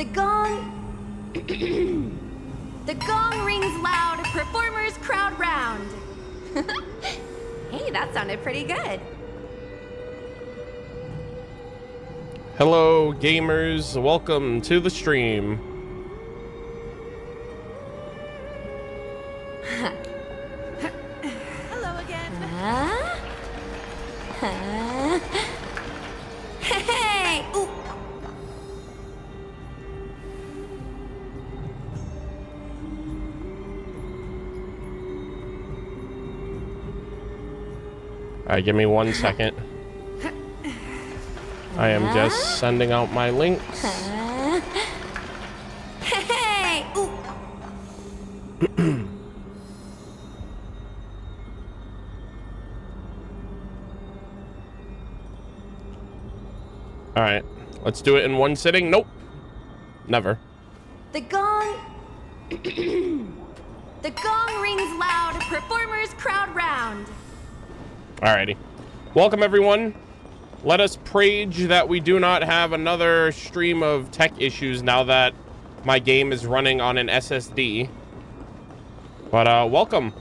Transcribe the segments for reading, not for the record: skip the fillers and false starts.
The gong... The gong rings loud, performers crowd round. Hey, that sounded pretty good. Hello, gamers. Welcome to the stream. Hello again. Hey! Ooh. All right, give me 1 second. I am just sending out my links. Hey! Ooh. All right, let's do it in one sitting. Nope, never. The gong... The gong rings loud, performers crowd round. Alrighty, welcome everyone. Let us prage that we do not have another stream of tech issues now that my game is running on an SSD. But welcome.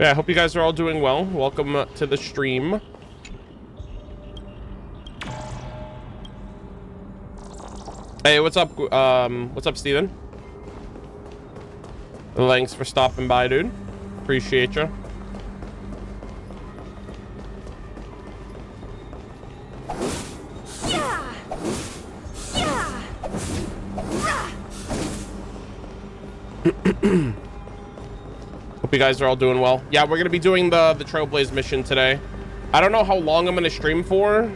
Yeah, I hope you guys are all doing well. Welcome to the stream. Hey, what's up? What's up, Steven? Thanks for stopping by, dude. Appreciate you. Hope you guys are all doing well. Yeah, we're gonna be doing the Trailblaze mission today. I don't know how long I'm gonna stream for.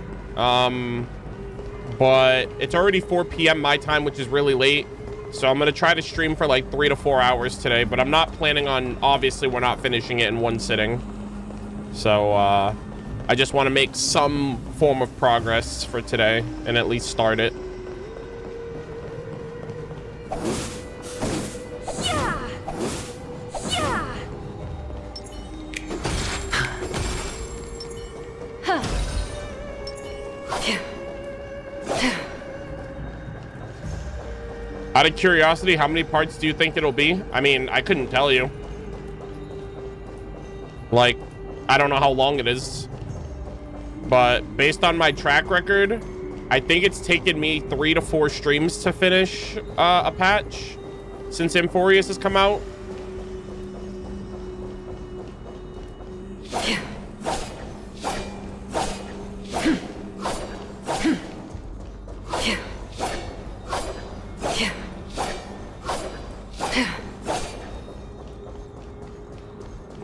But it's already 4 p.m. my time, which is really late. So I'm going to try to stream for like 3 to 4 hours today, but I'm not planning on, obviously we're not finishing it in one sitting. So I just want to make some form of progress for today and at least start it. Out of curiosity, how many parts do you think it'll be? I mean, I couldn't tell you. Like, I don't know how long it is. But based on my track record, I think it's taken me 3 to 4 streams to finish a patch since Amphorius has come out.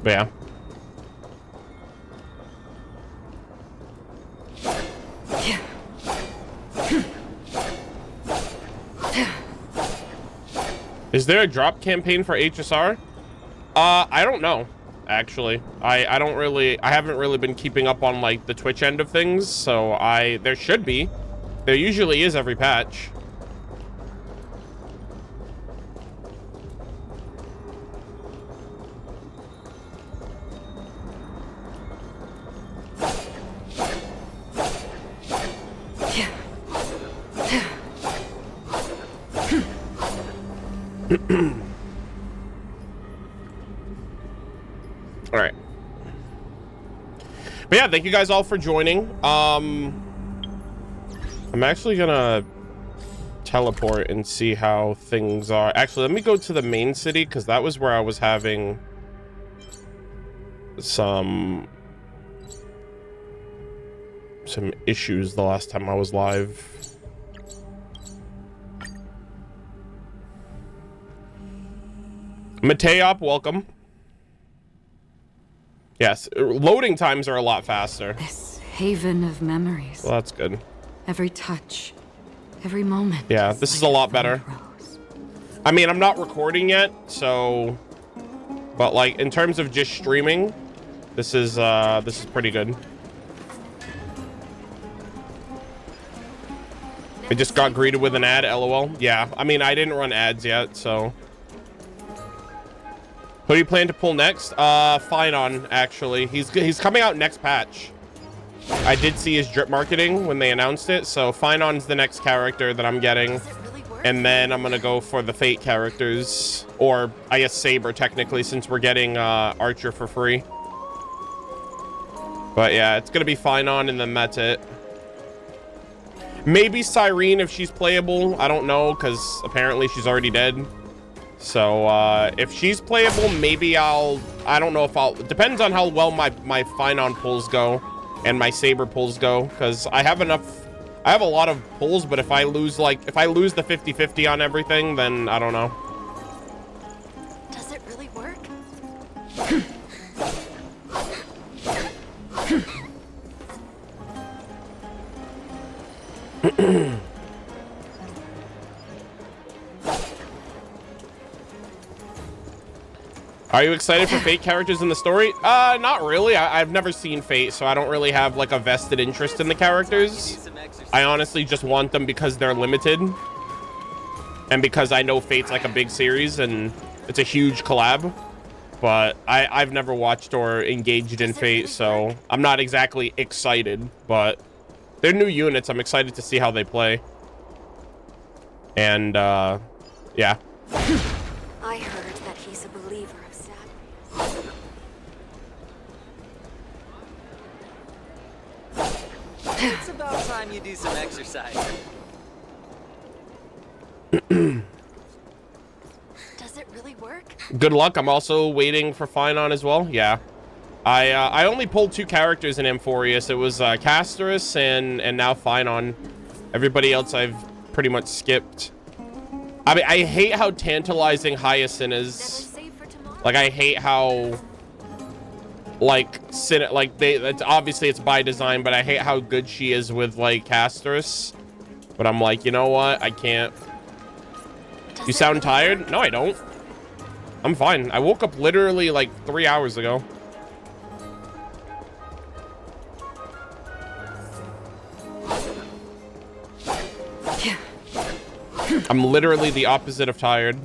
But yeah. Is there a drop campaign for HSR? I don't know, actually. I haven't really been keeping up on like the Twitch end of things, so there should be. There usually is every patch. All right. But yeah, thank you guys all for joining. I'm actually gonna teleport and see how things are. Actually, let me go to the main city because that was where I was having some issues the last time I was live. Mateop, welcome. Yes, loading times are a lot faster. This haven of memories. Well, that's good. Every touch, every moment. Yeah, this is a lot better. I mean, I'm not recording yet, so, but like in terms of just streaming, this is pretty good. I just got greeted with an ad, lol. Yeah, I mean, I didn't run ads yet, so. Who do you plan to pull next? Finon, actually. He's coming out next patch. I did see his drip marketing when they announced it, so Finon's the next character that I'm getting. And then I'm gonna go for the Fate characters. Or, I guess Saber, technically, since we're getting Archer for free. But yeah, it's gonna be Finon, and then that's it. Maybe Cyrene if she's playable. I don't know, because apparently she's already dead. So, if she's playable, maybe I don't know if it depends on how well my Finon pulls go and my Saber pulls go, because I have a lot of pulls, but if I lose the 50-50 on everything, then I don't know. Does it really work? Are you excited for Fate characters in the story? Not really. I've never seen Fate, so I don't really have like a vested interest in the characters. I honestly just want them because they're limited. And because I know Fate's like a big series and it's a huge collab. But I've never watched or engaged in Fate, so I'm not exactly excited. But they're new units. I'm excited to see how they play. And, yeah. I heard that he's a believer of Zagrias. It's about time you do some exercise. Does it really work? Good luck. I'm also waiting for Finon as well. Yeah. I only pulled 2 characters in Amphorius. It was Casterus and now Finon. Everybody else I've pretty much skipped. I mean, I hate how tantalizing Hyacine is. Like, I hate how it's obviously it's by design, but I hate how good she is with like Casterus. But I'm like, you know what? I can't. You sound tired? No, I don't. I'm fine. I woke up literally like 3 hours ago. I'm literally the opposite of tired.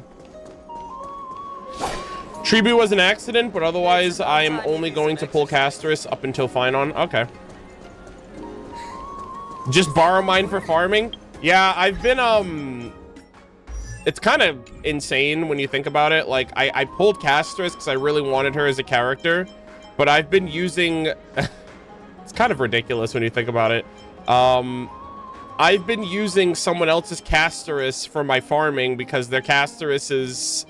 Tribu was an accident, but otherwise I am only going to pull Casterus up until Finon. Okay. Just borrow mine for farming? Yeah, I've been, it's kind of insane when you think about it. Like, I pulled Casterus because I really wanted her as a character, but I've been using... It's kind of ridiculous when you think about it. I've been using someone else's Casterus for my farming because their Casterus is,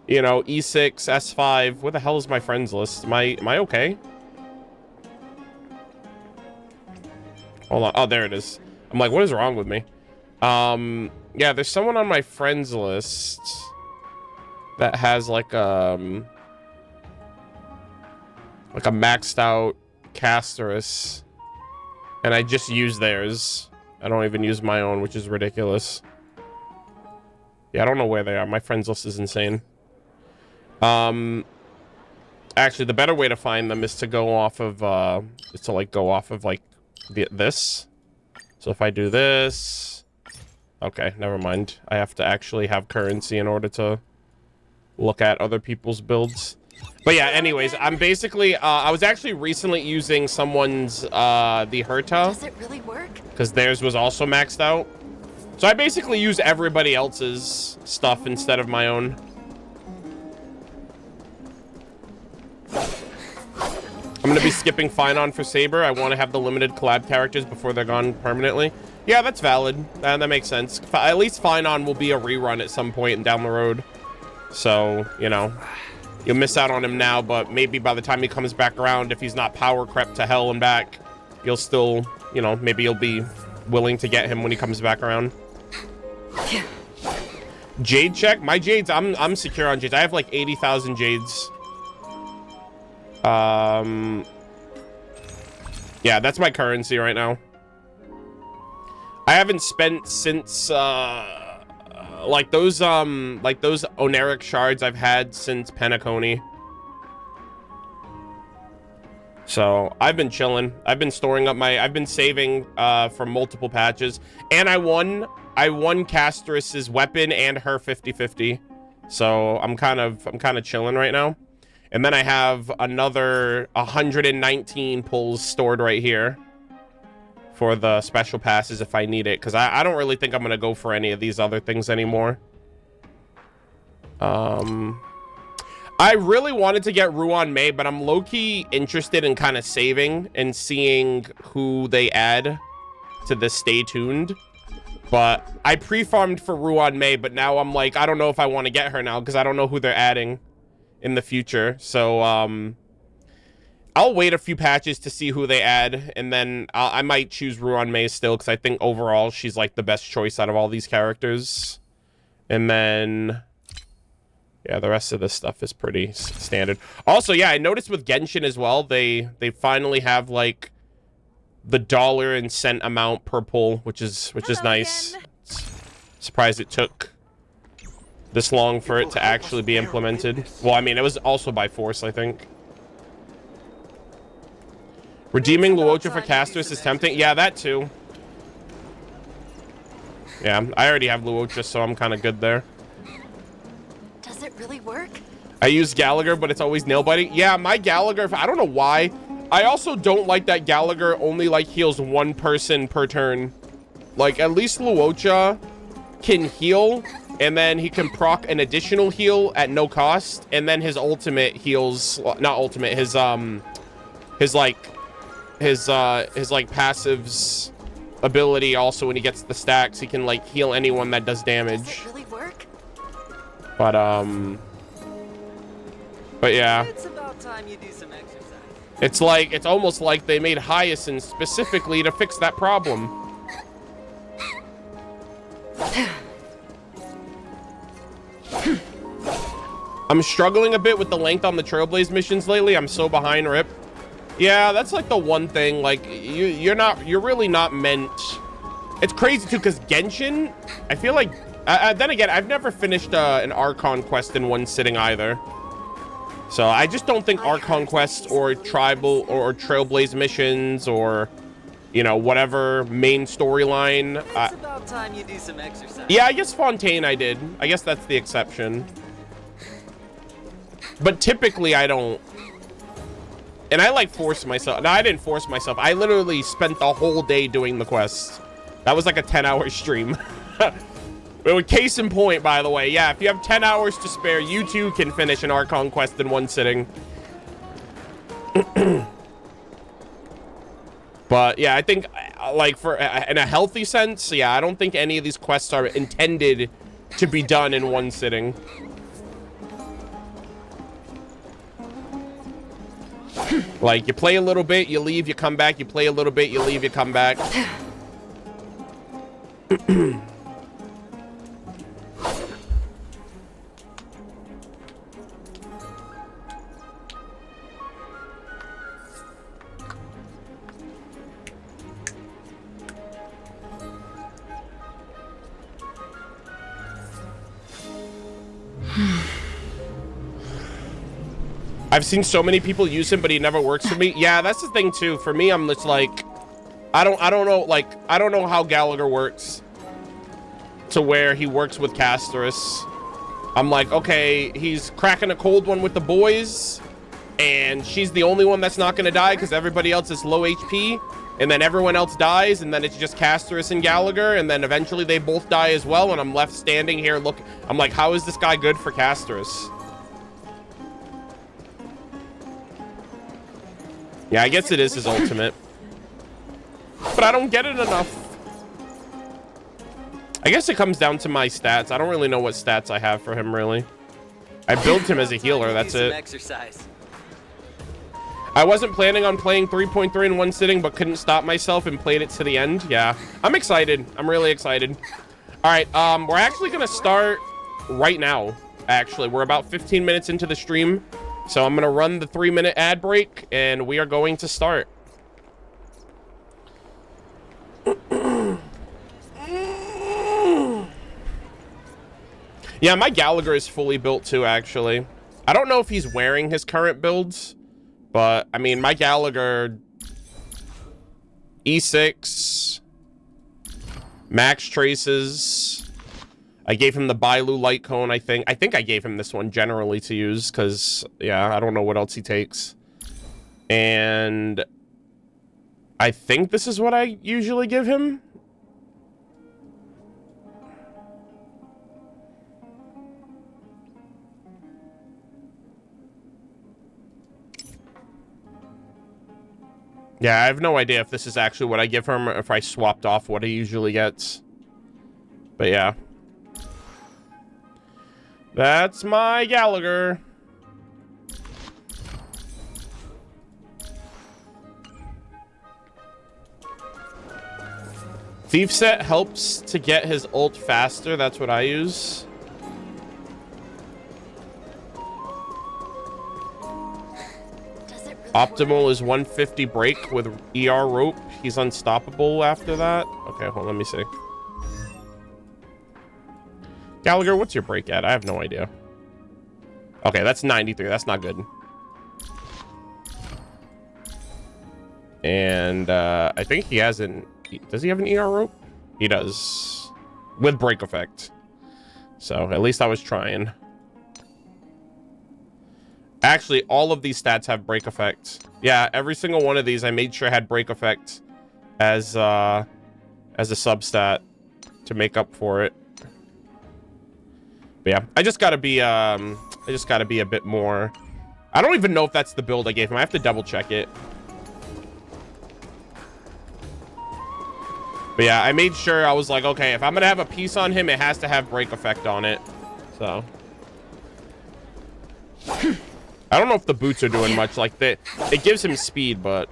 you know, E6, S5. Where the hell is my friends list? Am I okay? Hold on. Oh, there it is. I'm like, what is wrong with me? Yeah, there's someone on my friends list that has like a maxed out Casterus, and I just use theirs. I don't even use my own, which is ridiculous. Yeah, I don't know where they are. My friends list is insane. Actually, the better way to find them is to go off of this. So if I do this, okay, never mind. I have to actually have currency in order to look at other people's builds. But yeah, anyways, I'm basically, I was actually recently using someone's, the Herta. Does it really work? Because theirs was also maxed out. So I basically use everybody else's stuff instead of my own. I'm going to be skipping Finon for Saber. I want to have the limited collab characters before they're gone permanently. Yeah, that's valid. That makes sense. At least Finon will be a rerun at some point down the road. So, you know, you'll miss out on him now, but maybe by the time he comes back around, if he's not power crept to hell and back, you'll still, you know, maybe you'll be willing to get him when he comes back around. Jade check? My Jades, I'm secure on Jades. I have like 80,000 Jades. Yeah, that's my currency right now. I haven't spent since like those Oneric shards I've had since Penacony. So I've been chilling. I've been storing up I've been saving for multiple patches, and I won Castrus's weapon and her 50-50. So I'm kind of chilling right now. And then I have another 119 pulls stored right here for the special passes if I need it, because I don't really think I'm gonna go for any of these other things anymore. I really wanted to get Ruan Mei, but I'm low-key interested in kind of saving and seeing who they add to this Stay Tuned. But I pre-farmed for Ruan Mei, but now I'm like, I don't know if I want to get her now because I don't know who they're adding in the future. So I'll wait a few patches to see who they add, and then I might choose Ruan Mei still because I think overall she's like the best choice out of all these characters. And then... yeah, the rest of this stuff is pretty standard. Also, yeah, I noticed with Genshin as well, they finally have like the dollar and cent amount per pull, which is nice. Surprised it took this long for it to actually be implemented. Well, I mean, it was also by force, I think. Redeeming Luocha for Castrus is tempting. Yeah, that too. Yeah, I already have Luocha, so I'm kind of good there. Does it really work? I use Gallagher, but it's always nail biting. Yeah, my Gallagher, I don't know why. I also don't like that Gallagher only like heals one person per turn. Like, at least Luocha can heal, and then he can proc an additional heal at no cost, and then his ultimate heals, not ultimate, his passives ability also when he gets the stacks, he can like heal anyone that does damage. Does it really work? But yeah. It's about time you do some exercise. It's almost like they made Hyacine specifically to fix that problem. I'm struggling a bit with the length on the Trailblaze missions lately. I'm so behind, Rip. Yeah, that's like the one thing. Like you're really not meant. It's crazy too, because Genshin, I feel like. Then again, I've never finished an Archon quest in one sitting either. So I just don't think Archon quests or tribal or Trailblaze missions or, you know, whatever main storyline. It's about time you do some exercise. Yeah, I guess Fontaine I did. I guess that's the exception. But typically I don't. And I like force myself. No, I didn't force myself. I literally spent the whole day doing the quest. That was like a 10-hour stream. Case in point, by the way. Yeah, if you have 10 hours to spare, you too can finish an Archon quest in one sitting. But yeah, I think like in a healthy sense, yeah, I don't think any of these quests are intended to be done in one sitting. Like, you play a little bit, you leave, you come back, you play a little bit, you leave, you come back. I've seen so many people use him, but he never works for me. Yeah, that's the thing too. For me, I'm just like, I don't know, like, I don't know how Gallagher works to where he works with Castrus. I'm like, okay, he's cracking a cold one with the boys, and she's the only one that's not gonna die because everybody else is low HP, and then everyone else dies, and then it's just Castrus and Gallagher, and then eventually they both die as well, and I'm left standing here look. I'm like, how is this guy good for Castrus? Yeah, I guess it is his ultimate. But I don't get it enough. I guess it comes down to my stats. I don't really know what stats I have for him, really. I built him as a healer, that's it. I wasn't planning on playing 3.3 in one sitting, but couldn't stop myself and played it to the end. Yeah, I'm excited. I'm really excited. All right, we're actually going to start right now, actually. We're about 15 minutes into the stream. So I'm going to run the 3-minute ad break, and we are going to start. Yeah, my Gallagher is fully built too, actually. I don't know if he's wearing his current builds, But, I mean, my Gallagher... E6... Max Traces... I gave him the Bailu Light Cone, I think. I think I gave him this one generally to use, because, yeah, I don't know what else he takes. And... I think this is what I usually give him. Yeah, I have no idea if this is actually what I give him or if I swapped off what he usually gets. But yeah. That's my Gallagher. Thief set helps to get his ult faster. That's what I use. Optimal is 150 break with ER rope. He's unstoppable after that. Okay, hold on, let me see. Gallagher, what's your break at? I have no idea. Okay, that's 93. That's not good. And I think he has an... Does he have an ER rope? He does. With break effect. So, at least I was trying. Actually, all of these stats have break effect. Yeah, every single one of these I made sure had break effect as a substat to make up for it. But yeah, I just gotta be a bit more. I don't even know if that's the build I gave him. I have to double check it. But yeah, I made sure I was like, okay, if I'm gonna have a piece on him, it has to have break effect on it. So I don't know if the boots are doing much. Like it gives him speed, but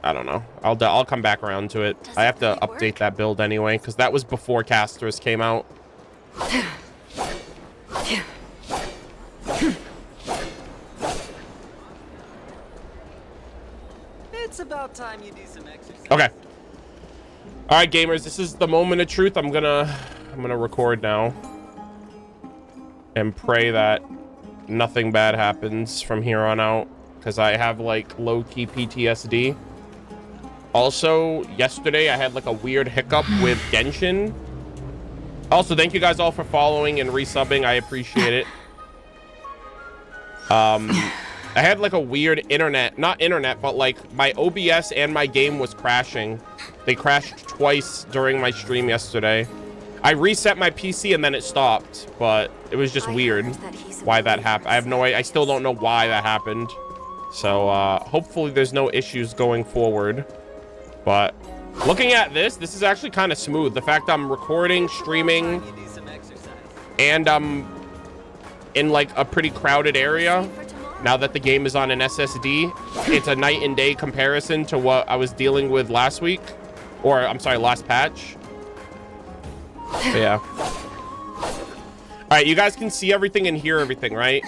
I don't know. I'll come back around to it. I have to update that build anyway, because that was before Casters came out. It's about time you do some exercise. Okay. All right, gamers, this is the moment of truth. I'm gonna record now and pray that nothing bad happens from here on out, because I have like low-key PTSD. Also, yesterday I had like a weird hiccup with Genshin. Also, thank you guys all for following and resubbing. I appreciate it. I had like a weird not internet, but like my OBS and my game was crashing. They crashed twice during my stream yesterday. I reset my PC and then it stopped, but it was just weird why that happened. I have no idea. I still don't know why that happened. So hopefully there's no issues going forward. But looking at this is actually kind of smooth. The fact I'm recording, streaming, and I'm in like a pretty crowded area. Now that the game is on an SSD, it's a night and day comparison to what I was dealing with last week. Or, I'm sorry, last patch. But yeah. All right, you guys can see everything and hear everything, right?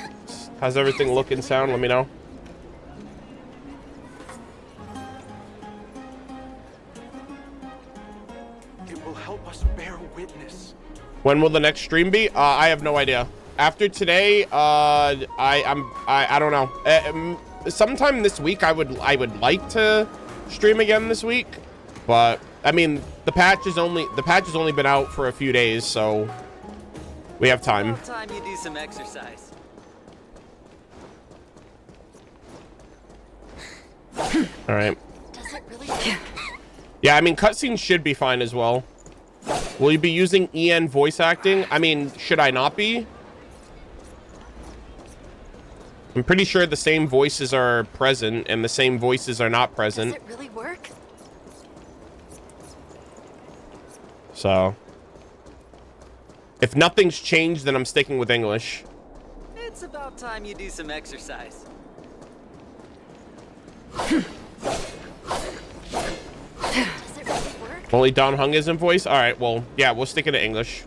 How's everything look and sound? Let me know. It will help us bear witness. When will the next stream be? I have no idea. After today, I don't know. Sometime this week, I would like to stream again this week, but I mean, the patch has only been out for a few days, so we have time. It's about time you do some exercise. All right. Does it really work? Yeah, I mean, cutscenes should be fine as well. Will you be using EN voice acting? I mean, should I not be? I'm pretty sure the same voices are present and the same voices are not present. Does it really work? So, if nothing's changed, then I'm sticking with English. It's about time you do some exercise. Does it really work? Only Don Hung is in voice? All right, well, yeah, we'll stick it to English.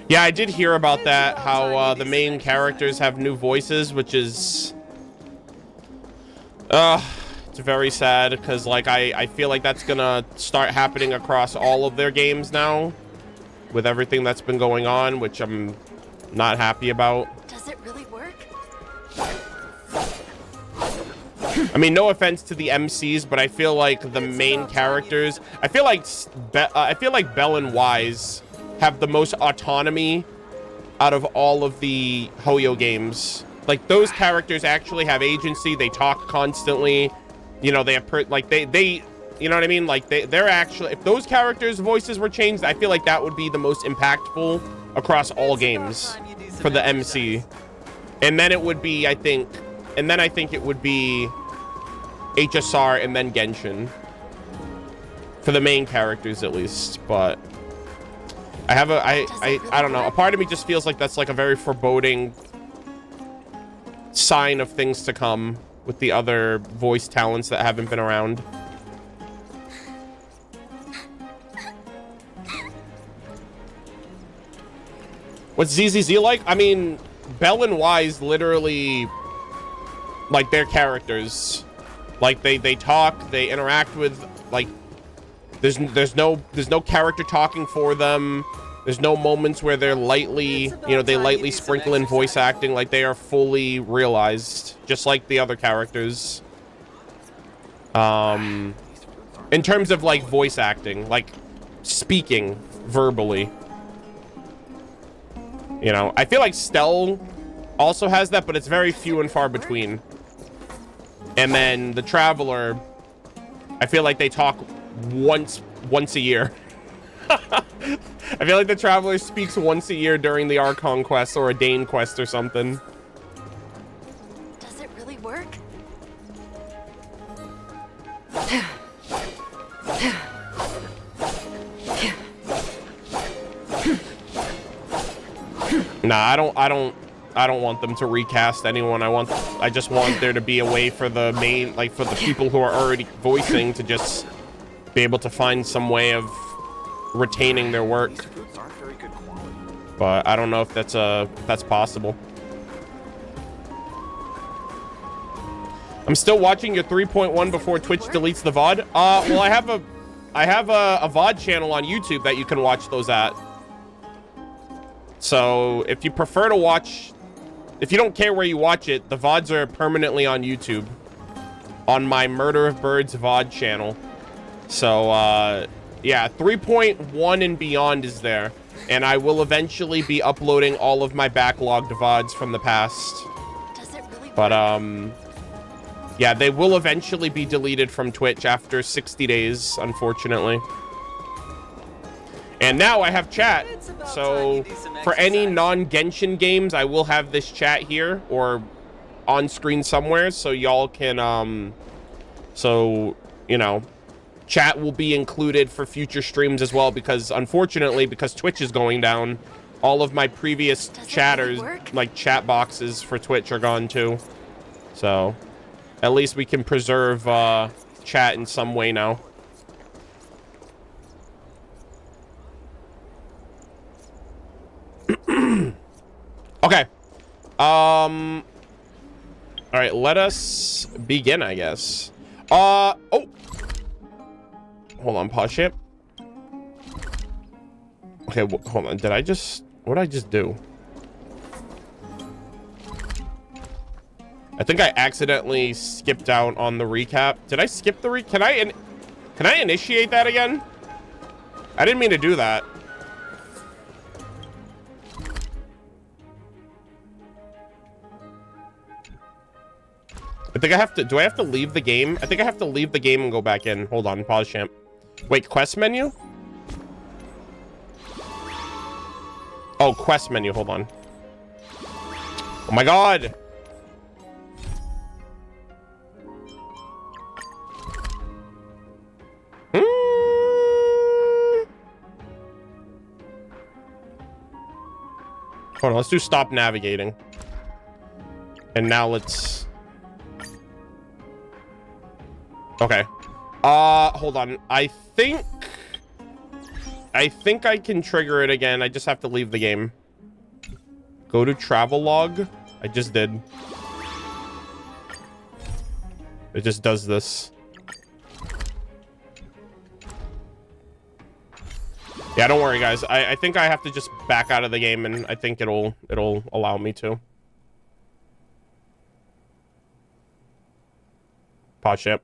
Yeah, I did hear about that, how the main characters have new voices, which is... it's very sad, because, like, I feel like that's gonna start happening across all of their games now, with everything that's been going on, which I'm not happy about. Does it really work? I mean, no offense to the MCs, but I feel like the main characters, I feel like Bell and Wise have the most autonomy out of all of the Hoyo games. Like, those characters actually have agency. They talk constantly. You know, they have they you know what I mean? Like, they're actually, if those characters' voices were changed, I feel like that would be the most impactful across all games for the MC. And then it would be, I think it would be HSR and then Genshin. For the main characters, at least. But I don't know. A part of me just feels like that's like a very foreboding sign of things to come with the other voice talents that haven't been around. What's ZZZ like? I mean, Bell and Wise literally, like, they're characters. Like, they talk, they interact with, like, there's no character talking for them. There's no moments where they're lightly, you know, they lightly sprinkle in voice acting. Like, they are fully realized, just like the other characters. In terms of, like, voice acting, like, speaking verbally. You know, I feel like Stell also has that, but it's very few and far between. And then the Traveler, I feel like they talk once a year. I feel like the Traveler speaks once a year during the Archon quest or a Dane quest or something. Does it really work? Nah, I don't want them to recast anyone. I just want there to be a way for the main, like, for the people who are already voicing to just be able to find some way of retaining their work. But I don't know if that's possible. I'm still watching your 3.1 before Twitch deletes the VOD. Well, I have a VOD channel on YouTube that you can watch those at. So if you prefer to watch, if you don't care where you watch it, the VODs are permanently on YouTube on my MurderofBirds VOD channel. So yeah, 3.1 and beyond is there, and I will eventually be uploading all of my backlogged VODs from the past. Does it really work? But yeah, they will eventually be deleted from Twitch after 60 days, unfortunately. And now I have chat, so for any non-Genshin games, I will have this chat here or on screen somewhere, so y'all can, so, you know, chat will be included for future streams as well, because unfortunately, because Twitch is going down, all of my previous chatters, like chat boxes for Twitch, are gone too. So at least we can preserve chat in some way now. Okay. All right, let us begin, I guess. Oh. Hold on, pause ship. Okay, hold on. What did I just do? I think I accidentally skipped out on the recap. Did I skip the can I initiate that again? I didn't mean to do that. I think I have to, do I have to leave the game? I think I have to leave the game and go back in. Hold on, pause champ. Wait, quest menu? Oh, quest menu, hold on. Oh my god! Hold on, let's do stop navigating. And now let's... Okay. Hold on. I think I can trigger it again. I just have to leave the game. Go to travel log. I just did. It just does this. Yeah, don't worry, guys. I think I have to just back out of the game, and I think it'll allow me to. Pause ship.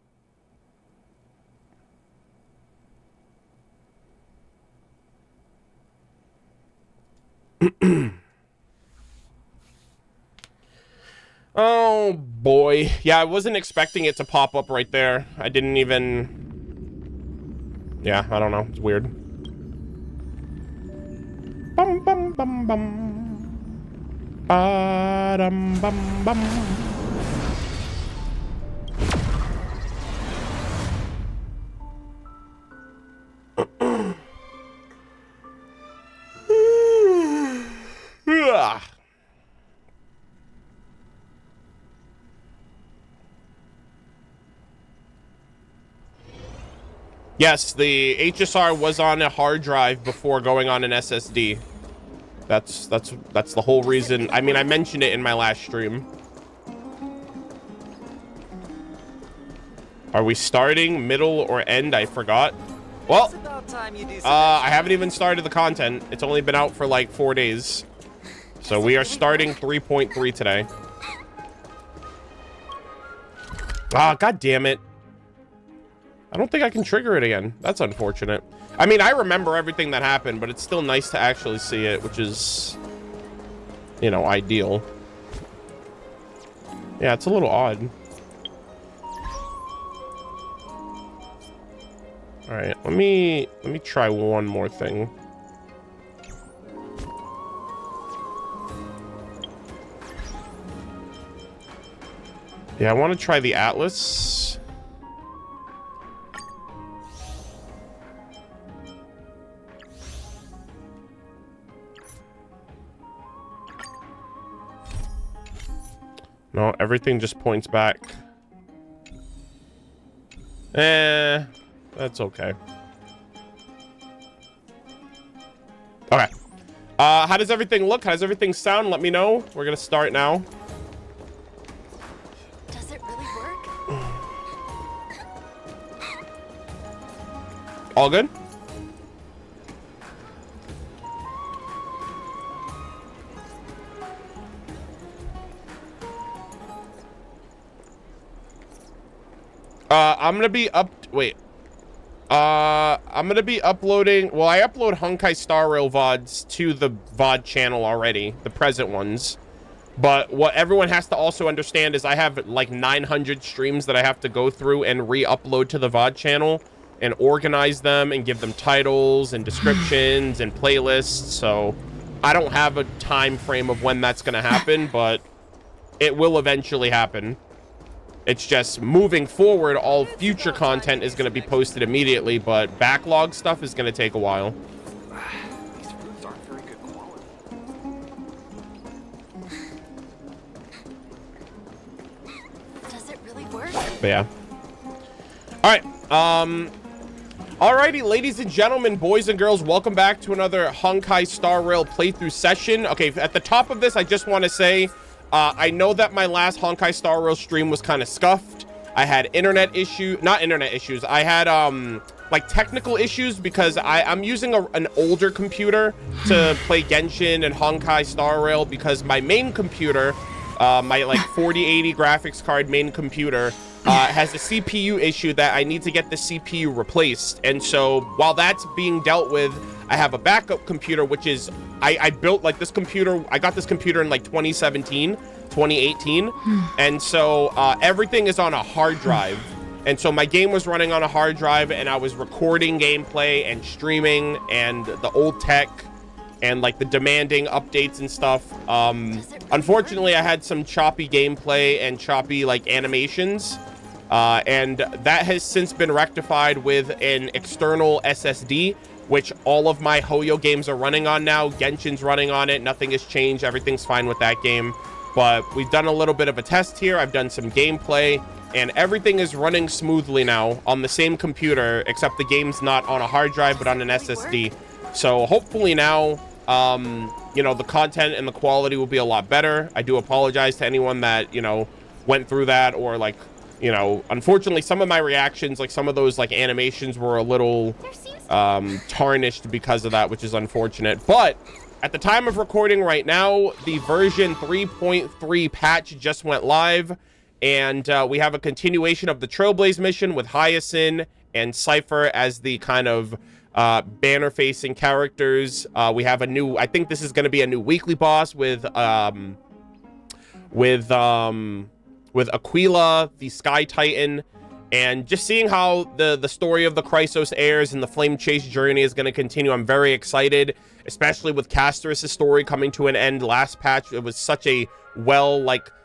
Oh boy. Yeah, I wasn't expecting it to pop up right there. I didn't even... Yeah, I don't know. It's weird. Bum bum bum bum. Ba-dum bum bum. Yes, the HSR was on a hard drive before going on an SSD. That's the whole reason. I mean, I mentioned it in my last stream. Are we starting, middle, or end? I forgot. Well, It's about time you do some I haven't even started the content. It's only been out for like 4 days. So we are starting 3.3 today. Ah, god damn it. I don't think I can trigger it again. That's unfortunate. I mean, I remember everything that happened, but it's still nice to actually see it, which is, you know, ideal. Yeah, it's a little odd. All right, let me try one more thing. Yeah, I want to try the Atlas. No, everything just points back. That's okay. Okay. How does everything look? How does everything sound? Let me know. We're gonna start now. Does it really work? All good? I'm gonna be I'm gonna be uploading. Well, I upload Honkai Star Rail VODs to the VOD channel already, the present ones. But what everyone has to also understand is I have like 900 streams that I have to go through and re-upload to the VOD channel and organize them and give them titles and descriptions and playlists. So I don't have a time frame of when that's gonna happen, but it will eventually happen. It's just moving forward, all future content is going to be posted immediately, but backlog stuff is going to take a while. These fruits aren't very good quality. Does it really work? But yeah. All right. Alrighty, ladies and gentlemen, boys and girls, welcome back to another Honkai Star Rail playthrough session. Okay, at the top of this, I just want to say, I know that my last Honkai Star Rail stream was kind of scuffed. I had internet issues. I had like technical issues because I'm using an older computer to play Genshin and Honkai Star Rail because my main computer, my like 4080 graphics card main computer, has a CPU issue that I need to get the CPU replaced. And so while that's being dealt with, I have a backup computer, which is, I built like this computer. I got this computer in like 2017, 2018. And so everything is on a hard drive. And so my game was running on a hard drive and I was recording gameplay and streaming and the old tech and like the demanding updates and stuff. Unfortunately, I had some choppy gameplay and choppy like animations. And that has since been rectified with an external SSD, which all of my Hoyo games are running on now. Genshin's running on it. Nothing has changed. Everything's fine with that game. But we've done a little bit of a test here. I've done some gameplay, and everything is running smoothly now on the same computer, except the game's not on a hard drive, but on an SSD. So hopefully now, you know, the content and the quality will be a lot better. I do apologize to anyone that, you know, went through that, or like, you know, unfortunately some of my reactions, like some of those like animations were a little tarnished because of that, which is unfortunate. But at the time of recording right now, the version 3.3 patch just went live, and we have a continuation of the Trailblaze mission with Hyacine and Cipher as the kind of banner facing characters. We have a new, I think this is going to be a new weekly boss with Aglia, the Sky Titan, and just seeing how the story of the Chrysos heirs and the Flame Chase journey is going to continue. I'm very excited, especially with Casterus' story coming to an end last patch. It was such a well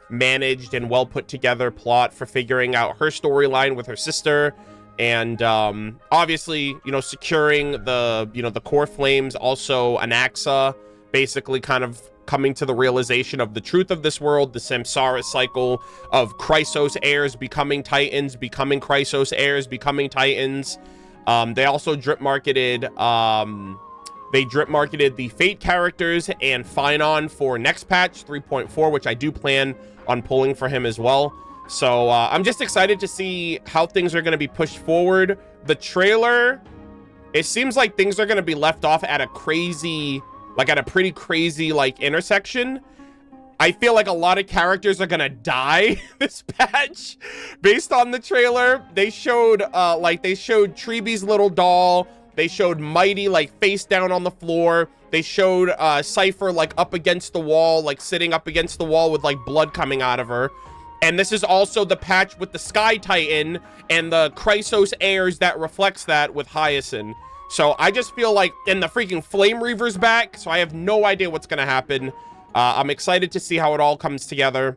managed and well put together plot for figuring out her storyline with her sister. And obviously, you know, securing the core flames, also Anaxa, basically kind of coming to the realization of the truth of this world, the samsara cycle of Chrysos heirs becoming titans, becoming Chrysos heirs, becoming titans. They also drip marketed the Fate characters and Phynon for next patch 3.4, which I do plan on pulling for him as well. So I'm just excited to see how things are going to be pushed forward. The trailer, it seems like things are going to be left off at a crazy, at a pretty crazy intersection. I feel like a lot of characters are gonna die this patch based on the trailer. They showed Treeby's little doll. They showed Mighty face down on the floor. They showed Cipher up against the wall, sitting up against the wall with blood coming out of her. And this is also the patch with the Sky Titan and the Chrysos heirs that reflects that with Hyacine. So I just feel and the freaking Flame Reaver's back, so I have no idea what's gonna happen. I'm excited to see how it all comes together.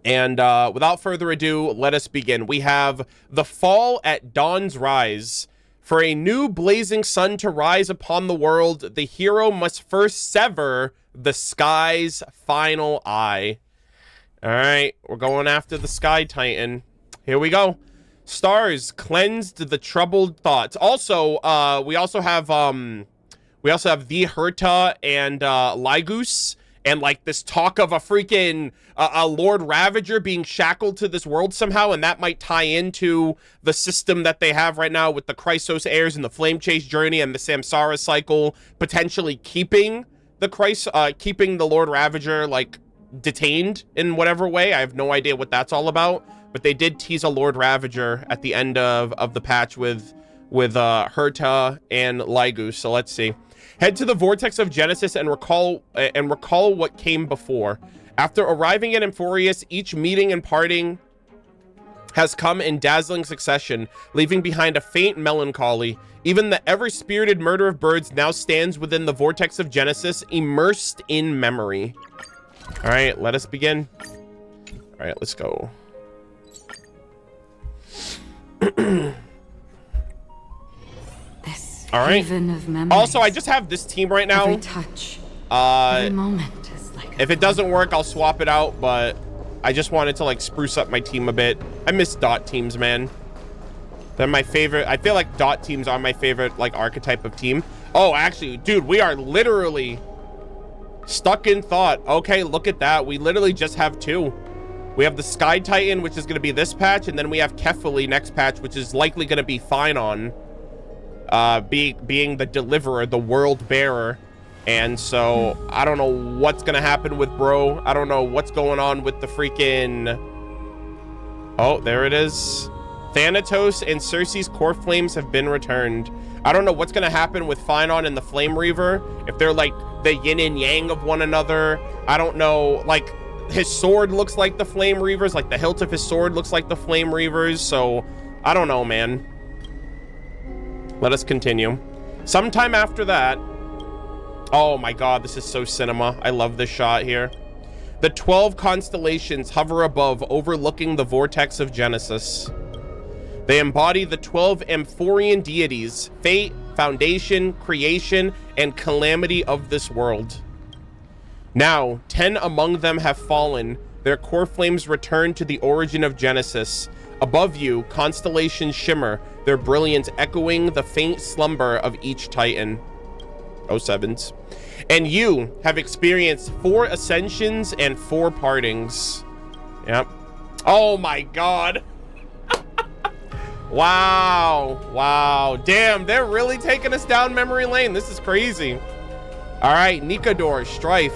And without further ado, let us begin. We have the fall at dawn's rise. For a new blazing sun to rise upon the world, the hero must first sever the sky's final eye. All right, we're going after the Sky Titan. Here we go. Stars cleansed the troubled thoughts. Also, we also have the Herta and Lygus, and this talk of a freaking a Lord Ravager being shackled to this world somehow, and that might tie into the system that they have right now with the Chrysos heirs and the Flame Chase journey and the Samsara cycle, potentially keeping the Lord Ravager detained in whatever way. I have no idea what that's all about, but they did tease a Lord Ravager at the end of the patch with Herta and Lygus. So let's see. Head to the Vortex of Genesis and recall what came before. After arriving at Emphorius, each meeting and parting has come in dazzling succession, leaving behind a faint melancholy. Even the ever-spirited Murder of Birds now stands within the Vortex of Genesis, immersed in memory. All right, let us begin. All right, let's go. All right. Also, I just have this team right now. Every touch, every moment is if it doesn't work, I'll swap it out, but I just wanted to spruce up my team a bit. I miss dot teams, man. They're my favorite. I feel like dot teams are my favorite archetype of team. Oh, actually, dude, we are literally stuck in thought. Okay, look at that. We literally just have two. We have the Sky Titan, which is going to be this patch, and then we have Kefali next patch, which is likely going to be Phynon, being the deliverer, the world bearer. And so I don't know what's going to happen with bro. I don't know what's going on with the freaking... Oh, there it is. Thanatos and Circe's core flames have been returned. I don't know what's going to happen with Phynon and the Flame Reaver. If they're the yin and yang of one another. I don't know. His sword looks like the Flame Reavers. The hilt of his sword looks like the Flame Reavers. So I don't know, man. Let us continue. Sometime after that... Oh my god, this is so cinema. I love this shot here. The 12 constellations hover above, overlooking the Vortex of Genesis. They embody the 12 Amphorian deities, fate, foundation, creation, and calamity of this world. Now, 10 among them have fallen. Their core flames return to the origin of Genesis. Above you, constellations shimmer, their brilliance echoing the faint slumber of each Titan. 07s. And you have experienced 4 ascensions and 4 partings. Yep. Oh my god. Wow. Wow. Damn, they're really taking us down memory lane. This is crazy. All right, Nikador, Strife.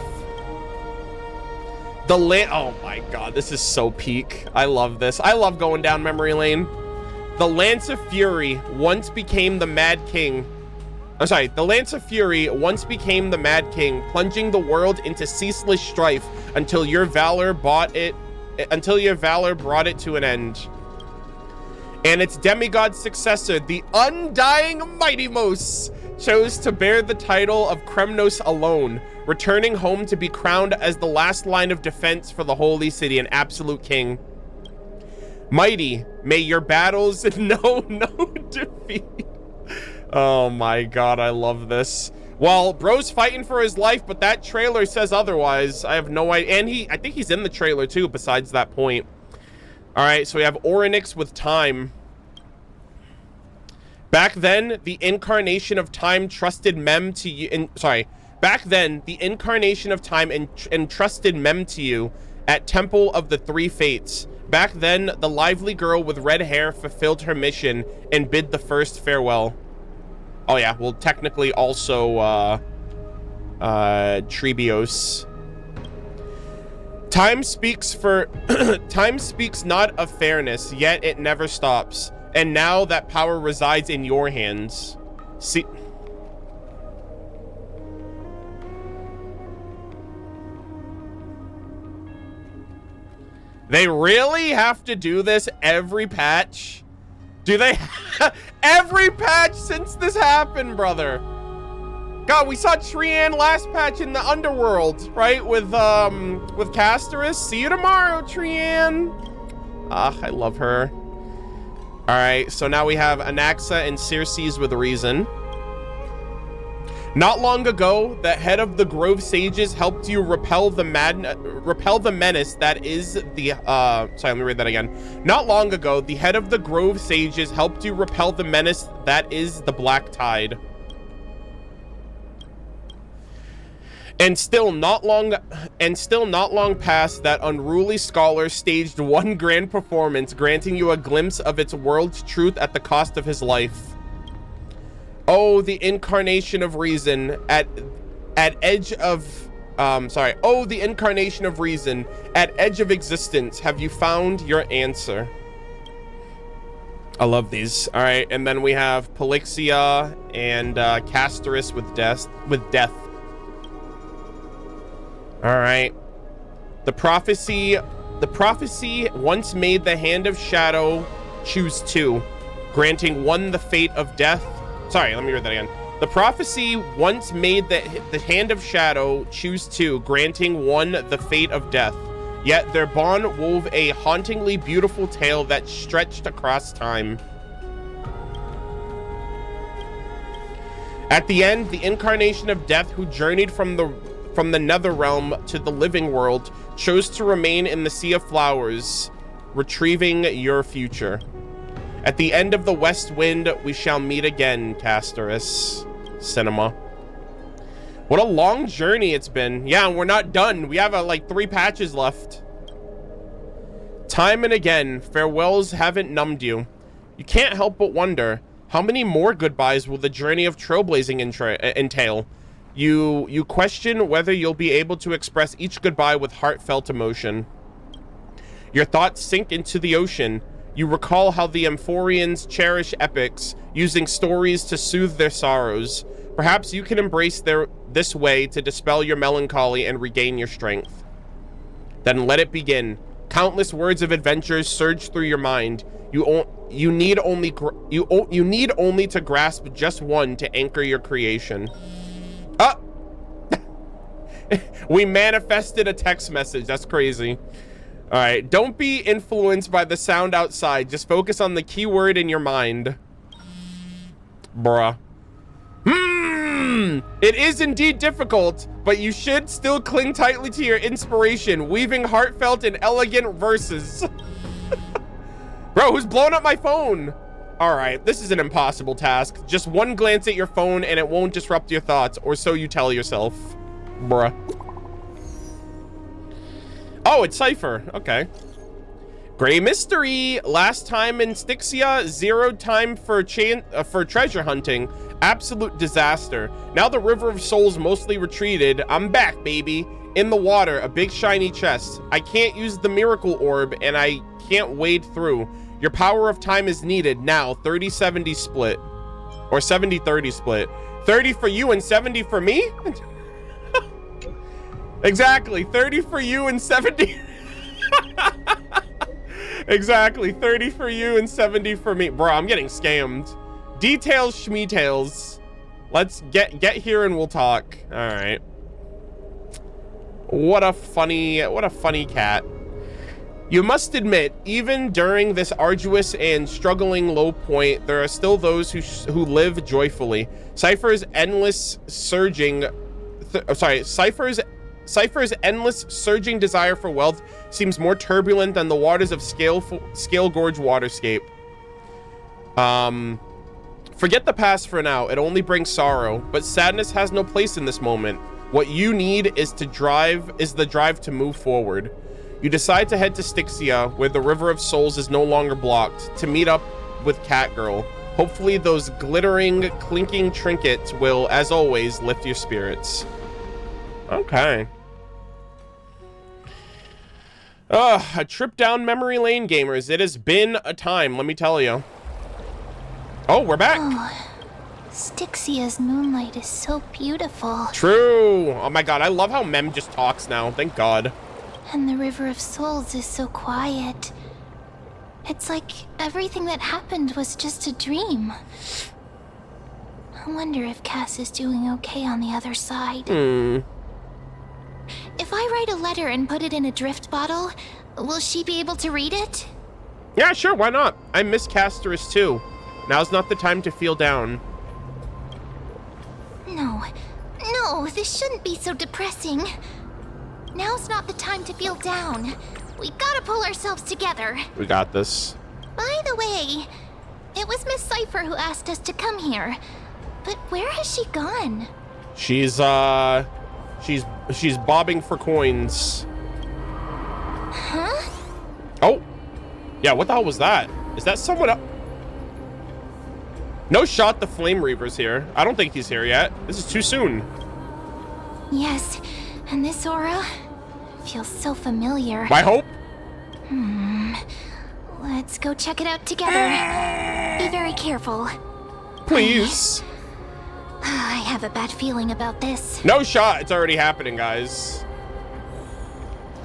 Oh my God, this is so peak. I love this. I love going down memory lane. The Lance of Fury once became the Mad King. I'm sorry, the Lance of Fury once became the Mad King, plunging the world into ceaseless strife until your valor brought it to an end. And its demigod successor, the undying Mighty-Mos, chose to bear the title of Kremnos alone, returning home to be crowned as the last line of defense for the Holy City, an absolute king. Mighty, may your battles know no defeat. Oh my God, I love this. Well, bro's fighting for his life, but that trailer says otherwise. I have no idea. And I think he's in the trailer too, besides that point. All right, so we have Orynyx with Time. Back then, the incarnation of Time trusted Mem to you. Back then, the incarnation of Time entrusted Mem to you at Temple of the Three Fates. Back then, the lively girl with red hair fulfilled her mission and bid the first farewell. Oh yeah, well technically also Trebios. Time speaks for time speaks not of fairness, yet it never stops. And now that power resides in your hands. See, they really have to do this every patch? Do they? Every patch since this happened, brother. God, we saw Trian last patch in the underworld, right? With Casterus. See you tomorrow, Trian. Ah, I love her. All right, so now we have Anaxa and Circes with Reason. Not long ago, the head of the Grove Sages helped you repel the menace that is the sorry, let me read that again. Not long ago, the head of the Grove Sages helped you repel the menace that is the Black Tide. And still not long past, that unruly scholar staged one grand performance, granting you a glimpse of its world's truth at the cost of his life. Oh, the incarnation of reason at edge of oh, the incarnation of reason at edge of existence, have you found your answer? I love these. All right, and then we have Polixia and Casterus with death. All right. The prophecy once made the hand of shadow choose two, granting one the fate of death. Sorry, let me read that again. The prophecy once made the hand of shadow choose two, granting one the fate of death. Yet their bond wove a hauntingly beautiful tale that stretched across time. At the end, the incarnation of death who journeyed from the nether realm to the living world chose to remain in the Sea of Flowers, retrieving your future. At the end of the west wind, we shall meet again, Casterus. Cinema. What a long journey it's been. Yeah, and we're not done. We have like 3 patches left. Time and again, farewells haven't numbed you. You can't help but wonder, how many more goodbyes will the journey of trailblazing entail? You question whether you'll be able to express each goodbye with heartfelt emotion. Your thoughts sink into the ocean. You recall how the Amphorians cherish epics, using stories to soothe their sorrows. Perhaps you can embrace this way to dispel your melancholy and regain your strength. Then let it begin. Countless words of adventures surge through your mind. You need only to grasp just one to anchor your creation. Ah! We manifested a text message. That's crazy. All right, don't be influenced by the sound outside. Just focus on the keyword in your mind. Bruh. It is indeed difficult, but you should still cling tightly to your inspiration, weaving heartfelt and elegant verses. Bro, who's blowing up my phone? All right, this is an impossible task. Just one glance at your phone and it won't disrupt your thoughts, or so you tell yourself. Bruh. Oh, it's Cipher. Okay. Gray mystery. Last time in Stixia, 0 time for treasure hunting. Absolute disaster. Now the River of Souls mostly retreated. I'm back, baby. In the water, a big shiny chest. I can't use the miracle orb, and I can't wade through. Your power of time is needed now. 30-70 split. Or 70-30 split. 30 for you and 70 for me? Exactly. 30 for you and 70... Exactly. 30 for you and 70 for me. Bro, I'm getting scammed. Details, schmeetails. Let's get here and we'll talk. All right. What a funny cat. You must admit, even during this arduous and struggling low point, there are still those who live joyfully. Cipher's endless surging desire for wealth seems more turbulent than the waters of Scale Gorge waterscape. Forget the past for now. It only brings sorrow, but sadness has no place in this moment. What you need is the drive to move forward. You decide to head to Stixia, where the River of Souls is no longer blocked, to meet up with Catgirl. Hopefully those glittering, clinking trinkets will, as always, lift your spirits. Okay. A trip down memory lane, gamers. It has been a time, let me tell you. Oh, we're back. Oh, Stixia's moonlight is so beautiful. True. Oh my god, I love how Mem just talks now. Thank God. And the River of Souls is so quiet. It's like everything that happened was just a dream. I wonder if Cass is doing okay on the other side. If I write a letter and put it in a drift bottle, will she be able to read it? Yeah, sure, why not? I miss Casterus too. Now's not the time to feel down. No, this shouldn't be so depressing. Now's not the time to feel down. We gotta pull ourselves together. We got this. By the way, it was Miss Cipher who asked us to come here. But where has she gone? She's bobbing for coins. Huh? Oh. Yeah, what the hell was that? Is that someone else? No shot the Flame Reaver's here. I don't think he's here yet. This is too soon. Yes, and this aura feels so familiar. I hope. Let's go check it out together. Be very careful. Please. I have a bad feeling about this. No shot. It's already happening, guys.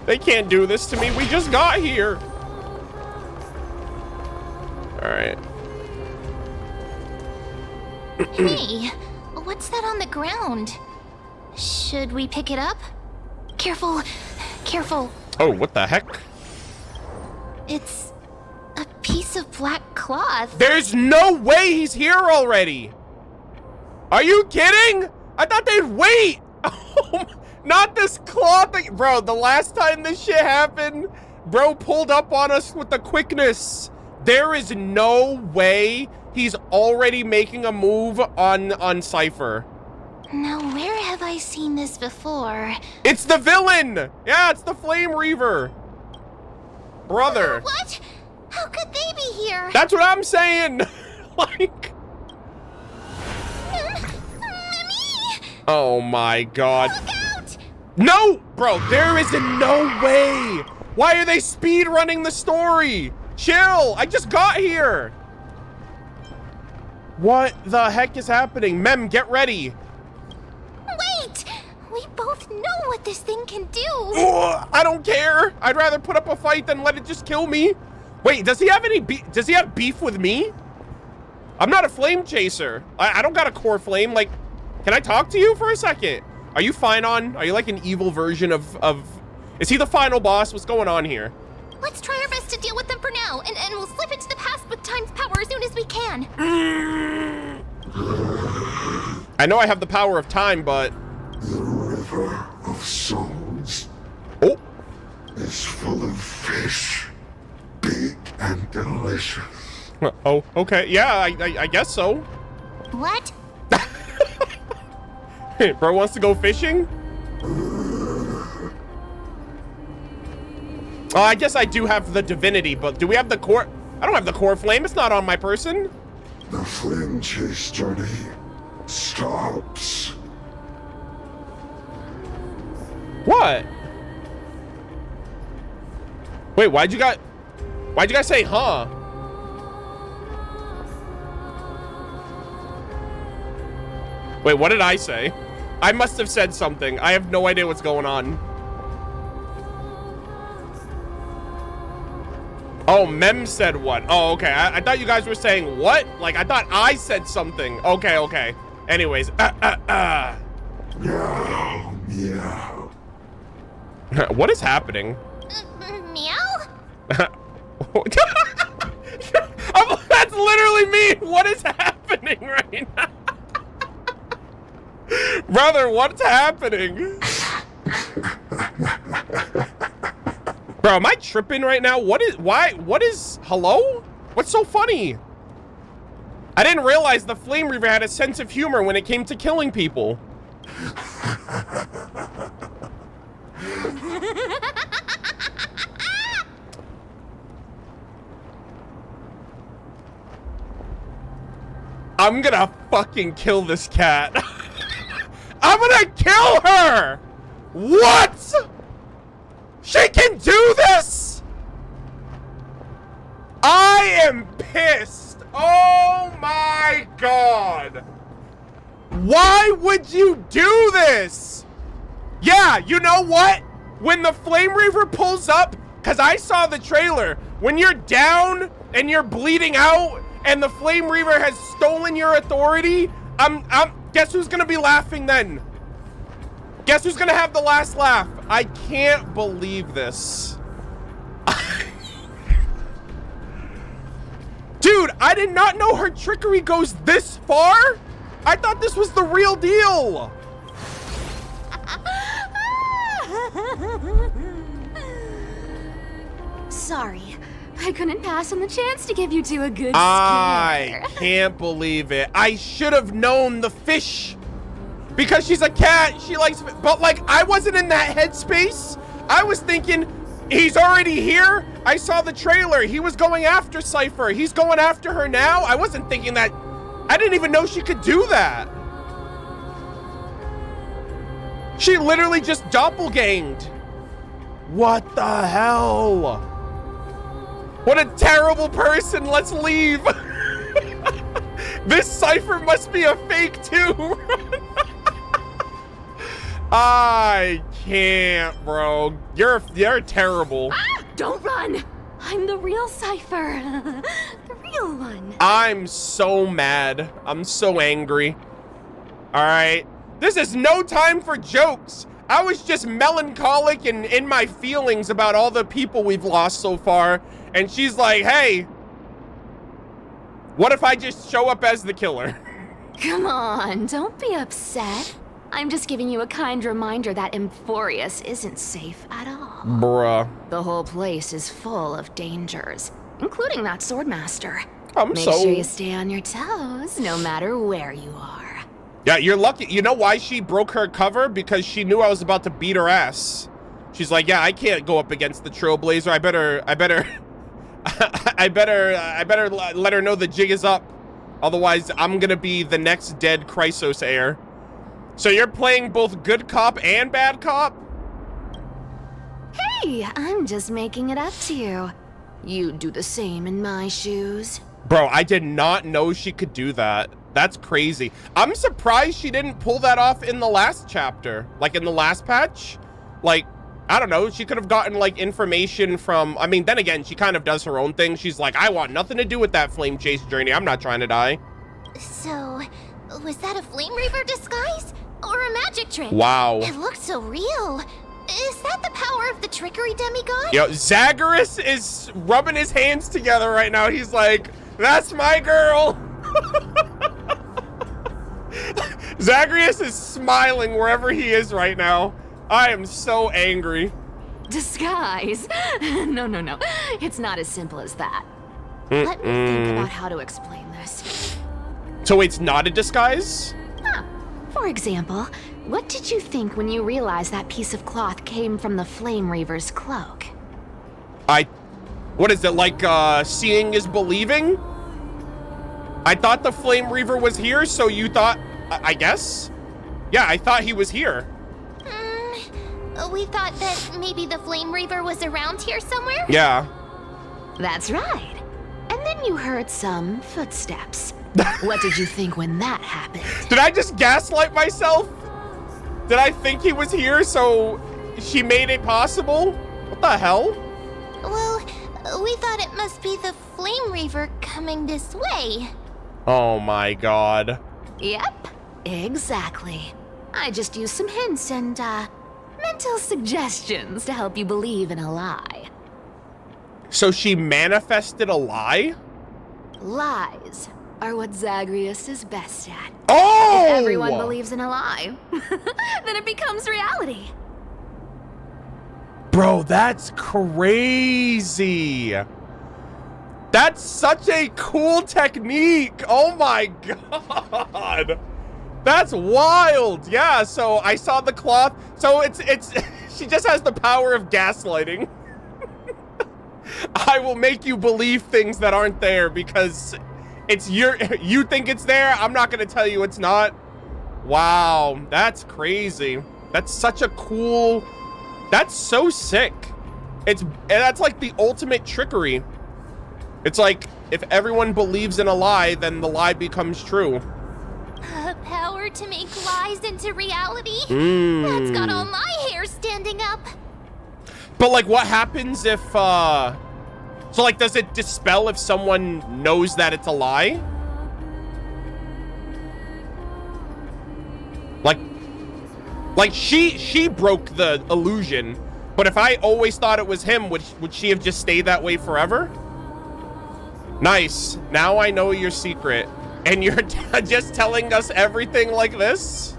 They can't do this to me. We just got here. All right. Hey, what's that on the ground? Should we pick it up? Careful, careful. Oh, what the heck? It's a piece of black cloth. There's no way he's here already. Are you kidding? I thought they'd wait. Not this cloth thing. Bro, the last time this shit happened, bro pulled up on us with the quickness. There is no way he's already making a move on Cipher. Now, where have I seen this before? It's the villain. Yeah, it's the Flame Reaver. Brother. What? How could they be here? That's what I'm saying. Like. Mimi! Oh my god. Look out! No, bro, there is no way. Why are they speed running the story? Chill, I just got here. What the heck is happening? Mem, get ready. Wait! We both know what this thing can do. Ugh, I don't care. I'd rather put up a fight than let it just kill me. Wait, does he have any does he have beef with me? I'm not a flame chaser. I don't got a core flame. Like, can I talk to you for a second? Are you fine on? Are you like an evil version of... Is he the final boss? What's going on here? Let's try our best to deal with them for now, and we'll slip into the past with time's power as soon as we can. I know I have the power of time, but... The River of Souls is full of fish, big and delicious. Oh, okay. Yeah, I guess so. What? Bro wants to go fishing? Oh, I guess I do have the divinity, but do we have the core? I don't have the core flame. It's not on my person. The flame chase journey stops. What? Wait, why'd you guys say, huh? Wait, what did I say? I must have said something. I have no idea what's going on. Oh, Mem said what? Oh, okay. I thought you guys were saying what? Like, I thought I said something. Okay, okay. Anyways, Meow, meow. What is happening? Meow? That's literally me. What is happening right now? Brother, what's happening? Bro, am I tripping right now? What is, hello? What's so funny? I didn't realize the Flame Reaver had a sense of humor when it came to killing people. I'm gonna fucking kill this cat. I'm gonna kill her! What? She can do this? I am pissed. Oh my god. Why would you do this? Yeah, you know what? When the Flame Reaver pulls up, because I saw the trailer, when you're down and you're bleeding out and the Flame Reaver has stolen your authority, guess who's gonna be laughing then? Guess who's gonna have the last laugh? I can't believe this. Dude, I did not know her trickery goes this far. I thought this was the real deal. Sorry, I couldn't pass on the chance to give you two a good I scare. can't believe it. I should have known the fish. Because she's a cat, she likes, but like, I wasn't in that headspace. I was thinking, he's already here. I saw the trailer. He was going after Cipher. He's going after her now. I wasn't thinking that. I didn't even know she could do that. She literally just doppelganged. What the hell? What a terrible person. Let's leave. This Cipher must be a fake too. I can't, bro. You're terrible. Ah, don't run. I'm the real Cipher. The real one. I'm so mad. I'm so angry. All right. This is no time for jokes. I was just melancholic and in my feelings about all the people we've lost so far. And she's like, hey, what if I just show up as the killer? Come on, don't be upset. I'm just giving you a kind reminder that Emphorius isn't safe at all. Bruh. The whole place is full of dangers, including that swordmaster. Make sure you stay on your toes, no matter where you are. Yeah, you're lucky. You know why she broke her cover? Because she knew I was about to beat her ass. She's like, yeah, I can't go up against the Trailblazer. I better let her know the jig is up. Otherwise, I'm gonna be the next dead Chrysos heir. So you're playing both good cop and bad cop? Hey, I'm just making it up to you. You'd do the same in my shoes. Bro, I did not know she could do that. That's crazy. I'm surprised she didn't pull that off in the last chapter. Like in the last patch. Like, I don't know. She could have gotten like information from, I mean, then again, she kind of does her own thing. She's like, I want nothing to do with that flame chase journey. I'm not trying to die. So, was that a Flame Reaver disguise? Or a magic trick? Wow. It looked so real. Is that the power of the trickery demigod? Yo, Zagrias is rubbing his hands together right now. He's like, that's my girl. Zagrias is smiling wherever he is right now. I am so angry. Disguise? No. It's not as simple as that. Let me think about how to explain this. So it's not a disguise? For example, what did you think when you realized that piece of cloth came from the Flame Reaver's cloak? What is it, like, seeing is believing? I thought the Flame Reaver was here, so you thought, I guess? Yeah, I thought he was here. We thought that maybe the Flame Reaver was around here somewhere? Yeah. That's right. And then you heard some footsteps. What did you think when that happened? Did I just gaslight myself? Did I think he was here, so she made it possible? What the hell? Well, we thought it must be the Flame Reaver coming this way. Oh my god. Yep, exactly. I just used some hints and, mental suggestions to help you believe in a lie. So she manifested a lie? Lies are what Zagrias is best at. Oh! If everyone believes in a lie, then it becomes reality. Bro, that's crazy. That's such a cool technique. Oh my god. That's wild. Yeah, so I saw the cloth. So it's she just has the power of gaslighting. I will make you believe things that aren't there because it's you think it's there. I'm not going to tell you it's not. Wow, that's crazy. That's such a cool. That's so sick. That's like the ultimate trickery. It's like if everyone believes in a lie, then the lie becomes true. Power to make lies into reality? That's got all my hair standing up. But like what happens if so like does it dispel if someone knows that it's a lie? Like she broke the illusion, but if I always thought it was him, would she have just stayed that way forever? Nice. Now I know your secret. And you're just telling us everything like this?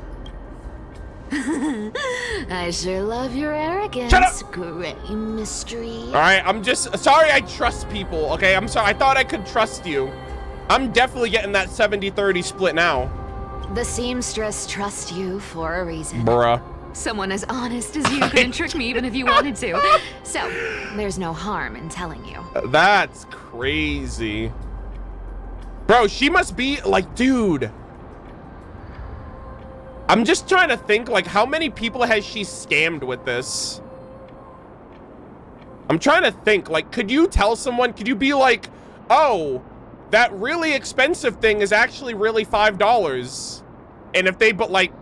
I sure love your arrogance. Shut up! Gray mystery. All right, I'm just sorry I trust people, okay? I'm sorry. I thought I could trust you. I'm definitely getting that 70-30 split now. The seamstress trusts you for a reason. Bruh. Someone as honest as you couldn't trick me even if you wanted to. So, there's no harm in telling you. That's crazy. Bro, she must be like, dude. I'm just trying to think, like, how many people has she scammed with this? I'm trying to think, like, could you tell someone, could you be like, oh, that really expensive thing is actually really $5. And if they, but like,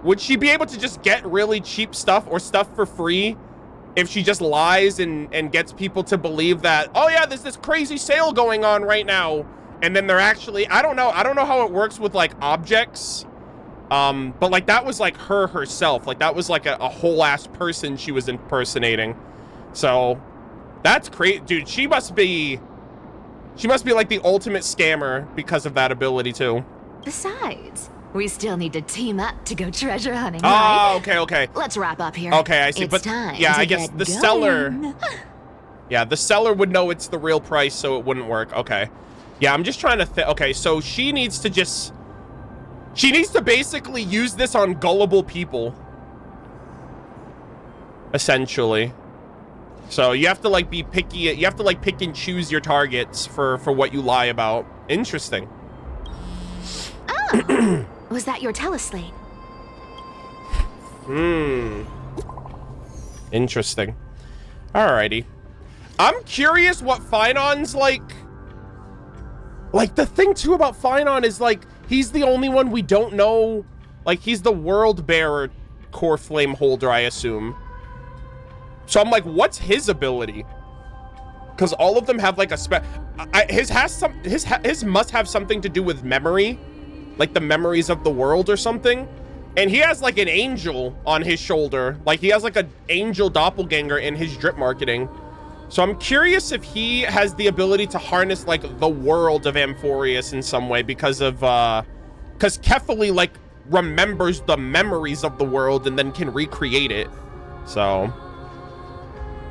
would she be able to just get really cheap stuff or stuff for free if she just lies and gets people to believe that, oh yeah, there's this crazy sale going on right now. And then they're actually, I don't know how it works with like objects. But like that was like her herself. Like that was like a whole ass person she was impersonating. So that's crazy. Dude, she must be like the ultimate scammer because of that ability too. Besides, we still need to team up to go treasure hunting, Oh, right? okay. Let's wrap up here. Okay, I see. It's But time yeah, to I guess get the going. seller. Yeah, the seller would know it's the real price, so it wouldn't work. Okay. Yeah, I'm just trying to think. Okay, so she needs to basically use this on gullible people. Essentially. So you have to like be picky. You have to like pick and choose your targets for what you lie about. Interesting. Oh, was that your teleslate? Interesting. Alrighty. I'm curious what Finon's like. Like, the thing, too, about Finon is, like, he's the only one we don't know. Like, he's the world bearer core flame holder, I assume. So I'm like, what's his ability? Because all of them have, like, a his must have something to do with memory. Like, the memories of the world or something. And he has, like, an angel on his shoulder. Like, he has, like, an angel doppelganger in his drip marketing. So I'm curious if he has the ability to harness like the world of Amphorius in some way because of because Kefali like remembers the memories of the world and then can recreate it. So all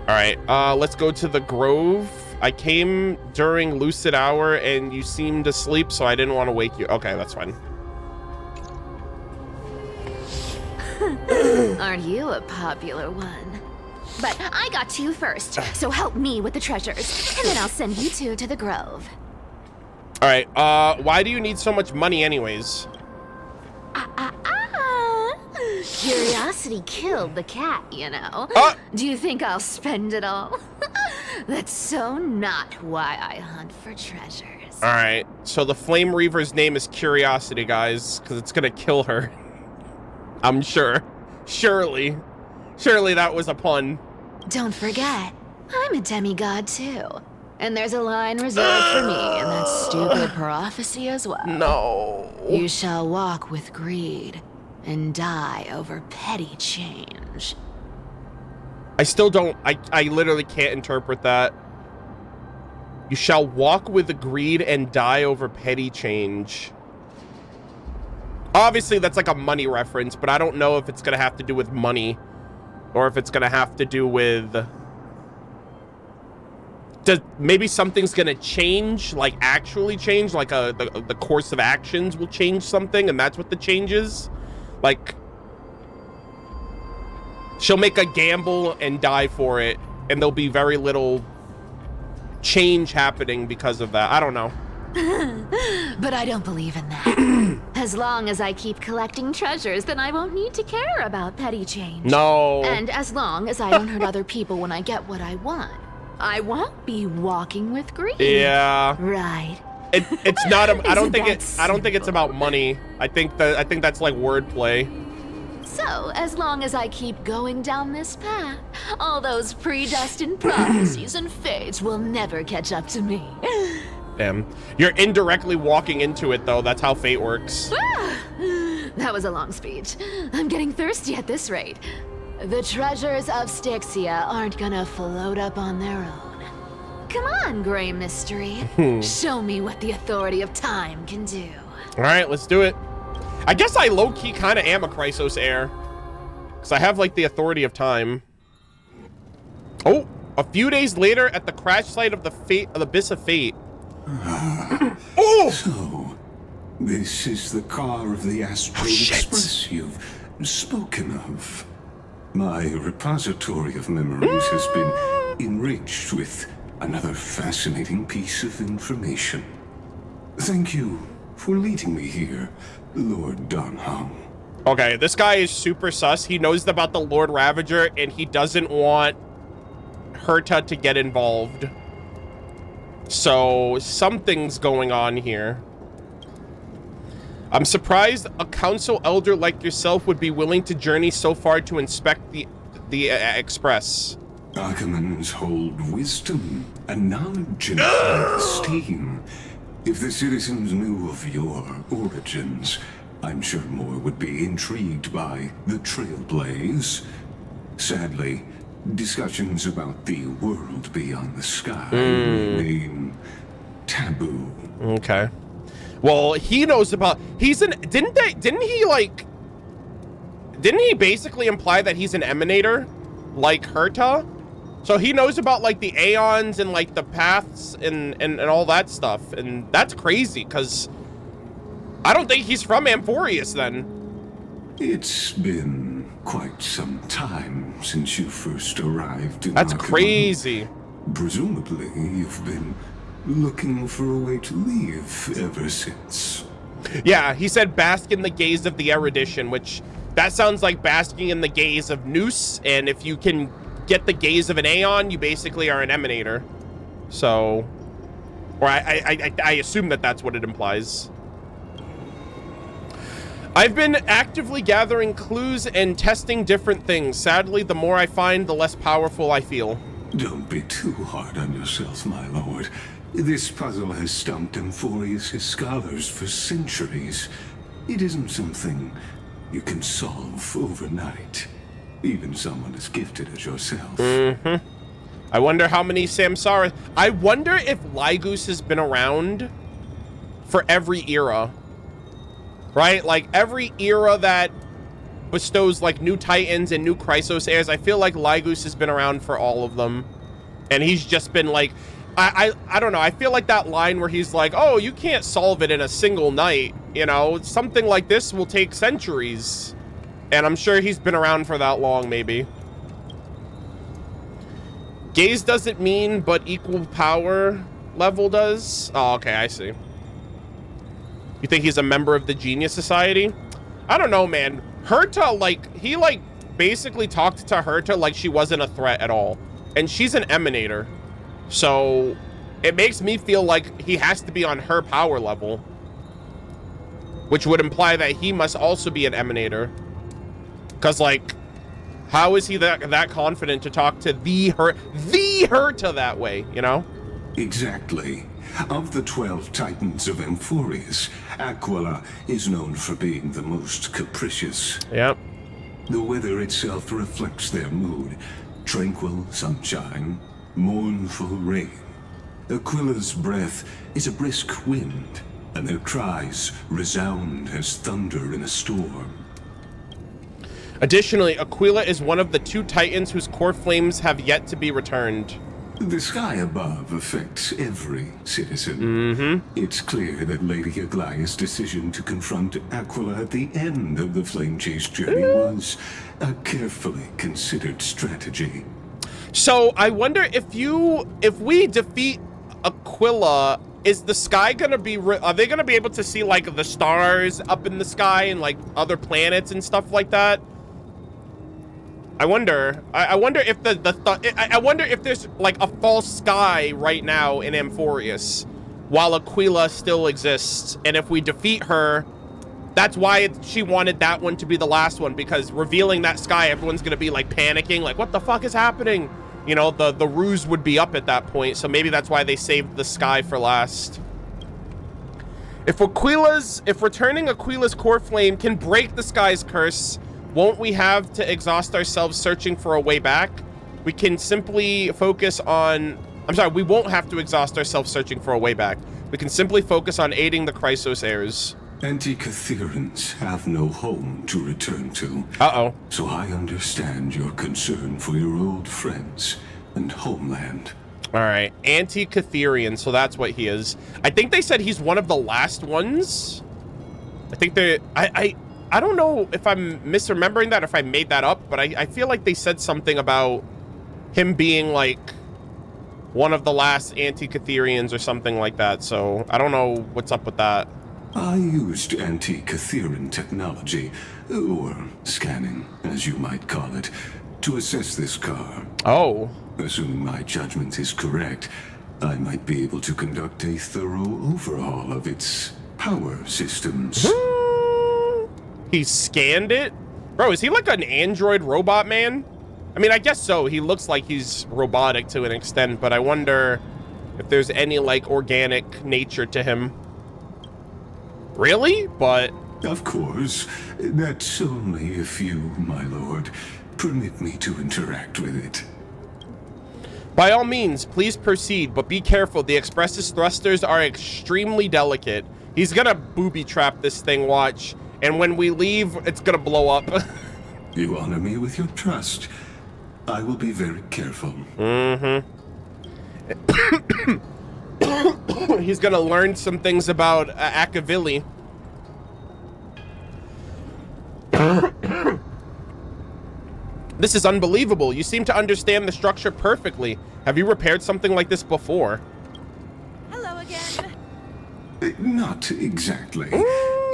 right, let's go to the Grove. I came during lucid hour and you seemed asleep, so I didn't want to wake you. Okay, that's fine. Aren't you a popular one? But I got to you first, so help me with the treasures, and then I'll send you two to the grove. All right, why do you need so much money anyways? Curiosity killed the cat, you know. Do you think I'll spend it all? That's so not why I hunt for treasures. All right, so the Flame Reaver's name is Curiosity, guys, because it's gonna kill her. I'm sure. Surely that was a pun. Don't forget, I'm a demigod too. And there's a line reserved for me in that stupid prophecy as well. No. You shall walk with greed and die over petty change. I still don't, I literally can't interpret that. You shall walk with greed and die over petty change. Obviously, that's like a money reference, but I don't know if it's going to have to do with money or if it's going to have to do with... maybe something's going to change, like actually change, like the course of actions will change something, and that's what the change is. Like, she'll make a gamble and die for it, and there'll be very little change happening because of that. I don't know. But I don't believe in that. As long as I keep collecting treasures, then I won't need to care about petty change. No. And as long as I don't hurt other people when I get what I want, I won't be walking with greed. Yeah. Right. It's not. I don't think Isn't it's about money. I think that's like wordplay. So, as long as I keep going down this path, all those predestined prophecies and fates will never catch up to me. Damn. You're indirectly walking into it, though. That's how fate works. That was a long speech. I'm getting thirsty at this rate. The treasures of Stixia aren't gonna float up on their own. Come on, Gray Mystery. Show me what the authority of time can do. All right, let's do it. I guess I low-key kind of am a Chrysos heir. Because I have, like, the authority of time. Oh, a few days later at the crash site of the Abyss of Fate. Oh! So, this is the car of the Astral Express you've spoken of. My repository of memories has been enriched with another fascinating piece of information. Thank you for leading me here, Lord Donham. Okay, this guy is super sus. He knows about the Lord Ravager, and he doesn't want Herta to get involved. So, something's going on here. I'm surprised a council elder like yourself would be willing to journey so far to inspect the Express. Archimans hold wisdom and knowledge in high esteem. If the citizens knew of your origins, I'm sure more would be intrigued by the Trailblaze. Sadly, discussions about the world beyond the sky remain taboo. Okay. Well, he knows about... Didn't he basically imply that he's an emanator? Like Herta? So he knows about, like, the aeons and, like, the paths and all that stuff. And that's crazy, because I don't think he's from Amphorius, then. It's been quite some time since you first arrived in That's Arkham. crazy. Presumably, you've been looking for a way to leave ever since. Yeah, he said bask in the gaze of the erudition, which that sounds like basking in the gaze of Noose, and if you can get the gaze of an Aeon, you basically are an emanator. So, or I assume that that's what it implies. I've been actively gathering clues and testing different things. Sadly, the more I find, the less powerful I feel. Don't be too hard on yourself, my lord. This puzzle has stumped Amphorius' scholars for centuries. It isn't something you can solve overnight. Even someone as gifted as yourself. I wonder how many Samsara... I wonder if Lygus has been around for every era. Right? Like, every era that bestows, like, new Titans and new Chrysos heirs, I feel like Lygus has been around for all of them. And he's just been, like... I don't know. I feel like that line where he's like, oh, you can't solve it in a single night. You know, something like this will take centuries. And I'm sure he's been around for that long, maybe. Gaze doesn't mean, but equal power level does. Oh, okay, I see. You think he's a member of the Genius Society? I don't know, man. Herta, like, he, like, basically talked to Herta like she wasn't a threat at all. And she's an emanator. So, it makes me feel like he has to be on her power level. Which would imply that he must also be an emanator. Because, like, how is he that confident to talk to the Herta that way, you know? Exactly. Of the 12 titans of Amphorius, Aquila is known for being the most capricious. Yep. The weather itself reflects their mood. Tranquil sunshine, mournful rain. Aquila's breath is a brisk wind, and their cries resound as thunder in a storm. Additionally, Aquila is one of the 2 titans whose core flames have yet to be returned. The sky above affects every citizen. It's clear that Lady Aglia's decision to confront Aquila at the end of the flame chase journey was a carefully considered strategy. So I wonder if we defeat Aquila, is the sky gonna be? Are they gonna be able to see like the stars up in the sky and like other planets and stuff like that? I wonder. I wonder if I wonder if there's like a false sky right now in Amphorius, while Aquila still exists, and if we defeat her, that's why she wanted that one to be the last one, because revealing that sky, everyone's gonna be like panicking, like what the fuck is happening? You know, the ruse would be up at that point, so maybe that's why they saved the sky for last. If returning Aquila's core flame can break the sky's curse, won't we have to exhaust ourselves searching for a way back? We can simply focus on... I'm sorry, we won't have to exhaust ourselves searching for a way back. We can simply focus on aiding the Chrysos heirs. Anti-Catherians have no home to return to. Uh-oh. So I understand your concern for your old friends and homeland. All right, Anti-Catherian, so that's what he is. I think they said he's one of the last ones. I think they... I don't know if I'm misremembering that or if I made that up, but I feel like they said something about him being like one of the last Anti-Catherians or something like that. So I don't know what's up with that. I used anti-Catherian technology, or scanning, as you might call it, to assess this car. Oh. Assuming my judgment is correct, I might be able to conduct a thorough overhaul of its power systems. He scanned it? Bro, is he like an android robot man? I mean, I guess so. He looks like he's robotic to an extent, but I wonder if there's any like organic nature to him. Really? But... Of course. That's only if you, my lord, permit me to interact with it. By all means, please proceed, but be careful. The Express's thrusters are extremely delicate. He's gonna booby trap this thing, watch. And when we leave, it's gonna blow up. You honor me with your trust. I will be very careful. He's gonna learn some things about Akavili. This is unbelievable. You seem to understand the structure perfectly. Have you repaired something like this before? Hello again. Not exactly.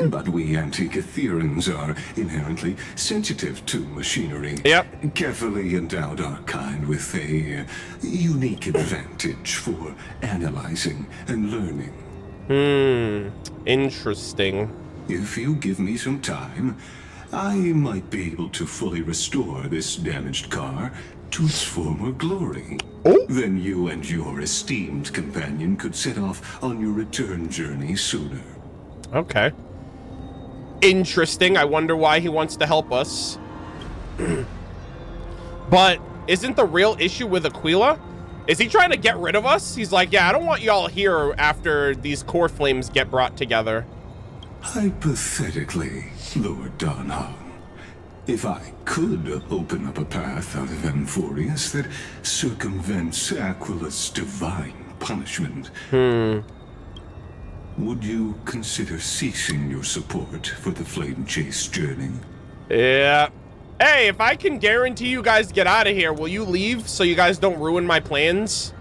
But we Anti-Catherians are inherently sensitive to machinery. Yep. Carefully endowed our kind with a unique advantage for analyzing and learning. Interesting. If you give me some time, I might be able to fully restore this damaged car to its former glory. Oh. Then you and your esteemed companion could set off on your return journey sooner. Okay. Interesting. I wonder why he wants to help us. But isn't the real issue with Aquila? Is he trying to get rid of us? He's like, yeah, I don't want y'all here after these core flames get brought together. Hypothetically, Lord Donhong, if I could open up a path out of Amphorius that circumvents Aquila's divine punishment, would you consider ceasing your support for the flame chase journey? Yeah. Hey, if I can guarantee you guys to get out of here, will you leave so you guys don't ruin my plans?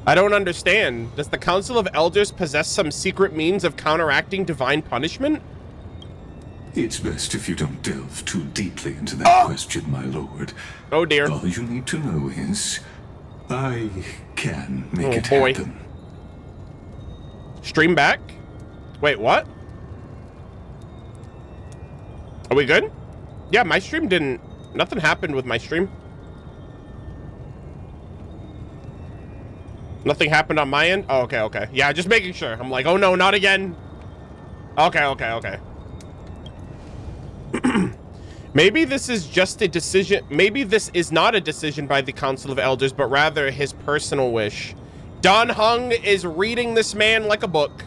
I don't understand. Does the Council of Elders possess some secret means of counteracting divine punishment? It's best if you don't delve too deeply into that question, my lord. Oh dear. All you need to know is, I can make it boy. happen. Stream back? Wait, what? Are we good? Yeah, my stream didn't... Nothing happened with my stream. Nothing happened on my end? Oh, okay, okay. Yeah, just making sure. I'm like, oh no, not again. Okay, okay, okay. Maybe this is just a decision. Maybe this is not a decision by the Council of Elders, but rather his personal wish. Don Hung is reading this man like a book.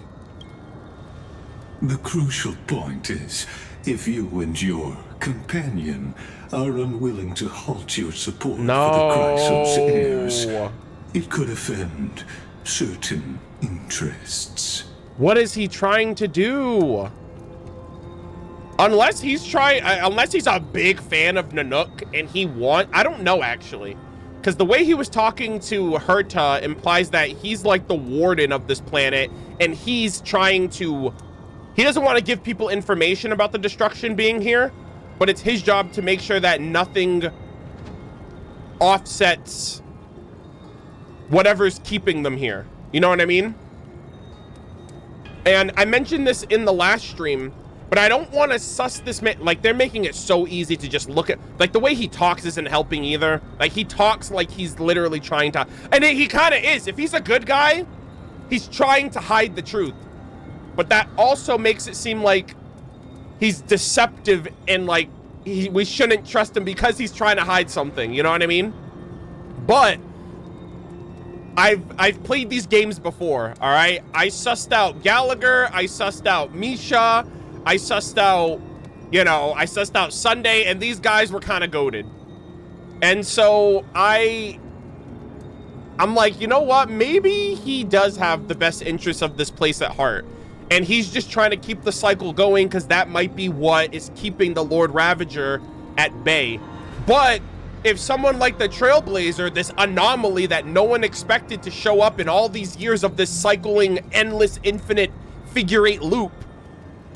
The crucial point is, if you and your companion are unwilling to halt your support for the Chrysos heirs, it could offend certain interests. What is he trying to do? Unless he's a big fan of Nanook and I don't know actually. Because the way he was talking to Herta implies that he's like the warden of this planet and he's trying to, he doesn't want to give people information about the destruction being here, but it's his job to make sure that nothing offsets whatever's keeping them here. You know what I mean? And I mentioned this in the last stream, but I don't want to suss this man. Like, they're making it so easy to just look at, like, the way he talks isn't helping either. Like, he talks like he's literally trying to, and he kind of is. If he's a good guy, he's trying to hide the truth. But that also makes it seem like he's deceptive and like we shouldn't trust him because he's trying to hide something. You know what I mean? But I've played these games before, all right? I sussed out Gallagher, I sussed out Misha, I sussed out, you know, I sussed out Sunday, and these guys were kind of goated. And so I'm like, you know what? Maybe he does have the best interests of this place at heart. And he's just trying to keep the cycle going because that might be what is keeping the Lord Ravager at bay. But if someone like the Trailblazer, this anomaly that no one expected to show up in all these years of this cycling, endless, infinite figure 8 loop,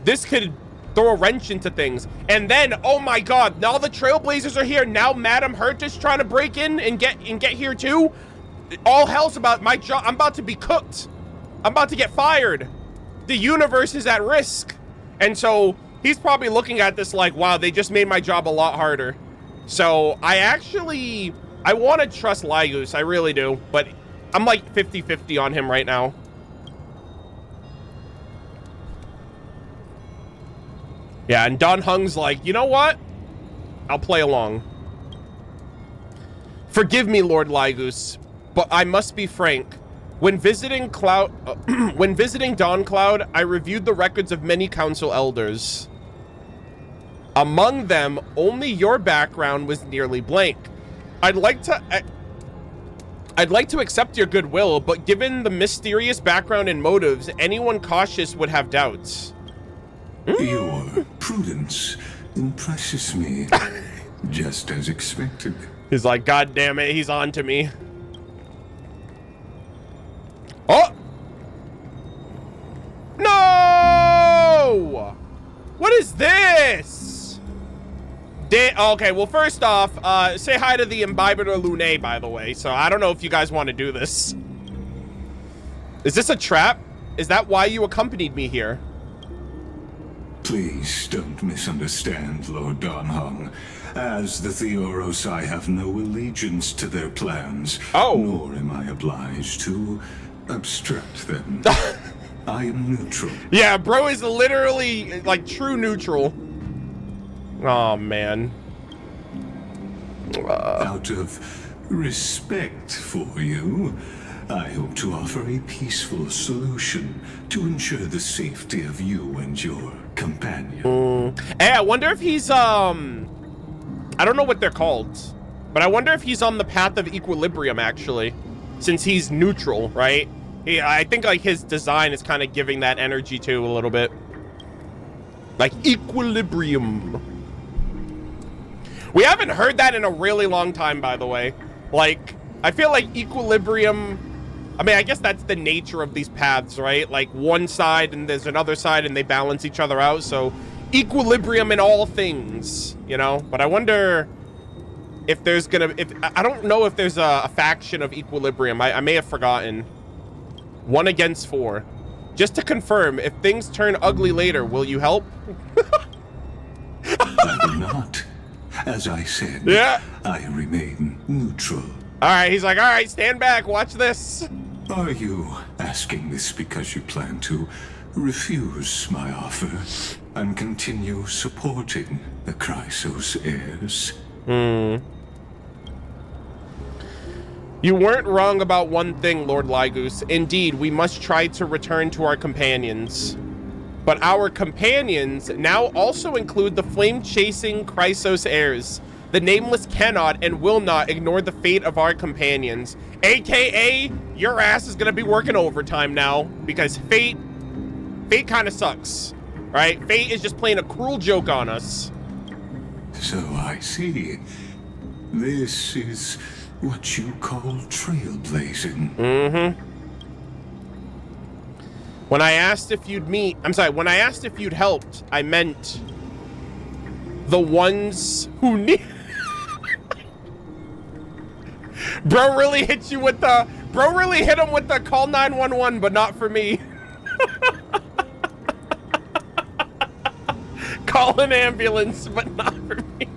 this could throw a wrench into things. And then, oh my God, now the Trailblazers are here. Now Madam Herta's trying to break in and get here too. All hell's about my job. I'm about to be cooked. I'm about to get fired. The universe is at risk. And so he's probably looking at this like, wow, they just made my job a lot harder. So I want to trust Lygus. I really do. But I'm like 50-50 on him right now. Yeah, and Don Hung's like, you know what? I'll play along. Forgive me, Lord Lygus, but I must be frank. When visiting Dawn Cloud, I reviewed the records of many council elders. Among them, only your background was nearly blank. I'd like to accept your goodwill, but given the mysterious background and motives, anyone cautious would have doubts. Your prudence impresses me, just as expected. He's like, God damn it, he's on to me. Oh! No! What is this? Okay, well, first off, say hi to the Imbibitor Lunae, by the way. So I don't know if you guys want to do this. Is this a trap? Is that why you accompanied me here? Please don't misunderstand, Lord Don Hung. As the Theoros, I have no allegiance to their plans. Oh. Nor am I obliged to obstruct them. I am neutral. Yeah, bro is literally like true neutral. Oh, man. Out of respect for you, I hope to offer a peaceful solution to ensure the safety of you and your companion. Hey, I wonder if he's, I don't know what they're called, but I wonder if he's on the path of equilibrium, actually, since he's neutral, right? I think, like, his design is kind of giving that energy, too, a little bit. Like equilibrium. We haven't heard that in a really long time, by the way. Like, I feel like equilibrium, I mean, I guess that's the nature of these paths, right? Like one side and there's another side and they balance each other out. So equilibrium in all things, you know? But I wonder if there's gonna, I don't know if there's a faction of equilibrium. I may have forgotten. 1 against 4. Just to confirm, if things turn ugly later, will you help? I will not. As I said, yeah. I remain neutral. All right, he's like, all right, stand back, watch this. Are you asking this because you plan to refuse my offer and continue supporting the Chrysos heirs? You weren't wrong about one thing, Lord Lygus. Indeed, we must try to return to our companions. But our companions now also include the flame-chasing Chrysos heirs. The Nameless cannot and will not ignore the fate of our companions. AKA, your ass is gonna be working overtime now, because fate kind of sucks, right? Fate is just playing a cruel joke on us. So I see. This is what you call trailblazing. Mm-hmm. When I asked if you'd when I asked if you'd helped, I meant the ones who need. Bro really hit him with the call 911, but not for me. Call an ambulance, but not for me.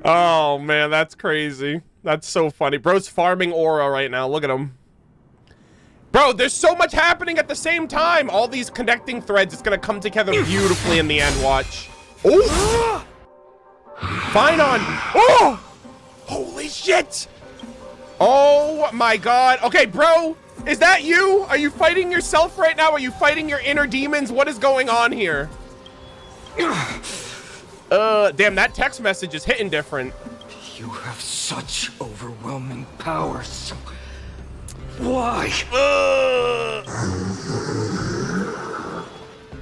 Oh man, that's crazy. That's so funny. Bro's farming aura right now. Look at him. Bro, there's so much happening at the same time. All these connecting threads, it's gonna come together beautifully in the end, watch. Oh! Fine on. Oh! Holy shit! Oh my god. Okay, bro, is that you? Are you fighting yourself right now? Are you fighting your inner demons? What is going on here? Damn, that text message is hitting different. You have such overwhelming powers. Why?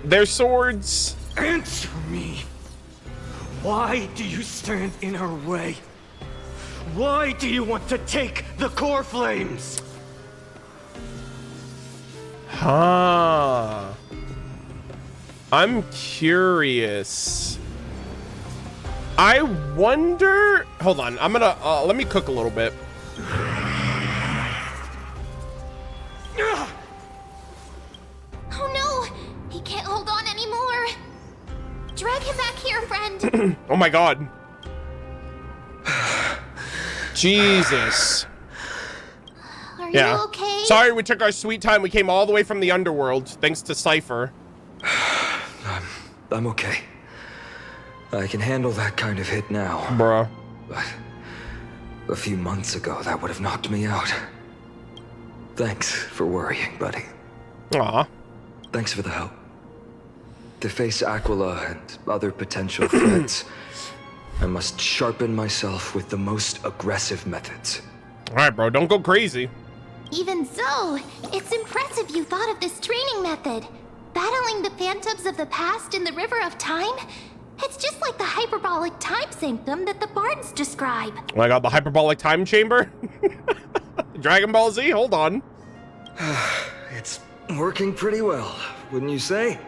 Their swords. Answer me. Why do you stand in our way? Why do you want to take the core flames? Huh. I'm curious. I wonder. Hold on. I'm gonna let me cook a little bit. Oh no! He can't hold on anymore! Drag him back here, friend! Oh my god. Jesus. Are you okay? Sorry we took our sweet time. We came all the way from the underworld, thanks to Cipher. I'm okay. I can handle that kind of hit now. Bruh. But a few months ago, that would have knocked me out. Thanks for worrying, buddy. Aw. Thanks for the help. To face Aglia and other potential threats, I must sharpen myself with the most aggressive methods. Alright, bro, don't go crazy. Even so, it's impressive you thought of this training method. Battling the phantoms of the past in the River of Time? It's just like the hyperbolic time sanctum that the bards describe. Oh my god, the hyperbolic time chamber? Dragon Ball Z? Hold on. It's working pretty well, wouldn't you say?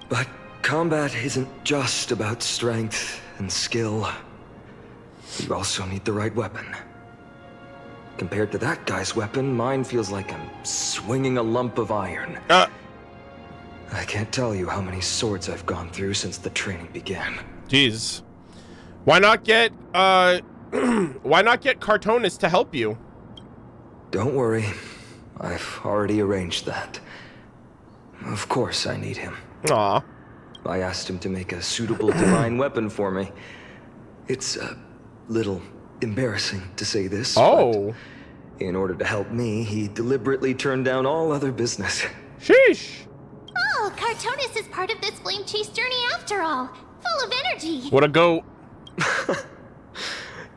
But combat isn't just about strength and skill. You also need the right weapon. Compared to that guy's weapon, mine feels like I'm swinging a lump of iron. I can't tell you how many swords I've gone through since the training began. Jeez. Why not get, why not get Cartonis to help you? Don't worry. I've already arranged that. Of course I need him. Aw. I asked him to make a suitable divine weapon for me. It's a little embarrassing to say this, but in order to help me, he deliberately turned down all other business. Sheesh. Oh, Cartonis is part of this flame chase journey after all. Full of energy. What a goat.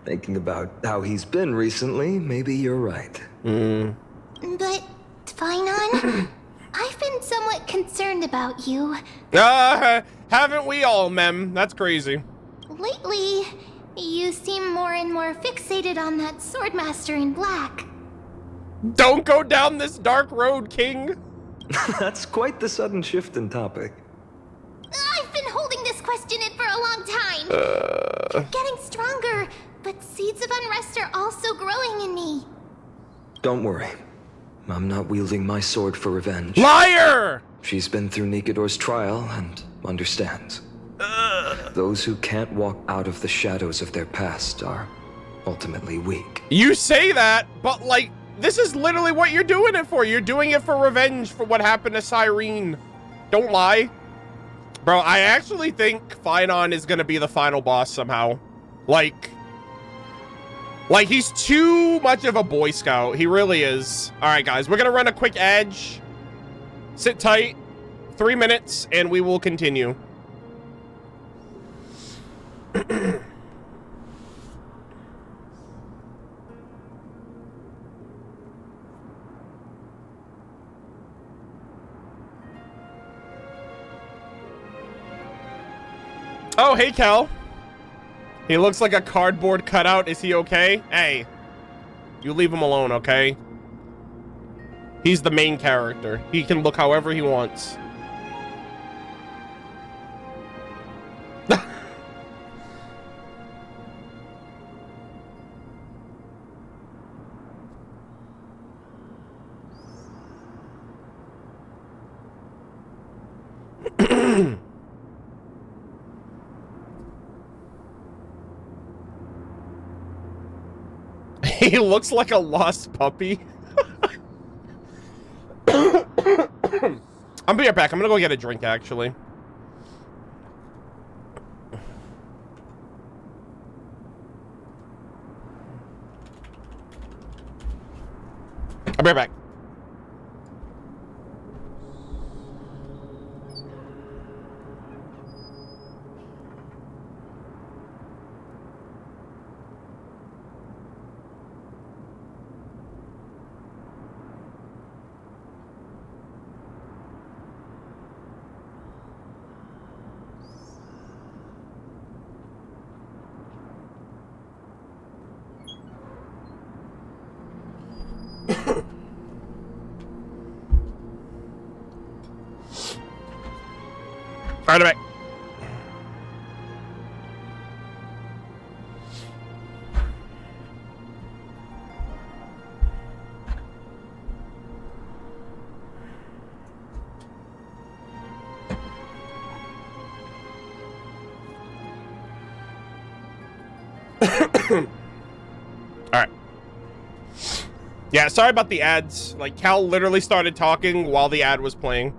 Thinking about how he's been recently, maybe you're right. But, Finon, I've been somewhat concerned about you. Haven't we all, Mem? That's crazy. Lately, you seem more and more fixated on that Swordmaster in black. Don't go down this dark road, King. That's quite the sudden shift in topic. I've been holding this question in for a long time. You're getting stronger, but seeds of unrest are also growing in me. Don't worry. I'm not wielding my sword for revenge. Liar! She's been through Nikidor's trial and understands. Those who can't walk out of the shadows of their past are ultimately weak. You say that, but like, this is literally what you're doing it for. You're doing it for revenge for what happened to Cyrene. Don't lie. Bro, I actually think Phynon is gonna be the final boss somehow. Like he's too much of a Boy Scout. He really is. All right, guys, we're gonna run a quick edge. Sit tight. 3 minutes, and we will continue. Oh, hey, Cal. He looks like a cardboard cutout. Is he okay? Hey, you leave him alone, okay? He's the main character. He can look however he wants. He looks like a lost puppy. I'll be right back. I'm gonna go get a drink, actually. I'll be right back. All right, back. All right. Yeah, sorry about the ads. Like, Cal literally started talking while the ad was playing.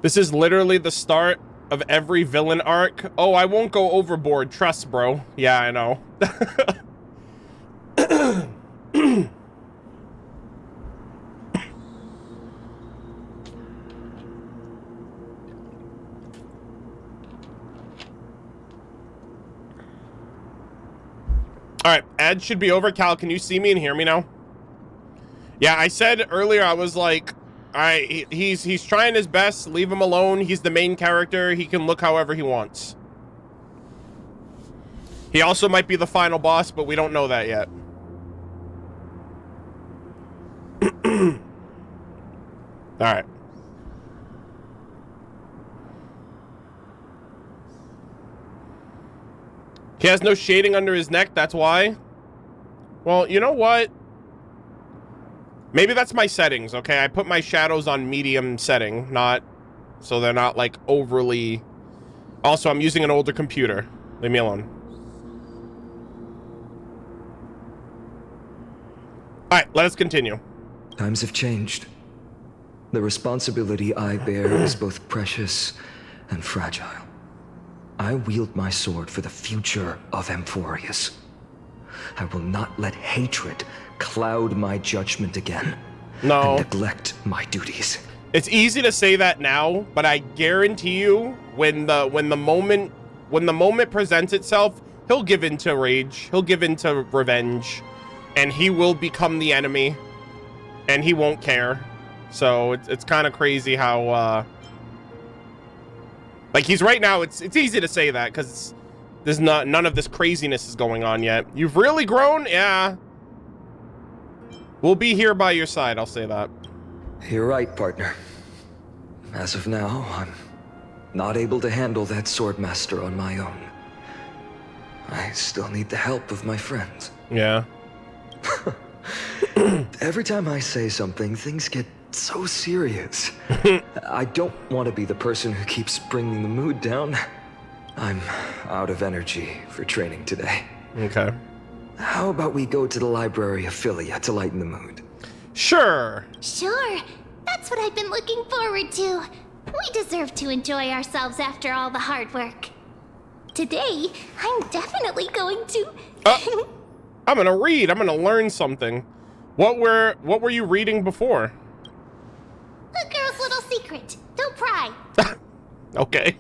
This is literally the start of every villain arc. Oh, I won't go overboard. Trust, bro. Yeah, I know. All right, ads should be over. Cal, can you see me and hear me now? Yeah, I said earlier, I was like, all right, he's trying his best. Leave him alone. He's the main character. He can look however he wants. He also might be the final boss, but we don't know that yet. All right. He has no shading under his neck, that's why. Well, you know what? Maybe that's my settings, okay? I put my shadows on medium setting, not so they're not like overly. Also, I'm using an older computer. Leave me alone. All right, let us continue. Times have changed. The responsibility I bear is both precious and fragile. I wield my sword for the future of Amphorius. I will not let hatred cloud my judgment again. No. And neglect my duties. It's easy to say that now, but I guarantee you, when the moment presents itself, he'll give in to rage. He'll give in to revenge, and he will become the enemy, and he won't care. So it's kind of crazy how like he's right now. It's easy to say that because there's none of this craziness is going on yet. You've really grown, yeah. We'll be here by your side. I'll say that. You're right, partner. As of now, I'm not able to handle that swordmaster on my own. I still need the help of my friends. Yeah. Every time I say something, things get so serious. I don't want to be the person who keeps bringing the mood down. I'm out of energy for training today. Okay. How about we go to the library of Philia to lighten the mood? Sure. Sure. That's what I've been looking forward to. We deserve to enjoy ourselves after all the hard work. Today, I'm definitely going to... I'm gonna read. I'm gonna learn something. What were you reading before? A girl's little secret. Don't pry. Okay.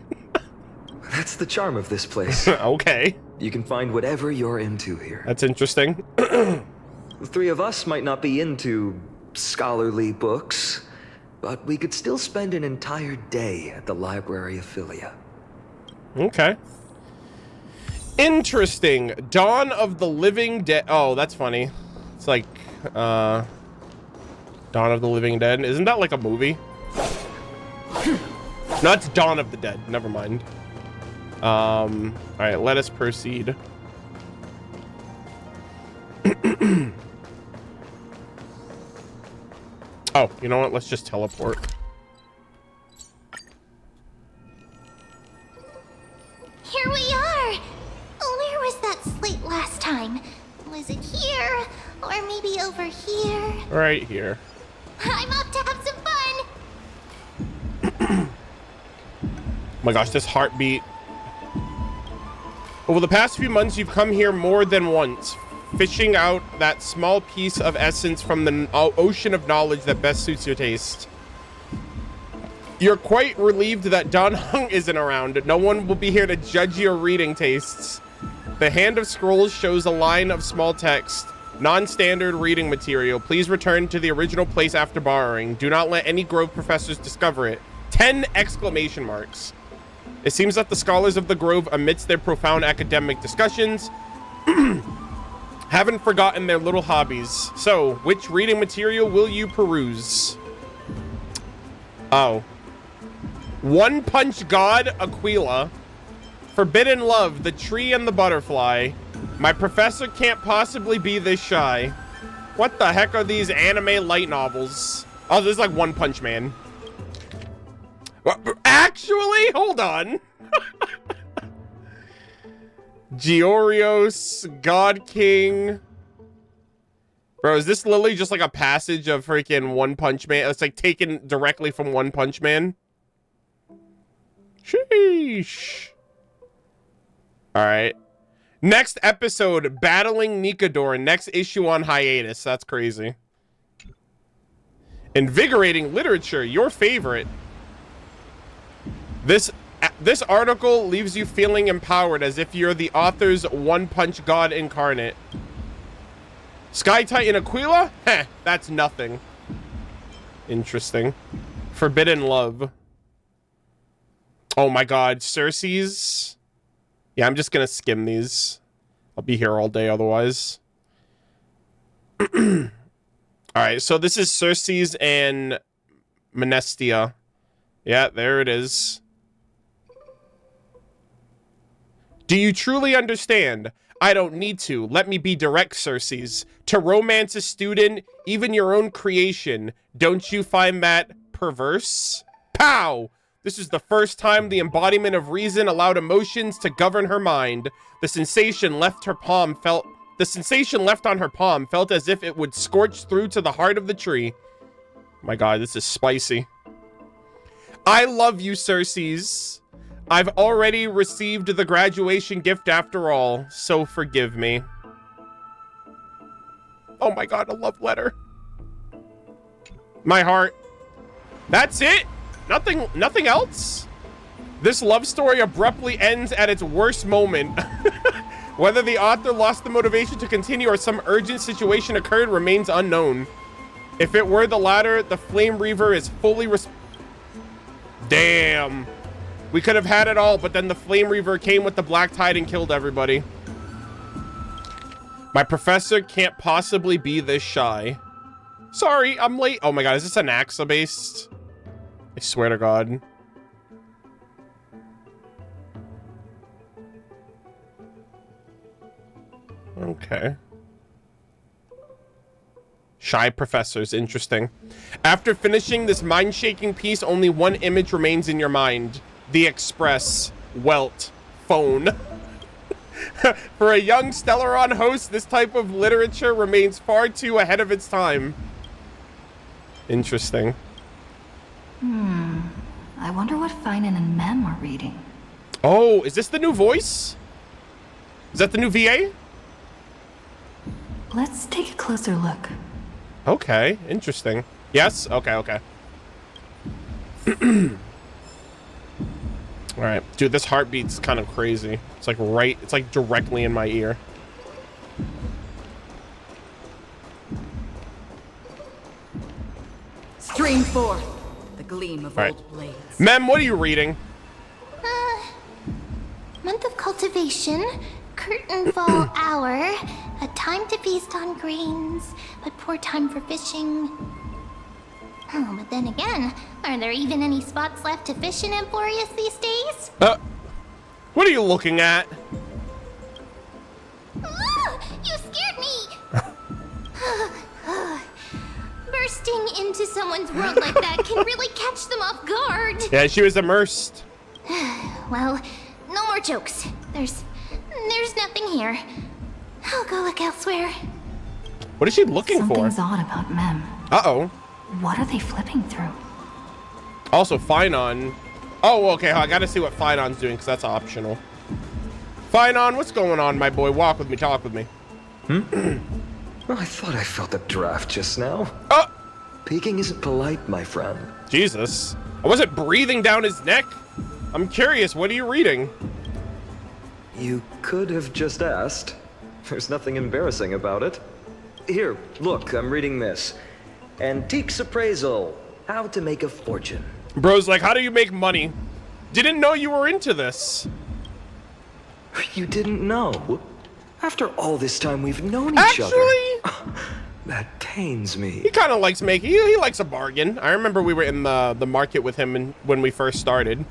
That's the charm of this place. Okay. You can find whatever you're into here. That's interesting. The three of us might not be into scholarly books, but we could still spend an entire day at the library of Philia. Okay. Interesting. Dawn of the Living Dead. Oh, that's funny. It's like, Dawn of the Living Dead. Isn't that like a movie? No, it's Dawn of the Dead. Never mind. All right, let us proceed. Oh, you know what? Let's just teleport. Here we are! Where was that slate last time? Was it here? Or maybe over here? Right here. I'm off to have some fun! Oh my gosh, this heartbeat. Over the past few months, you've come here more than once, fishing out that small piece of essence from the ocean of knowledge that best suits your taste. You're quite relieved that Don Hung isn't around. No one will be here to judge your reading tastes. The Hand of Scrolls shows a line of small text. Non-standard reading material. Please return to the original place after borrowing. Do not let any Grove professors discover it. 10 exclamation marks. It seems that the scholars of the Grove, amidst their profound academic discussions, haven't forgotten their little hobbies. So, which reading material will you peruse? Oh. One Punch God, Aquila. Forbidden Love, The Tree and the Butterfly. My professor can't possibly be this shy. What the heck are these anime light novels? Oh, this is like One Punch Man. Actually, hold on. Giorios, God King. Bro, is this literally just like a passage of freaking One Punch Man? It's like taken directly from One Punch Man. Sheesh. All right. Next episode, Battling Nikador. Next issue on hiatus. That's crazy. Invigorating literature, your favorite. This article leaves you feeling empowered as if you're the author's One Punch God incarnate. Sky Titan Aquila? Heh, that's nothing. Interesting. Forbidden Love. Oh my god, Circe's. Yeah, I'm just gonna skim these. I'll be here all day otherwise. Alright, so this is Circe's and Menestia. Yeah, there it is. Do you truly understand? I don't need to. Let me be direct, Circe's. To romance a student, even your own creation, don't you find that perverse? Pow! This is the first time the embodiment of reason allowed emotions to govern her mind. The sensation left her palm felt The sensation left on her palm felt as if it would scorch through to the heart of the tree. My God, this is spicy. I love you, Circes. I've already received the graduation gift after all, so forgive me. Oh my God, a love letter. My heart. That's it? Nothing else? This love story abruptly ends at its worst moment. Whether the author lost the motivation to continue or some urgent situation occurred remains unknown. If it were the latter, the Flame Reaver is fully Damn. We could have had it all, but then the Flame Reaver came with the Black Tide and killed everybody. My professor can't possibly be this shy. Sorry, I'm late. Oh my God, is this an AXA based? I swear to God. Okay. Shy professors, interesting. After finishing this mind-shaking piece, only one image remains in your mind. The Express. Welt. Phone. For a young Stellaron host, this type of literature remains far too ahead of its time. Interesting. I wonder what Finan and Mem are reading. Oh, is this the new voice? Is that the new VA? Let's take a closer look. Okay, interesting. Yes? Okay, okay. All right, dude, this heartbeat's kind of crazy. It's like it's like directly in my ear. Stream forth the gleam of old blades. Mem, what are you reading? Month of cultivation, curtain fall hour, a time to feast on grains, but poor time for fishing. Oh, but then again, are there even any spots left to fish in Emporius these days? What are you looking at? You scared me! Bursting into someone's world like that can really catch them off guard. Yeah, she was immersed. Well, no more jokes. There's nothing here. I'll go look elsewhere. What is she looking Something's for? odd about Mem. Uh-oh. What are they flipping through? Also, Finon. Oh, okay, I gotta see what Finon's doing, because that's optional. Finon, what's going on, my boy? Walk with me, talk with me. Well, I thought I felt a draft just now. Oh! Peeking isn't polite, my friend. Jesus. I wasn't breathing down his neck. I'm curious, what are you reading? You could have just asked. There's nothing embarrassing about it. Here, look, I'm reading this. Antiques Appraisal. How to make a fortune. Bro's like, how do you make money? Didn't know you were into this. You didn't know? After all this time we've known each other. Actually, that pains me. he kind of likes making, he likes a bargain. I remember we were in the market with him when we first started.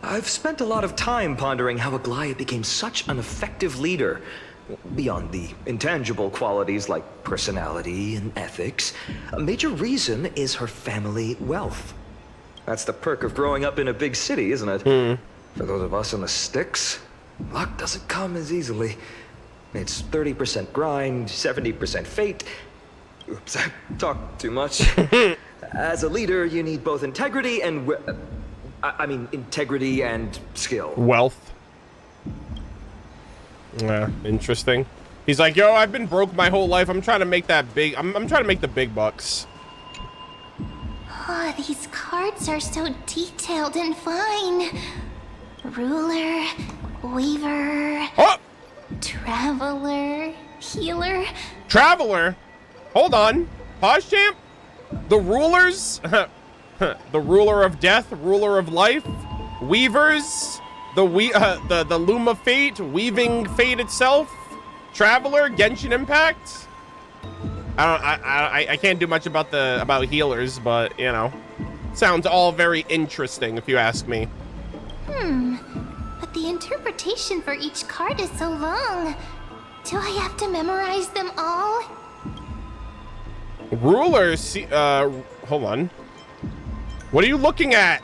I've spent a lot of time pondering how Aglia became such an effective leader. Beyond the intangible qualities like personality and ethics, a major reason is her family wealth. That's the perk of growing up in a big city, isn't it? For those of us in the sticks, luck doesn't come as easily. It's 30% grind, 70% fate. Oops, I talked too much. As a leader, you need both integrity and integrity and skill. Wealth. Yeah, interesting. He's like, yo, I've been broke my whole life. I'm trying to make that big. I'm trying to make the big bucks. Oh, these cards are so detailed and fine. Ruler, Weaver, Traveler, Healer. Traveler? Hold on. Pause, champ. The rulers? The ruler of death, ruler of life, weavers, the loom of fate, weaving fate itself, traveler, Genshin Impact. I can't do much about healers, but you know, sounds all very interesting if you ask me. But the interpretation for each card is so long. Do I have to memorize them all? Ruler, hold on. What are you looking at?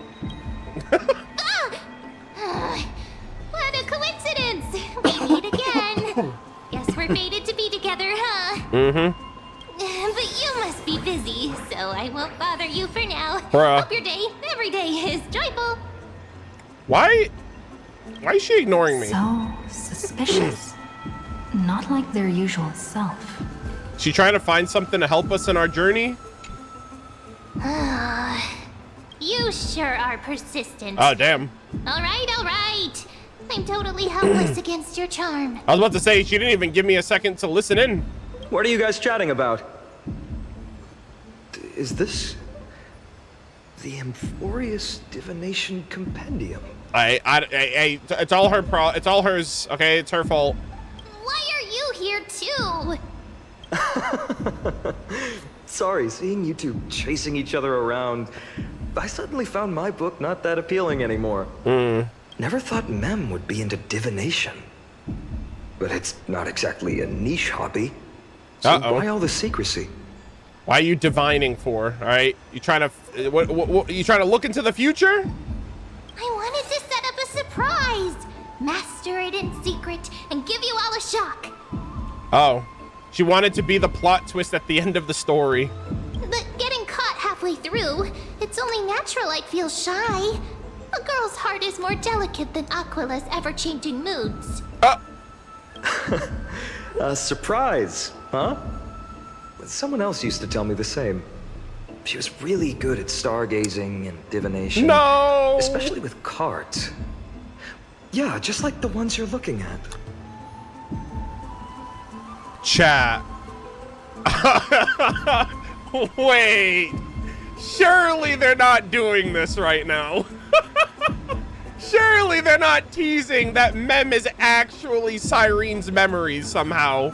What a coincidence! We meet again. Guess we're fated to be together But you must be busy, so I won't bother you for now. Bruh. Hope your day, every day, is joyful. Why is she ignoring me? So suspicious. Not like their usual self. She trying to find something to help us in our journey? You sure are persistent. Oh, damn. All right. I'm totally helpless against your charm. I was about to say, she didn't even give me a second to listen in. What are you guys chatting about? Is this the Amphorious Divination Compendium? It's all her it's all hers, okay? It's her fault. Why are you here too? Sorry, seeing you two chasing each other around, I suddenly found my book not that appealing anymore. Never thought Mem would be into divination. But it's not exactly a niche hobby. So why all the secrecy? Why are you divining for? All right, you trying to what you trying to look into the future? I wanted to set up a surprise, master it in secret, and give you all a shock. Oh, she wanted to be the plot twist at the end of the story. But getting caught halfway through, it's only natural I'd feel shy. A girl's heart is more delicate than Aquila's ever-changing moods. A surprise, huh? Someone else used to tell me the same. She was really good at stargazing and divination. No! Especially with cards. Yeah, just like the ones you're looking at. Chat. Wait. Surely they're not doing this right now. Surely they're not teasing that Mem is actually Cyrene's memories somehow.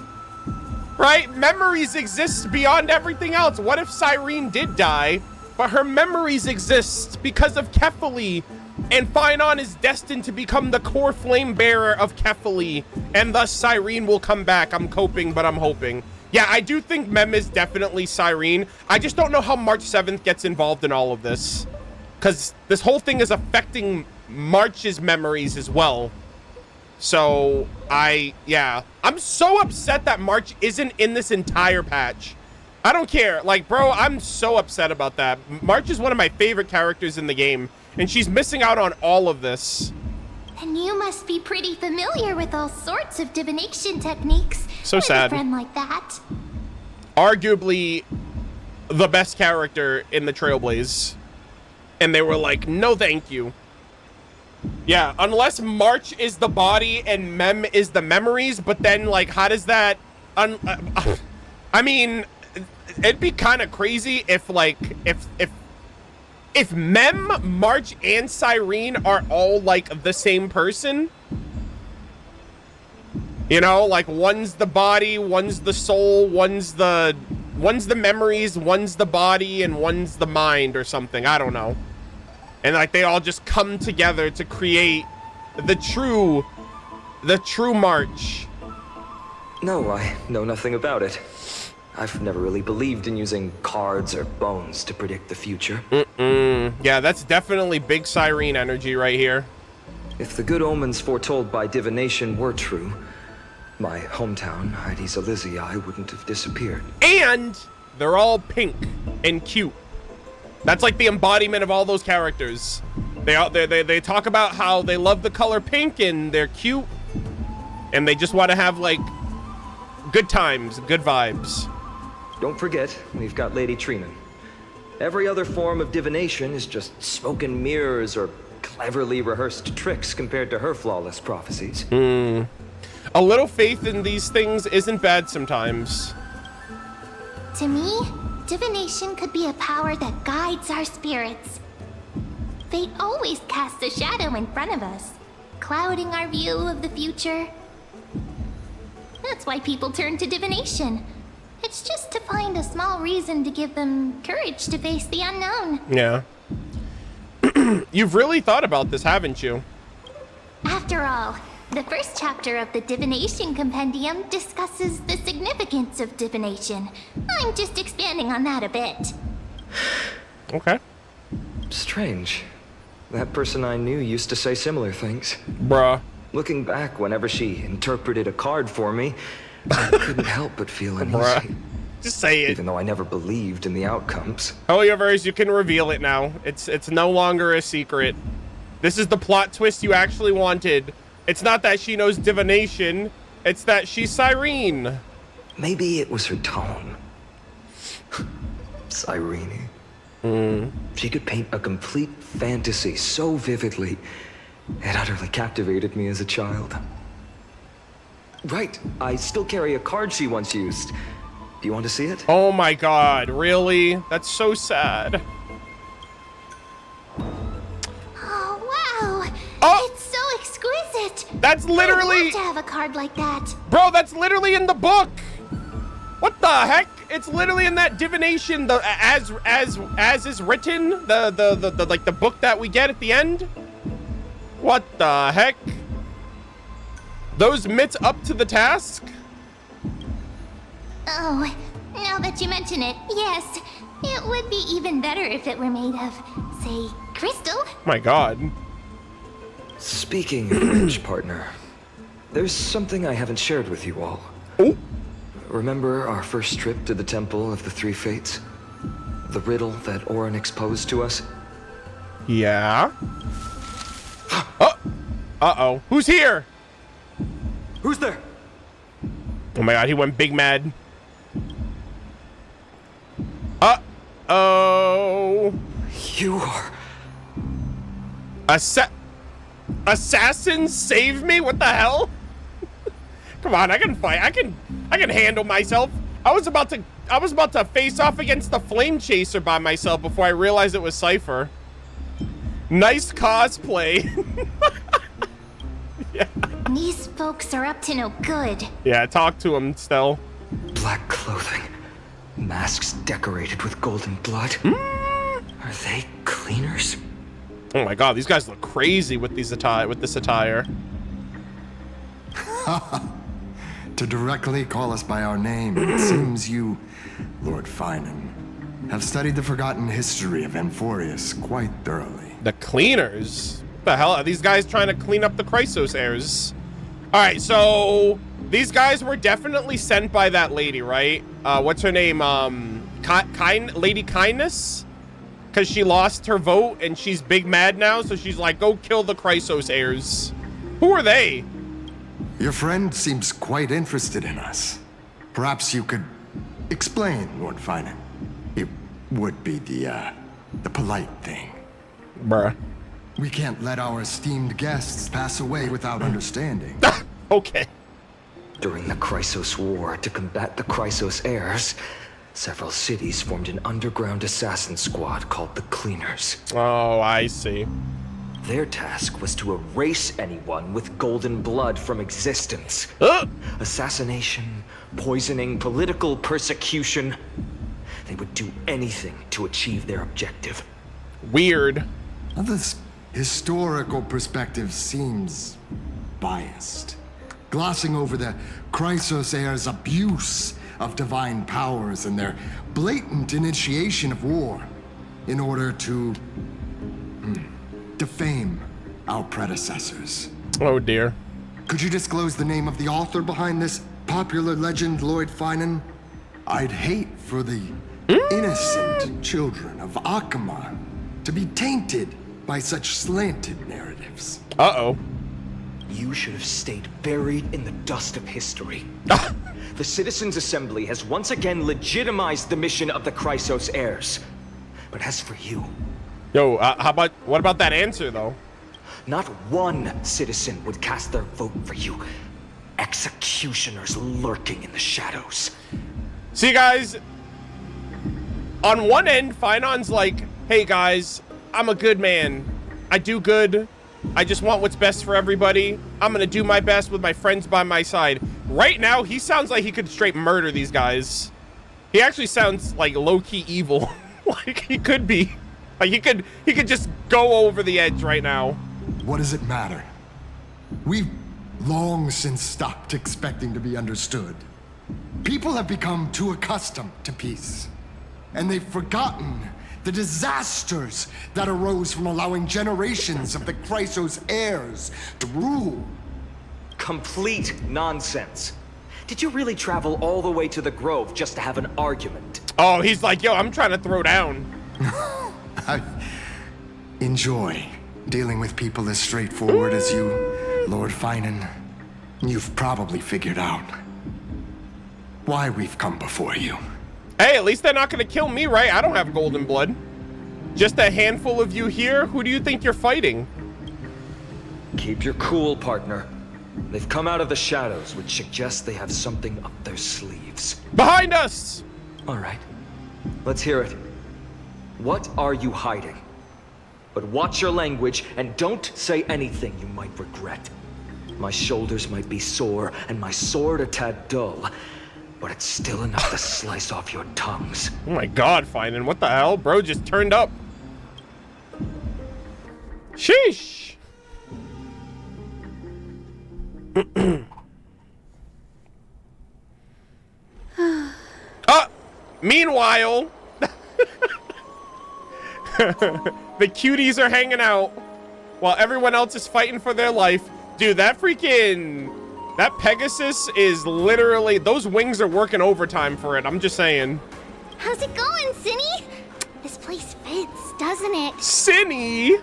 Right? Memories exist beyond everything else. What if Cyrene did die, but her memories exist because of Kefali, and Phynon is destined to become the core flame bearer of Kefali, and thus Cyrene will come back. I'm coping, but I'm hoping. Yeah, I do think Mem is definitely Cyrene. I just don't know how March 7th gets involved in all of this, because this whole thing is affecting March's memories as well. So I'm so upset that March isn't in this entire patch. I don't care. Like, bro, I'm so upset about that. March is one of my favorite characters in the game, and she's missing out on all of this. And you must be pretty familiar with all sorts of divination techniques. So with sad. A friend like that. Arguably the best character in the Trailblaze. And they were like, no thank you. Yeah, unless March is the body and Mem is the memories, but then, like, how does that... I mean, it'd be kind of crazy if, like, if Mem, March, and Cyrene are all, like, the same person. You know, like, one's the body, one's the soul, one's the memories, one's the body, and one's the mind or something. I don't know. And like they all just come together to create the true March. No, I know nothing about it. I've never really believed in using cards or bones to predict the future. Yeah, that's definitely big Cyrene energy right here. If the good omens foretold by divination were true, my hometown, Heidi's Elysiae, wouldn't have disappeared. And they're all pink and cute. That's like the embodiment of all those characters. They talk about how they love the color pink and they're cute. And they just want to have, like, good times, good vibes. Don't forget, we've got Lady Trina. Every other form of divination is just smoke and mirrors or cleverly rehearsed tricks compared to her flawless prophecies. A little faith in these things isn't bad sometimes. To me, divination could be a power that guides our spirits. They always cast a shadow in front of us, clouding our view of the future. That's why people turn to divination. It's just to find a small reason to give them courage to face the unknown. Yeah. You've really thought about this, haven't you? After all, the first chapter of the Divination Compendium discusses the significance of divination. I'm just expanding on that a bit. Okay. Strange. That person I knew used to say similar things. Bruh. Looking back, whenever she interpreted a card for me, I couldn't help but feel uneasy. Just say it. Even though I never believed in the outcomes. Holyverse, you can reveal it now. It's no longer a secret. This is the plot twist you actually wanted. It's not that she knows divination. It's that she's Cyrene. Maybe it was her tone. Cyrene. She could paint a complete fantasy so vividly, it utterly captivated me as a child. Right, I still carry a card she once used. Do you want to see it? Oh my god, really? That's so sad. Oh, wow. Oh! It's so exquisite. That's literally... I'd love to have a card like that. Bro, that's literally in the book. What the heck? It's literally in that divination, the as is written, the like the book that we get at the end. What the heck? Those mitts up to the task? Oh, now that you mention it, yes. It would be even better if it were made of, say, crystal. Oh my god. Speaking of which, partner, there's something I haven't shared with you all. Oh. Remember our first trip to the Temple of the Three Fates? The riddle that Orynyx posed to us? Yeah. Oh. Uh-oh. Who's here? Who's there? Oh my god, he went big mad. Uh-oh. You are... Assassins save me? What the hell? Come on, I can fight. I can handle myself. I was about to face off against the flame chaser by myself before I realized it was Cipher. Nice cosplay. Yeah. These folks are up to no good. Yeah, talk to him, Stell. Black clothing. Masks decorated with golden blood. Are they cleaners? Oh my god, these guys look crazy with this attire. To directly call us by our name, it seems you, Lord Finan, have studied the forgotten history of Amphorius quite thoroughly. The cleaners? What the hell? Are these guys trying to clean up the Chrysos heirs? Alright, so these guys were definitely sent by that lady, right? What's her name? Lady Kindness? Because she lost her vote and she's big mad now, so she's like, go kill the Chrysos heirs. Who are they? Your friend seems quite interested in us. Perhaps you could explain, Lord Finan. It would be the polite thing. Bruh. We can't let our esteemed guests pass away without understanding. Okay. During the Chrysos War, to combat the Chrysos heirs, several cities formed an underground assassin squad called the Cleaners. Oh, I see. Their task was to erase anyone with golden blood from existence. Assassination, poisoning, political persecution. They would do anything to achieve their objective. Weird. Well, this historical perspective seems biased, glossing over the Chrysos heirs' abuse of divine powers and their blatant initiation of war in order to defame our predecessors. Oh dear. Could you disclose the name of the author behind this popular legend, Lord Finan? I'd hate for the innocent children of Akama to be tainted by such slanted narratives. Uh-oh. You should have stayed buried in the dust of history. The Citizens' Assembly has once again legitimized the mission of the Chrysos heirs. But as for you... Yo, what about that answer, though? Not one citizen would cast their vote for you. Executioners lurking in the shadows. See, guys, on one end, Finan's like, hey, guys, I'm a good man. I do good. I just want what's best for everybody. I'm gonna do my best with my friends by my side. Right now, he sounds like he could straight murder these guys. He actually sounds like low-key evil. Like, he could be. Like, he could just go over the edge right now. What does it matter? We've long since stopped expecting to be understood. People have become too accustomed to peace, and they've forgotten the disasters that arose from allowing generations of the Chrysos heirs to rule. Complete nonsense. Did you really travel all the way to the Grove just to have an argument? Oh, he's like, yo, I'm trying to throw down. I enjoy dealing with people as straightforward as you, Lord Finan. You've probably figured out why we've come before you. Hey, at least they're not gonna kill me, right? I don't have golden blood. Just a handful of you here? Who do you think you're fighting? Keep your cool, partner. They've come out of the shadows, which suggests they have something up their sleeves. Behind us! All right. Let's hear it. What are you hiding? But watch your language and don't say anything you might regret. My shoulders might be sore and my sword a tad dull, but it's still enough to slice off your tongues. Oh my god, Finan, what the hell? Bro just turned up. Sheesh! Meanwhile, the cuties are hanging out while everyone else is fighting for their life. Dude, that Pegasus is literally, those wings are working overtime for it. I'm just saying. How's it going, Cinny? This place fits, doesn't it? Cinny?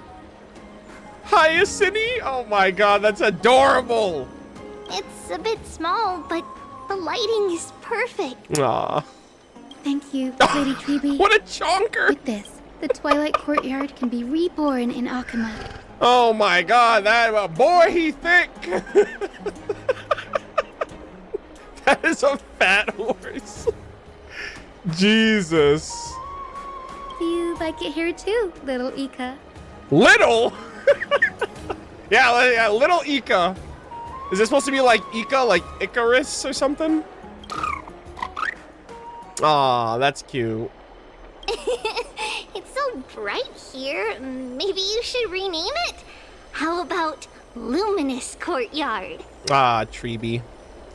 Hyacine? Oh my god, that's adorable. It's a bit small, but the lighting is perfect. Aw. Thank you, Lady Treeby. What a chonker! With this, the Twilight Courtyard can be reborn in Akama. Oh my god, that boy, he thick! That is a fat horse. Jesus. Do you like it here too, little Ika? Little? yeah, little Ika. Is this supposed to be like Ika, like Icarus or something? Aw, that's cute. It's so bright here. Maybe you should rename it? How about Luminous Courtyard? Ah, Treeby.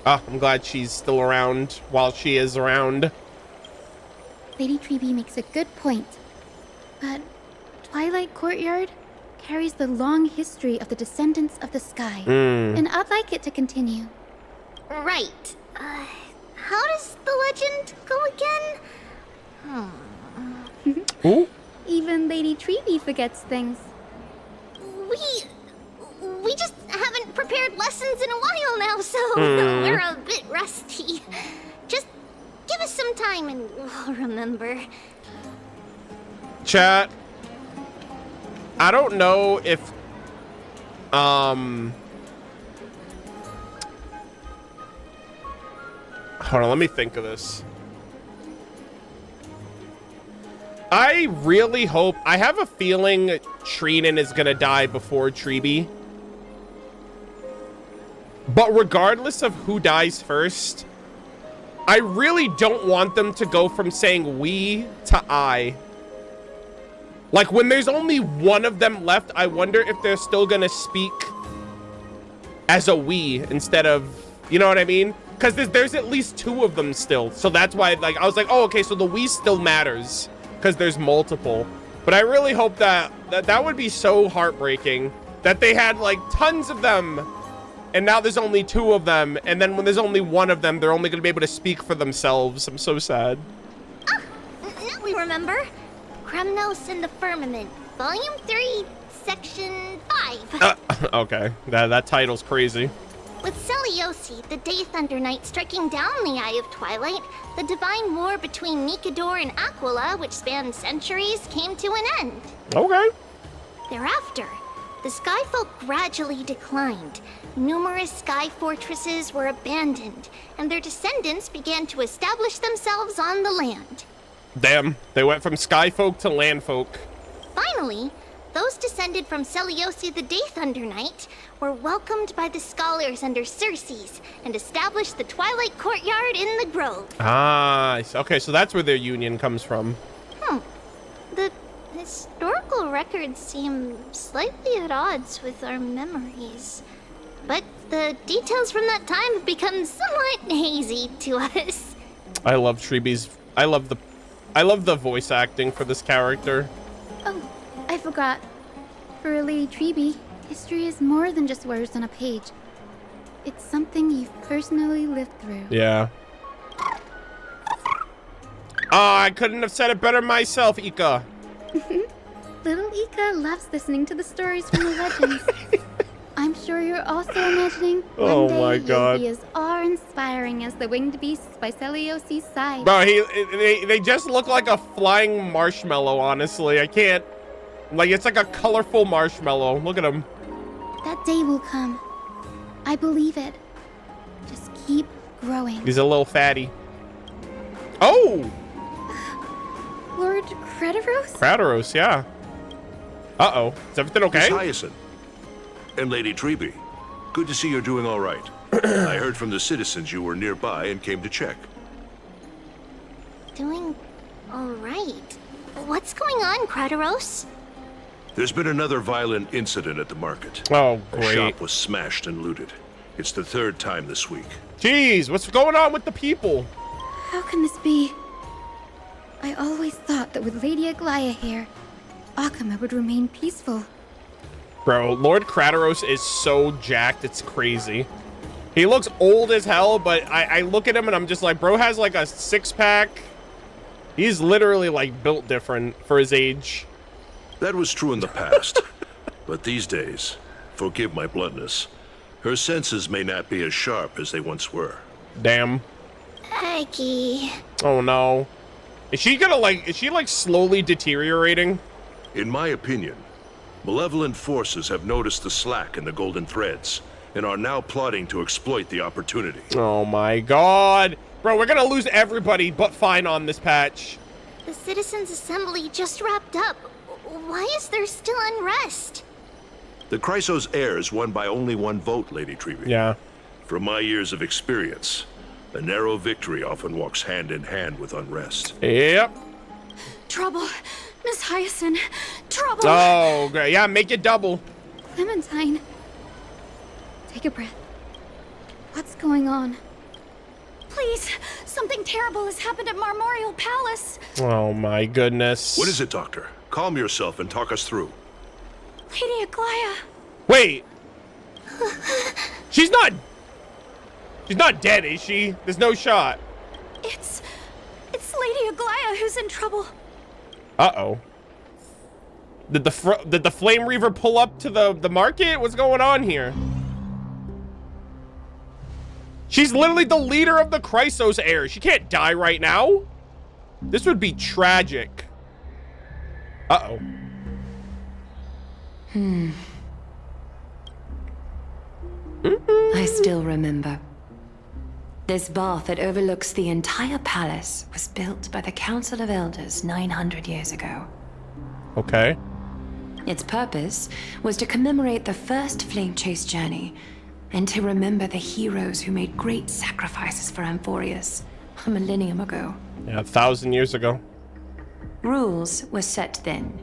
Ah, I'm glad she's still around while she is around. Lady Treeby makes a good point. But Twilight Courtyard carries the long history of the descendants of the sky. And I'd like it to continue. Right. How does the legend go again? Ooh. Even Lady Treeby forgets things. We just haven't prepared lessons in a while now, so we're a bit rusty. Just give us some time and we'll remember. Chat. I don't know if hold on, let me think of this. I really hope, I have a feeling Treenan is gonna die before Treeby. But regardless of who dies first, I really don't want them to go from saying we to I. Like, when there's only one of them left, I wonder if they're still gonna speak as a we instead of, you know what I mean? Because there's at least two of them still. So that's why, like, I was like, oh, okay, so the we still matters because there's multiple. But I really hope that would be so heartbreaking that they had, like, tons of them and now there's only two of them. And then when there's only one of them, they're only gonna be able to speak for themselves. I'm so sad. Ah, now we remember. Kremnos and the Firmament, Volume 3, Section 5. Okay, that title's crazy. With Seliosi, the Day Thunder Knight, striking down the Eye of Twilight, the divine war between Nikador and Aquila, which spanned centuries, came to an end. Okay. Thereafter, the Skyfolk gradually declined. Numerous sky fortresses were abandoned, and their descendants began to establish themselves on the land. Damn, they went from skyfolk to landfolk. Finally, those descended from Seliosi the Day Thunder Knight were welcomed by the scholars under Circes and established the Twilight Courtyard in the Grove. Ah, okay, so that's where their union comes from. The historical records seem slightly at odds with our memories, but the details from that time have become somewhat hazy to us. I love Treeby's, I love the voice acting for this character. Oh, I forgot. For Lady Treeby, history is more than just words on a page. It's something you've personally lived through. Yeah. Oh, I couldn't have said it better myself, Ika. Little Ika loves listening to the stories from the legends. I'm sure you're also imagining one day you'll be as awe-inspiring as the winged beasts by Celiosi's side. Bro, they just look like a flying marshmallow, honestly. I can't... Like, it's like a colorful marshmallow. Look at him. That day will come. I believe it. Just keep growing. He's a little fatty. Oh! Lord Crederos? Crederos, yeah. Uh-oh. Is everything okay? Miss Hyacine. And Lady Treby. Good to see you're doing all right. I heard from the citizens you were nearby and came to check. Doing all right. What's going on, Crederos? There's been another violent incident at the market. Oh, great. A shop was smashed and looted. It's the third time this week. Jeez, what's going on with the people? How can this be? I always thought that with Lady Aglia here, Akama would remain peaceful. Bro, Lord Crederos is so jacked, it's crazy. He looks old as hell, but I look at him and I'm just like, bro has like a six-pack. He's literally like built different for his age. That was true in the past. But these days, forgive my bluntness, her senses may not be as sharp as they once were. Damn. Aggie. Oh no. Is she like slowly deteriorating? In my opinion, malevolent forces have noticed the slack in the golden threads and are now plotting to exploit the opportunity. Oh my god. Bro, we're gonna lose everybody but Fine on this patch. The Citizens' Assembly just wrapped up. Why is there still unrest? The Chrysos heirs won by only one vote, Lady Treby. Yeah. From my years of experience, a narrow victory often walks hand in hand with unrest. Yep. Trouble. Miss Hyacine. Trouble. Oh, great. Yeah, make it double. Clementine. Take a breath. What's going on? Please, something terrible has happened at Marmorial Palace. Oh my goodness. What is it, Doctor? Calm yourself and talk us through. Lady Aglia. Wait. She's not dead, is she? There's no shot. It's Lady Aglia who's in trouble. Uh-oh. Did the Flame Reaver pull up to the market? What's going on here? She's literally the leader of the Chrysos heirs. She can't die right now. This would be tragic. Uh-oh. I still remember. This bath that overlooks the entire palace was built by the Council of Elders 900 years ago. Okay. Its purpose was to commemorate the first flame chase journey and to remember the heroes who made great sacrifices for Amphorius a millennium ago. Yeah, 1,000 years ago. Rules were set then.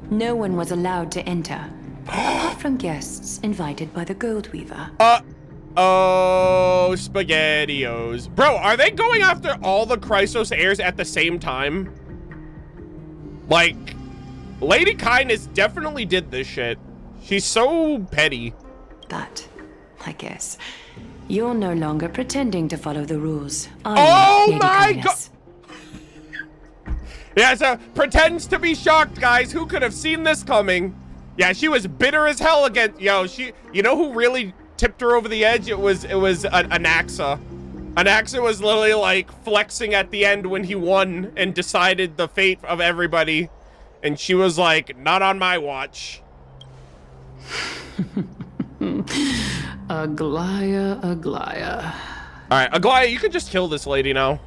No one was allowed to enter, apart from guests invited by the Gold Weaver. Oh, SpaghettiOs. Bro, are they going after all the Chrysos heirs at the same time? Like, Lady Kindness definitely did this shit. She's so petty. But, I guess, you're no longer pretending to follow the rules, are you, Lady my Kindness? Yeah, so pretends to be shocked, guys. Who could have seen this coming? Yeah, she was bitter as hell against, you know who really tipped her over the edge? It was Anaxa. Anaxa was literally like flexing at the end when he won and decided the fate of everybody. And she was like, not on my watch. Aglia. All right, Aglia, you can just kill this lady now.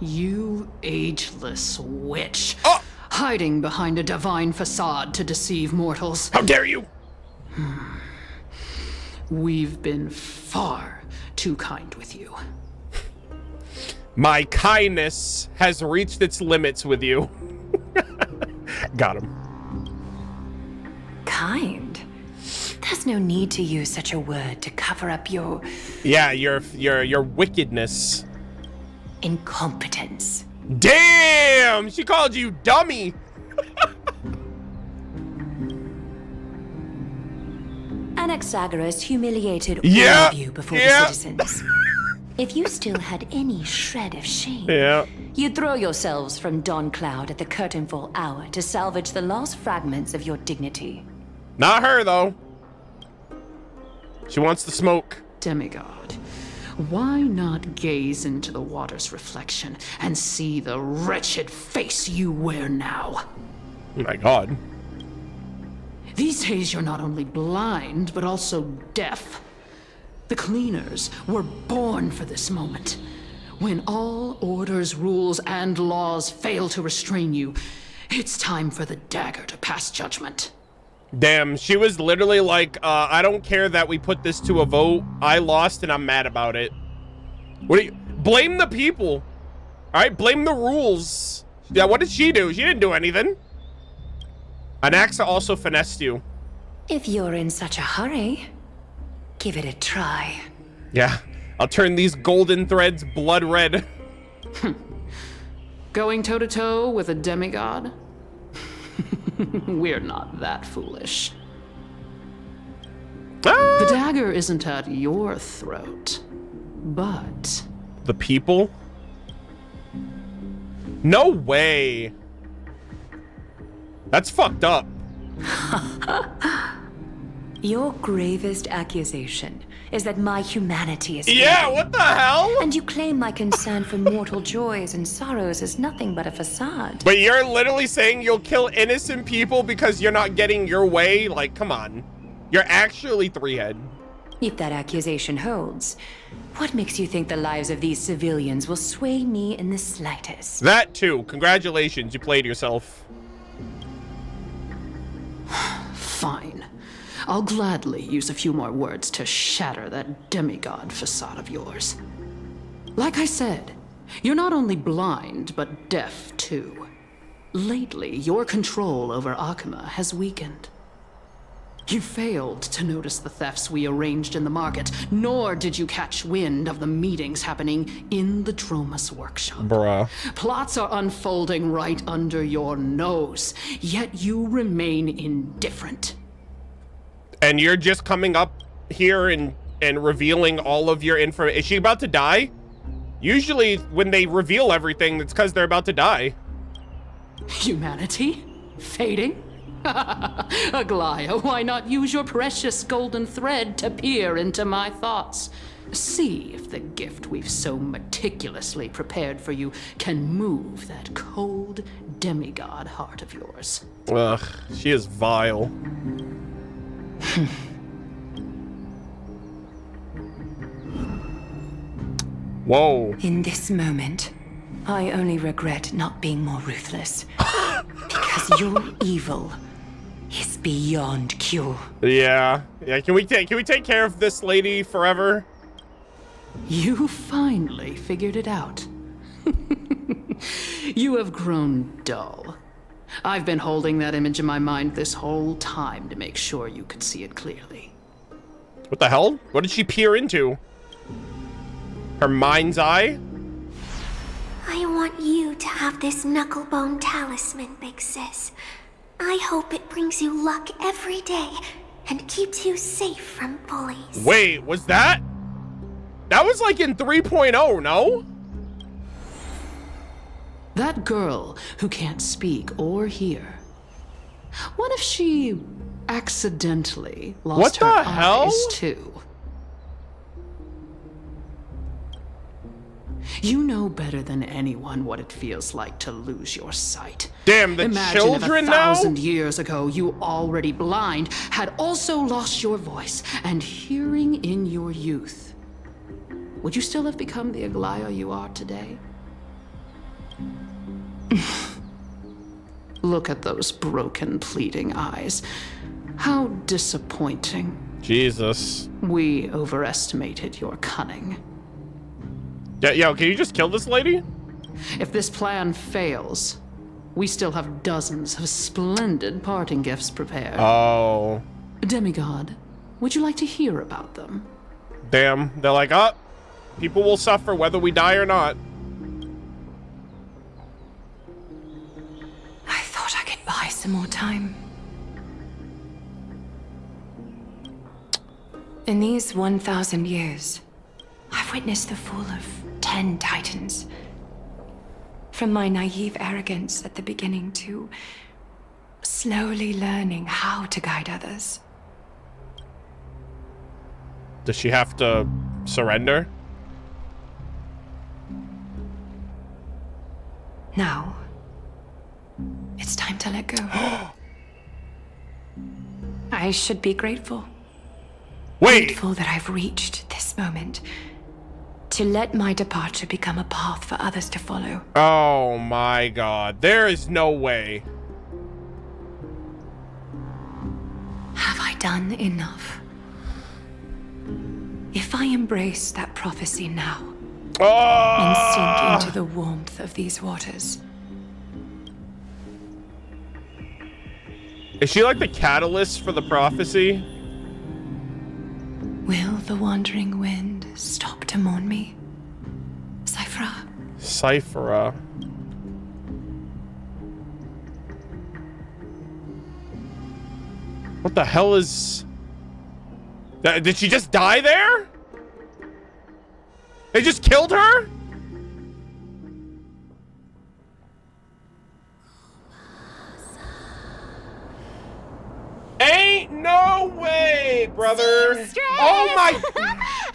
You ageless witch. Oh! Hiding behind a divine facade to deceive mortals. How dare you! We've been far too kind with you. My kindness has reached its limits with you. Got him. Kind? There's no need to use such a word to cover up your... Yeah, your wickedness. Incompetence. Damn! She called you dummy! Anaxagoras humiliated all Yeah. of you before the citizens. If you still had any shred of shame, you'd throw yourselves from dawn cloud at the curtainfall hour to salvage the lost fragments of your dignity. Not her, though. She wants the smoke. Demigod, why not gaze into the water's reflection and see the wretched face you wear now? Oh my god. These days you're not only blind, but also deaf. The cleaners were born for this moment. When all orders, rules, and laws fail to restrain you, it's time for the dagger to pass judgment. Damn, she was literally like, I don't care that we put this to a vote. I lost and I'm mad about it. What do you... Blame the people. Alright, blame the rules. Yeah, what did she do? She didn't do anything. Anaxa also finessed you. If you're in such a hurry, give it a try. Yeah, I'll turn these golden threads blood red. Going toe-to-toe with a demigod? We're not that foolish. The dagger isn't at your throat, but... The people? No way. That's fucked up. Your gravest accusation is that my humanity is Yeah, fading. what the hell? And you claim my concern for mortal joys and sorrows is nothing but a facade. But you're literally saying you'll kill innocent people because you're not getting your way? Like, come on. You're actually three-head. If that accusation holds, what makes you think the lives of these civilians will sway me in the slightest? That too. Congratulations, you played yourself. Fine. I'll gladly use a few more words to shatter that demigod facade of yours. Like I said, you're not only blind, but deaf too. Lately, your control over Akuma has weakened. You failed to notice the thefts we arranged in the market, nor did you catch wind of the meetings happening in the Dromus workshop. Bruh. Plots are unfolding right under your nose, yet you remain indifferent. And you're just coming up here and revealing all of your info. Is she about to die? Usually when they reveal everything, it's because they're about to die. Humanity? Fading? Aglia, why not use your precious golden thread to peer into my thoughts? See if the gift we've so meticulously prepared for you can move that cold demigod heart of yours. Ugh, she is vile. Whoa. In this moment, I only regret not being more ruthless. Because your evil is beyond cure. Yeah. Can we take care of this lady forever? You finally figured it out. You have grown dull. I've been holding that image in my mind this whole time to make sure you could see it clearly. What the hell? What did she peer into? Her mind's eye? I want you to have this knucklebone talisman, Big Sis. I hope it brings you luck every day and keeps you safe from bullies. Wait, was that? That was like in 3.0, no? That girl who can't speak or hear. What if she accidentally lost her eyes too? You know better than anyone what it feels like to lose your sight. Damn, the Imagine children if now? 1,000 years ago, you already blind, had also lost your voice and hearing in your youth. Would you still have become the Aglia you are today? Look at those broken, pleading eyes. How disappointing. Jesus. We overestimated your cunning. Yeah, yo, can you just kill this lady? If this plan fails, we still have dozens of splendid parting gifts prepared. Oh. Demigod, would you like to hear about them? Damn. They're like, oh, people will suffer whether we die or not. I thought I could buy some more time. In these 1,000 years, I've witnessed the fall of 10 titans. From my naive arrogance at the beginning to slowly learning how to guide others. Does she have to surrender? Now, it's time to let go. I should be grateful. Wait! Grateful that I've reached this moment. To let my departure become a path for others to follow. Oh my god. There is no way. Have I done enough? If I embrace that prophecy now, and sink into the warmth of these waters. Is she like the catalyst for the prophecy? Will the wandering wind stop to mourn me? Cipher. Cipher. What the hell is... Did she just die there? They just killed her? Ain't no way, brother. Oh my...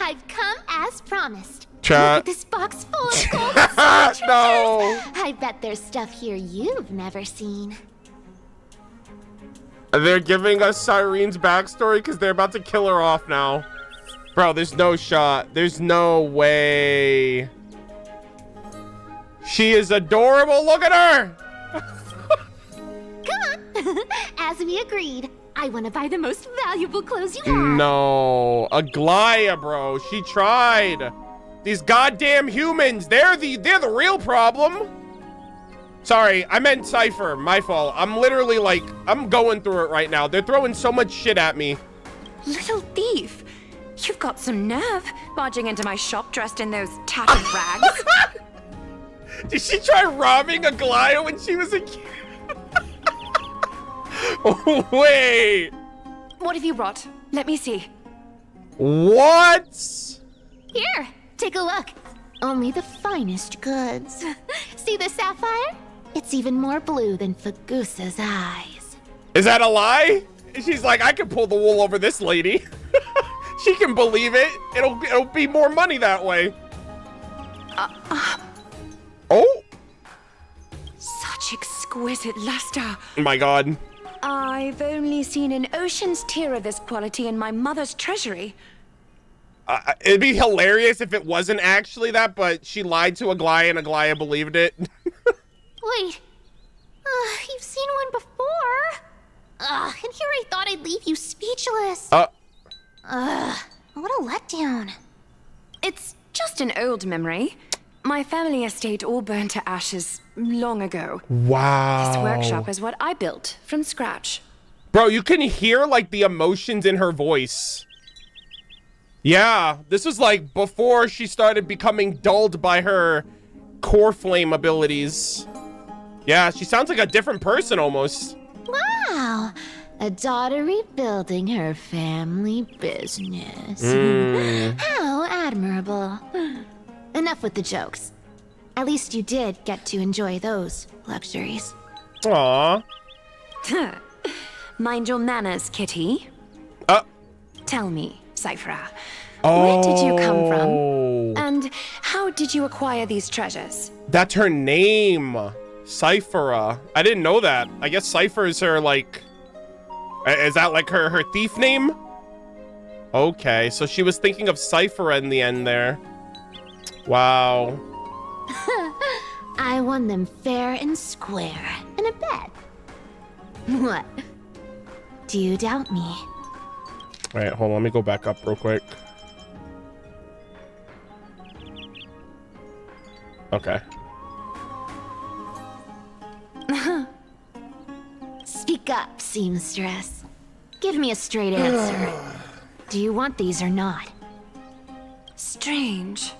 I've come as promised. Chat. Look at this box full of gold and silver No. treasures. I bet there's stuff here you've never seen. They're giving us Cyrene's backstory because they're about to kill her off now. Bro, there's no shot. There's no way. She is adorable. Look at her. Come on. As we agreed, I want to buy the most valuable clothes you have. No. Aglia, bro. She tried. These goddamn humans. They're the real problem. Sorry, I meant Cipher. My fault. I'm literally like, I'm going through it right now. They're throwing so much shit at me. Little thief. You've got some nerve, barging into my shop dressed in those tattered rags. Did she try robbing Aglia when she was a kid? Oh, wait. What have you brought? Let me see. What? Here, take a look. Only the finest goods. See the sapphire? It's even more blue than Fagusa's eyes. Is that a lie? She's like, I can pull the wool over this lady. She can believe it. It'll be more money that way. Oh. Such exquisite luster. Oh my god. I've only seen an ocean's tear of this quality in my mother's treasury. It'd be hilarious if it wasn't actually that, but she lied to Aglia and Aglia believed it. Wait. You've seen one before. And here I thought I'd leave you speechless. What a letdown. It's just an old memory. My family estate all burned to ashes long ago. Wow. This workshop is what I built from scratch. Bro, you can hear like the emotions in her voice. Yeah, this was like before she started becoming dulled by her core flame abilities. Yeah, she sounds like a different person almost. Wow. A daughter rebuilding her family business. How admirable. Enough with the jokes. At least you did get to enjoy those luxuries. Aww. Mind your manners, kitty. Tell me, Cipher, Oh. where did you come from? And how did you acquire these treasures? That's her name. Cipher. I didn't know that. I guess Cipher is her, like... Is that like her thief name? Okay, so she was thinking of Cipher in the end there. Wow. I won them fair and square in a bet. What? Do you doubt me? All right, hold on. Let me go back up real quick. Okay. Speak up, seamstress. Give me a straight answer. Do you want these or not? Strange.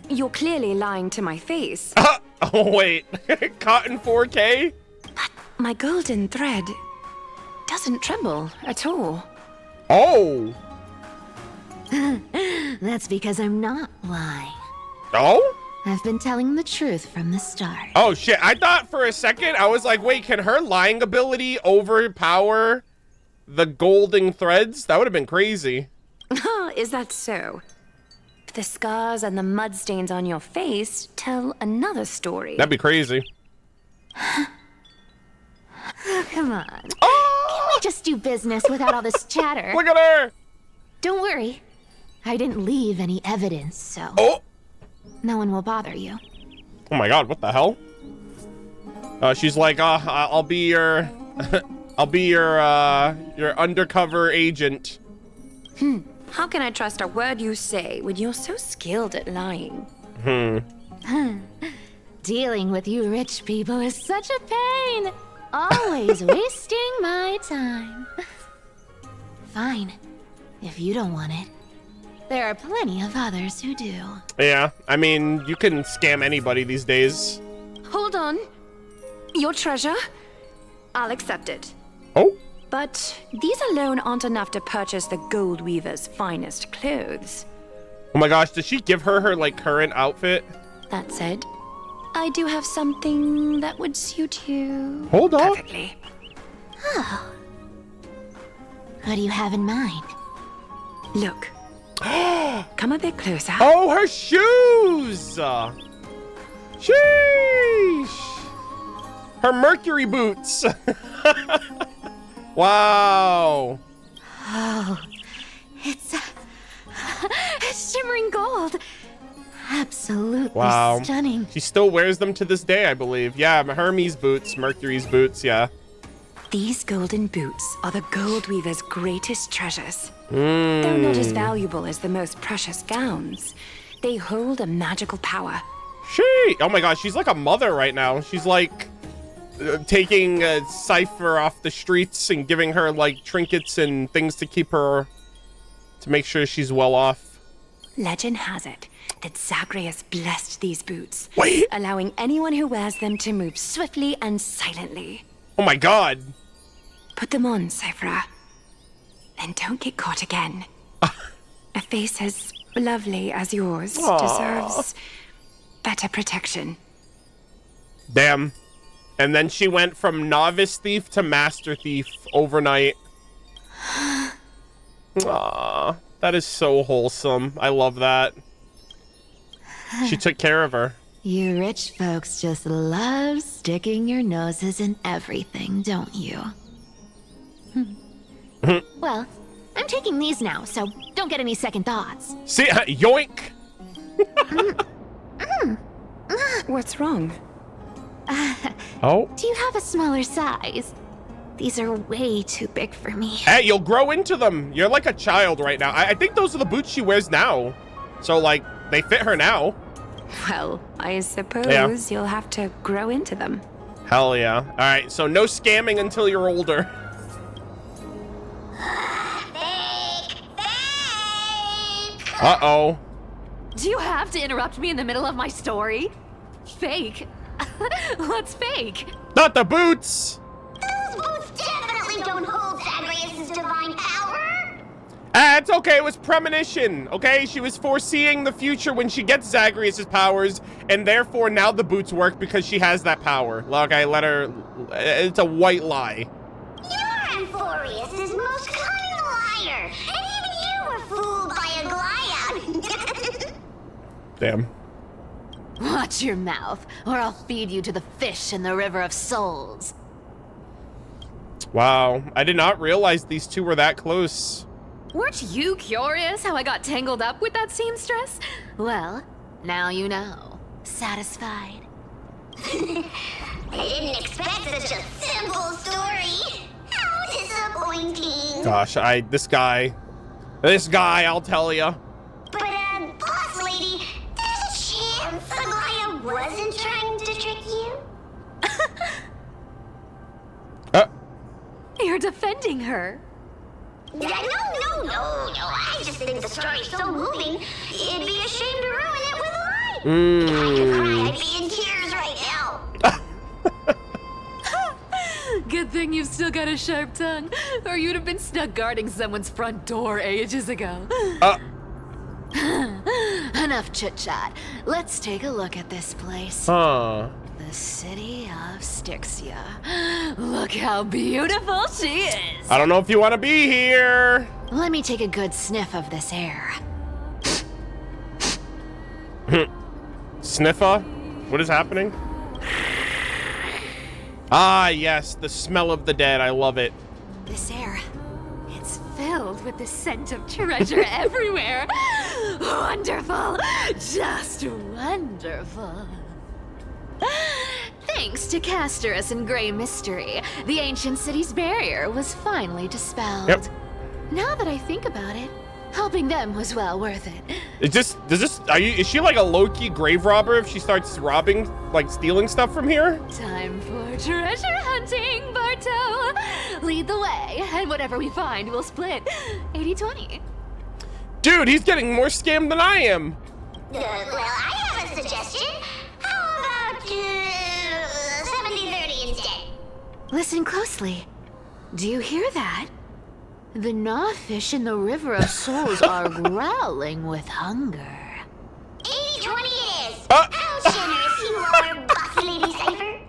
You're clearly lying to my face. Oh, wait. Cotton 4K? But my golden thread doesn't tremble at all. Oh. That's because I'm not lying. Oh? I've been telling the truth from the start. Oh shit, I thought for a second, I was like, wait, can her lying ability overpower the golden threads? That would have been crazy. Is that so? The scars and the mud stains on your face tell another story. That'd be crazy. Oh, come on. Can we just do business without all this chatter? Look at her! Don't worry. I didn't leave any evidence, so... Oh! No one will bother you. Oh my god, what the hell? She's like, I'll be your... I'll be your undercover agent. How can I trust a word you say when you're so skilled at lying? Dealing with you rich people is such a pain. Always wasting my time. Fine, if you don't want it. There are plenty of others who do. Yeah, I mean, you can scam anybody these days. Hold on. Your treasure? I'll accept it. Oh? But these alone aren't enough to purchase the Gold Weaver's finest clothes. Oh my gosh, did she give her like, current outfit? That said, I do have something that would suit you. Hold on. Perfectly. Oh. What do you have in mind? Look. Come a bit closer. Oh, her shoes! Sheesh! Her mercury boots! Wow! Oh, it's shimmering gold. Absolutely stunning. She still wears them to this day, I believe. Yeah, Hermes boots, Mercury's boots, yeah. These golden boots are the Gold Weaver's greatest treasures. Though not as valuable as the most precious gowns, they hold a magical power. Oh my gosh, she's like a mother right now. She's like taking Cipher off the streets and giving her like trinkets and things to keep her, to make sure she's well off. Legend has it that Zagrias blessed these boots, Wait. allowing anyone who wears them to move swiftly and silently. Oh my god. Put them on, Cipher. And don't get caught again. A face as lovely as yours deserves better protection. Damn. And then she went from novice thief to master thief overnight. Aww, that is so wholesome. I love that. She took care of her. You rich folks just love sticking your noses in everything, don't you? Well, I'm taking these now, so don't get any second thoughts. See, yoink! What's wrong? Oh? Do you have a smaller size? These are way too big for me. Hey, you'll grow into them. You're like a child right now. I think those are the boots she wears now. So, like, they fit her now. Well, I suppose you'll have to grow into them. Hell yeah. All right, so no scamming until you're older. Uh-oh. Do you have to interrupt me in the middle of my story? Fake? What's fake? Not the boots! Those boots definitely don't hold Zagrias' divine power! It's okay, it was premonition, okay? She was foreseeing the future when she gets Zagrias' powers, and therefore now the boots work because she has that power. Okay, let her... It's a white lie. You're Amphorius' most cunning liar, and even you were fooled by Aglia. Damn. Watch your mouth, or I'll feed you to the fish in the River of Souls. Wow, I did not realize these two were that close. Weren't you curious how I got tangled up with that seamstress? Well, now you know. Satisfied? I didn't expect such a simple story. How disappointing. Gosh, this guy, I'll tell ya. But, boss lady, there's a chance Aglia wasn't trying to trick you? You're defending her. No. I just think the story's so moving, it'd be a shame to ruin it with a lie. If I could cry, I'd be in tears right now. Good thing you've still got a sharp tongue, or you'd have been stuck guarding someone's front door ages ago. Enough chit-chat. Let's take a look at this place. Huh. The city of Stixia. Look how beautiful she is. I don't know if you want to be here. Let me take a good sniff of this air. Sniffer? What is happening? Ah, yes, the smell of the dead. I love it. This air, it's filled with the scent of treasure everywhere. Wonderful, just wonderful. Thanks to Castorus and Grey Mystery, the ancient city's barrier was finally dispelled. Yep. Now that I think about it, helping them was well worth it. Is she like a low-key grave robber if she starts robbing, like stealing stuff from here? Time for treasure hunting, Barto. Lead the way, and whatever we find, we'll split 80-20. Dude, he's getting more scammed than I am. Well, I have a suggestion. How about 70-30 instead? Listen closely. Do you hear that? The gnawfish in the River of Souls are growling with hunger. 80-20 it is. How generous you are, boss lady Cipher.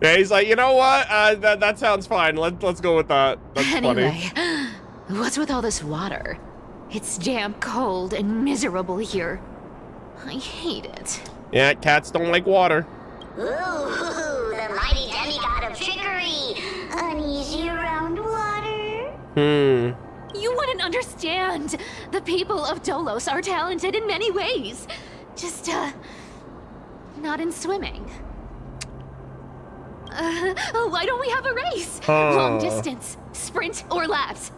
Yeah, he's like, you know what? That sounds fine. Let's go with that. That's Anyway, funny. what's with all this water? It's damp, cold, and miserable here. I hate it. Yeah, cats don't like water. Ooh, the mighty demigod of trickery. Uneasy around water. You wouldn't understand. The people of Dolos are talented in many ways. Just, not in swimming. Why don't we have a race? Long distance, sprint, or laps?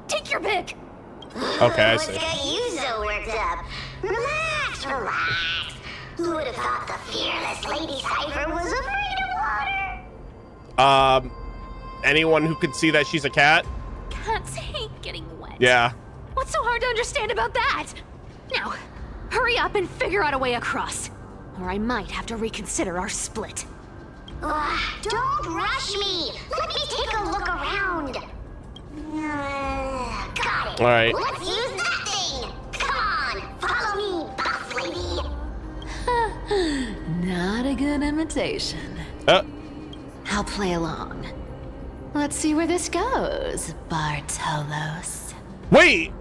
Take your pick. Okay, I see. What's got you so worked up? Relax, relax. Who would have thought the fearless Lady Cipher was afraid of water? Anyone who could see that she's a cat? Cats hate getting wet. Yeah. What's so hard to understand about that? Now, hurry up and figure out a way across, or I might have to reconsider our split. Don't rush me. Let me take a look around. Got it. All right. Let's use that thing. Come on, follow me, boss lady. Not a good imitation. I'll play along. Let's see where this goes, Bartolos. Wait,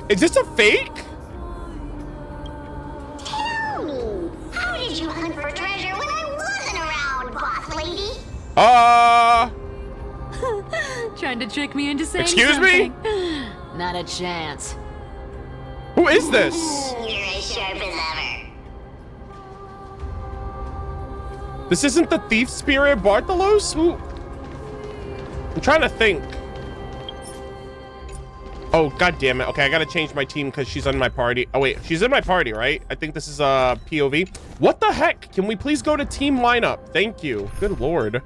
is this a fake? Tell me, how did you hunt for treasure when I wasn't around, boss lady? Trying to trick me into saying Excuse something. Not a chance. Who is this? You're as sharp as ever. This isn't the thief spirit Bartolos? Who? I'm trying to think. Oh, god damn it. Okay, I gotta change my team because she's on my party. Oh wait, she's in my party, right? I think this is POV. What the heck? Can we please go to team lineup? Thank you. Good lord.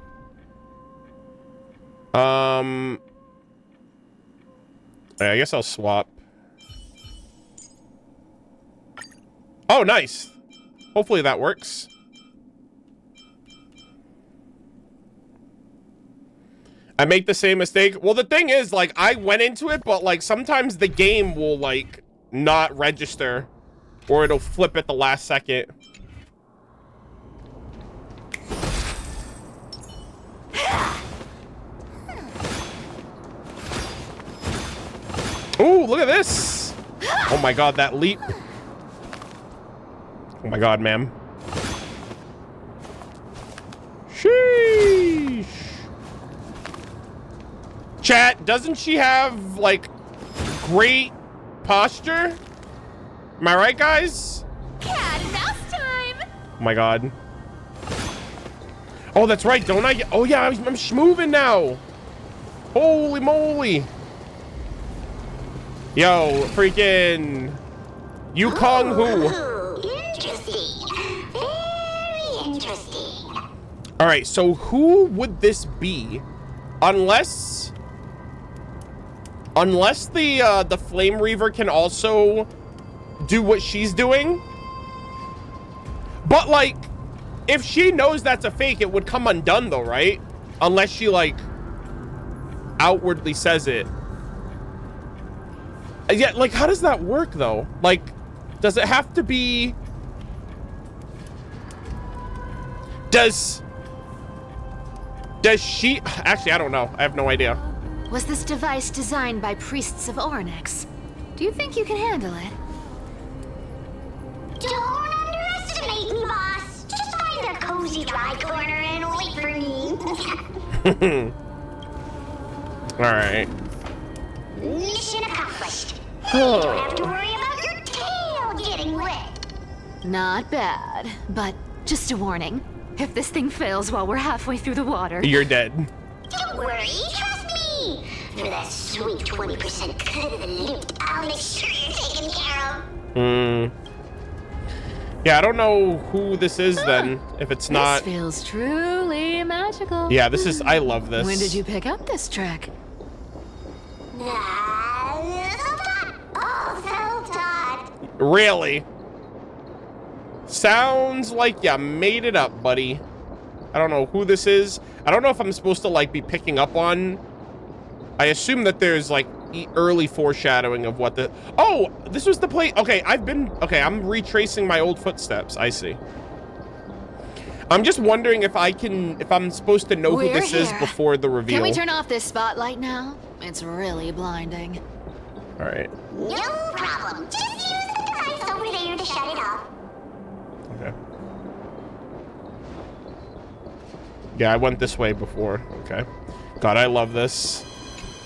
I guess I'll swap. Oh, nice. Hopefully that works. I make the same mistake. Well, the thing is, like, I went into it, but, like, sometimes the game will, like, not register. Or it'll flip at the last second. Ooh, look at this. Oh my god, that leap. Oh my god, ma'am. Sheesh. Chat, doesn't she have, like, great posture? Am I right, guys? Cat and mouse time. Oh my god. Oh, that's right, don't I? Oh yeah, I'm schmoving now. Holy moly. Yo, freaking Yukong who? Interesting. Very interesting. All right, so who would this be? Unless the Flame Reaver can also do what she's doing. But like, if she knows that's a fake, it would come undone though, right? Unless she like outwardly says it. Yeah, like, how does that work, though? Like, does it have to be... Does she... Actually, I don't know. I have no idea. Was this device designed by priests of Ornyx? Do you think you can handle it? Don't underestimate me, boss. Just find a cozy dry corner and wait for me. Alright. Mission accomplished. You don't have to worry about your tail getting wet. Not bad, but just a warning. If this thing fails while we're halfway through the water... You're dead. Don't worry, trust me. For that sweet 20% cut of the loot, I'll make sure you're taken care of. Yeah, I don't know who this is then, if it's not... This feels truly magical. Yeah, this is... I love this. When did you pick up this trick? Really? Sounds like you made it up, buddy. I don't know who this is. I don't know if I'm supposed to, like, be picking up on... I assume that there's, like, early foreshadowing of what the... Oh, this was the place... Okay, I'm retracing my old footsteps. I see. I'm just wondering if I'm supposed to know who this is before the reveal. Can we turn off this spotlight now? It's really blinding. All right. No problem. Just use the device over there to shut it off. Okay. Yeah, I went this way before. Okay. God, I love this.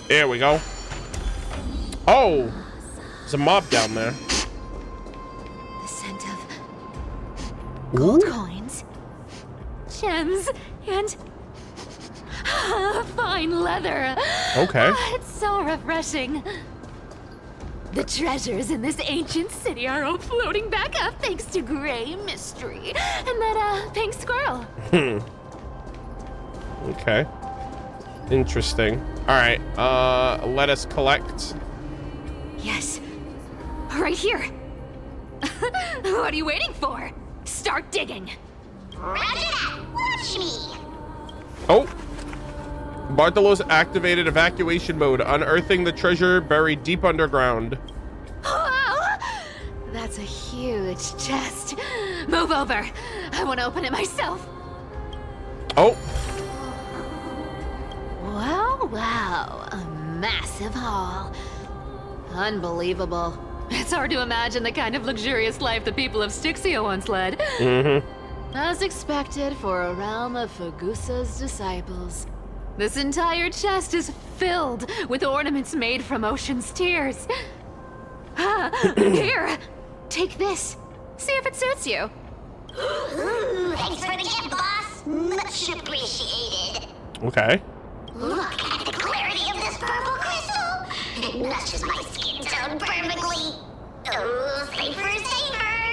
There we go. Oh! There's a mob down there. The scent of gold coins, gems, and fine leather. Okay. It's so refreshing. The treasures in this ancient city are all floating back up thanks to Gray Mystery and that pink squirrel. Okay. Interesting. All right. Let us collect. Yes. Right here. What are you waiting for? Start digging. Roger that. Watch me. Oh. Bartolos activated evacuation mode, unearthing the treasure buried deep underground. Wow! That's a huge chest. Move over. I want to open it myself. Oh. Wow. A massive haul. Unbelievable. It's hard to imagine the kind of luxurious life the people of Stixia once led. As expected for a realm of Fagusa's disciples. This entire chest is filled with ornaments made from ocean's tears. Here, take this. See if it suits you. Thanks for the gift, boss. Much appreciated. Okay. Look at the clarity of this purple crystal. It matches my skin tone perfectly. Oh, Cipher,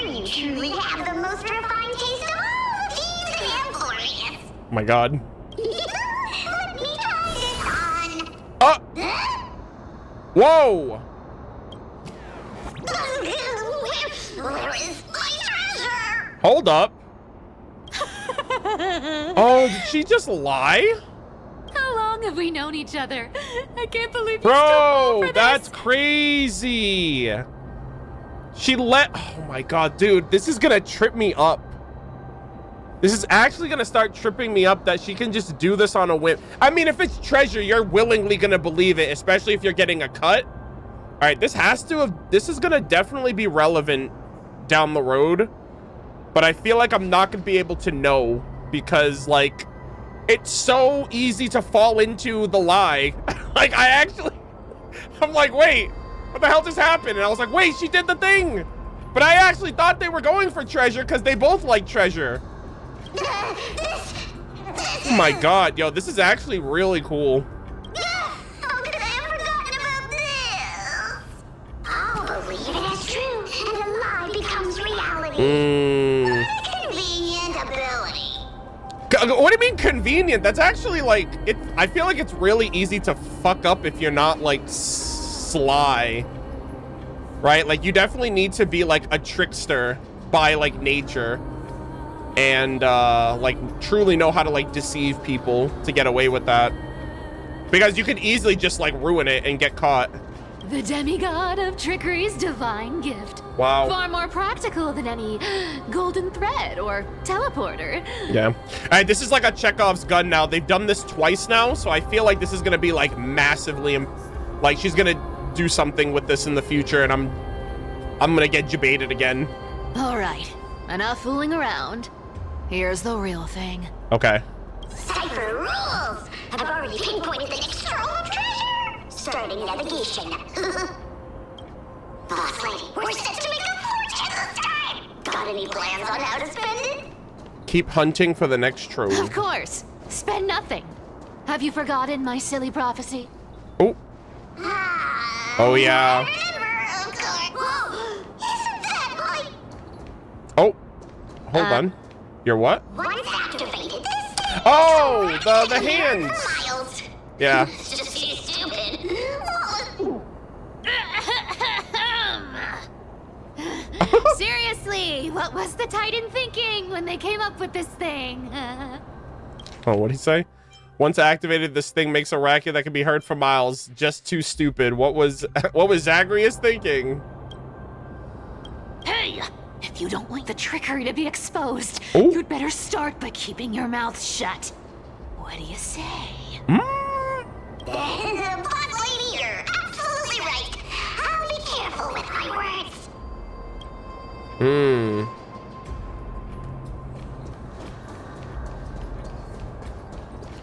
you truly have the most refined taste of all thieves and employees. Oh my God. Let me try this on. Whoa! Where is my treasure? Hold up. Oh, did she just lie? How long have we known each other? I can't believe you still fall for this. That's crazy. Oh my God, dude, this is gonna trip me up. This is actually gonna start tripping me up that she can just do this on a whim. I mean, if it's treasure, you're willingly gonna believe it, especially if you're getting a cut. All right, this is gonna definitely be relevant down the road, but I feel like I'm not gonna be able to know because, like, it's so easy to fall into the lie. Like, I'm like, wait, what the hell just happened? And I was like, wait, she did the thing. But I actually thought they were going for treasure because they both like treasure. Oh my God, yo, this is actually really cool. How could I have forgotten about this? I'll believe it is true, and the lie becomes reality. What a convenient ability. What do you mean convenient? That's actually like it. I feel like it's really easy to fuck up if you're not like sly, right? Like you definitely need to be like a trickster by like nature, and like truly know how to like deceive people to get away with that, because you could easily just like ruin it and get caught. The demigod of trickery's divine gift. Wow. Far more practical than any golden thread or teleporter. Yeah. All right, this is like a Chekhov's gun now. They've done this twice now, so I feel like this is gonna be like massively, like she's gonna do something with this in the future, and I'm gonna get debated again. All right, enough fooling around. Here's the real thing. Okay. Cipher rules! I've already pinpointed the next trove of treasure! Starting navigation. Boss lady, we're set to make a fortune this time! Got any plans on how to spend it? Keep hunting for the next trove. Of course. Spend nothing. Have you forgotten my silly prophecy? Oh. Oh, yeah. Oh. Hold on. Your what? Once activated, this Oh, the hands. miles. Yeah. It's just too stupid. Seriously, what was the Titan thinking when they came up with this thing? Oh, what'd he say? Once activated, this thing makes a racket that can be heard for miles. Just too stupid. What was Zagrias thinking? Hey, if you don't want the trickery to be exposed, Ooh. you'd better start by keeping your mouth shut. What do you say? Boss lady, you're absolutely right. I'll be careful with my words.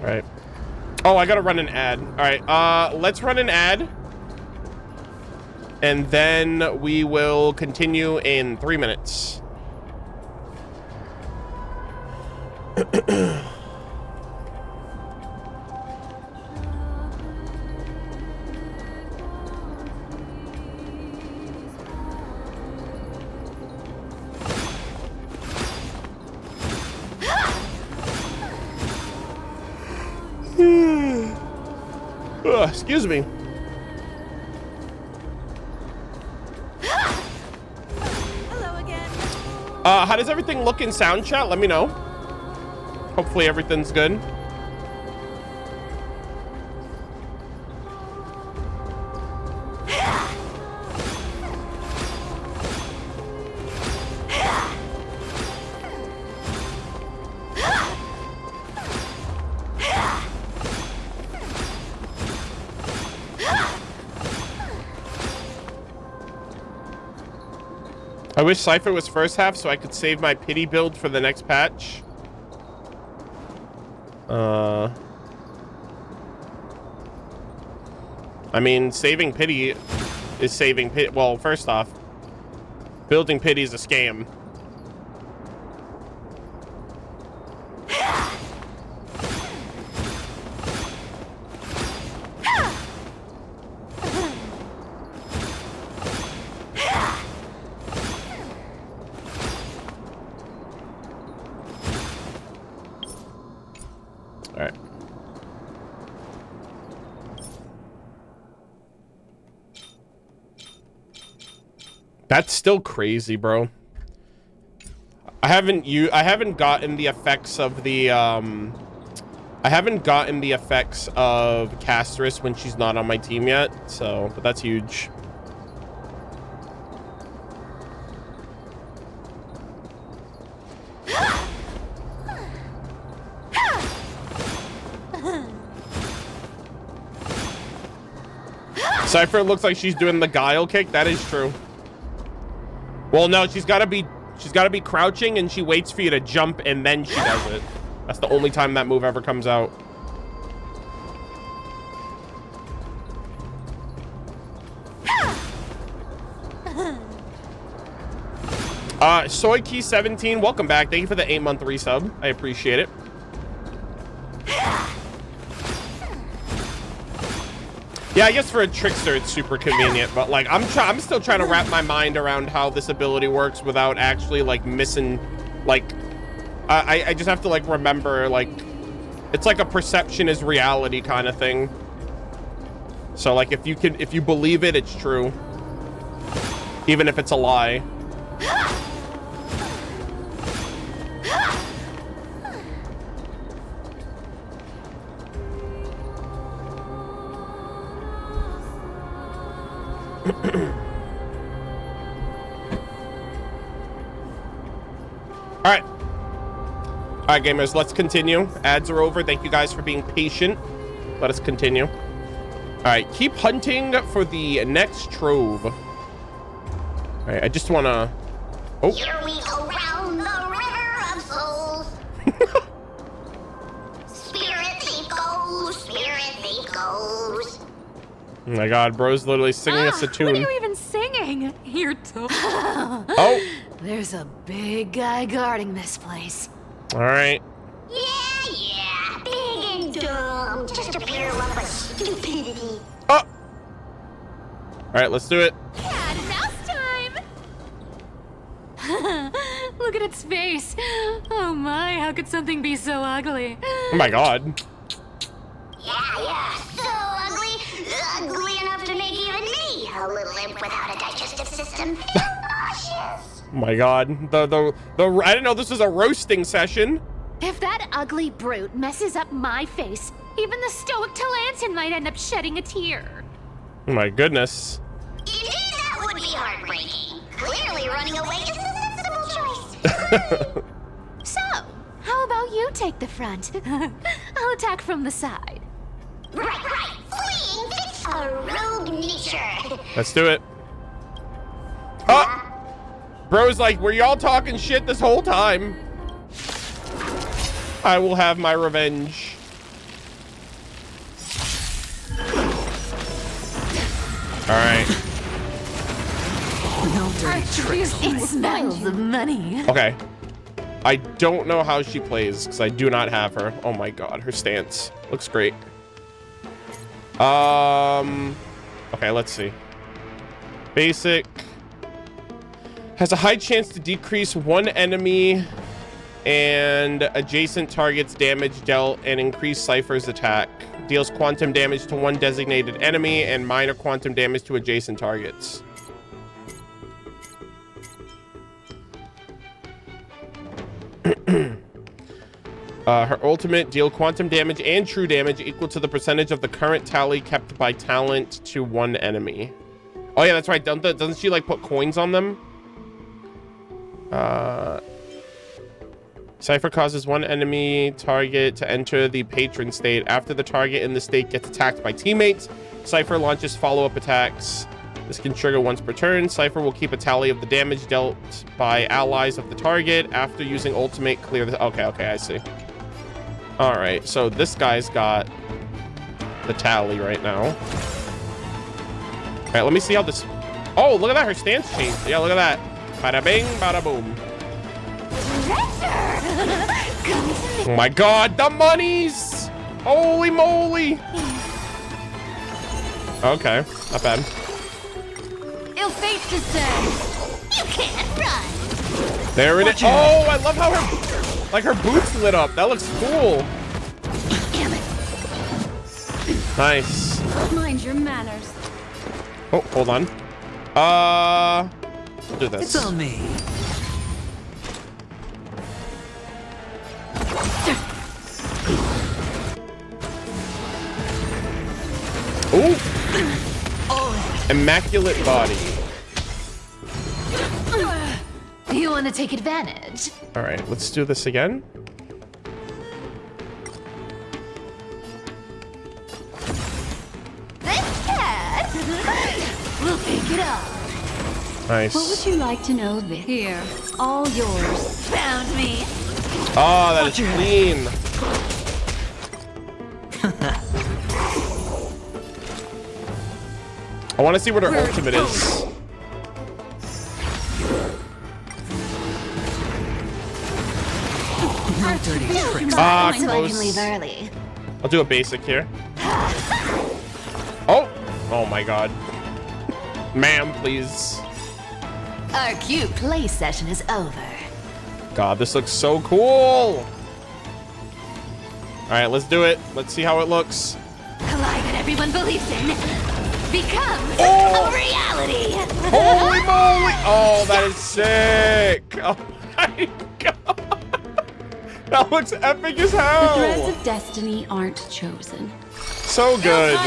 All right. Oh, I gotta run an ad. All right. Let's run an ad. And then we will continue in 3 minutes. Excuse me. Hello again. How does everything look in sound chat? Let me know. Hopefully everything's good. I wish Cipher was first half so I could save my pity build for the next patch. I mean, saving pity is saving pity. Well, first off, building pity is a scam. That's still crazy, bro. I haven't gotten the effects of the Castress when she's not on my team yet, so but that's huge. Cipher looks like she's doing the guile kick. That is true. Well, no, she's got to be crouching and she waits for you to jump and then she does it. That's the only time that move ever comes out. Soykey17, welcome back. Thank you for the 8-month resub. I appreciate it. Yeah, I guess for a trickster it's super convenient, but like I'm still trying to wrap my mind around how this ability works without actually like missing, like I just have to like remember, like it's like a perception is reality kind of thing. So like if you believe it, it's true, even if it's a lie. right. All right, gamers, let's continue. Ads are over. Thank you guys for being patient. Let us continue. All right, keep hunting for the next trove. All right, I just want to... Oh. Here we go round the river of souls. Spirit thief goes, spirit thief goes. Oh my god, bro's literally singing us a tune. What are you even singing? You're too... Oh. There's a big guy guarding this place. All right. Yeah, big and dumb. Just a pure lump of stupidity. Oh. All right, let's do it. Cat and mouse time. Look at its face. Oh my, how could something be so ugly? Oh my god. Yeah, so ugly. Ugly enough to make even me, a little imp without a digestive system, feel nauseous. Oh my god. The I didn't know this was a roasting session. If that ugly brute messes up my face, even the stoic Talantin might end up shedding a tear. Oh my goodness. Indeed, that would be heartbreaking. Clearly running away is a sensible choice. So, how about you take the front? I'll attack from the side. Right. Fleeing fits a rogue nature. Let's do it. Oh! Bro's like, were y'all talking shit this whole time? I will have my revenge. All right. It smells of money. Okay. I don't know how she plays because I do not have her. Oh my god, her stance looks great. Okay, let's see. Basic has a high chance to decrease one enemy and adjacent target's damage dealt and increase Cipher's attack. Deals quantum damage to one designated enemy and minor quantum damage to adjacent targets. Her ultimate, deal quantum damage and true damage equal to the percentage of the current tally kept by talent to one enemy. Oh yeah, that's right. Doesn't she like put coins on them? Cipher causes one enemy target to enter the patron state. After the target in the state gets attacked by teammates, Cipher launches follow-up attacks. This can trigger once per turn. Cipher will keep a tally of the damage dealt by allies of the target. After using ultimate, clear the... Okay, I see. All right, so this guy's got the tally right now. All right, let me see how this... Oh, look at that. Her stance changed. Yeah, look at that. Bada bing, bada boom. Oh my god, the monies! Holy moly! Okay, not bad. Ill fate to say, you can't run. There it is. Oh, I love how her boots lit up. That looks cool. Damn it. Nice. Mind your manners. Oh, hold on. We'll do this. It's on me. Ooh. Immaculate body. You want to take advantage? All right, let's do this again. This cat will pick it up. Nice. What would you like to know this? Here, all yours. Found me. Oh, that is clean. I want to see what her ultimate is. No dirty tricks. Ah, So I can close. leave early. I'll do a basic here. Oh! Oh my god. Ma'am, please. Our cute play session is over. God, this looks so cool! Alright, let's do it. Let's see how it looks. The lie that everyone believes in becomes Oh! a reality. Holy moly! Oh, that is sick! Oh my god! That looks epic as hell! The threads of destiny aren't chosen. So good.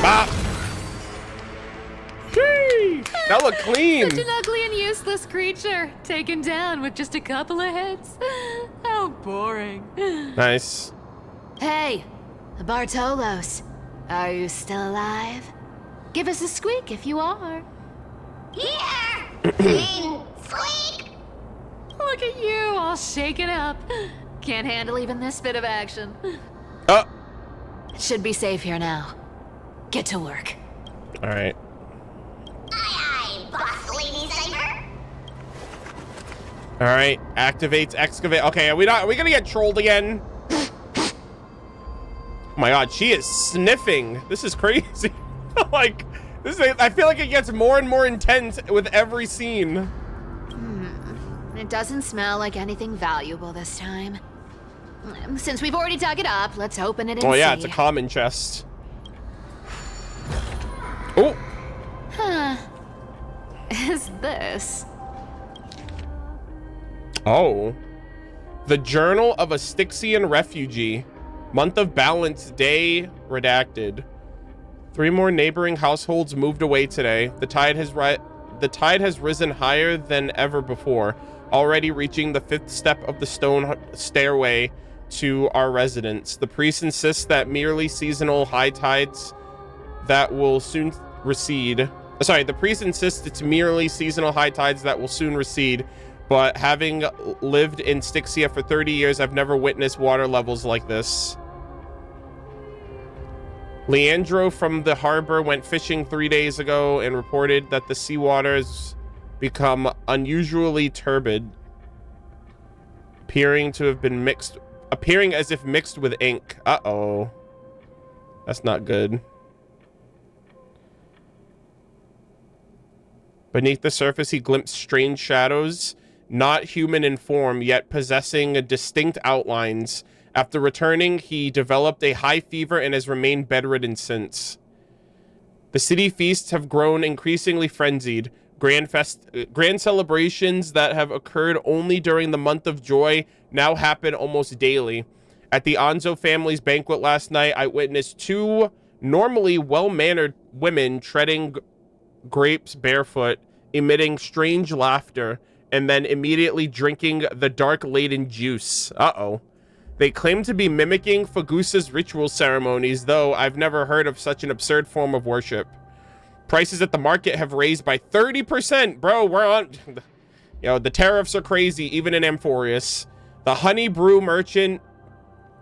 Bop. Gee, that looked clean. Such an ugly and useless creature taken down with just a couple of hits. How boring. Nice. Hey, Bartolos, are you still alive? Give us a squeak if you are. Here! Squeak! Look at you, all shaken up. Can't handle even this bit of action. It should be safe here now. Get to work. All right. Aye, aye, boss lady Cipher. All right. Activates, excavate. Okay, are we gonna get trolled again? Oh my God, she is sniffing. This is crazy. Like, I feel like it gets more and more intense with every scene. It doesn't smell like anything valuable this time. Since we've already dug it up, let's open it and see. Oh yeah, it's a common chest. Oh. Huh. Is this? Oh. The Journal of a Stixian Refugee. Month of Balance, day redacted. 3 more neighboring households moved away today. The tide has risen higher than ever before, already reaching the 5th step of the stone stairway to our residence. The priest insists that merely seasonal high tides that will soon recede. Sorry, the priest insists it's merely seasonal high tides that will soon recede, but having lived in Stixia for 30 years, I've never witnessed water levels like this. Leandro from the harbor went fishing 3 days ago and reported that the seawater has become unusually turbid, appearing as if mixed with ink. Uh-oh. That's not good. Beneath the surface, he glimpsed strange shadows, not human in form, yet possessing distinct outlines. After returning, he developed a high fever and has remained bedridden since. The city feasts have grown increasingly frenzied. Grand celebrations that have occurred only during the month of joy now happen almost daily. At the Anzo family's banquet last night, I witnessed 2 normally well-mannered women treading grapes barefoot, emitting strange laughter, and then immediately drinking the dark-laden juice. Uh-oh. They claim to be mimicking Fagusa's ritual ceremonies, though I've never heard of such an absurd form of worship. Prices at the market have raised by 30%. Bro, we're on... the tariffs are crazy, even in Amphorius. The honey brew merchant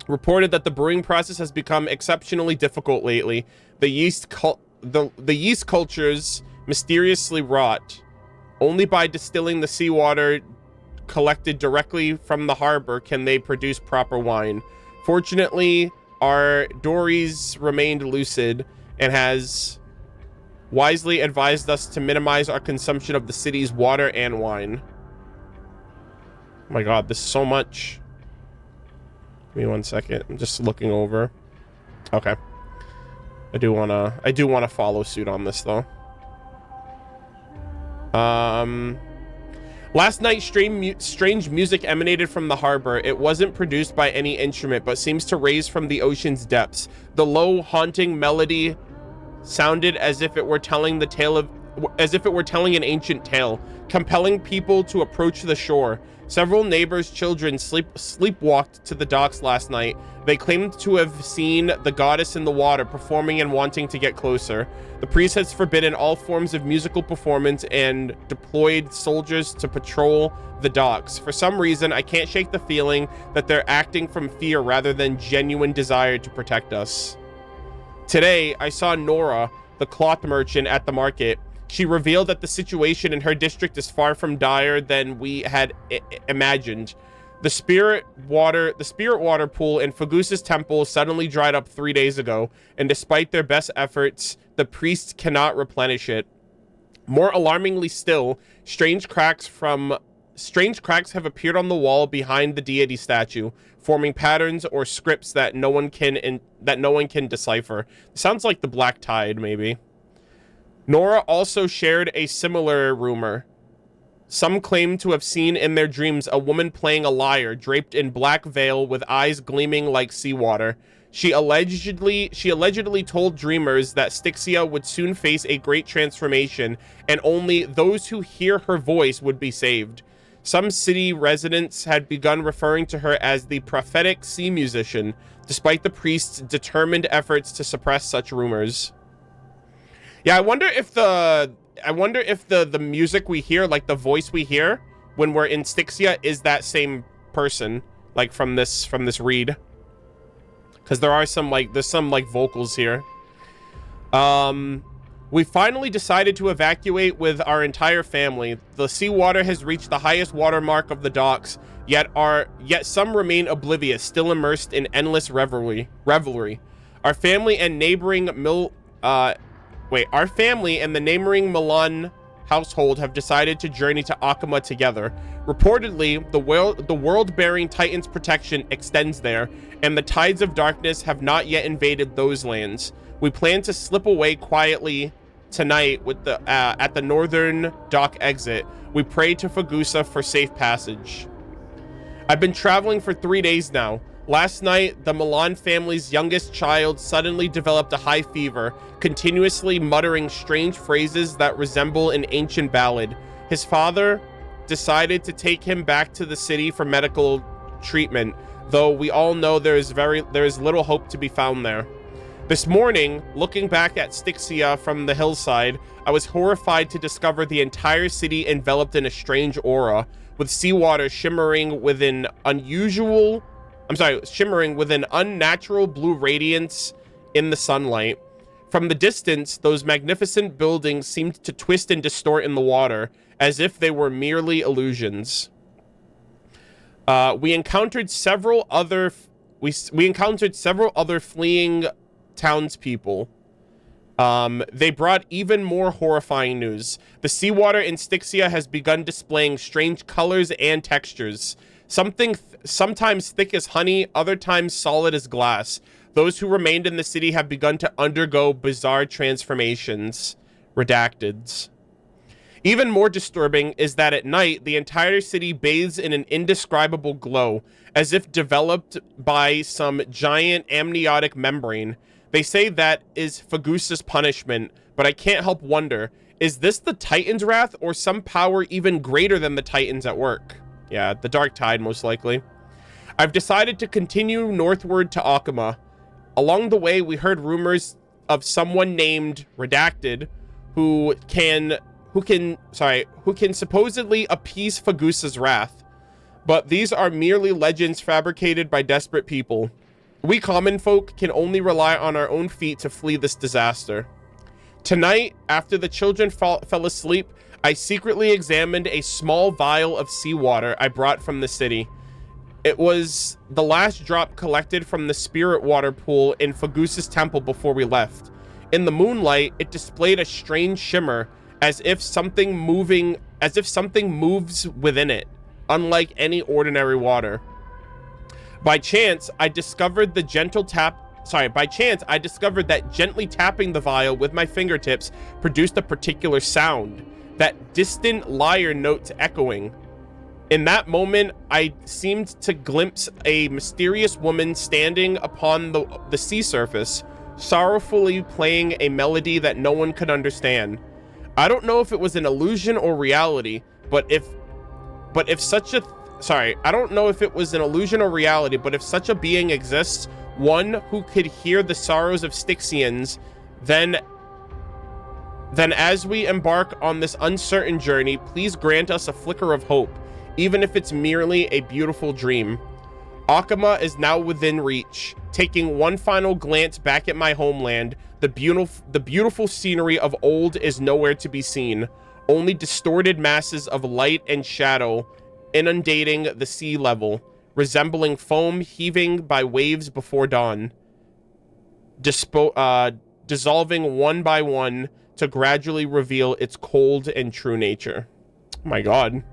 reported that the brewing process has become exceptionally difficult lately. The yeast cultures mysteriously rot. Only by distilling the seawater collected directly from the harbor can they produce proper wine. Fortunately, our Dories remained lucid and has wisely advised us to minimize our consumption of the city's water and wine. Oh my God, this is so much. Give me 1 second. I'm just looking over. Okay. I do wanna follow suit on this though. Last night, strange music emanated from the harbor. It wasn't produced by any instrument, but seems to raise from the ocean's depths. The low, haunting melody sounded as if it were telling an ancient tale, compelling people to approach the shore. Several neighbors' children sleepwalked to the docks last night. They claimed to have seen the goddess in the water performing and wanting to get closer. The priest has forbidden all forms of musical performance and deployed soldiers to patrol the docks. For some reason, I can't shake the feeling that they're acting from fear rather than genuine desire to protect us. Today, I saw Nora, the cloth merchant, at the market. She revealed that the situation in her district is far from dire than we had imagined. The spirit water pool in Fagusa's temple suddenly dried up 3 days ago, and despite their best efforts, the priests cannot replenish it. More alarmingly still, strange cracks have appeared on the wall behind the deity statue, forming patterns or scripts that no one can decipher. It sounds like the Black Tide, maybe. Nora also shared a similar rumor. Some claim to have seen in their dreams a woman playing a lyre, draped in black veil with eyes gleaming like seawater. She allegedly told dreamers that Stixia would soon face a great transformation, and only those who hear her voice would be saved. Some city residents had begun referring to her as the prophetic sea musician, despite the priest's determined efforts to suppress such rumors. Yeah, I wonder if the music we hear, like the voice we hear when we're in Stixia, is that same person, like from this read. Because there's some vocals here. We finally decided to evacuate with our entire family. The seawater has reached the highest watermark of the docks, yet some remain oblivious, still immersed in endless revelry. Our family and the neighboring Milan household have decided to journey to Akama together. Reportedly, the world-bearing Titan's protection extends there, and the tides of darkness have not yet invaded those lands. We plan to slip away quietly tonight with at the northern dock exit. We pray to Fagusa for safe passage. I've been traveling for 3 days now. Last night, the Milan family's youngest child suddenly developed a high fever, continuously muttering strange phrases that resemble an ancient ballad. His father decided to take him back to the city for medical treatment, though we all know there is little hope to be found there. This morning, looking back at Stixia from the hillside, I was horrified to discover the entire city enveloped in a strange aura, with seawater shimmering with an unnatural blue radiance in the sunlight. From the distance, those magnificent buildings seemed to twist and distort in the water, as if they were merely illusions. We encountered several other fleeing townspeople. They brought even more horrifying news. The seawater in Stixia has begun displaying strange colors and textures. Sometimes thick as honey, other times solid as glass. Those who remained in the city have begun to undergo bizarre transformations. Redacteds. Even more disturbing is that at night, the entire city bathes in an indescribable glow, as if developed by some giant amniotic membrane. They say that is Fagusa's punishment, but I can't help wonder, is this the Titan's wrath or some power even greater than the Titans at work? Yeah, the Dark Tide, most likely. I've decided to continue northward to Akama. Along the way, we heard rumors of someone named Redacted who can supposedly appease Fagusa's wrath. But these are merely legends fabricated by desperate people. We common folk can only rely on our own feet to flee this disaster. Tonight, after the children fell asleep, I secretly examined a small vial of seawater I brought from the city. It was the last drop collected from the spirit water pool in Fagusa's temple before we left. In the moonlight, it displayed a strange shimmer, as if something moves within it, unlike any ordinary water. By chance, I discovered that gently tapping the vial with my fingertips produced a particular sound, that distant lyre note echoing. In that moment, I seemed to glimpse a mysterious woman standing upon the sea surface, sorrowfully playing a melody that no one could understand. I don't know if it was an illusion or reality, but if such a being exists, one who could hear the sorrows of Stixians, then as we embark on this uncertain journey, please grant us a flicker of hope, even if it's merely a beautiful dream. Akama is now within reach. Taking one final glance back at my homeland, the beautiful scenery of old is nowhere to be seen. Only distorted masses of light and shadow inundating the sea level, resembling foam heaving by waves before dawn, dissolving one by one to gradually reveal its cold and true nature. Oh my god.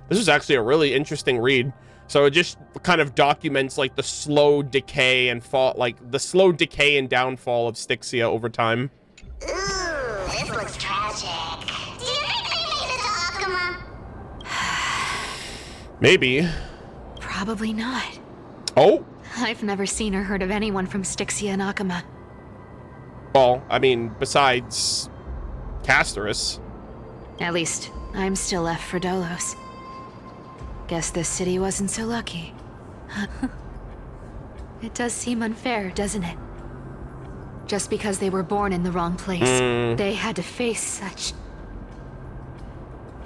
This is actually a really interesting read. So it just kind of documents like the slow decay and downfall of Stixia over time. Ooh, this looks tragic. Do you think they made it to Akama? Maybe. Probably not. Oh. I've never seen or heard of anyone from Stixia and Akama. Well, I mean, besides Casterus. At least, I'm still left for Dolos. Guess this city wasn't so lucky. It does seem unfair, doesn't it? Just because they were born in the wrong place, they had to face such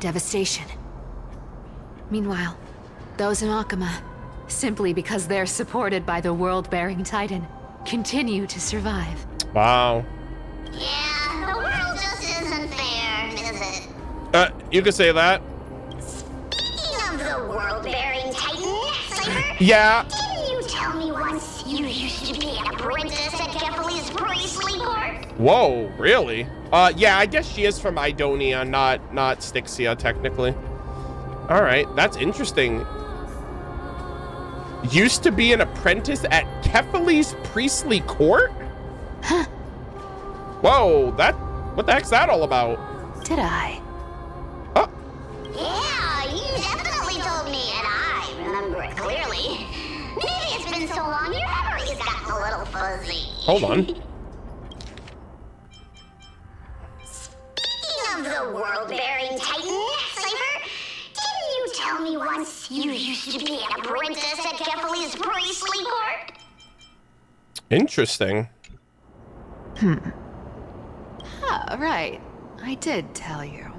devastation. Meanwhile, those in Akama, simply because they're supported by the world-bearing Titan, continue to survive. Wow. Yeah, the world just isn't fair, is it? You could say that. Speaking of the world-bearing Titan, Cipher, Yeah. didn't you tell me once you used to be an apprentice at Kefali's priestly court? Whoa, really? Yeah, I guess she is from Idonia, not Stixia, technically. All right, that's interesting. Used to be an apprentice at Kefali's priestly court? Huh. Whoa, what the heck's that all about? Did I? Oh. Yeah, you definitely told me, and I remember it clearly. Maybe it's been so long your memory's gotten a little fuzzy. Hold on. Speaking of the world-bearing Titan, Cipher, didn't you tell me once you used to be an apprentice at Kefali's priestly court? Interesting. Oh, right. I did tell you.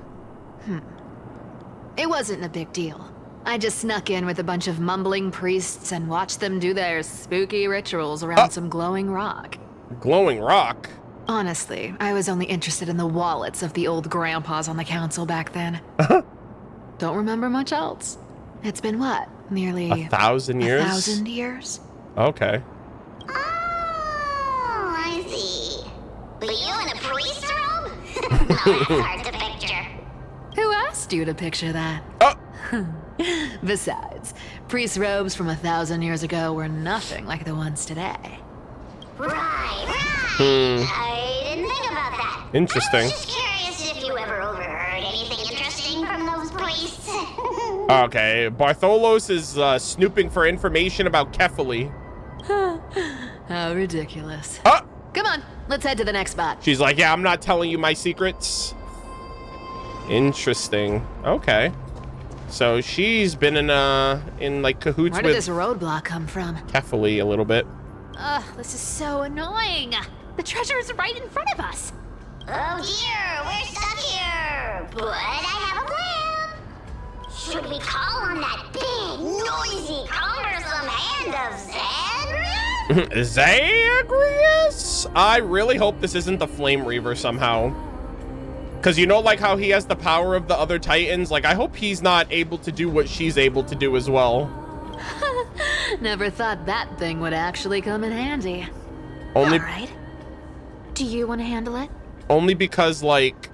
It wasn't a big deal. I just snuck in with a bunch of mumbling priests and watched them do their spooky rituals around some glowing rock. Glowing rock? Honestly, I was only interested in the wallets of the old grandpas on the council back then. Don't remember much else. It's been what? Nearly 1,000 years? 1,000 years? Okay. Oh, I see. But you in a priest robe? No, that's hard to picture. Who asked you to picture that? Oh. Besides, priest robes from 1,000 years ago were nothing like the ones today. Right. I didn't think about that. Interesting. I was just curious if you ever overheard anything interesting from those priests. Okay, Bartholos is snooping for information about Kefali. How ridiculous. Oh. Come on, let's head to the next spot. She's like, yeah, I'm not telling you my secrets. Interesting. Okay. So she's been in like cahoots Where with did this roadblock come from? Kefali a little bit. Ugh, this is so annoying. The treasure is right in front of us. Oh dear, we're stuck here. But I have a plan. Should we call on that big, noisy, cumbersome hand of Zagrias? Zagrias? I really hope this isn't the Flame Reaver somehow. Because you know, like how he has the power of the other Titans? Like, I hope he's not able to do what she's able to do as well. Never thought that thing would actually come in handy. Only. All right. Do you want to handle it? Only because, like,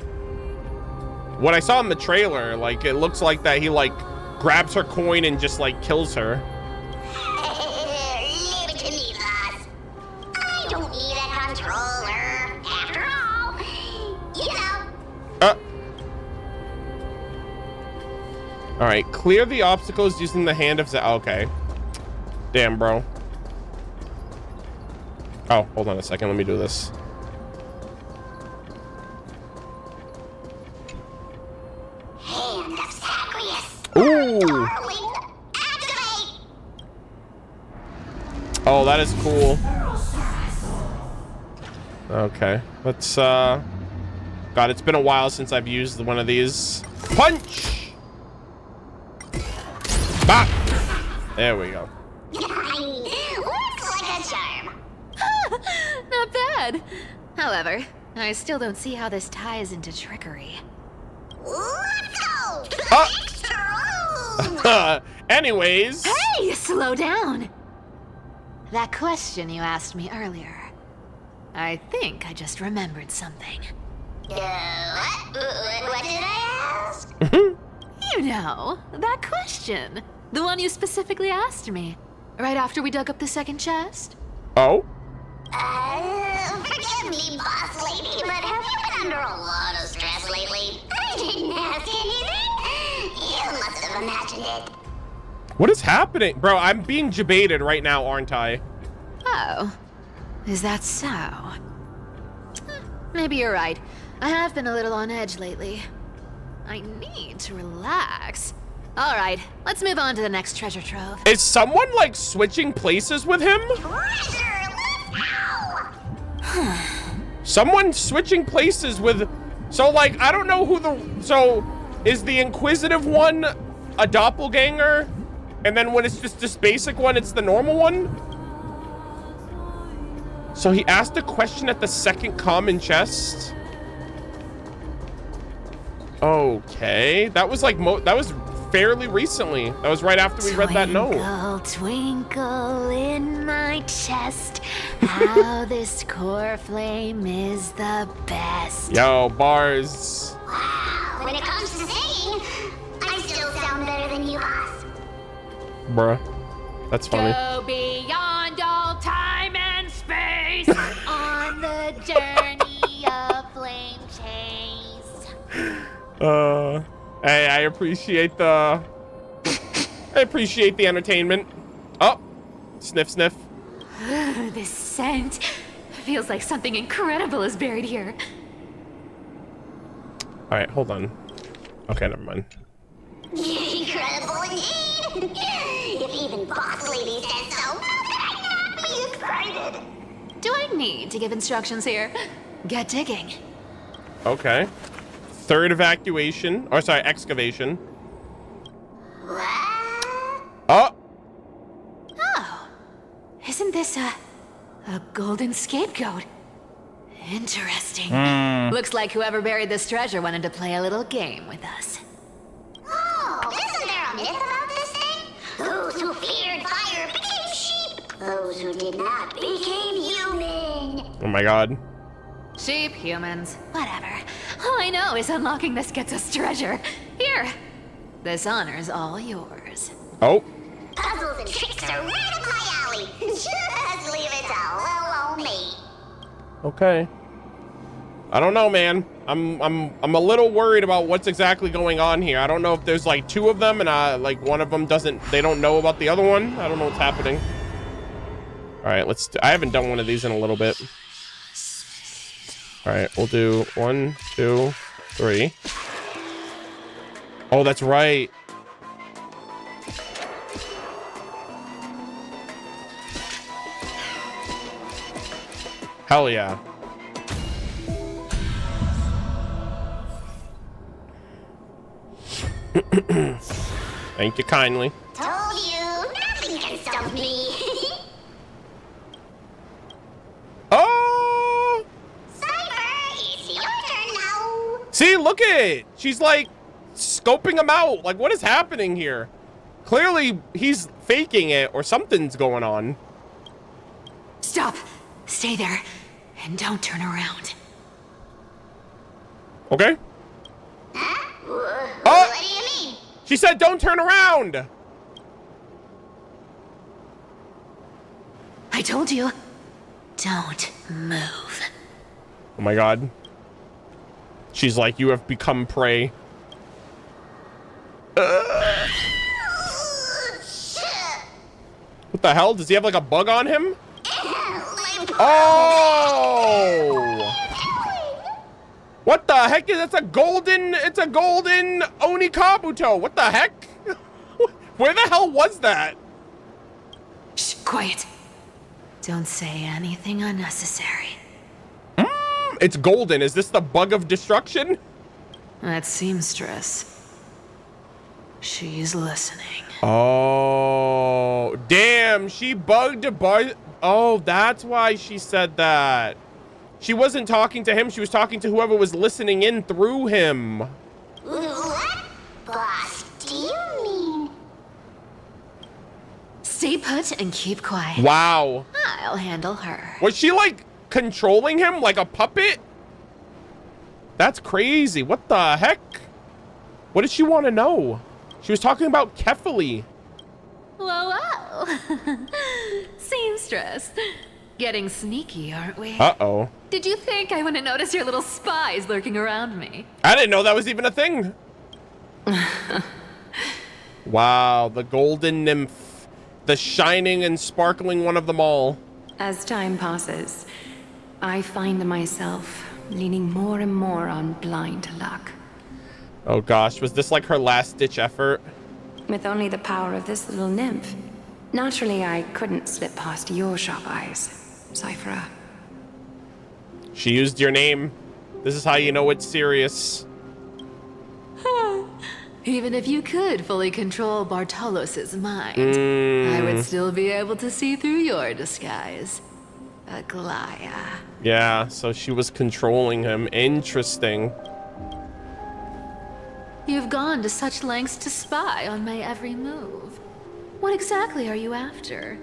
what I saw in the trailer, like, it looks like that he, like, grabs her coin and just, like, kills her. Leave it to me, boss. I don't need a controller. After all, you know. All right, clear the obstacles using the hand of okay. Damn, bro. Oh, hold on a second. Let me do this. Hand of Zagrias. Ooh. Activate. Oh, that is cool. Okay, let's God, it's been a while since I've used one of these. Punch! Bop! There we go. Looks like a charm. Not bad. However, I still don't see how this ties into trickery. Let's go. Anyways. Hey, slow down. That question you asked me earlier. I think I just remembered something. What did I ask? You know, that question. The one you specifically asked me. Right after we dug up the second chest. Oh? Forgive me, boss lady, but have you been under a lot of stress lately? I didn't ask anything. You must have imagined it. What is happening? Bro, I'm being debated right now, aren't I? Oh, is that so? Maybe you're right. I have been a little on edge lately. I need to relax. All right, let's move on to the next treasure trove. Is someone like switching places with him? Someone switching places with... So like, I don't know who the... So is the Inquisitive one a doppelganger? And then when it's just this basic one, it's the normal one? So he asked a question at the second common chest. Okay, that was like that was fairly recently. That was right after we read that note. Twinkle, twinkle in my chest, how this core flame is the best. Yo, bars. Wow, when it comes to singing, I still sound better than you, boss. Bruh, that's funny. Go beyond all time and space on the journey of flame chase. Hey, I appreciate the entertainment. Oh, sniff, sniff. This scent feels like something incredible is buried here. All right, hold on. Okay, never mind. Incredible indeed. If even Boss Lady says so, how could I not be excited? Do I need to give instructions here? Get digging. Okay. Third evacuation, or sorry, excavation. Oh! Oh, isn't this a golden scapegoat? Interesting. Looks like whoever buried this treasure wanted to play a little game with us. Oh, isn't there a myth about this thing? Those who feared fire became sheep. Those who did not became human. Oh my god. Sheep, humans, whatever. All I know is unlocking this gets us treasure. Here, this honor's all yours. Oh. Puzzles and tricks are right up my alley. Just leave it to little old me. Okay. I don't know, man. I'm a little worried about what's exactly going on here. I don't know if there's like two of them and like one of them they don't know about the other one. I don't know what's happening. All right, I haven't done one of these in a little bit. All right, we'll do 1, 2, 3. Oh, that's right. Hell yeah. Thank you kindly. Told you, nothing can stop me. Oh! Cipher, it's your turn now. See, look at it. She's like scoping him out. Like, what is happening here? Clearly, he's faking it or something's going on. Stop. Stay there. And don't turn around. Okay. Huh? Oh! What do you mean? She said don't turn around. I told you. Don't move. Oh my god. She's like, you have become prey. What the hell? Does he have like a bug on him? Oh! What the heck is it's a golden Oni Kabuto. What the heck? Where the hell was that? Shh, quiet. Don't say anything unnecessary. It's golden. Is this the bug of destruction? That seamstress. She's listening. Oh, damn. She bugged a bar. Oh, that's why she said that. She wasn't talking to him. She was talking to whoever was listening in through him. What? Boss, do you mean? Stay put and keep quiet. Wow. I'll handle her. Was she like controlling him like a puppet? That's crazy. What the heck? What did she want to know? She was talking about Kefali. Whoa, whoa. Seamstress. Getting sneaky, aren't we? Uh-oh. Did you think I wouldn't notice your little spies lurking around me? I didn't know that was even a thing. Wow, the golden nymph. The shining and sparkling one of them all. As time passes, I find myself leaning more and more on blind luck. Oh gosh, was this like her last-ditch effort? With only the power of this little nymph. Naturally, I couldn't slip past your sharp eyes, Cipher. She used your name. This is how you know it's serious. Even if you could fully control Bartolos's mind, I would still be able to see through your disguise. Aglia. Yeah, so she was controlling him. Interesting. You've gone to such lengths to spy on my every move. What exactly are you after?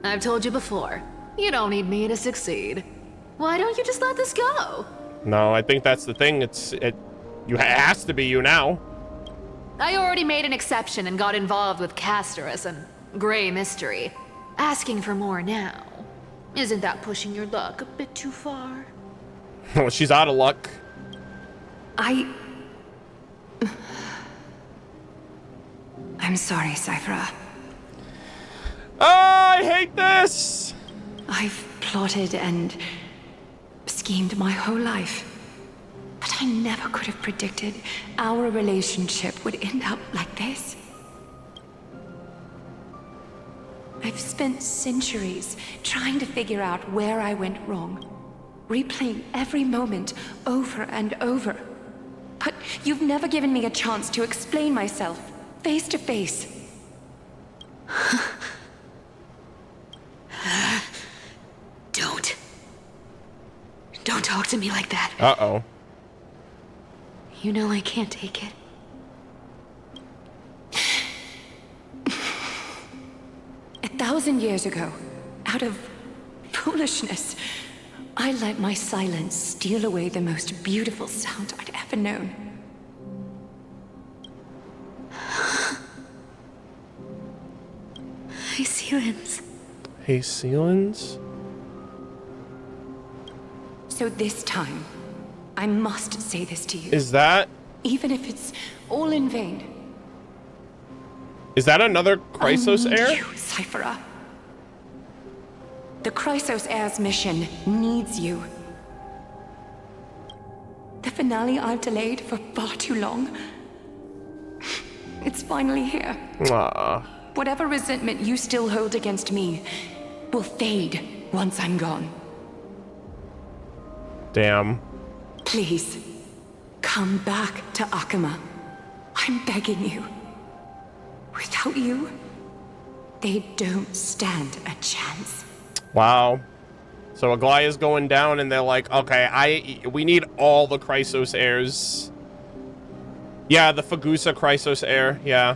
I've told you before, you don't need me to succeed. Why don't you just let this go? No, I think that's the thing. It has to be you now. I already made an exception and got involved with Castorus and Grey Mystery. Asking for more now. Isn't that pushing your luck a bit too far? Well, she's out of luck. I'm sorry, Cipher. Oh, I hate this! I've plotted and schemed my whole life. But I never could have predicted our relationship would end up like this. I've spent centuries trying to figure out where I went wrong, replaying every moment over and over. But you've never given me a chance to explain myself, face to face. Don't talk to me like that. Uh-oh. You know I can't take it. 1,000 years ago, out of foolishness, I let my silence steal away the most beautiful sound I'd ever known. Hyacines. Hyacines? So this time, I must say this to you. Is that... Even if it's all in vain. Is that another Chrysos heir? You, Cipher. The Chrysos heir's mission needs you. The finale I've delayed for far too long. It's finally here. Aww. Whatever resentment you still hold against me will fade once I'm gone. Damn. Please, come back to Akama. I'm begging you. Without you, they don't stand a chance. Wow. So Aglia's going down and they're like, okay, we need all the Chrysos heirs. Yeah, the Fagusa Chrysos heir, yeah.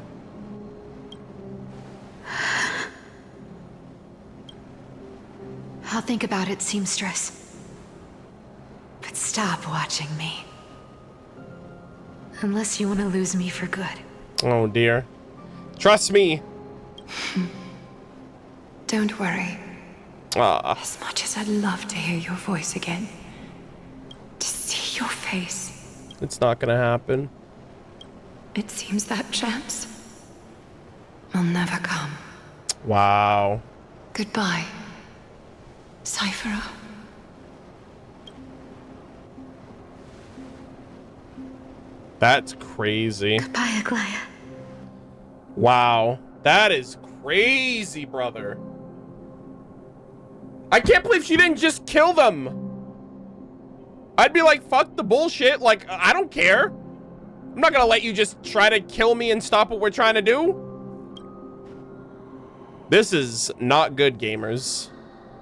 I'll think about it, seamstress. But stop watching me. Unless you want to lose me for good. Oh dear. Trust me. Don't worry. As much as I'd love to hear your voice again, to see your face, it's not gonna happen. It seems that chance will never come. Wow. Goodbye, Cipher. That's crazy. Goodbye, Aglia. Wow. That is crazy, brother. I can't believe she didn't just kill them. I'd be like, fuck the bullshit. Like, I don't care. I'm not gonna let you just try to kill me and stop what we're trying to do. This is not good, gamers.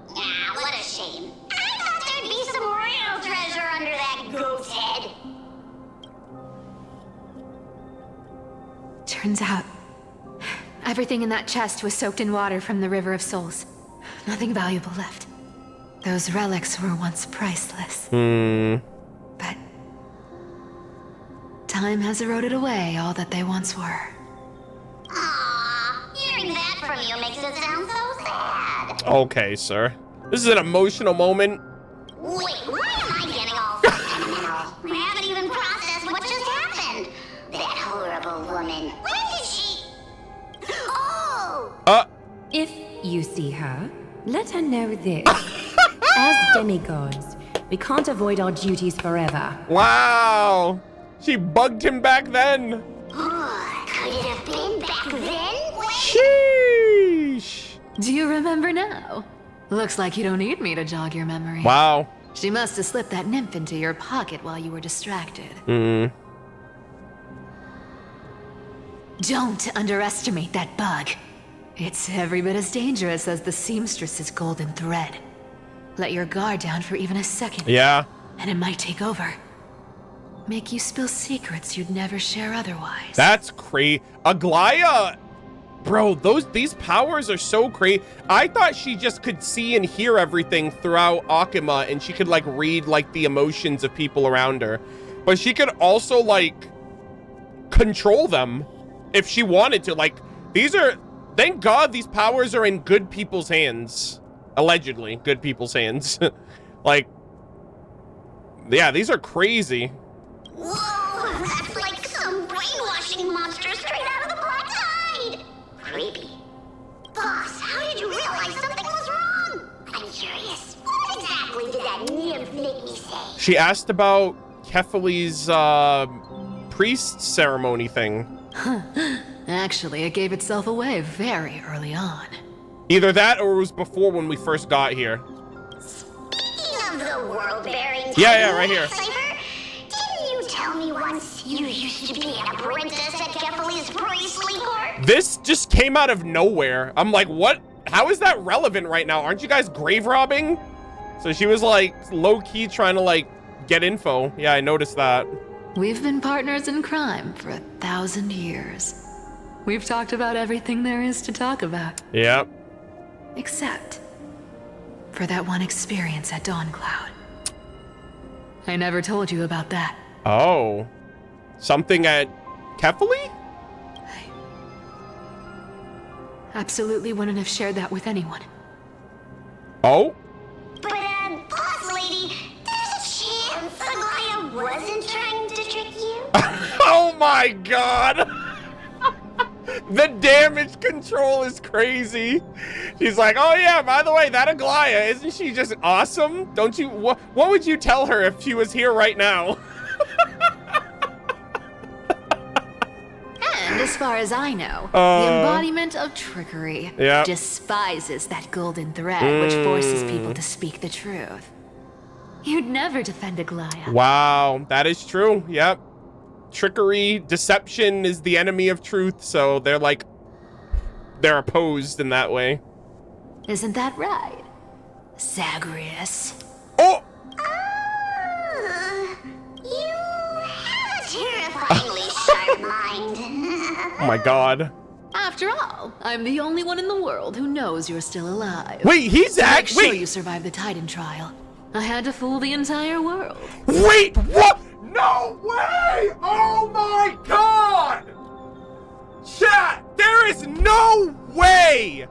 Ah, what a shame. I thought there'd be some real treasure under that goat's head. Turns out, everything in that chest was soaked in water from the River of Souls. Nothing valuable left. Those relics were once priceless. But time has eroded away all that they once were. Aww, hearing that from you makes it sound so sad. Okay, sir. This is an emotional moment. Wait, why am I getting all sentimental? I haven't even processed what just happened. That horrible woman. When did she... you see her, let her know this. As demigods, we can't avoid our duties forever. Wow. She bugged him back then. Could it have been back then? Sheesh. Do you remember now? Looks like you don't need me to jog your memory. Wow. She must have slipped that nymph into your pocket while you were distracted. Don't underestimate that bug. It's every bit as dangerous as the seamstress's golden thread. Let your guard down for even a second. Yeah. And it might take over. Make you spill secrets you'd never share otherwise. That's crazy. Aglia, bro, these powers are so crazy. I thought she just could see and hear everything throughout Akima, and she could like read like the emotions of people around her. But she could also like control them if she wanted to. Like, these are, thank God these powers are in good people's hands. Allegedly, good people's hands. Like, yeah, these are crazy. Whoa, that's like some brainwashing monster straight out of the Black Tide. Creepy. Boss, how did you realize something was wrong? I'm curious. What exactly did that nymph make me say? She asked about Kefali's priest ceremony thing. Actually, it gave itself away very early on. Either that or it was before when we first got here. Speaking of the world-bearing Yeah, right here. Cipher, didn't you tell me once you used to be an apprentice at Kefali's priestly court? This just came out of nowhere. I'm like, what? How is that relevant right now? Aren't you guys grave robbing? So she was like low-key trying to like get info. Yeah, I noticed that. We've been partners in crime for 1,000 years. We've talked about everything there is to talk about. Yep. Except for that one experience at Dawncloud. I never told you about that. Oh. Something at Kefali? I absolutely wouldn't have shared that with anyone. Oh? But, boss lady, there's a chance Aglia wasn't trying to trick you? Oh my god! The damage control is crazy. She's like, oh yeah, by the way, that Aglia, isn't she just awesome? Don't you, what would you tell her if she was here right now? And as far as I know, the embodiment of trickery despises that golden thread which forces people to speak the truth. You'd never defend Aglia. Wow, that is true. Yep. Trickery, deception is the enemy of truth, so they're like, they're opposed in that way. Isn't that right, Zagrias? Oh! You have a terrifyingly sharp mind. Oh my god. After all, I'm the only one in the world who knows you're still alive. Wait, he's Make sure you survived the Titan trial. I had to fool the entire world. Wait, what? No way! Oh my god! Chat, there is no way!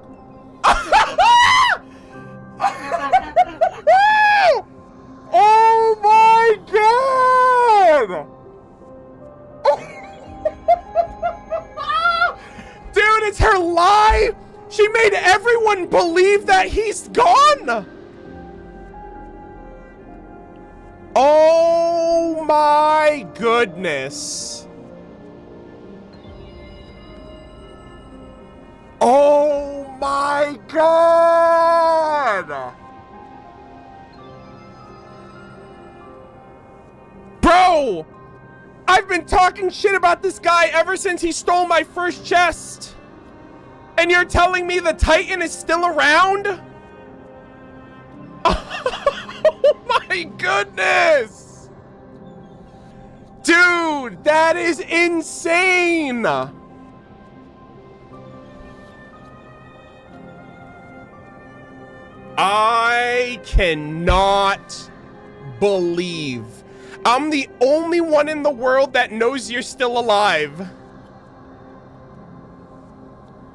Oh my god! Dude, it's her lie! She made everyone believe that he's gone! Oh my goodness. Oh my god. Bro, I've been talking shit about this guy ever since he stole my first chest. And you're telling me the Titan is still around? Oh my goodness! Dude, that is insane! I cannot believe I'm the only one in the world that knows you're still alive.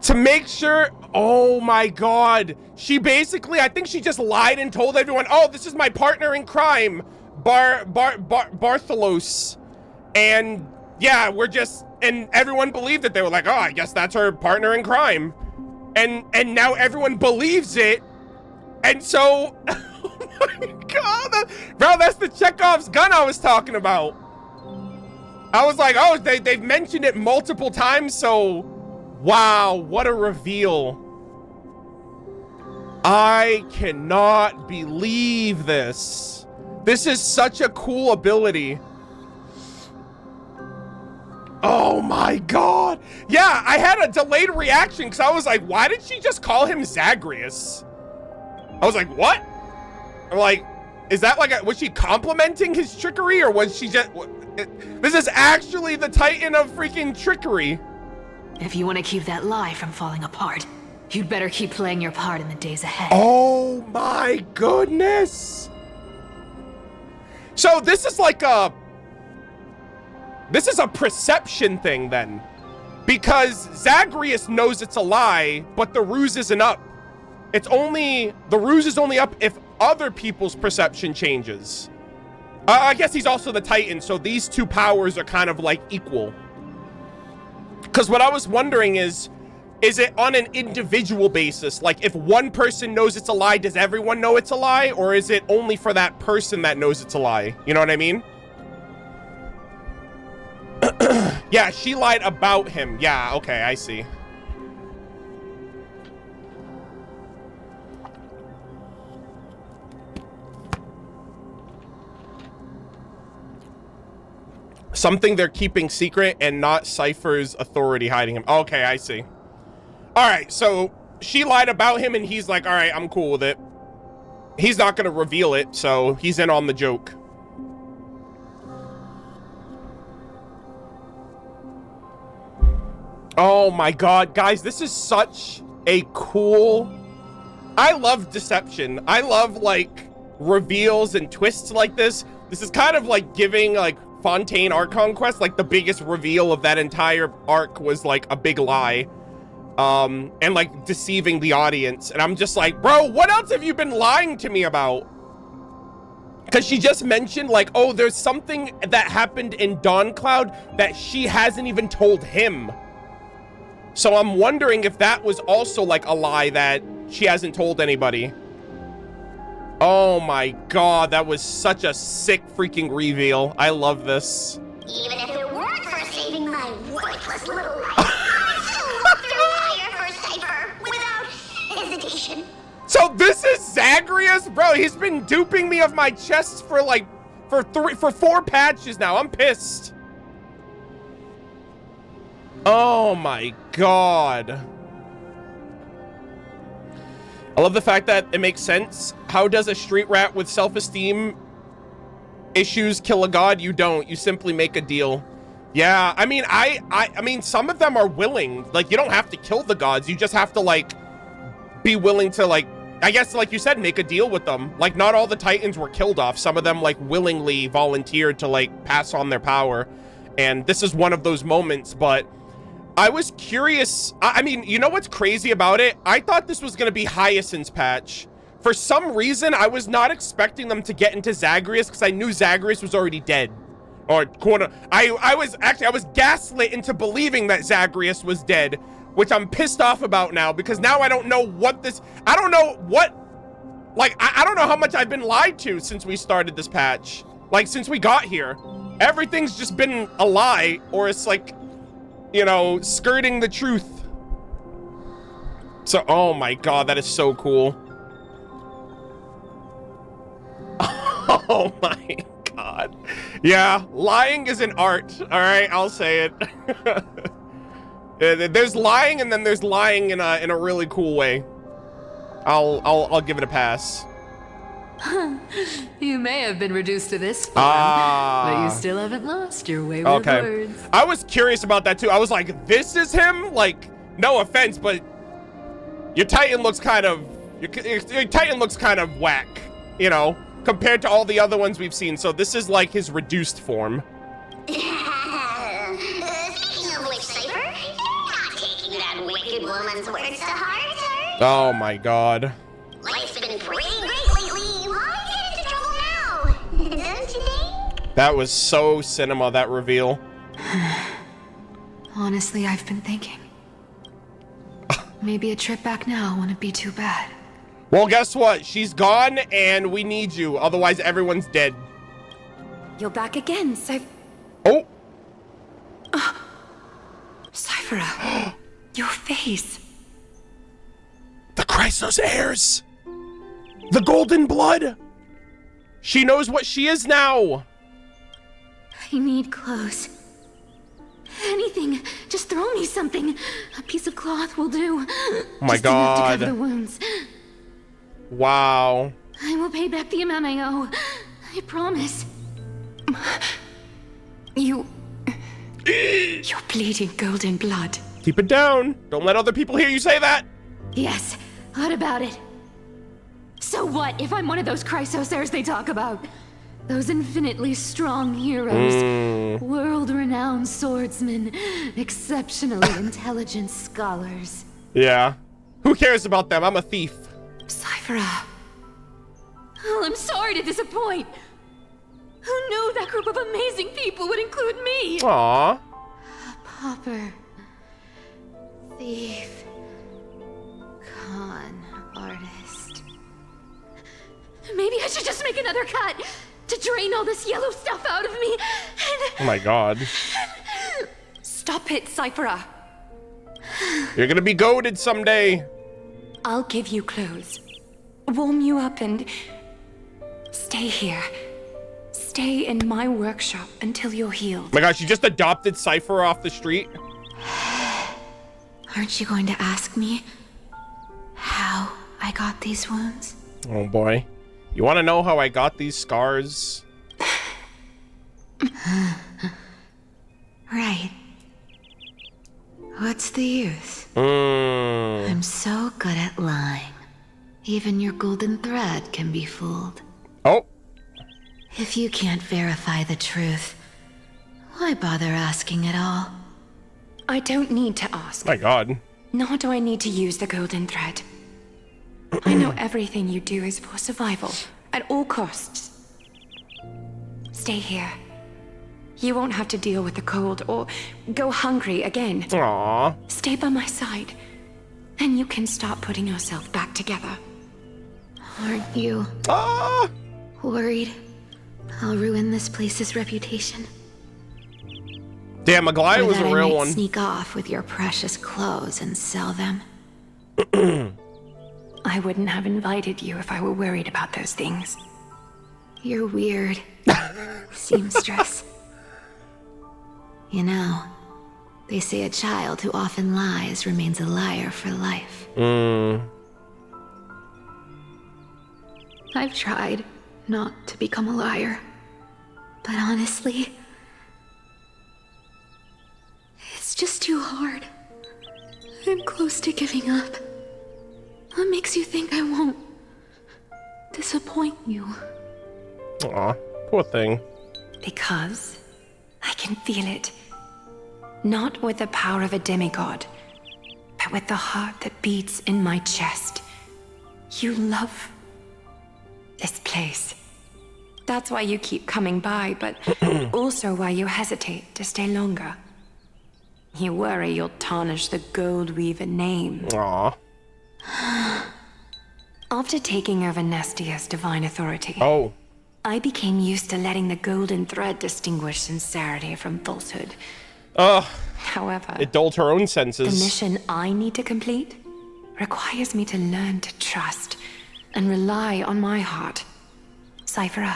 To make sure, oh my god. She basically, I think she just lied and told everyone, oh, this is my partner in crime, Bartholos. And yeah, we're just, and everyone believed it. They were like, oh, I guess that's her partner in crime. and now everyone believes it. And so, oh my God, bro, that's the Chekhov's gun I was talking about. I was like, oh, they've mentioned it multiple times, so wow, what a reveal. I cannot believe this. This is such a cool ability. Oh my God. Yeah, I had a delayed reaction because I was like, why did she just call him Zagrias? I was like, what? I'm like, is that like, was she complimenting his trickery, or was she just, this is actually the Titan of freaking trickery. If you want to keep that lie from falling apart, you'd better keep playing your part in the days ahead. Oh my goodness. So this is like a perception thing then, because Zagrias knows it's a lie, but the ruse isn't up. The ruse is only up if other people's perception changes. I guess he's also the Titan, so these two powers are kind of like equal. Because what I was wondering is it on an individual basis? Like if one person knows it's a lie, does everyone know it's a lie? Or is it only for that person that knows it's a lie? You know what I mean? Yeah, she lied about him. Yeah, okay, I see. Something they're keeping secret and not Cipher's authority hiding him. Okay, I see. All right, so she lied about him and he's like, all right, I'm cool with it. He's not going to reveal it, so he's in on the joke. Oh my God, guys, this is such a cool... I love deception. I love like reveals and twists like this. This is kind of like giving like Fontaine Arc Conquest, like the biggest reveal of that entire arc was like a big lie. And like deceiving the audience. And I'm just like, bro, what else have you been lying to me about? Because she just mentioned like, oh, there's something that happened in Dawncloud that she hasn't even told him. So I'm wondering if that was also like a lie that she hasn't told anybody. Oh my God, that was such a sick freaking reveal. I love this. Even if it weren't for saving my worthless little life, I'd still walk through fire for Cipher without hesitation. So this is Zagrias? Bro, he's been duping me of my chests for like, for 4 patches now. I'm pissed. Oh my God. I love the fact that it makes sense. How does a street rat with self-esteem issues kill a god? You don't. You simply make a deal. Yeah, I mean, I mean, some of them are willing. Like, you don't have to kill the gods. You just have to, like, be willing to, like, I guess, like you said, make a deal with them. Like, not all the Titans were killed off. Some of them, like, willingly volunteered to, like, pass on their power. And this is one of those moments, but... I was curious. I mean, you know what's crazy about it? I thought this was going to be Hyacine's patch. For some reason, I was not expecting them to get into Zagrias because I knew Zagrias was already dead. Or, I was gaslit into believing that Zagrias was dead, which I'm pissed off about now because now I don't know what this... I don't know what... Like, I don't know how much I've been lied to since we started this patch. Like, since we got here. Everything's just been a lie, or it's like... You know, skirting the truth. So, oh my God, that is so cool. Oh my God. Yeah, lying is an art. All right, I'll say it. There's lying, and then there's lying in a really cool way. I'll give it a pass. You may have been reduced to this form, but you still haven't lost your way with words. I was curious about that too. I was like, this is him? Like, no offense, but your Titan looks kind of your Titan looks kind of whack, you know, compared to all the other ones we've seen. So this is like his reduced form. Speaking of which, Cipher, you're not taking that wicked woman's words to heart. Oh my God. Life's been pretty great lately. Why get into trouble now? Don't you think? That was so cinema, that reveal. Honestly, I've been thinking. Maybe a trip back now wouldn't be too bad. Well, guess what? She's gone, and we need you. Otherwise, everyone's dead. You're back again, so... Oh! Cipher, your face. The Chrysos heirs! The golden blood! She knows what she is now! I need clothes. Anything. Just throw me something. A piece of cloth will do. Oh my Just enough to god. cover the wounds. Wow. I will pay back the amount I owe. I promise. You're bleeding golden blood. Keep it down. Don't let other people hear you say that. Yes. What about it? So what if I'm one of those Chrysos heirs they talk about? Those infinitely strong heroes, world-renowned swordsmen, exceptionally intelligent scholars. Yeah. Who cares about them? I'm a thief. Cipher. Oh, I'm sorry to disappoint. Who knew that group of amazing people would include me? Aww. A pauper, thief, con artist. Maybe I should just make another cut to drain all this yellow stuff out of me. Oh my god. Stop it, Cipher. You're gonna be goaded someday. I'll give you clothes, warm you up, and stay here. Stay in my workshop until you're healed. Oh my gosh, you just adopted Cipher off the street? Aren't you going to ask me how I got these wounds? Oh boy. You want to know how I got these scars? Right. What's the use? I'm so good at lying. Even your golden thread can be fooled. Oh. If you can't verify the truth, why bother asking at all? I don't need to ask. My god. Nor do I need to use the golden thread. I know everything you do is for survival, at all costs. Stay here. You won't have to deal with the cold or go hungry again. Aww. Stay by my side, and you can start putting yourself back together. Aren't you worried I'll ruin this place's reputation? Damn, Aglia was that a I real might one. Sneak off with your precious clothes and sell them. I wouldn't have invited you if I were worried about those things. You're weird, seamstress. You know, they say a child who often lies remains a liar for life. I've tried not to become a liar, but honestly, it's just too hard. I'm close to giving up. What makes you think I won't disappoint you? Aw, poor thing. Because I can feel it. Not with the power of a demigod, but with the heart that beats in my chest. You love this place. That's why you keep coming by, but also why you hesitate to stay longer. You worry you'll tarnish the Gold Weaver name. Aww. After taking over Nestia's divine authority, I became used to letting the golden thread distinguish sincerity from falsehood. However, it dulled her own the senses. mission I need to complete requires me to learn to trust and rely on my heart. Cipher,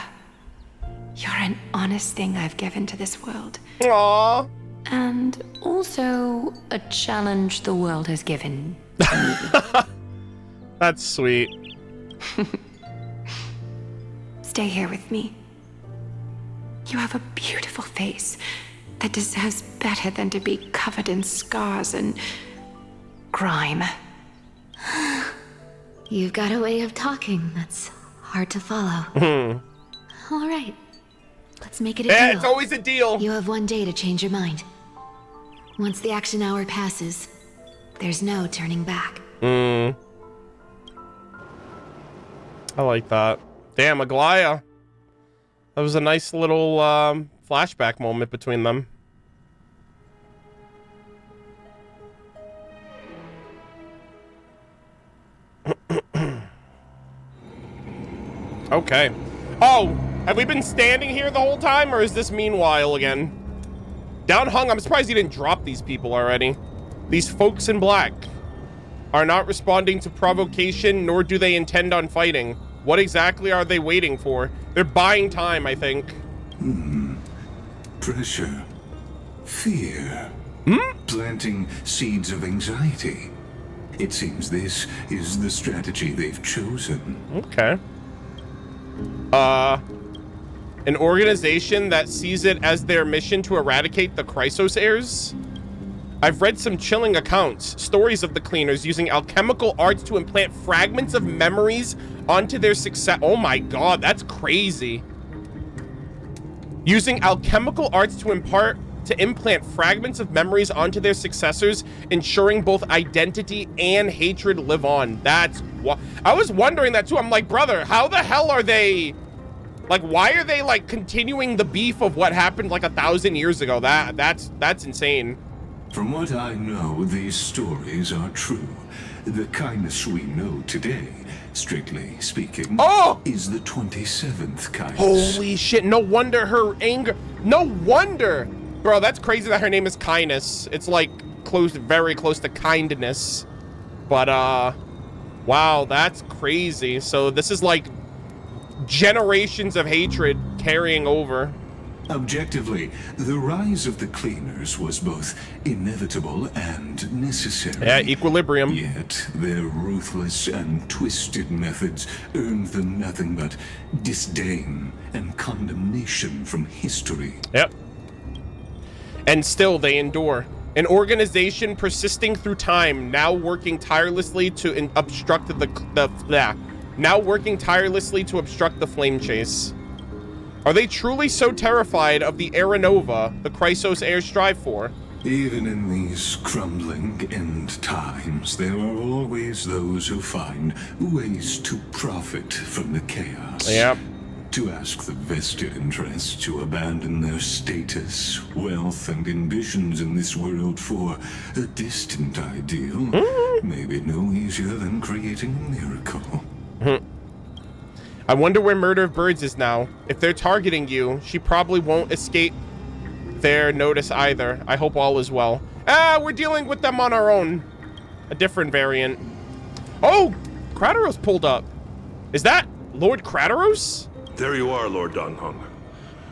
you're an honest thing I've given to this world. Aww. And also a challenge the world has given to me. That's sweet. Stay here with me. You have a beautiful face that deserves better than to be covered in scars and grime. You've got a way of talking that's hard to follow. All right, let's make it a deal. Yeah, it's always a deal. You have 1 day to change your mind. Once the action hour passes, there's no turning back. I like that. Damn, Aglia. That was a nice little flashback moment between them. Okay. Oh, have we been standing here the whole time, or is this meanwhile again? Down Hung, I'm surprised you didn't drop these people already. These folks in black are not responding to provocation, nor do they intend on fighting. What exactly are they waiting for? They're buying time, I think. Pressure. Fear. Planting seeds of anxiety. It seems this is the strategy they've chosen. Okay. An organization that sees it as their mission to eradicate the Chrysos heirs? I've read some chilling accounts, stories of the cleaners using alchemical arts to implant fragments of memories onto their success. Oh my god, that's crazy. Using alchemical arts to implant fragments of memories onto their successors, ensuring both identity and hatred live on. That's what I was wondering that too. I'm like, brother, how the hell are they, like, why are they like continuing the beef of what happened like 1,000 years ago? That's insane. From what I know, these stories are true. The kindness we know today, strictly speaking, is the 27th kindness. Holy shit, no wonder her anger, no wonder. Bro, that's crazy that her name is Kindness. It's like very close to kindness. But wow, that's crazy. So this is like generations of hatred carrying over. Objectively, the rise of the cleaners was both inevitable and necessary. Yeah, equilibrium. Yet their ruthless and twisted methods earned them nothing but disdain and condemnation from history. Yep. And still they endure. An organization persisting through time, now working tirelessly to obstruct the flame chase. Are they truly so terrified of the Aranova the Chrysos heirs strive for? Even in these crumbling end times, there are always those who find ways to profit from the chaos. Yep. To ask the vested interests to abandon their status, wealth, and ambitions in this world for a distant ideal may be no easier than creating a miracle. I wonder where Murder of Birds is now. If they're targeting you, she probably won't escape their notice either. I hope all is well. We're dealing with them on our own. A different variant. Oh, Crateros pulled up. Is that Lord Crateros? There you are, Lord Donghung.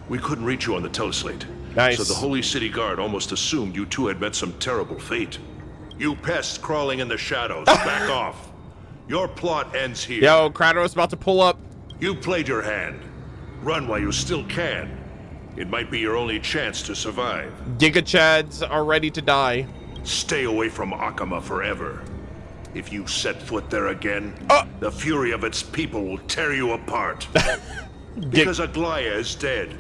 We couldn't reach you on the teleslate. Nice. So the Holy City Guard almost assumed you two had met some terrible fate. You pests crawling in the shadows, back off. Your plot ends here. Yo, Crateros about to pull up. You played your hand. Run while you still can. It might be your only chance to survive. Giga Chads are ready to die. Stay away from Akama forever. If you set foot there again, the fury of its people will tear you apart. Because Aglia is dead,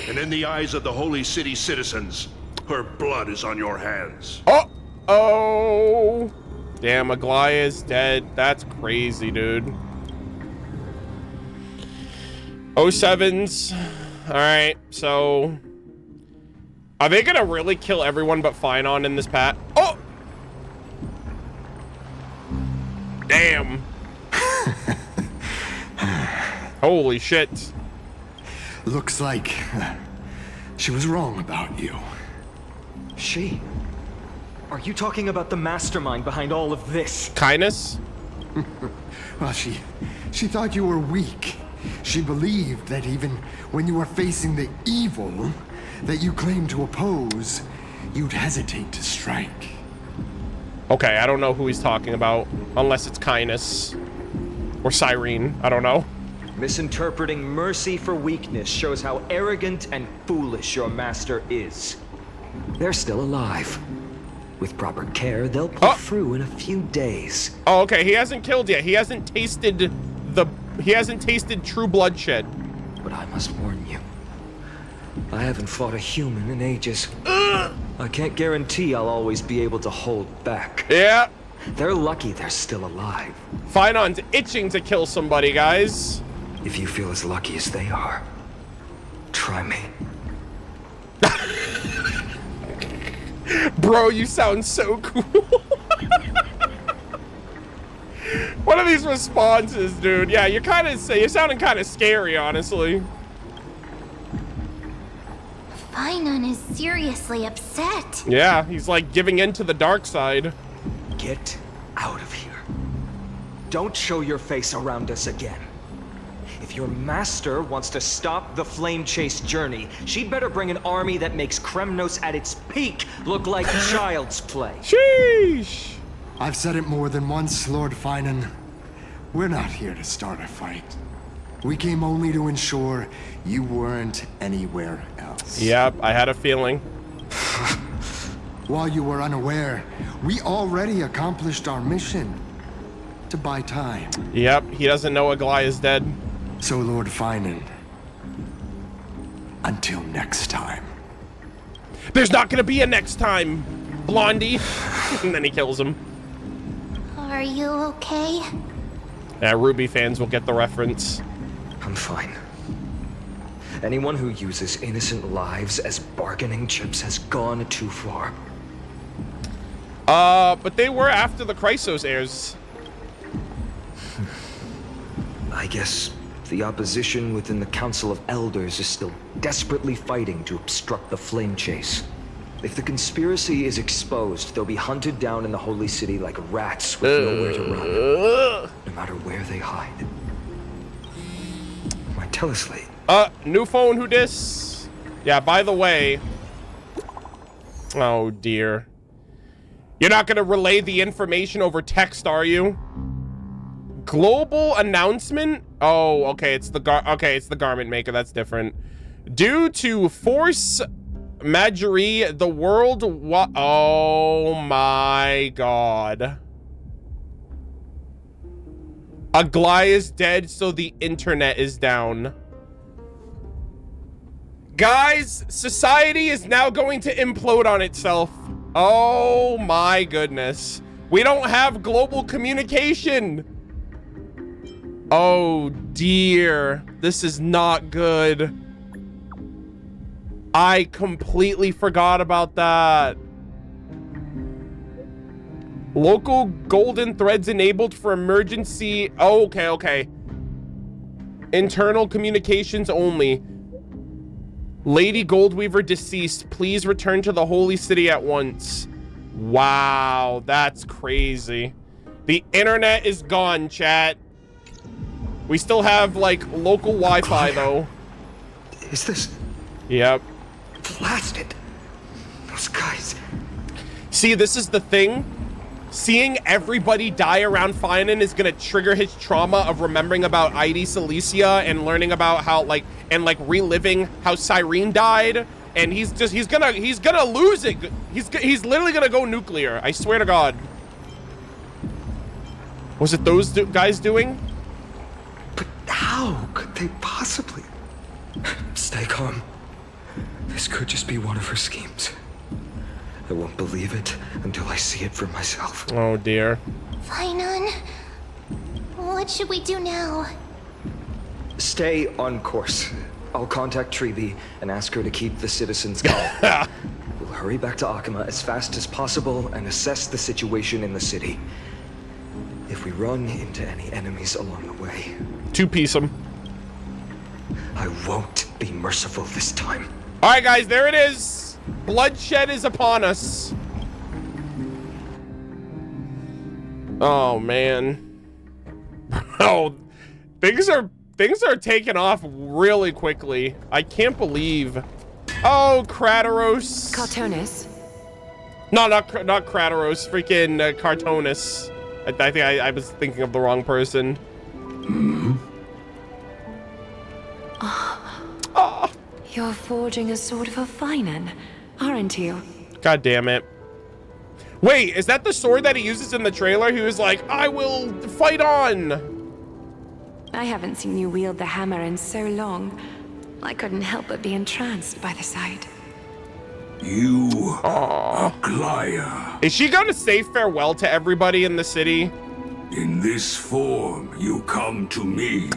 and in the eyes of the Holy City citizens, her blood is on your hands. Oh! Damn, Aglia is dead. That's crazy, dude. 07s. Alright, so... Are they gonna really kill everyone but Finon in this pat? Oh! Damn. Holy shit. Looks like she was wrong about you. She? Are you talking about the mastermind behind all of this? Kindness? Well, she thought you were weak. She believed that even when you were facing the evil that you claimed to oppose, you'd hesitate to strike. Okay, I don't know who he's talking about, unless it's Kindness. Or Cyrene, I don't know. Misinterpreting mercy for weakness shows how arrogant and foolish your master is. They're still alive. With proper care, they'll pull through in a few days. Oh, okay, he hasn't killed yet. He hasn't tasted true bloodshed. But I must warn you. I haven't fought a human in ages. I can't guarantee I'll always be able to hold back. Yeah. They're lucky they're still alive. Finon's itching to kill somebody, guys. If you feel as lucky as they are, try me. Bro, you sound so cool. What of these responses, dude. Yeah, you're sounding kind of scary, honestly. Finon is seriously upset. Yeah, he's like giving in to the dark side. Get out of here. Don't show your face around us again. If your master wants to stop the flame chase journey, she'd better bring an army that makes Kremnos at its peak look like child's play. Sheesh! I've said it more than once, Lord Finon. We're not here to start a fight. We came only to ensure you weren't anywhere else. Yep, I had a feeling. While you were unaware, we already accomplished our mission. To buy time. Yep, he doesn't know Aglia is dead. So, Lord Finon, until next time. There's not gonna be a next time, Blondie. And then he kills him. Are you okay? Yeah, Ruby fans will get the reference. I'm fine. Anyone who uses innocent lives as bargaining chips has gone too far. But they were after the Chrysos heirs. I guess the opposition within the Council of Elders is still desperately fighting to obstruct the flame chase. If the conspiracy is exposed, they'll be hunted down in the Holy City like rats with nowhere to run, no matter where they hide. My teleslate. New phone, who dis? Yeah, by the way. Oh, dear. You're not gonna relay the information over text, are you? Global announcement? Oh, okay, it's the garment maker. That's different. Due to force majeure, the world oh my god. Aglia is dead, so the internet is down. Guys, society is now going to implode on itself. Oh my goodness. We don't have global communication. Oh dear, this is not good. I completely forgot about that. Local golden threads enabled for emergency. Oh, okay. Internal communications only. Lady Goldweaver deceased. Please return to the Holy City at once. Wow, that's crazy. The internet is gone, chat. We still have, like, local Wi-Fi, though. Is this... Yep. Blasted. Those guys... See, this is the thing. Seeing everybody die around Finon is gonna trigger his trauma of remembering about ID Cilicia and learning about how, like, and, like, reliving how Cyrene died. And he's gonna lose it. He's literally gonna go nuclear. I swear to God. Was it those guys doing? But how could they possibly? Stay calm. This could just be one of her schemes. I won't believe it until I see it for myself. Oh dear. Finon, what should we do now? Stay on course. I'll contact Treeby and ask her to keep the citizens calm. We'll hurry back to Akama as fast as possible and assess the situation in the city. If we run into any enemies along the way, two-piece them. I won't be merciful this time. All right, guys, there it is. Bloodshed is upon us. Oh man. Oh, things are taking off really quickly. I can't believe. Oh, Kratos. Cartonis. No, not Kratos. Freaking Cartonis. I think I was thinking of the wrong person. Mm-hmm. Oh. You're forging a sword for Finon, aren't you? God damn it. Wait, is that the sword that he uses in the trailer? He was like, I will fight on. I haven't seen you wield the hammer in so long. I couldn't help but be entranced by the sight. You, Aglia. Is she gonna say farewell to everybody in the city? In this form, you come to me.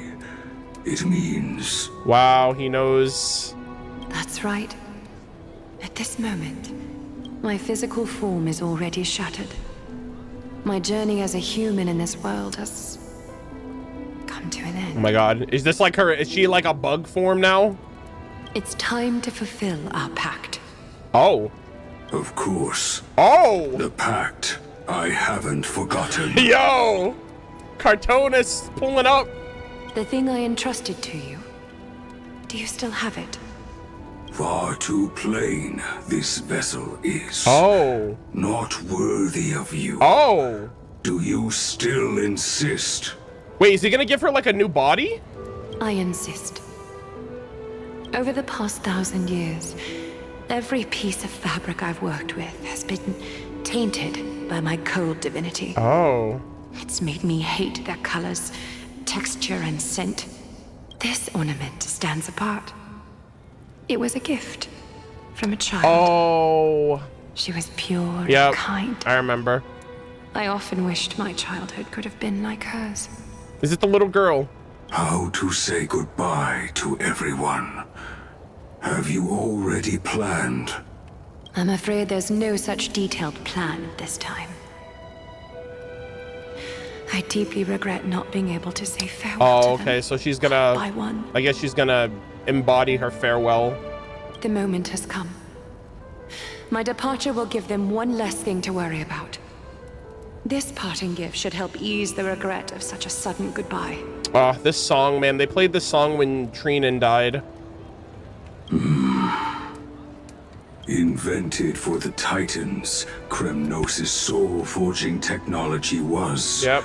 It means... Wow, he knows. That's right. At this moment, my physical form is already shattered. My journey as a human in this world has come to an end. Oh my god. Is this like her? Is she like a bug form now? It's time to fulfill our pact. Oh. Of course. Oh! The pact. I haven't forgotten. Yo! Cartoonist pulling up. The thing I entrusted to you. Do you still have it? Far too plain this vessel is. Oh. Not worthy of you. Oh. Do you still insist? Wait, is he gonna give her like a new body? I insist. Over the past 1,000 years, every piece of fabric I've worked with has been tainted by my cold divinity. Oh. It's made me hate their colors, texture, and scent. This ornament stands apart. It was a gift from a child. Oh. She was pure Yep. and kind. I remember. I often wished my childhood could have been like hers. Is it the little girl? How to say goodbye to everyone? Have you already planned? I'm afraid there's no such detailed plan this time. I deeply regret not being able to say farewell to Oh, okay. So she's gonna. by one. I guess she's gonna embody her farewell. The moment has come. My departure will give them one less thing to worry about. This parting gift should help ease the regret of such a sudden goodbye. Oh, this song, man. They played this song when Treenan died. Invented for the Titans, Kremnos' soul-forging technology was. Yep.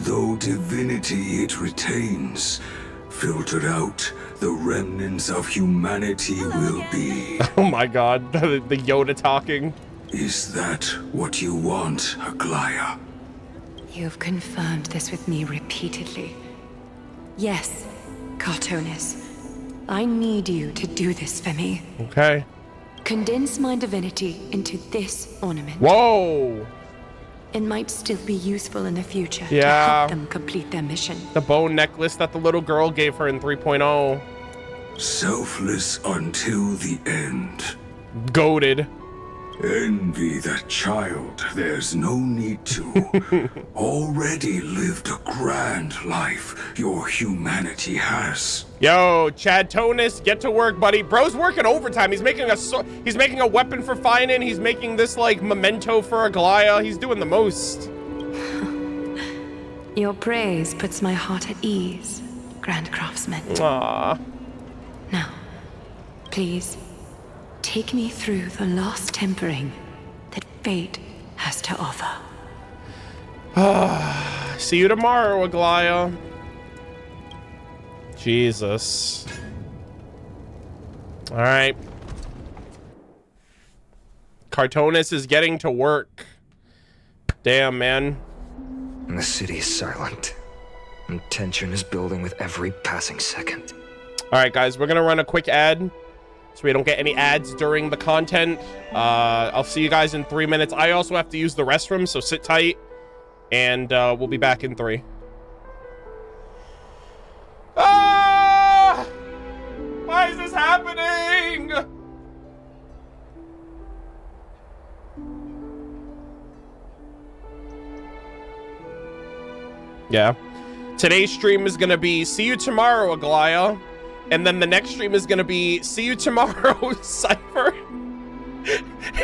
Though divinity it retains, filtered out, the remnants of humanity will be. Oh my god, the Yoda talking. Is that what you want, Aglia? You've confirmed this with me repeatedly. Yes, Cartonis. I need you to do this for me. Okay. Condense my divinity into this ornament. Whoa! It might still be useful in the future to Yeah. help them complete their mission. The bone necklace that the little girl gave her in 3.0. Selfless until the end. Goated. Envy that child, there's no need to. Already lived a grand life your humanity has. Yo, Chad Tonis, get to work, buddy. Bro's working overtime. He's making a weapon for Finan. He's making this like memento for Aglia. He's doing the most. Your praise puts my heart at ease, Grand Craftsman. Aww. Now, please, take me through the last tempering that fate has to offer. See you tomorrow, Aglia. Jesus. All right. Cartonis is getting to work. Damn, man. And the city is silent. And tension is building with every passing second. All right, guys, we're gonna run a quick ad so we don't get any ads during the content. I'll see you guys in 3 minutes. I also have to use the restroom, so sit tight, and we'll be back in 3. Ah! Why is this happening? Yeah. Today's stream is gonna be see you tomorrow, Aglia. And then the next stream is gonna be see you tomorrow, Cipher.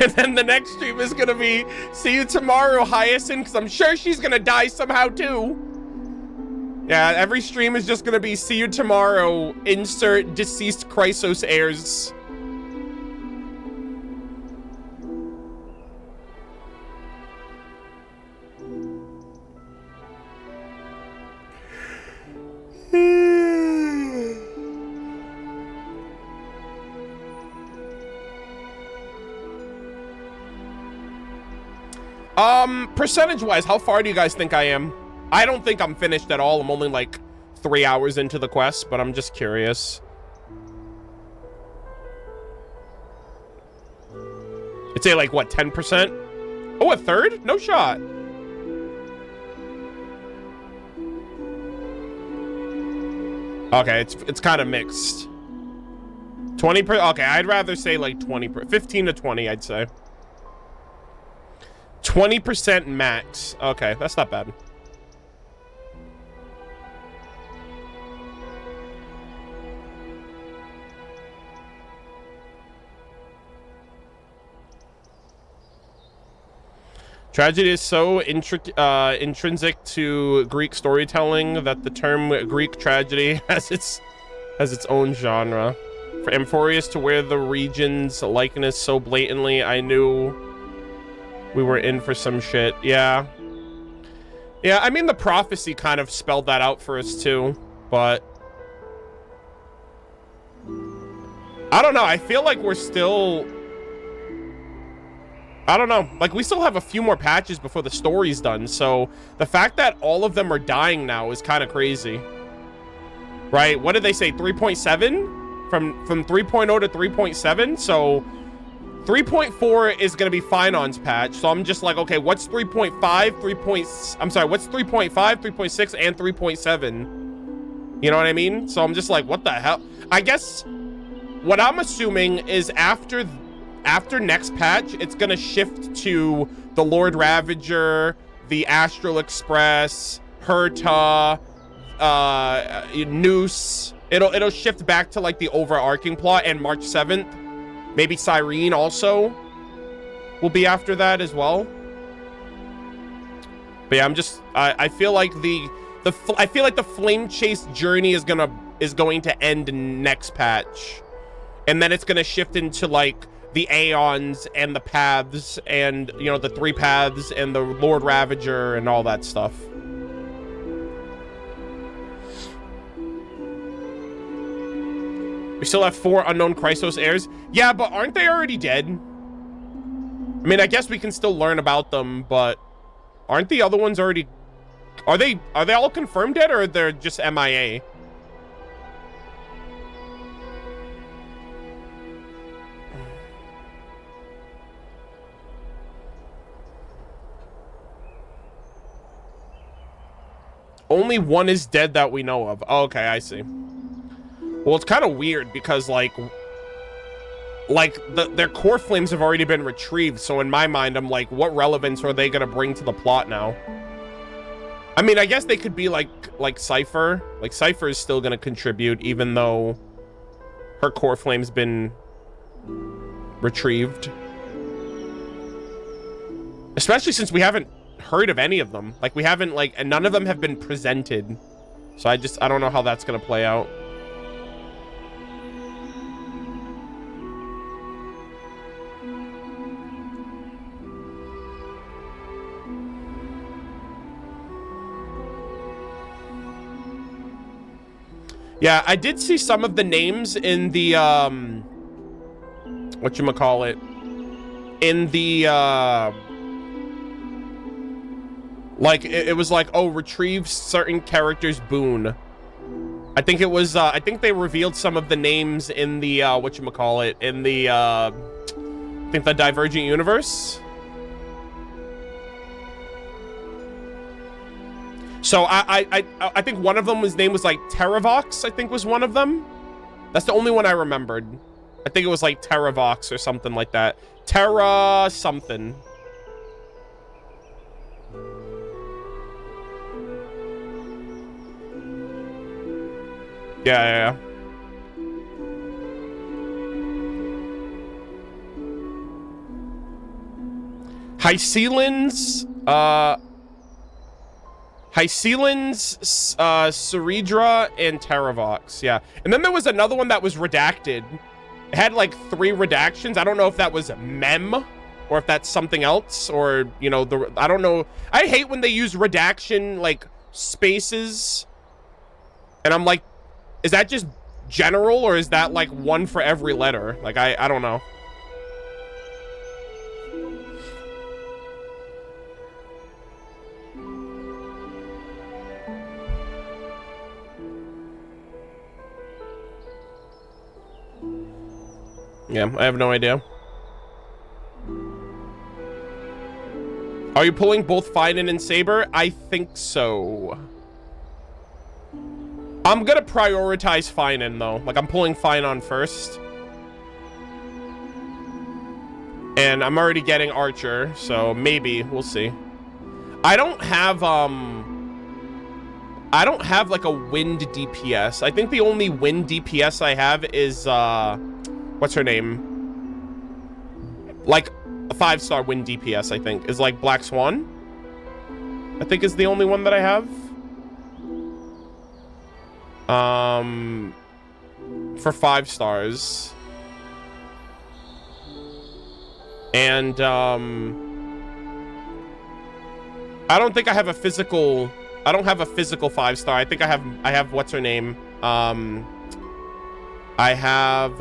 And then the next stream is gonna be see you tomorrow, Hyacine, because I'm sure she's gonna die somehow too. Yeah, every stream is just gonna be see you tomorrow, insert deceased Chrysos heirs. Percentage-wise, how far do you guys think I am? I don't think I'm finished at all. I'm only like 3 hours into the quest, but I'm just curious. I'd say like, what, 10%? Oh, a third? No shot. Okay, it's kind of mixed. 20%? Okay, I'd rather say like 20%. 15 to 20, I'd say. 20% max. Okay, that's not bad. Tragedy is so intrinsic to Greek storytelling that the term Greek tragedy has its own genre. For Amphorius to wear the region's likeness so blatantly, I knew we were in for some shit. Yeah. Yeah, I mean, the prophecy kind of spelled that out for us too, but I don't know. I feel like we're still... I don't know. Like, we still have a few more patches before the story's done, so the fact that all of them are dying now is kind of crazy. Right? What did they say? 3.7? From 3.0 to 3.7? So 3.4 is going to be Finon's patch. So I'm just like, okay, what's 3.5? I'm sorry, what's 3.5, 3.6, and 3.7? You know what I mean? So I'm just like, what the hell? I guess what I'm assuming is after next patch, it's going to shift to the Lord Ravager, the Astral Express, Herta, Noose. It'll shift back to like the overarching plot, and March 7th, maybe Cyrene also will be after that as well. But yeah, I feel like the Flame Chase journey is going to end next patch, and then it's gonna shift into like the Aeons and the Paths, and you know, the 3 Paths and the Lord Ravager and all that stuff. We still have 4 unknown Chrysos heirs. Yeah, but aren't they already dead? I mean, I guess we can still learn about them, but aren't the other ones already... Are they all confirmed dead, or they're just MIA? Only one is dead that we know of. Oh, okay, I see. Well, it's kind of weird because like their core flames have already been retrieved. So in my mind, I'm like, what relevance are they going to bring to the plot now? I mean, I guess they could be like Cipher. Like, Cipher is still going to contribute even though her core flame's been retrieved. Especially since we haven't heard of any of them. Like, we haven't, like, and none of them have been presented. So I don't know how that's going to play out. Yeah, I did see some of the names in the, whatchamacallit, in the, like, it was like, oh, retrieve certain characters' boon. I think it was, I think they revealed some of the names in the, whatchamacallit, in the, I think the Divergent Universe. So I think one of them name was like Terravox, I think was one of them. That's the only one I remembered. I think it was like Terravox or something like that. Terra something. Yeah. Hyacines, Ceridra, and Terravox, yeah. And then there was another one that was redacted. It had like 3 redactions. I don't know if that was mem or if that's something else, or, you know, I don't know. I hate when they use redaction, like, spaces. And I'm like, is that just general, or is that like one for every letter? Like, I don't know. Yeah, I have no idea. Are you pulling both Finan and Saber? I think so. I'm gonna prioritize Finan though. Like, I'm pulling Finan first. And I'm already getting Archer, so maybe, we'll see. I don't have like a wind DPS. I think the only wind DPS I have is what's her name? Like 5-star win DPS, I think, is like Black Swan. I think is the only one that I have. For 5 stars. And I don't think I have a physical. I don't have a physical 5-star. I think I have what's her name? I have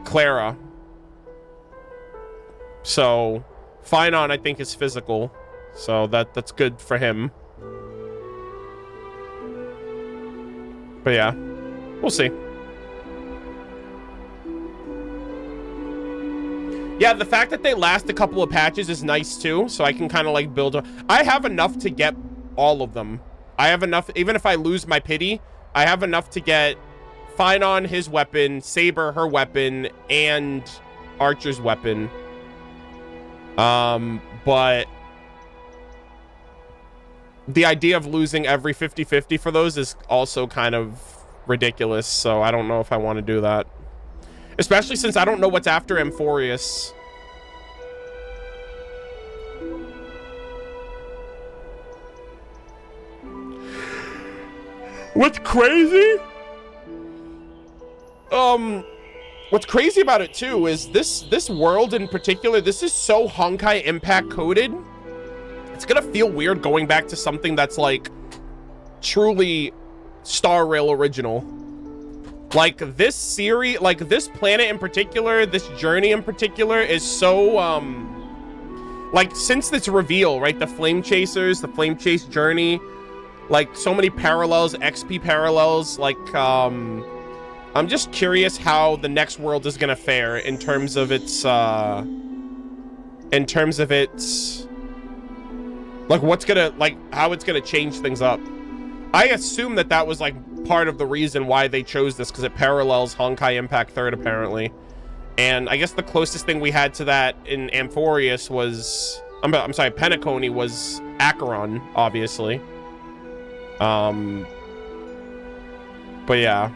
Clara. So Finon, I think, is physical. So that's good for him. But yeah, we'll see. Yeah, the fact that they last a couple of patches is nice too, so I can kind of like build I have enough to get all of them. I have enough, even if I lose my pity, I have enough to get Finon his weapon, Saber her weapon, and Archer's weapon. But the idea of losing every 50-50 for those is also kind of ridiculous, so I don't know if I want to do that. Especially since I don't know what's after Amphorius. What's crazy? What's crazy about it too is this world in particular, this is so Honkai Impact coded. It's gonna feel weird going back to something that's like truly Star Rail original. Like this series, like this planet in particular, this journey in particular is so like since this reveal, right? The Flame Chasers, the Flame Chase journey, like so many parallels, XP parallels, like I'm just curious how the next world is gonna fare in terms of its like what's gonna, like how it's gonna change things up. I assume that was like part of the reason why they chose this, because it parallels Honkai Impact 3rd apparently. And I guess the closest thing we had to that in Amphorius was I'm sorry, Penacony was Acheron, obviously. But yeah.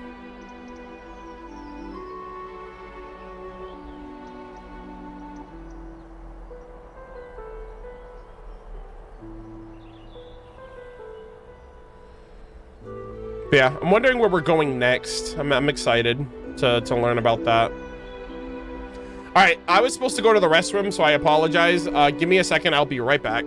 But yeah, I'm wondering where we're going next. I'm excited to learn about that. All right, I was supposed to go to the restroom, so I apologize. Give me a second. I'll be right back.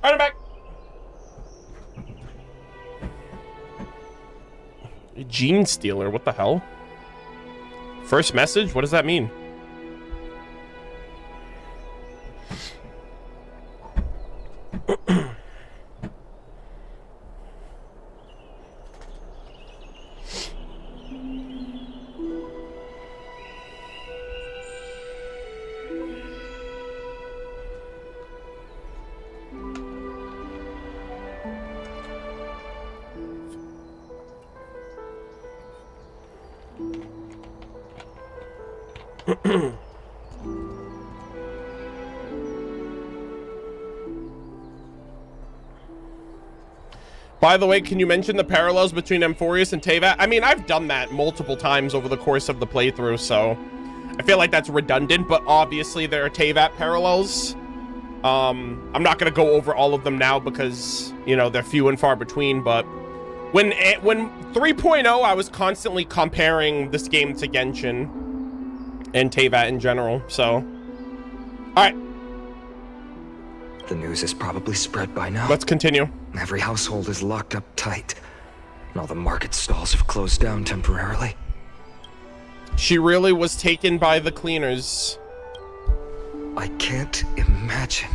All right, I'm back. Gene Stealer, what the hell? First message? What does that mean? By the way, can you mention the parallels between Amphorius and Teyvat? I mean, I've done that multiple times over the course of the playthrough, so I feel like that's redundant, but obviously there are Teyvat parallels. I'm not going to go over all of them now because, you know, they're few and far between, but when 3.0, I was constantly comparing this game to Genshin and Teyvat in general, so. All right. The news is probably spread by now. Let's continue. Every household is locked up tight. And all the market stalls have closed down temporarily. She really was taken by the cleaners. I can't imagine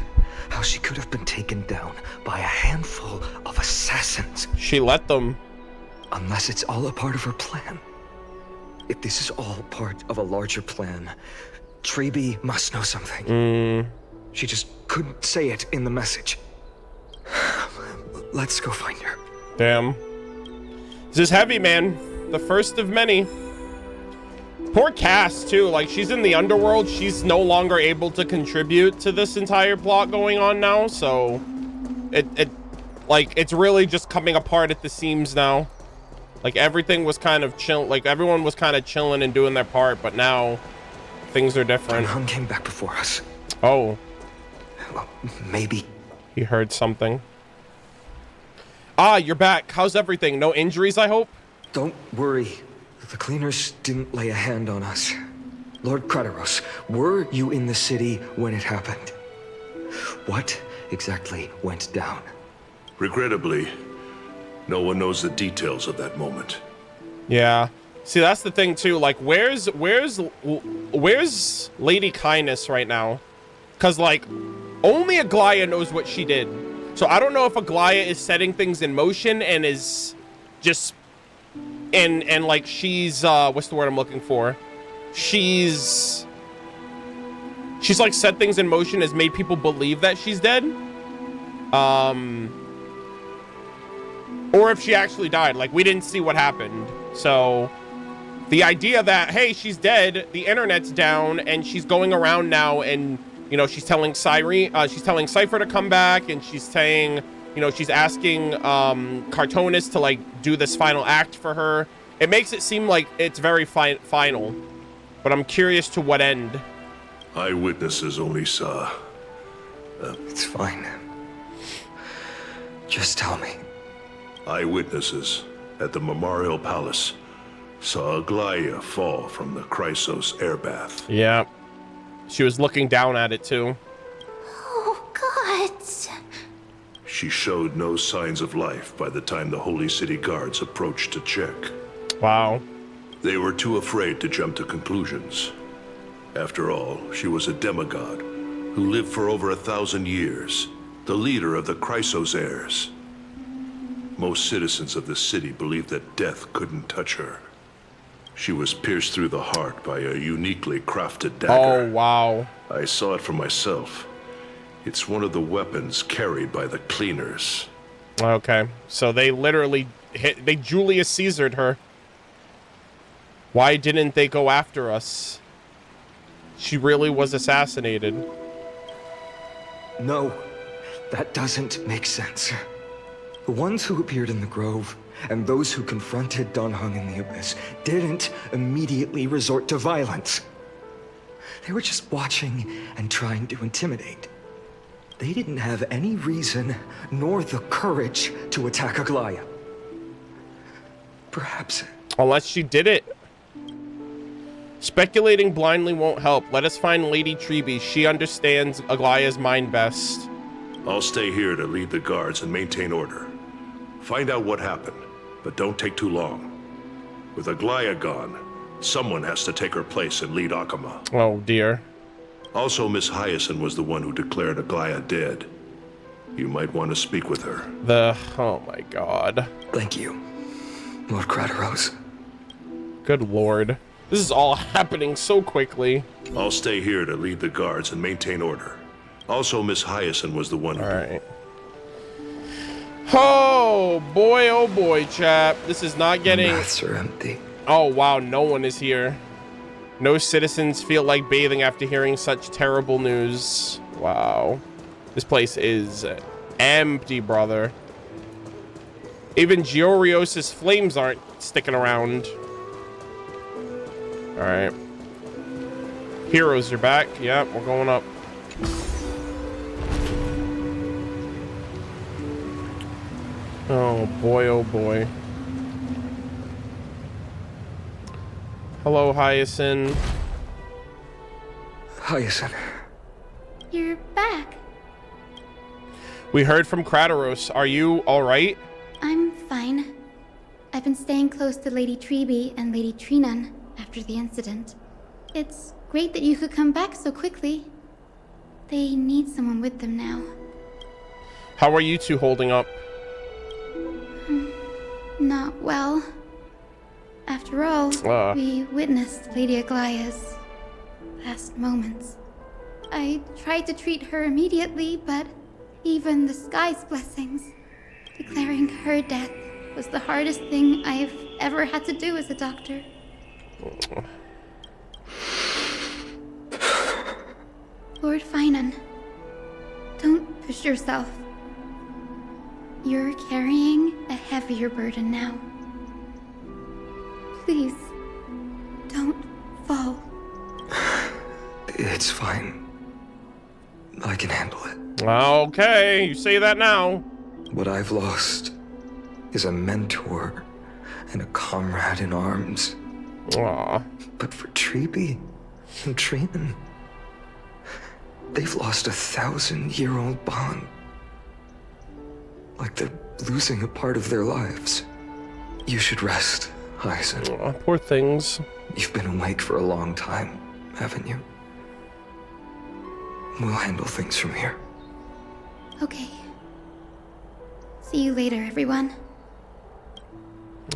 how she could have been taken down by a handful of assassins. She let them. Unless it's all a part of her plan. If this is all part of a larger plan, Traby must know something. She just couldn't say it in the message. Let's go find her. Damn. This is heavy, man. The first of many. Poor Cass, too. Like, she's in the underworld. She's no longer able to contribute to this entire plot going on now, so it's really just coming apart at the seams now. Like, everything was kind of chill. Like, everyone was kind of chilling and doing their part, but now things are different. Hun came back before us. Oh. Well, maybe. He heard something. Ah, you're back. How's everything? No injuries, I hope? Don't worry. The cleaners didn't lay a hand on us. Lord Krateros, were you in the city when it happened? What exactly went down? Regrettably, no one knows the details of that moment. Yeah. See, that's the thing too. Like, where's Lady Kindness right now? Because, like, only Aglia knows what she did. So I don't know if Aglia is setting things in motion and is just and like she's what's the word I'm looking for? She's like set things in motion, has made people believe that she's dead. Or if she actually died. Like, we didn't see what happened. So the idea that, hey, she's dead, the internet's down, and she's going around now and, you know, she's telling Cipher to come back, and she's saying, you know, she's asking Cartonis to, like, do this final act for her. It makes it seem like it's very final. But I'm curious to what end. Eyewitnesses only saw... It's fine. Just tell me. Eyewitnesses at the Memorial Palace saw Aglia fall from the Chrysos airbath. Yeah. She was looking down at it, too. Oh, God. She showed no signs of life by the time the Holy City guards approached to check. Wow. They were too afraid to jump to conclusions. After all, she was a demigod who lived for over 1,000 years, the leader of the Chrysos heirs. Most citizens of the city believed that death couldn't touch her. She was pierced through the heart by a uniquely crafted dagger. Oh, wow. I saw it for myself. It's one of the weapons carried by the cleaners. Okay, so they literally they Julius Caesared her. Why didn't they go after us? She really was assassinated. No, that doesn't make sense. The ones who appeared in the Grove and those who confronted Don Hung in the Abyss didn't immediately resort to violence. They were just watching and trying to intimidate. They didn't have any reason nor the courage to attack Aglia. Perhaps... Unless she did it. Speculating blindly won't help. Let us find Lady Traby. She understands Aglia's mind best. I'll stay here to lead the guards and maintain order. Find out what happened, but don't take too long. With Aglia gone, someone has to take her place and lead Akama. Oh, dear. Also, Miss Hyacine was the one who declared Aglia dead. You might want to speak with her. Oh my god. Thank you, Lord Crateros. Good lord. This is all happening so quickly. I'll stay here to lead the guards and maintain order. Also, Miss Hyacine was the one who... Alright. Oh boy, chap. This is not getting... Baths are empty. Oh, wow. No one is here. No citizens feel like bathing after hearing such terrible news. Wow. This place is empty, brother. Even Giorios's flames aren't sticking around. Alright. Heroes are back. Yeah, we're going up. Oh boy. Hello, Hyacine. Hyacine. You're back. We heard from Crateros. Are you alright? I'm fine. I've been staying close to Lady Treeby and Lady Trinan after the incident. It's great that you could come back so quickly. They need someone with them now. How are you two holding up? Not well. After all, we witnessed Lady Aglia's last moments. I tried to treat her immediately, but even the sky's blessings, declaring her death was the hardest thing I've ever had to do as a doctor. Lord Finan, don't push yourself. You're carrying a heavier burden now. Please, don't fall. It's fine. I can handle it. Okay, you say that now. What I've lost is a mentor and a comrade in arms. Aww. But for Treeby and Trinan, they've lost a 1,000-year-old bond. Like they're losing a part of their lives. You should rest, Hyacine. Aw, poor things. You've been awake for a long time, haven't you? We'll handle things from here. Okay. See you later, everyone.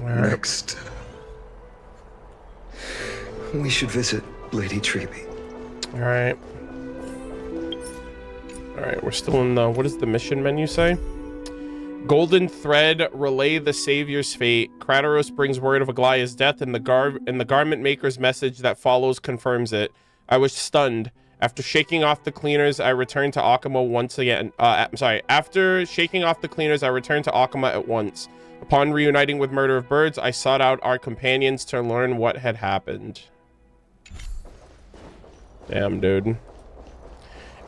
Right. Next, we should visit Lady Treeby. Alright. Alright, we're still in the... What does the mission menu say? Golden thread, relay the savior's fate. Crateros brings word of Aglia's death, and the garment maker's message that follows confirms it. I was stunned. After shaking off the cleaners, I returned to Akama once again. After shaking off the cleaners, I returned to Akama at once. Upon reuniting with Murderofbirds, I sought out our companions to learn what had happened. Damn, dude.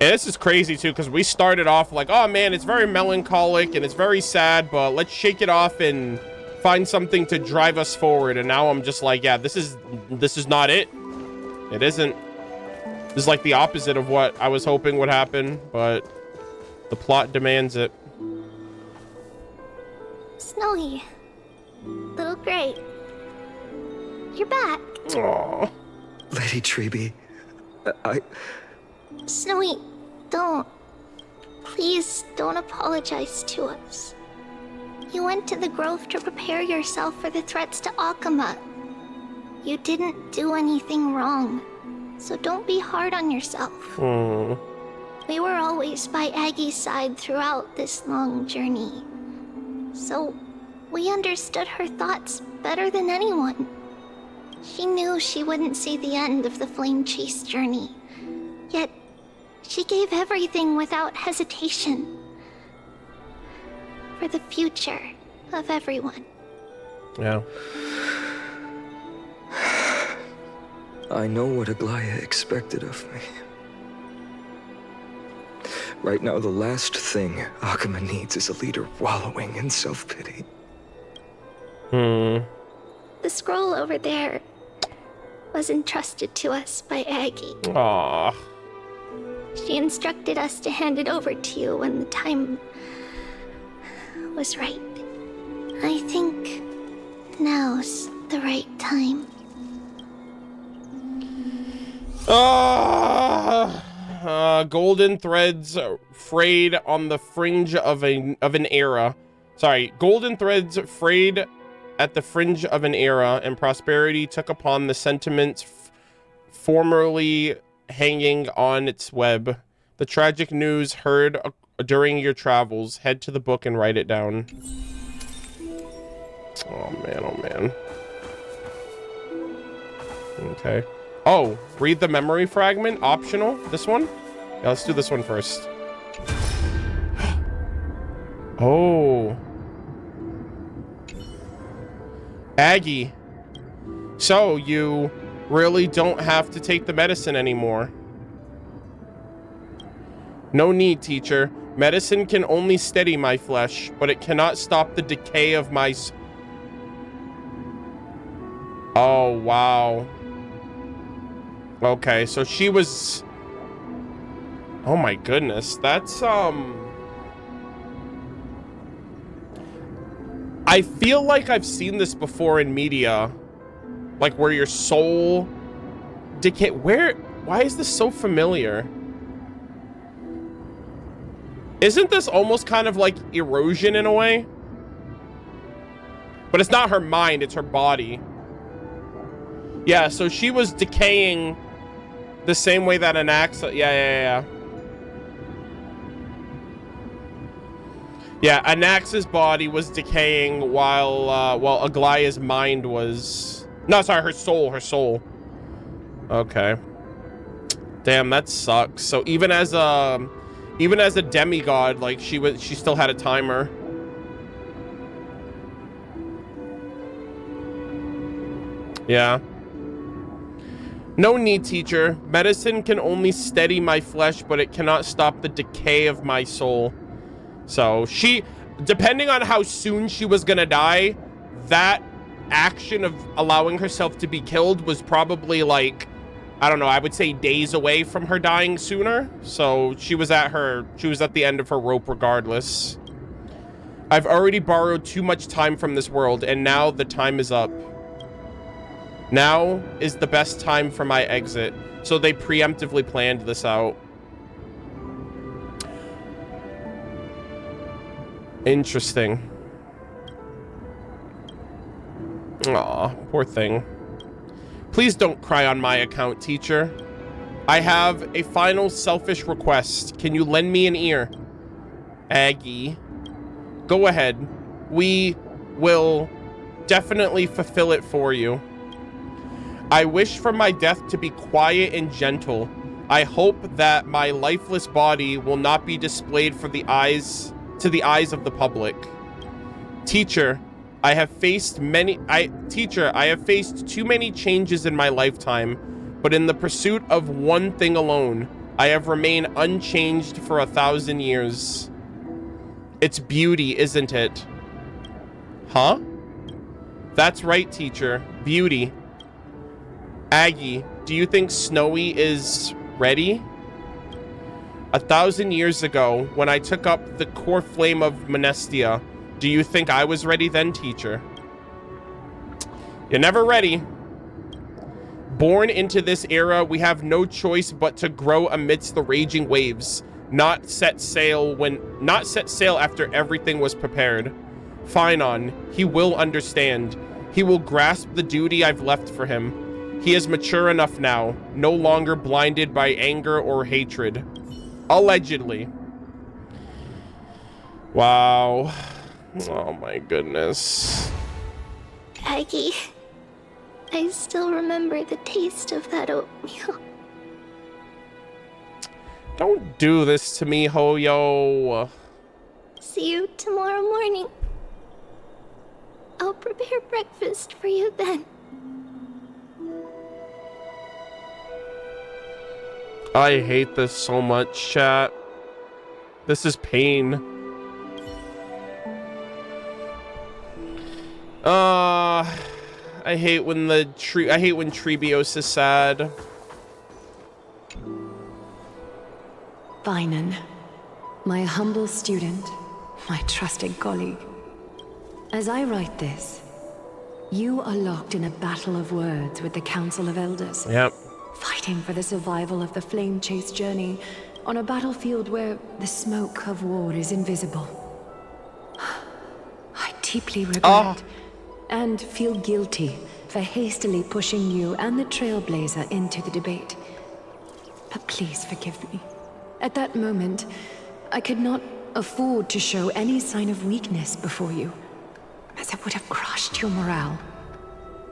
And this is crazy, too, because we started off like, oh, man, it's very melancholic and it's very sad, but let's shake it off and find something to drive us forward. And now I'm just like, yeah, this is not it. It isn't. This is like the opposite of what I was hoping would happen, but the plot demands it. Snowy. Little Gray. You're back. Aww. Lady Treeby, Snowy, don't. Please don't apologize to us. You went to the grove to prepare yourself for the threats to Akama. You didn't do anything wrong, so don't be hard on yourself. We were always by Aggie's side throughout this long journey, so we understood her thoughts better than anyone. She knew she wouldn't see the end of the Flame Chase journey, yet she gave everything without hesitation. For the future of everyone. Yeah. I know what Aglia expected of me. Right now, the last thing Akama needs is a leader wallowing in self-pity. The scroll over there was entrusted to us by Aggie. Aww. She instructed us to hand it over to you when the time was right. I think now's the right time. Golden threads frayed on the fringe of an era. Sorry, golden threads frayed at the fringe of an era, and prosperity took upon the sentiments formerly hanging on its web. The tragic news heard during your travels. Head to the book and write it down. Oh man, oh man. Okay. Oh, read the memory fragment, optional. This one? Yeah, let's do this one first. Oh. Aggie. So, you really don't have to take the medicine anymore. No need, teacher. Medicine can only steady my flesh, but it cannot stop the decay of my... Oh, wow. Okay, so she was... Oh my goodness, that's, I feel like I've seen this before in media. Like, where your soul decay... Why is this so familiar? Isn't this almost kind of like erosion in a way? But it's not her mind, it's her body. Yeah, so she was decaying the same way that an axe... Yeah. Yeah, Anax's body was decaying while Aglia's mind was... No, sorry, her soul. Okay. Damn, that sucks. So even as a demigod, like she still had a timer. Yeah. No need, teacher. Medicine can only steady my flesh, but it cannot stop the decay of my soul. So she, depending on how soon she was gonna die, that action of allowing herself to be killed was probably like, I don't know, I would say days away from her dying sooner. So she was at the end of her rope regardless. I've already borrowed too much time from this world, and now the time is up. Now is the best time for my exit. So they preemptively planned this out. Interesting. Aw, poor thing. Please don't cry on my account, teacher. I have a final selfish request. Can you lend me an ear? Aggie. Go ahead. We will definitely fulfill it for you. I wish for my death to be quiet and gentle. I hope that my lifeless body will not be displayed to the eyes of the public. Teacher, I have faced too many changes in my lifetime, but in the pursuit of one thing alone, I have remained unchanged for 1,000 years. It's beauty, isn't it? Huh? That's right, teacher. Beauty. Aggie, do you think Snowy is ready? 1,000 years ago, when I took up the core flame of Monestia, do you think I was ready then, teacher? You're never ready. Born into this era, we have no choice but to grow amidst the raging waves, not set sail after everything was prepared. Finon, he will understand. He will grasp the duty I've left for him. He is mature enough now, no longer blinded by anger or hatred. Allegedly. Wow. Oh my goodness. Aggie, I still remember the taste of that oatmeal. Don't do this to me, Hoyo. See you tomorrow morning. I'll prepare breakfast for you then. I hate this so much, chat. This is pain. I hate when Trebios is sad. Finon, my humble student, my trusted colleague. As I write this, You are locked in a battle of words with the Council of Elders. Yep. Fighting for the survival of the flame chase journey on a battlefield where the smoke of war is invisible. I deeply regret and feel guilty for hastily pushing you and the Trailblazer into the debate. But please forgive me. At that moment, I could not afford to show any sign of weakness before you, as it would have crushed your morale.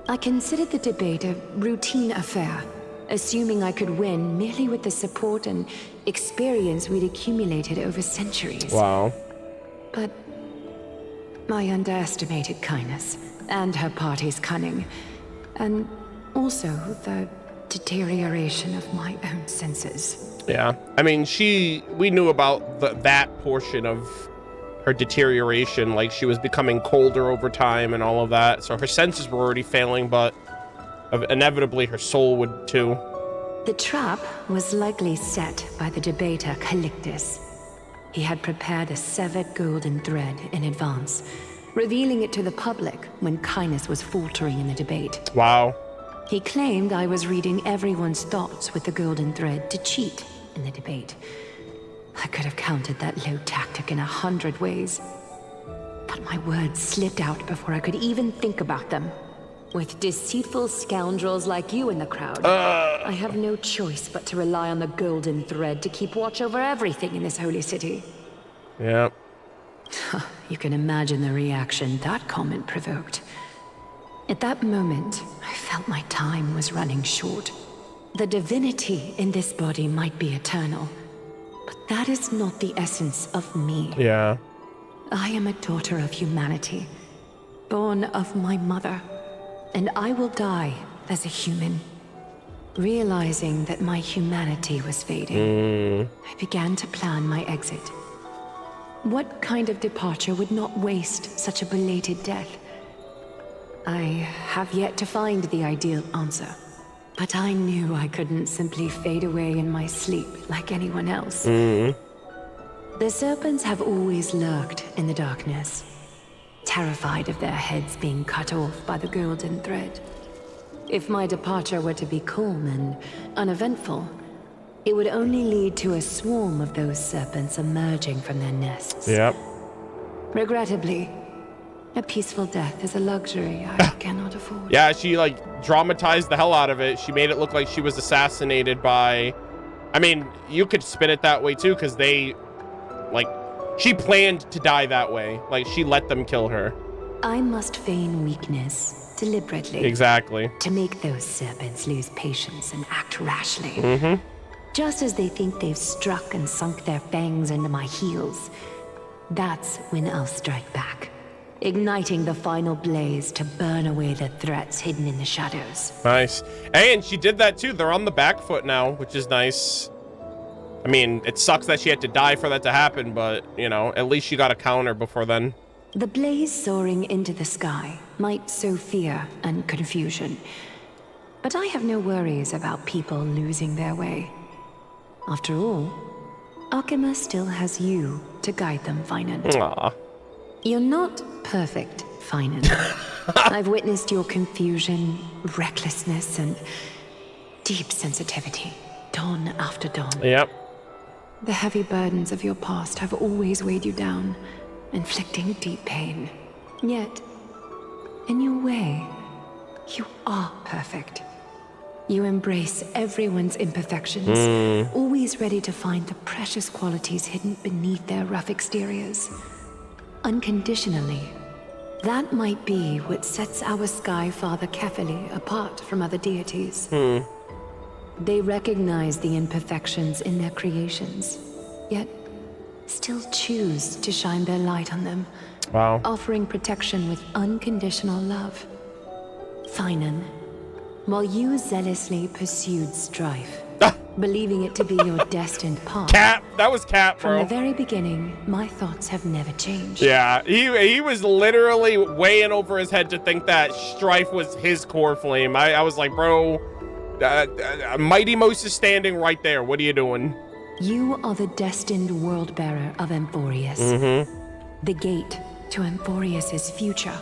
I considered the debate a routine affair, assuming I could win merely with the support and experience we'd accumulated over centuries. Wow. But I underestimated Kindness and her party's cunning, and also the deterioration of my own senses. Yeah, I mean, we knew about that portion of her deterioration, like she was becoming colder over time and all of that, so her senses were already failing, but inevitably her soul would too. The trap was likely set by the debater Calictus. He had prepared a severed golden thread in advance, revealing it to the public when Kindness was faltering in the debate. Wow. He claimed I was reading everyone's thoughts with the golden thread to cheat in the debate. I could have countered that low tactic in 100 ways, but my words slipped out before I could even think about them. With deceitful scoundrels like you in the crowd, I have no choice but to rely on the golden thread to keep watch over everything in this holy city. Yep. You can imagine the reaction that comment provoked. At that moment, I felt my time was running short. The divinity in this body might be eternal, but that is not the essence of me. Yeah. I am a daughter of humanity, born of my mother, and I will die as a human. Realizing that my humanity was fading, I began to plan my exit. What kind of departure would not waste such a belated death? I have yet to find the ideal answer, but I knew I couldn't simply fade away in my sleep like anyone else. The serpents have always lurked in the darkness, terrified of their heads being cut off by the golden thread. If my departure were to be calm and uneventful, it would only lead to a swarm of those serpents emerging from their nests. Yep. Regrettably, a peaceful death is a luxury I cannot afford. Yeah, she like dramatized the hell out of it. She made it look like she was assassinated by... I mean, you could spin it that way too, because they... like, she planned to die that way. Like, she let them kill her. I must feign weakness deliberately. Exactly. To make those serpents lose patience and act rashly. Just as they think they've struck and sunk their fangs into my heels, that's when I'll strike back, igniting the final blaze to burn away the threats hidden in the shadows. Nice. Hey, and she did that too. They're on the back foot now, which is nice. I mean, it sucks that she had to die for that to happen, but, you know, at least she got a counter before then. The blaze soaring into the sky might sow fear and confusion, but I have no worries about people losing their way. After all, Akima still has you to guide them, Finan. Aww. You're not perfect, Finan. I've witnessed your confusion, recklessness, and deep sensitivity, dawn after dawn. Yep. The heavy burdens of your past have always weighed you down, inflicting deep pain. Yet, in your way, you are perfect. You embrace everyone's imperfections, always ready to find the precious qualities hidden beneath their rough exteriors. Unconditionally. That might be what sets our Sky Father Kefili apart from other deities. They recognize the imperfections in their creations, yet still choose to shine their light on them, offering protection with unconditional love. Finan, while you zealously pursued strife, believing it to be your destined path. Cap! That was Cap, bro. From the very beginning, my thoughts have never changed. Yeah, he was literally way in over his head to think that strife was his core flame. I was like, bro, Mighty Mos is standing right there. What are you doing? You are the destined world bearer of Amphorius. The gate to Amphorius's future.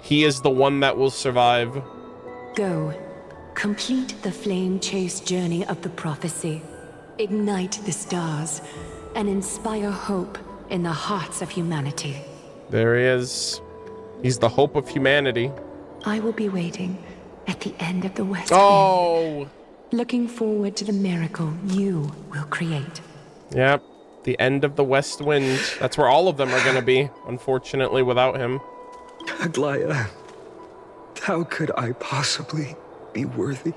He is the one that will survive. Go. Complete the flame chase journey of the prophecy. Ignite the stars and inspire hope in the hearts of humanity. There he is. He's the hope of humanity. I will be waiting at the end of the west wind. Looking forward to the miracle you will create. Yep. The end of the west wind. That's where all of them are going to be, unfortunately, without him. Aglia, how could I possibly be worthy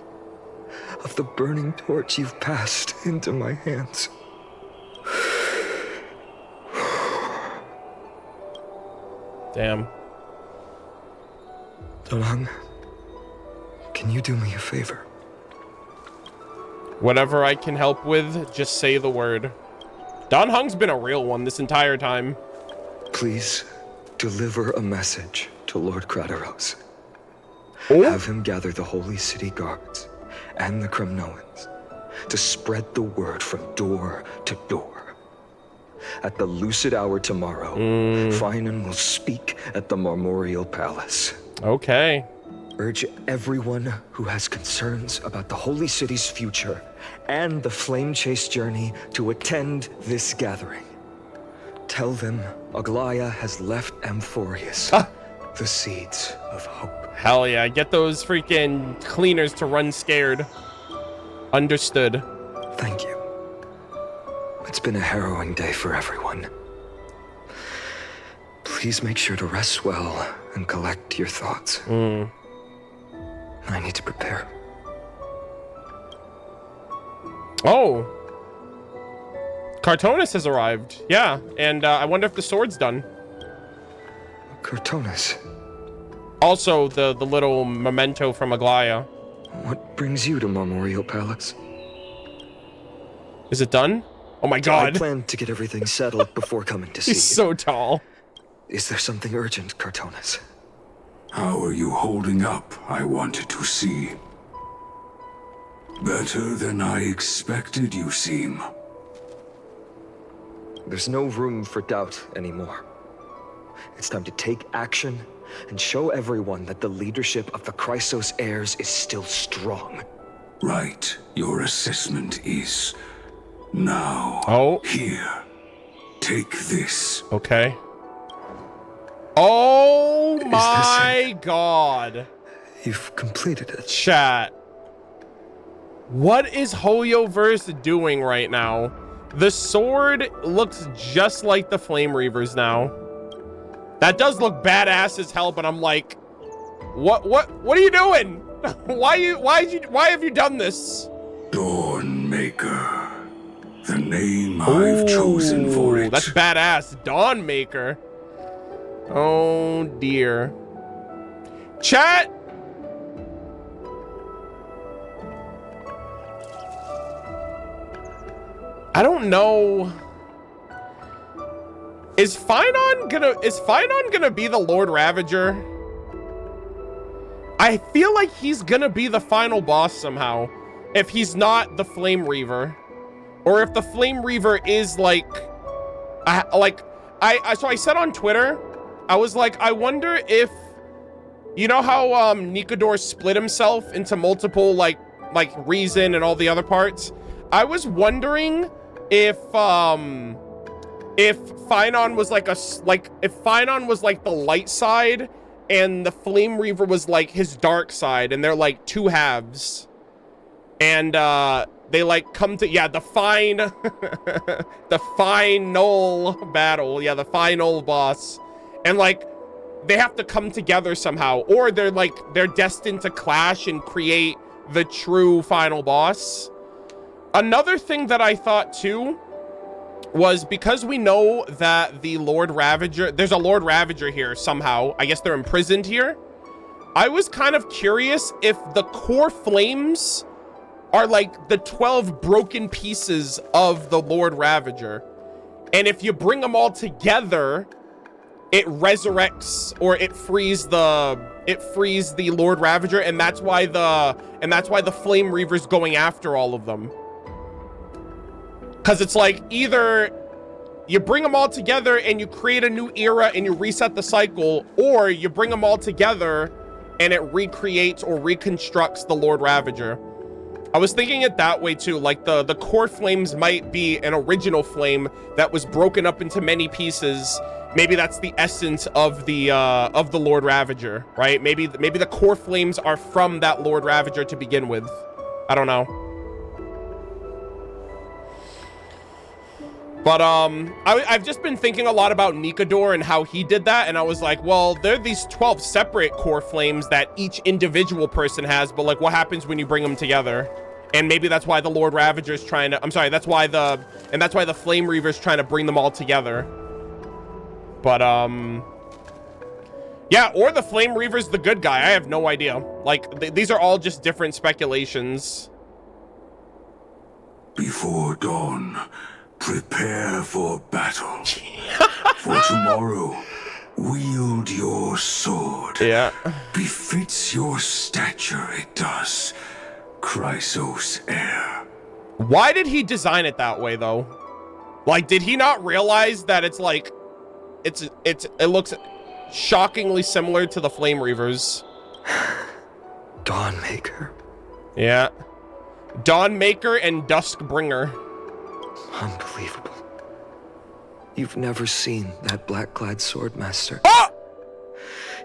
of the burning torch you've passed into my hands? Damn. Donhung, can you do me a favor? Whatever I can help with, just say the word. Donhung's been a real one this entire time. Please deliver a message to Lord Krateros. Have him gather the Holy City guards and the Kremnoans to spread the word from door to door. At the lucid hour tomorrow, Finan will speak at the Marmorial Palace. Okay. Urge everyone who has concerns about the Holy City's future and the Flame Chase journey to attend this gathering. Tell them Aglia has left Amphorius the seeds of hope. Hell yeah, get those freaking cleaners to run scared. Understood. Thank you. It's been a harrowing day for everyone. Please make sure to rest well and collect your thoughts. I need to prepare. Oh. Cartonis has arrived. Yeah, and I wonder if the sword's done. Cartonis? Also, the little memento from Aglia. What brings you to Marmorial Palace? Is it done? Oh my god. I planned to get everything settled before coming to see you. He's so tall. Is there something urgent, Cartonis? How are you holding up, I wanted to see. Better than I expected, you seem. There's no room for doubt anymore. It's time to take action and show everyone that the leadership of the Chrysos heirs is still strong. Right. Your assessment is... now. Oh. Here. Take this. Okay. Oh my god. You've completed it. Chat. What is Hoyoverse doing right now? The sword looks just like the Flame Reavers now. That does look badass as hell, but I'm like, what are you doing? Why have you done this? Dawnmaker. The name I've chosen for it. That's badass. Dawnmaker. Oh dear. Chat. I don't know. Is Finon gonna be the Lord Ravager? I feel like he's gonna be the final boss somehow. If he's not the Flame Reaver. Or if the Flame Reaver is so I said on Twitter, I was like, I wonder if, you know how Nikador split himself into multiple like Reason and all the other parts? I was wondering if Finon was if Finon was like the light side and the Flame Reaver was like his dark side, and they're like two halves. And they like come to the final battle. Yeah, the final boss. And like they have to come together somehow, or they're destined to clash and create the true final boss. Another thing that I thought too was, because we know that the Lord Ravager, there's a Lord Ravager here somehow. I guess they're imprisoned here. I was kind of curious if the core flames are like the 12 broken pieces of the Lord Ravager. And if you bring them all together, it resurrects, or it frees the Lord Ravager, and that's why the Flame Reaver's going after all of them. Because it's like either you bring them all together and you create a new era and you reset the cycle, or you bring them all together and it recreates or reconstructs the Lord Ravager. I was thinking it that way too, like the core flames might be an original flame that was broken up into many pieces. Maybe that's the essence of the Lord Ravager, right? Maybe the core flames are from that Lord Ravager to begin with. I don't know. But I've just been thinking a lot about Nikador and how he did that, and I was like, well, there are these 12 separate core flames that each individual person has, but like, what happens when you bring them together? And maybe that's why the Lord Ravager is trying to, I'm sorry, that's why the Flame Reaver is trying to bring them all together. But yeah, or the Flame Reaver's the good guy. I have no idea. Like, these are all just different speculations. Before dawn, prepare for battle. For tomorrow, wield your sword. Yeah. Befits your stature, it does. Chrysos heir. Why did he design it that way, though? Like, did he not realize that it's like, it looks shockingly similar to the Flame Reavers? Dawnmaker. Yeah. Dawnmaker and Duskbringer. Unbelievable. You've never seen that black-clad sword master. Ah!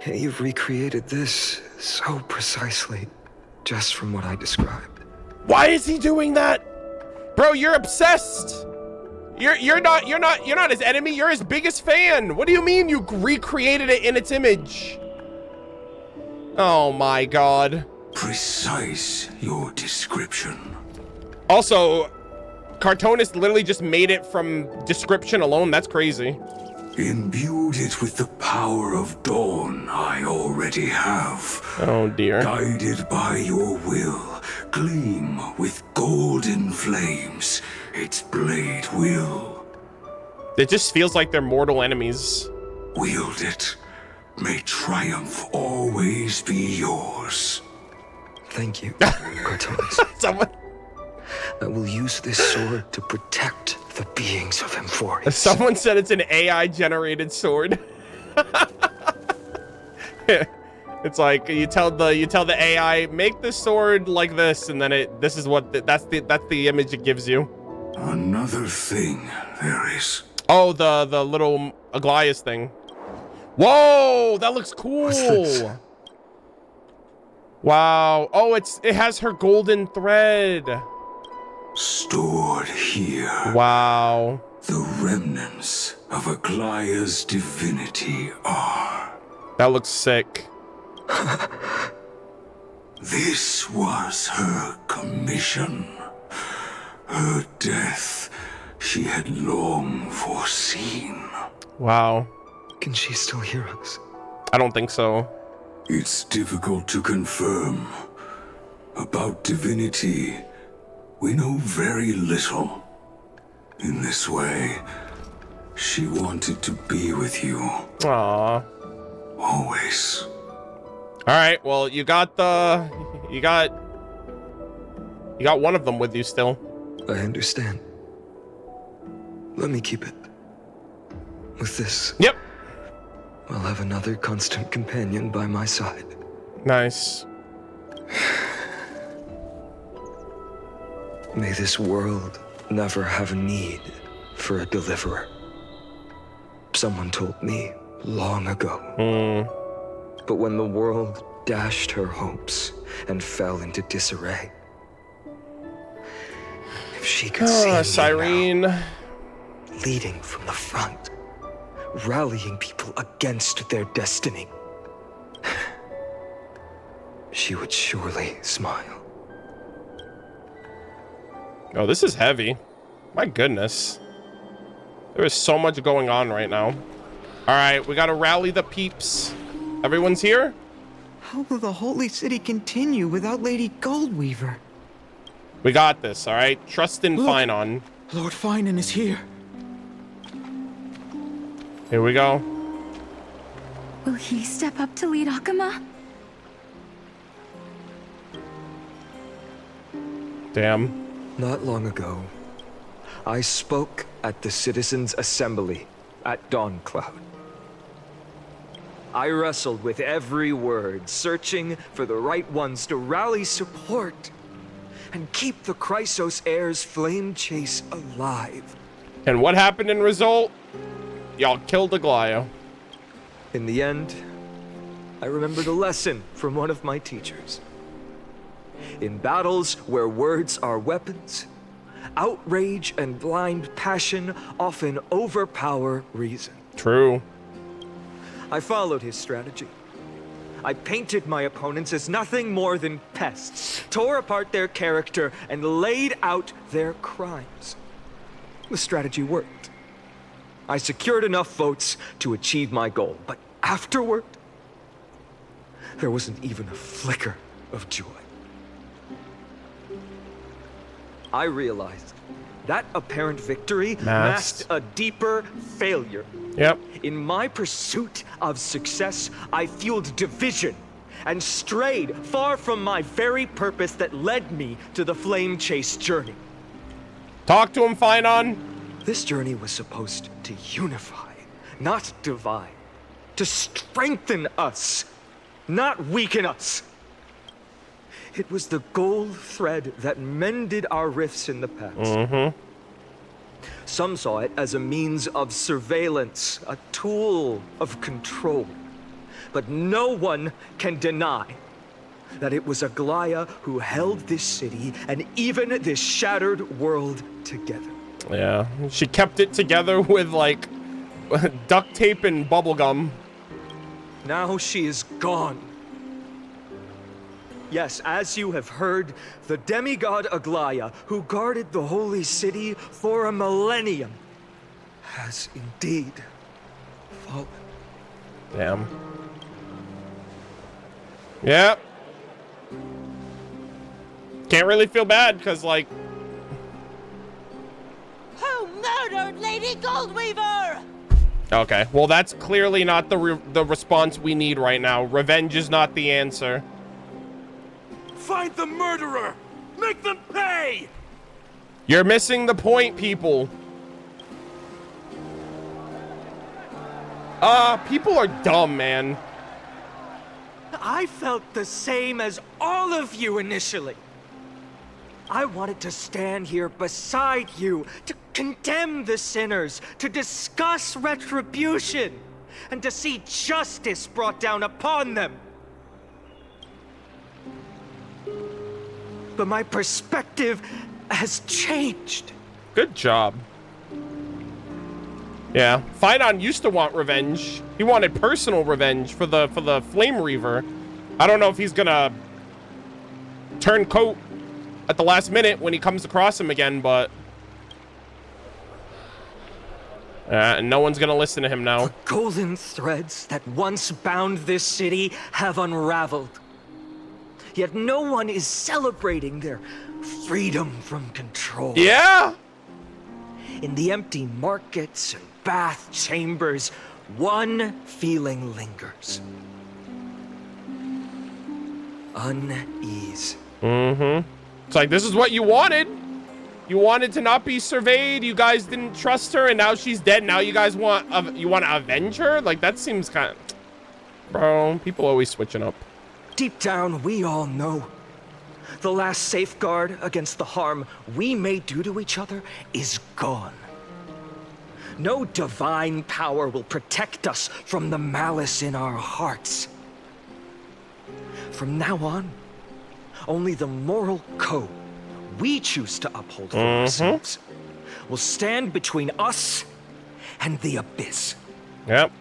You've recreated this so precisely, just from what I described. Why is he doing that? Bro, you're obsessed. You're not his enemy, you're his biggest fan. What do you mean you recreated it in its image? Oh my god. Precise your description. Also, Cartoonist literally just made it from description alone. That's crazy. Imbued it with the power of dawn I already have. Oh dear. Guided by your will, gleam with golden flames, its blade will. It just feels like they're mortal enemies. Wield it. May triumph always be yours. Thank you, Cartoonist. Someone... I will use this sword to protect the beings of Emphoria. Someone said it's an AI-generated sword. It's like you tell the AI, make the sword like this, and then that's the image it gives you. Another thing there is. Oh, the little Aglias thing. Whoa, that looks cool. What's this? Wow. Oh, it has her golden thread. Stored here. Wow. The remnants of Aglia's divinity are. That looks sick. This was her commission. Her death she had long foreseen. Wow. Can she still hear us? I don't think so. It's difficult to confirm. About divinity, we know very little. In this way, she wanted to be with you. Aww. Always. Alright, well, you got one of them with you still. I understand. Let me keep it. With this. Yep. I'll have another constant companion by my side. Nice. May this world never have a need for a deliverer. Someone told me long ago. But when the world dashed her hopes and fell into disarray, if she could see me Cyrene. now, leading from the front, rallying people against their destiny, she would surely smile. Oh, this is heavy. My goodness. There is so much going on right now. All right, we gotta rally the peeps. Everyone's here? How will the Holy City continue without Lady Goldweaver? We got this, all right? Trust in Look, Finon. Lord Finon is here. Here we go. Will he step up to lead Akama? Damn. Not long ago, I spoke at the Citizens' Assembly at Dawncloud. I wrestled with every word, searching for the right ones to rally support and keep the Chrysos Heir's flame chase alive. And what happened in result? Y'all killed Aglia. In the end, I remembered a lesson from one of my teachers. In battles where words are weapons, outrage and blind passion often overpower reason. True. I followed his strategy. I painted my opponents as nothing more than pests, tore apart their character, and laid out their crimes. The strategy worked. I secured enough votes to achieve my goal, but afterward, there wasn't even a flicker of joy. I realized that apparent victory masked a deeper failure. Yep. In my pursuit of success, I fueled division and strayed far from my very purpose that led me to the flame chase journey. Talk to him, Finon. This journey was supposed to unify, not divide. To strengthen us, not weaken us. It was the gold thread that mended our rifts in the past. Mm-hmm. Some saw it as a means of surveillance, a tool of control. But no one can deny that it was Aglia who held this city and even this shattered world together. Yeah, she kept it together with, like, duct tape and bubble gum. Now she is gone. Yes, as you have heard, the demigod Aglia, who guarded the holy city for a millennium, has indeed fallen. Damn. Yep. Can't really feel bad, because, like... Who murdered Lady Goldweaver? Okay, well, that's clearly not the response we need right now. Revenge is not the answer. Find the murderer! Make them pay! You're missing the point, people. People are dumb, man. I felt the same as all of you initially. I wanted to stand here beside you, to condemn the sinners, to discuss retribution, and to see justice brought down upon them. But my perspective has changed. Good job. Yeah, Finon used to want revenge. He wanted personal revenge for the Flame Reaver. I don't know if he's gonna turn coat at the last minute when he comes across him again, but and no one's gonna listen to him now. The golden threads that once bound this city have unraveled. Yet no one is celebrating their freedom from control. Yeah. In the empty markets and bath chambers, one feeling lingers. Unease. Mm-hmm. It's like, this is what you wanted. You wanted to not be surveyed. You guys didn't trust her, and now she's dead. Now you guys want to avenge her? Like, that seems kind of... Bro, people always switching up. Deep down, we all know the last safeguard against the harm we may do to each other is gone. No divine power will protect us from the malice in our hearts. From now on, only the moral code we choose to uphold for ourselves will stand between us and the abyss. Yep.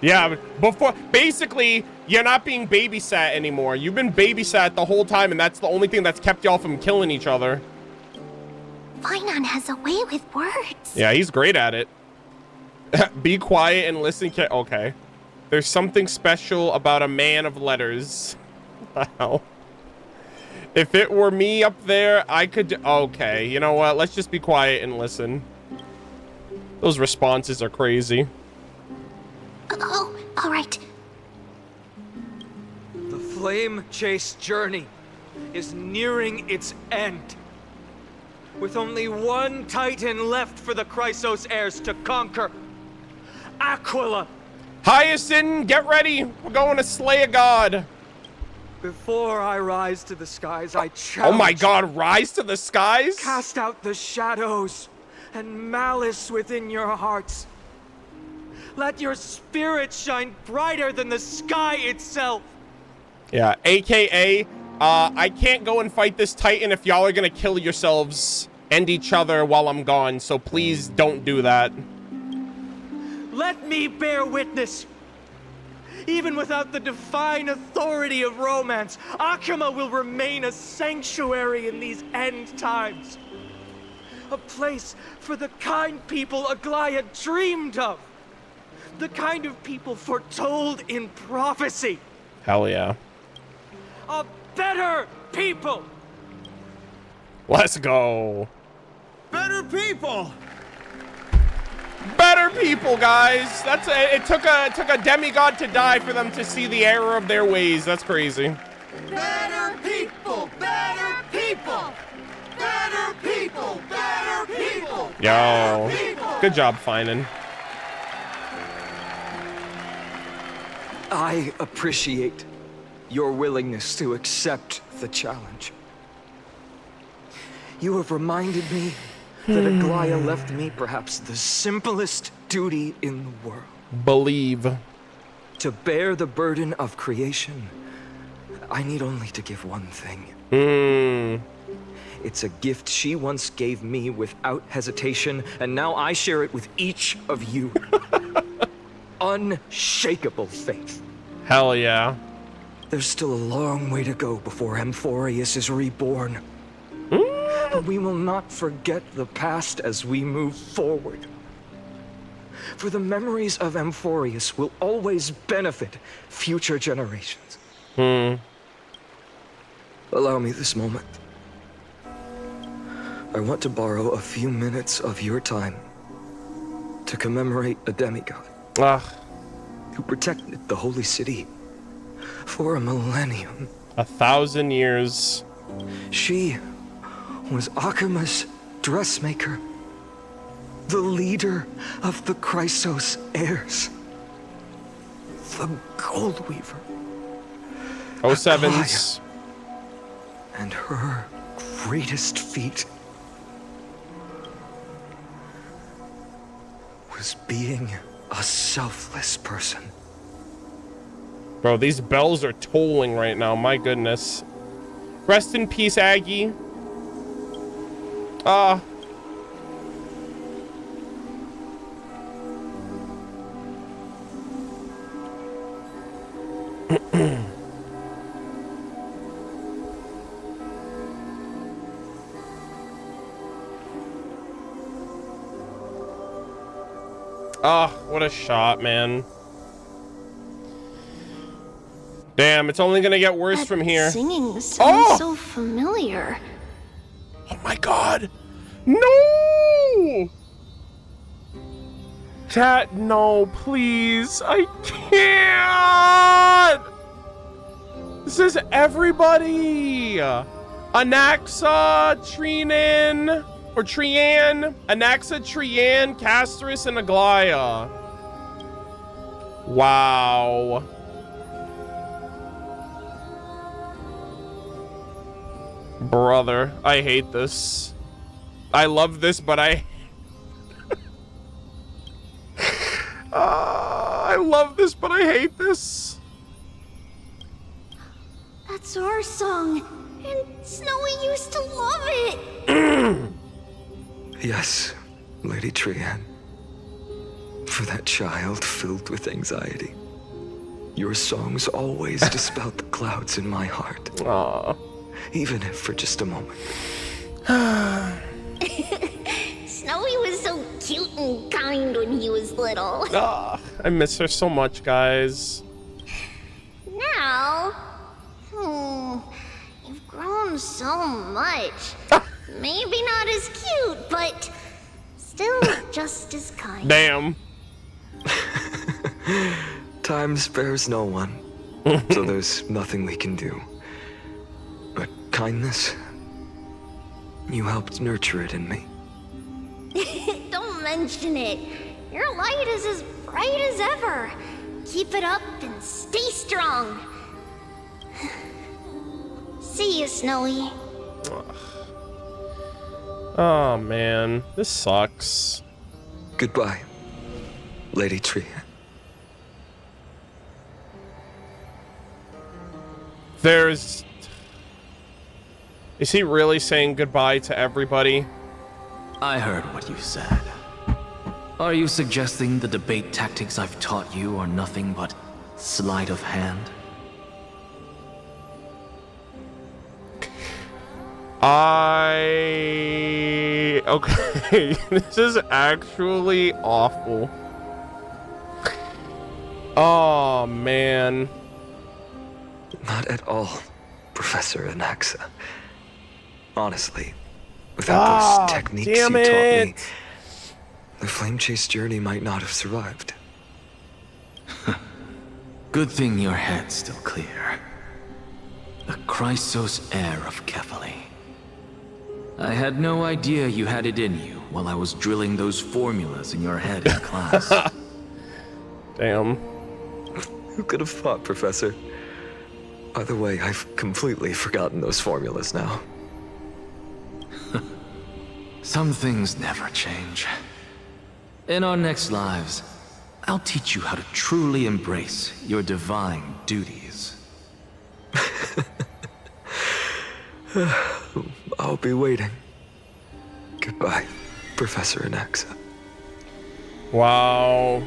Yeah, before, basically, you're not being babysat anymore. You've been babysat the whole time, and that's the only thing that's kept y'all from killing each other. Finon has a way with words. Yeah, he's great at it. Be quiet and listen. Okay. There's something special about a man of letters. Wow. If it were me up there, I could... Okay, you know what? Let's just be quiet and listen. Those responses are crazy. Oh, all right. The flame chase journey is nearing its end. with only one Titan left for the Chrysos heirs to conquer. Aquila! Hyacine, get ready! We're going to slay a god! Before I rise to the skies, I challenge. Oh my god, rise to the skies? Cast out the shadows and malice within your hearts. Let your spirit shine brighter than the sky itself. Yeah, AKA, I can't go and fight this Titan if y'all are gonna kill yourselves and each other while I'm gone, so please don't do that. Let me bear witness. Even without the divine authority of romance, Akama will remain a sanctuary in these end times. A place for the kind people Aglia dreamed of. The kind of people foretold in prophecy. Hell yeah. A better people. Let's go. Better people. Better people, guys. That's it took a demigod to die for them to see the error of their ways. That's crazy. Better people! Better people! Better people! Better people! Yo. Good job, Finan. I appreciate your willingness to accept the challenge. You have reminded me that Aglia left me perhaps the simplest duty in the world. Believe. To bear the burden of creation, I need only to give one thing. It's a gift she once gave me without hesitation, and now I share it with each of you. Unshakable faith. Hell yeah. There's still a long way to go before Amphorius is reborn. But we will not forget the past as we move forward. For the memories of Amphorius will always benefit future generations. Allow me this moment. I want to borrow a few minutes of your time to commemorate a demigod who protected the holy city for a millennium. 1,000 years. She was Akama's dressmaker, the leader of the Chrysos heirs, the Gold Weaver. 07s. And her greatest feat was being a selfless person. Bro, these bells are tolling right now. My goodness. Rest in peace, Aggie. What a shot, man. Damn, it's only gonna get worse from here. Singing sounds so familiar. Oh my god. No! Chat, no, please. I can't! This is everybody! Anaxa, Trinan, or Trian, Anaxa, Trian, Castris, and Aglia. Wow. Brother, I hate this. I love this, but I love this, but I hate this. That's our song, and Snowy used to love it. Yes, Lady Trian. For that child filled with anxiety, your songs always dispelled the clouds in my heart. Aww. Even if for just a moment. Snowy was so cute and kind when he was little. I miss her so much, guys. Now, you've grown so much. Maybe not as cute, but still just as kind. Damn. Time spares no one, so there's nothing we can do. But kindness, You helped nurture it in me. Don't mention it. Your light is as bright as ever. Keep it up and stay strong. See you, Snowy. Oh man, this sucks. Goodbye, Lady Tree. Is he really saying goodbye to everybody? I heard what you said. Are you suggesting the debate tactics I've taught you are nothing but sleight of hand? Okay, this is actually awful. Oh, man. Not at all, Professor Anaxa. Honestly, without those techniques you taught me, the Flame Chase journey might not have survived. Good thing your head's still clear. The Chrysos heir of Kefali. I had no idea you had it in you while I was drilling those formulas in your head in class. Damn. Who could have thought, Professor? By the way, I've completely forgotten those formulas now. Some things never change. In our next lives, I'll teach you how to truly embrace your divine duties. I'll be waiting. Goodbye, Professor Anaxa. Wow.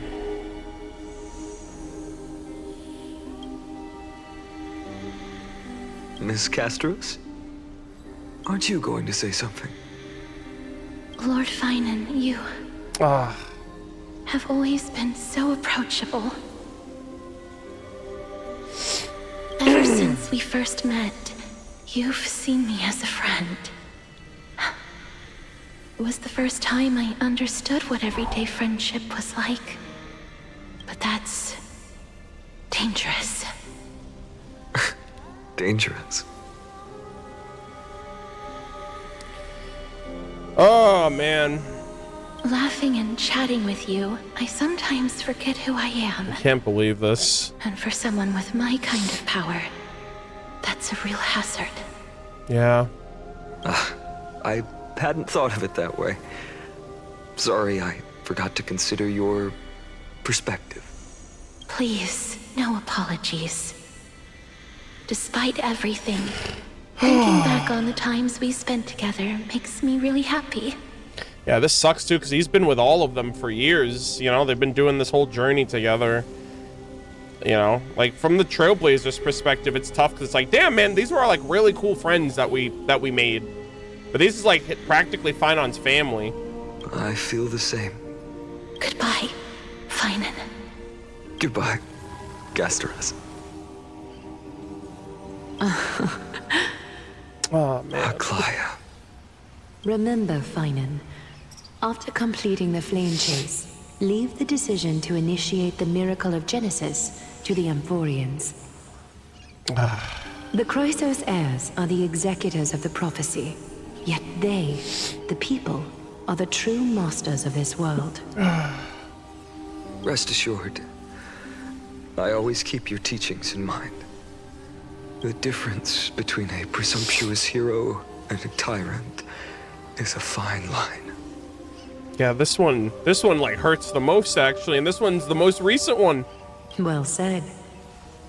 Miss Castros? Aren't you going to say something? Lord Finan, you have always been so approachable. Ever since we first met, you've seen me as a friend. It was the first time I understood what everyday friendship was like. But that's dangerous. Dangerous? Oh, man. Laughing and chatting with you, I sometimes forget who I am. I can't believe this. And for someone with my kind of power, that's a real hazard. Yeah. I hadn't thought of it that way. Sorry, I forgot to consider your perspective. Please, no apologies. Despite everything, thinking back on the times we spent together makes me really happy. Yeah, this sucks too, because he's been with all of them for years. You know, they've been doing this whole journey together. You know, like from the Trailblazers' perspective, it's tough because it's like, damn, man, these were like really cool friends that we made. But this is like practically Finon's family. I feel the same. Goodbye, Finan. Goodbye, Gasteras. Oh, man. Aglia. Remember, Finan, after completing the flame chase, leave the decision to initiate the miracle of Genesis to the Amphorians. The Chrysos heirs are the executors of the prophecy, yet they, the people, are the true masters of this world. Rest assured, I always keep your teachings in mind. The difference between a presumptuous hero and a tyrant is a fine line. Yeah, this one like hurts the most actually, and this one's the most recent one. Well said.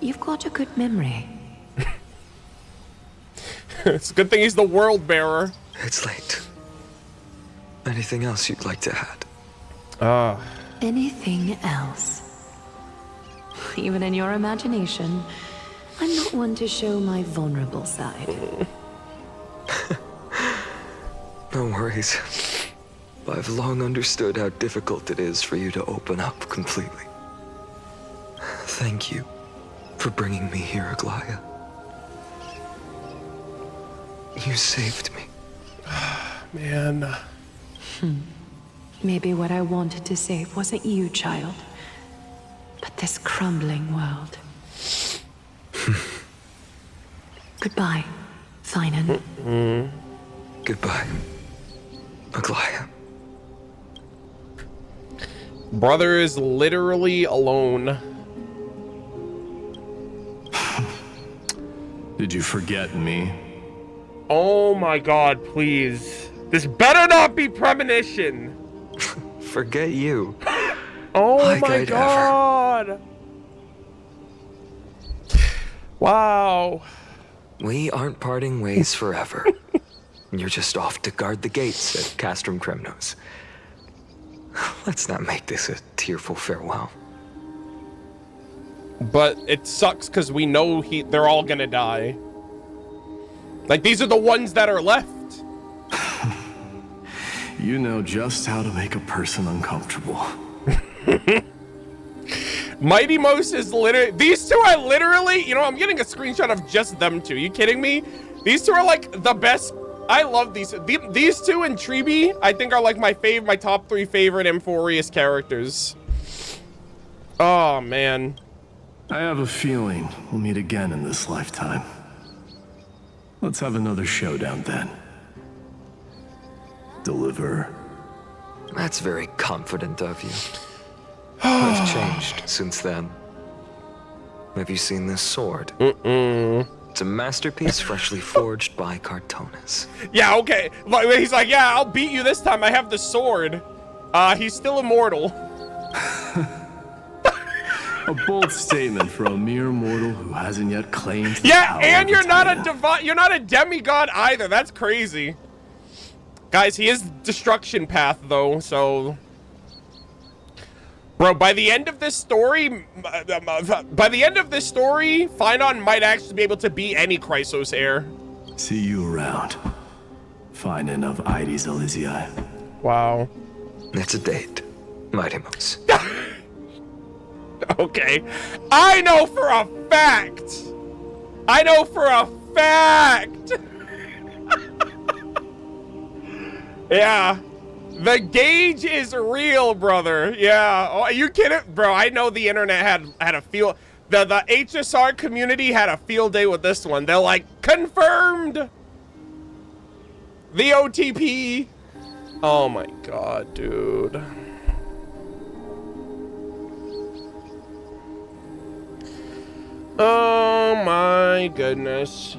You've got a good memory. It's a good thing he's the world bearer. It's late. Anything else you'd like to add? Anything else? Even in your imagination, I'm not one to show my vulnerable side. No worries. I've long understood how difficult it is for you to open up completely. Thank you for bringing me here, Aglia. You saved me. Man. Maybe what I wanted to save wasn't you, child, but this crumbling world. Goodbye, Finan. Goodbye, Aglia. Brother is literally alone. Did you forget me? Oh my god, please. This better not be premonition. Forget you. Oh Like my I'd god. Wow. We aren't parting ways forever. You're just off to guard the gates at Castrum Kremnos. Let's not make this a tearful farewell. But it sucks because we know they're all gonna die. Like, these are the ones that are left. You know just how to make a person uncomfortable. Mighty Most is literally... These two are literally... You know, I'm getting a screenshot of just them two. You kidding me? These two are, like, the best... I love these. These two and Treeby, I think, are, like, my top 3 favorite Amphorius characters. Oh, man. I have a feeling we'll meet again in this lifetime. Let's have another showdown then. Deliver. That's very confident of you. I've changed since then. Have you seen this sword? It's a masterpiece freshly forged by Cartonis. Yeah, okay. He's like, yeah, I'll beat you this time. I have the sword. He's still immortal. A bold statement for a mere mortal who hasn't yet claimed the power and of you're its not title. you're not a demigod either. That's crazy. Guys, he is destruction path though, so bro, by the end of this story, Phynon might actually be able to beat any Chrysos heir. See you around. Finding of Ides Elysiae. Wow. It's a date, Mighty Mouse. Okay. I know for a fact. Yeah. The gauge is real, brother. Yeah. Oh, are you kidding? Bro, I know the internet had a field... The HSR community had a field day with this one. They're like, confirmed! The OTP. Oh my god, dude. Oh my goodness.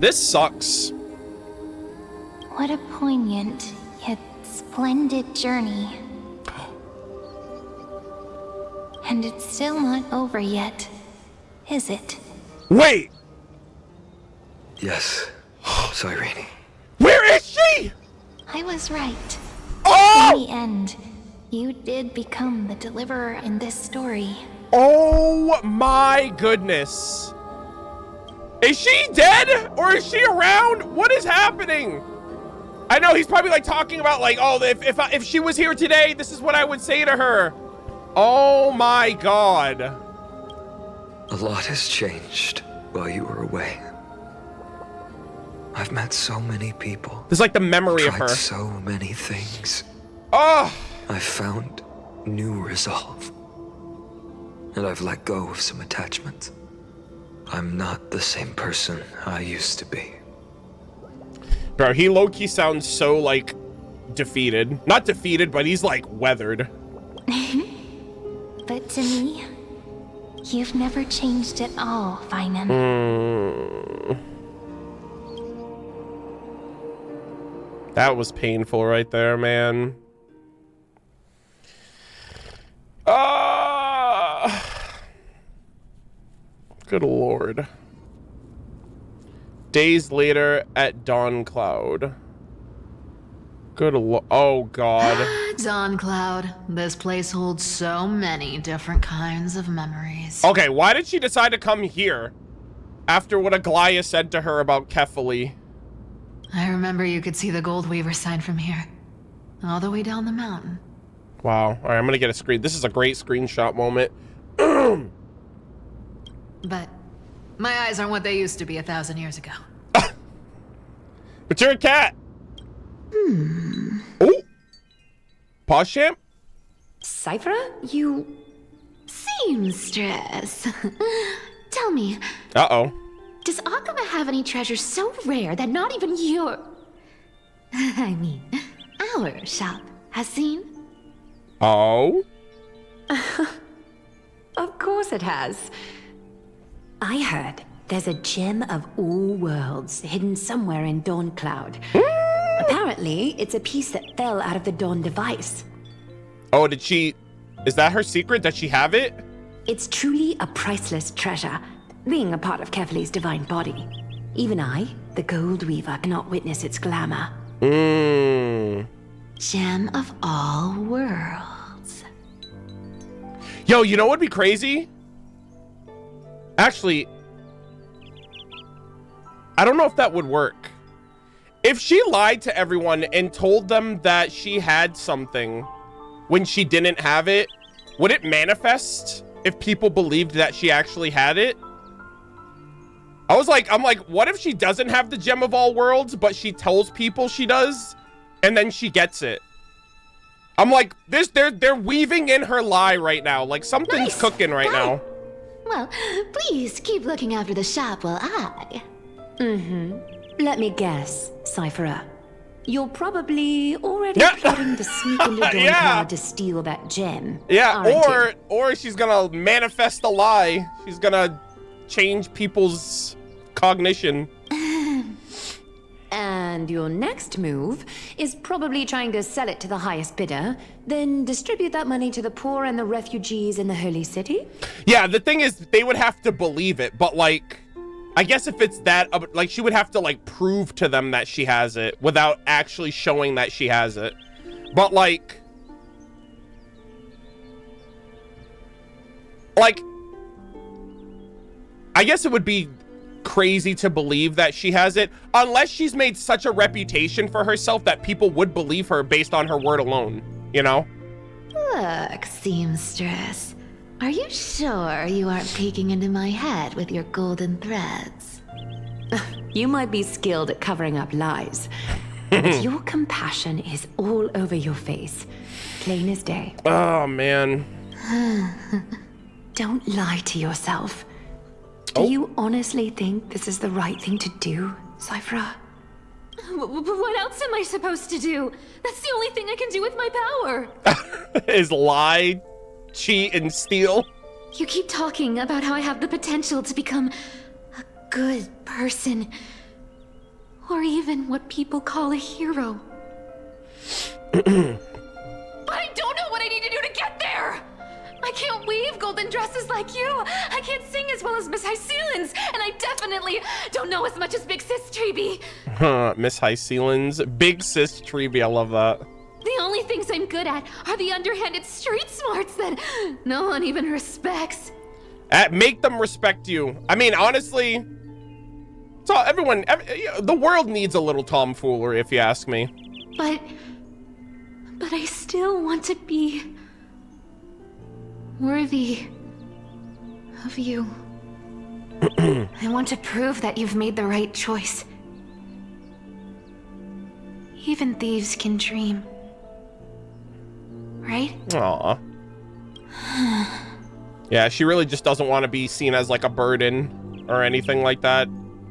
This sucks. What a poignant, yet splendid journey. And it's still not over yet, is it? Wait! Yes, Cyrene. Where is she? I was right. Oh! In the end, you did become the deliverer in this story. Oh my goodness. Is she dead? Or is she around? What is happening? I know he's probably like talking about like, oh, if she was here today, this is what I would say to her. Oh my god. A lot has changed while you were away. I've met so many people. There's like the memory of tried her. So many things. Oh! I've found new resolve. And I've let go of some attachments. I'm not the same person I used to be. Bro, he low-key sounds so, like, defeated. Not defeated, but he's, like, weathered. But to me, you've never changed at all, Phynon. That was painful right there, man. Good lord. Days later at Dawn Cloud. Oh god. Dawn Cloud. This place holds so many different kinds of memories. Okay, why did she decide to come here? After what Aglia said to her about Kefali. I remember you could see the Gold Weaver sign from here. All the way down the mountain. Wow. Alright, I'm gonna get a screen. This is a great screenshot moment. But my eyes aren't what they used to be 1,000 years ago. But you're a cat. Oh. Paw champ? Cipher? You... Seamstress. Tell me, Uh-oh. Does Akama have any treasures so rare that not even your... I mean, our shop has seen? Oh? Of course it has. I heard there's a gem of all worlds hidden somewhere in Dawn Cloud. Apparently, it's a piece that fell out of the Dawn device. Oh, did she... Is that her secret? Does she have it? It's truly a priceless treasure, being a part of Kefali's divine body. Even I, the Gold Weaver, cannot witness its glamour. Gem of all worlds. Yo, you know what'd be crazy? Actually, I don't know if that would work. If she lied to everyone and told them that she had something when she didn't have it, would it manifest if people believed that she actually had it? I'm like, what if she doesn't have the gem of all worlds, but she tells people she does, and then she gets it? I'm like, they're weaving in her lie right now. Like, something's cooking right now. Well, please keep looking after the shop while I... Let me guess, Cipher. You're probably already plotting to sneak into Dawn Cloud to steal that gem. Yeah, or she's gonna manifest a lie. She's gonna change people's cognition. And your next move is probably trying to sell it to the highest bidder, then distribute that money to the poor and the refugees in the Holy City? Yeah, the thing is, they would have to believe it, but like, I guess if it's that, like, she would have to like prove to them that she has it without actually showing that she has it. But like, I guess it would be crazy to believe that she has it unless she's made such a reputation for herself that people would believe her based on her word alone, you know? Look, seamstress. Are you sure you aren't peeking into my head with your golden threads? You might be skilled at covering up lies, but your compassion is all over your face, plain as day. Oh, man. Don't lie to yourself. Do you honestly think this is the right thing to do, Cipher? What else am I supposed to do? That's the only thing I can do with my power. Is lie, cheat, and steal. You keep talking about how I have the potential to become a good person. Or even what people call a hero. But I don't know what I need to do to get there! I can't weave golden dresses like you. I can't sing as well as Miss Hyacine, and I definitely don't know as much as Big Sis Treeby. Miss Hyacine, Big Sis Treeby, I love that. The only things I'm good at are the underhanded street smarts that no one even respects. Make them respect you. I mean, honestly, so the world needs a little tomfoolery, if you ask me. But I still want to be worthy of you. I want to prove that you've made the right choice. Even thieves can dream. Right? Aw. Yeah, she really just doesn't want to be seen as like a burden or anything like that.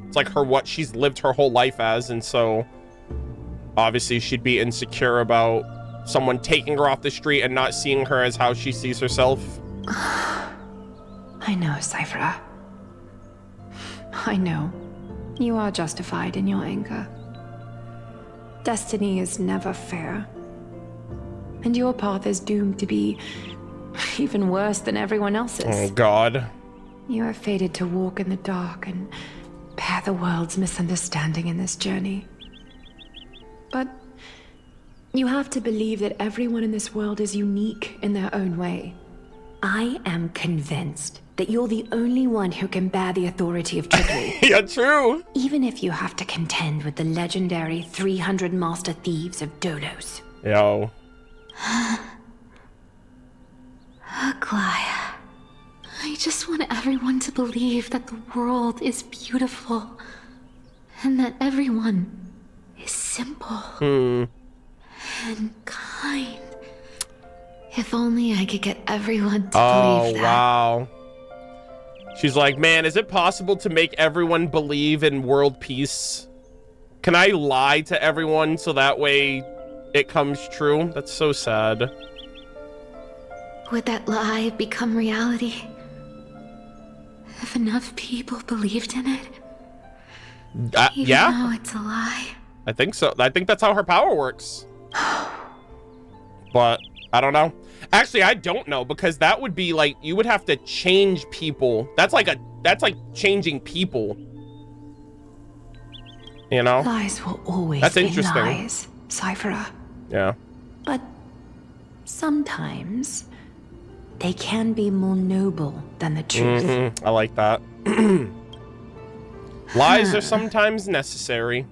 It's like what she's lived her whole life as, and so obviously she'd be insecure about someone taking her off the street and not seeing her as how she sees herself. I know, Cipher. I know. You are justified in your anger. Destiny is never fair. And your path is doomed to be even worse than everyone else's. Oh, God. You are fated to walk in the dark and bear the world's misunderstanding in this journey. But you have to believe that everyone in this world is unique in their own way. I am convinced that you're the only one who can bear the authority of trickery. Yeah, true. Even if you have to contend with the legendary 300 master thieves of Dolos. Yo. Aglia. I just want everyone to believe that the world is beautiful. And that everyone is simple. And kind. If only I could get everyone to believe that. Oh, wow. She's like, man, is it possible to make everyone believe in world peace? Can I lie to everyone so that way it comes true? That's so sad. Would that lie become reality? If enough people believed in it? Even Yeah. though it's a lie. I think so. I think that's how her power works. But I don't know. Actually, I don't know, because that would be like, you would have to change people. That's like changing people. You know? Lies will always That's be interesting. lies, Cipher. Yeah. But sometimes they can be more noble than the truth. I like that. Lies are sometimes necessary.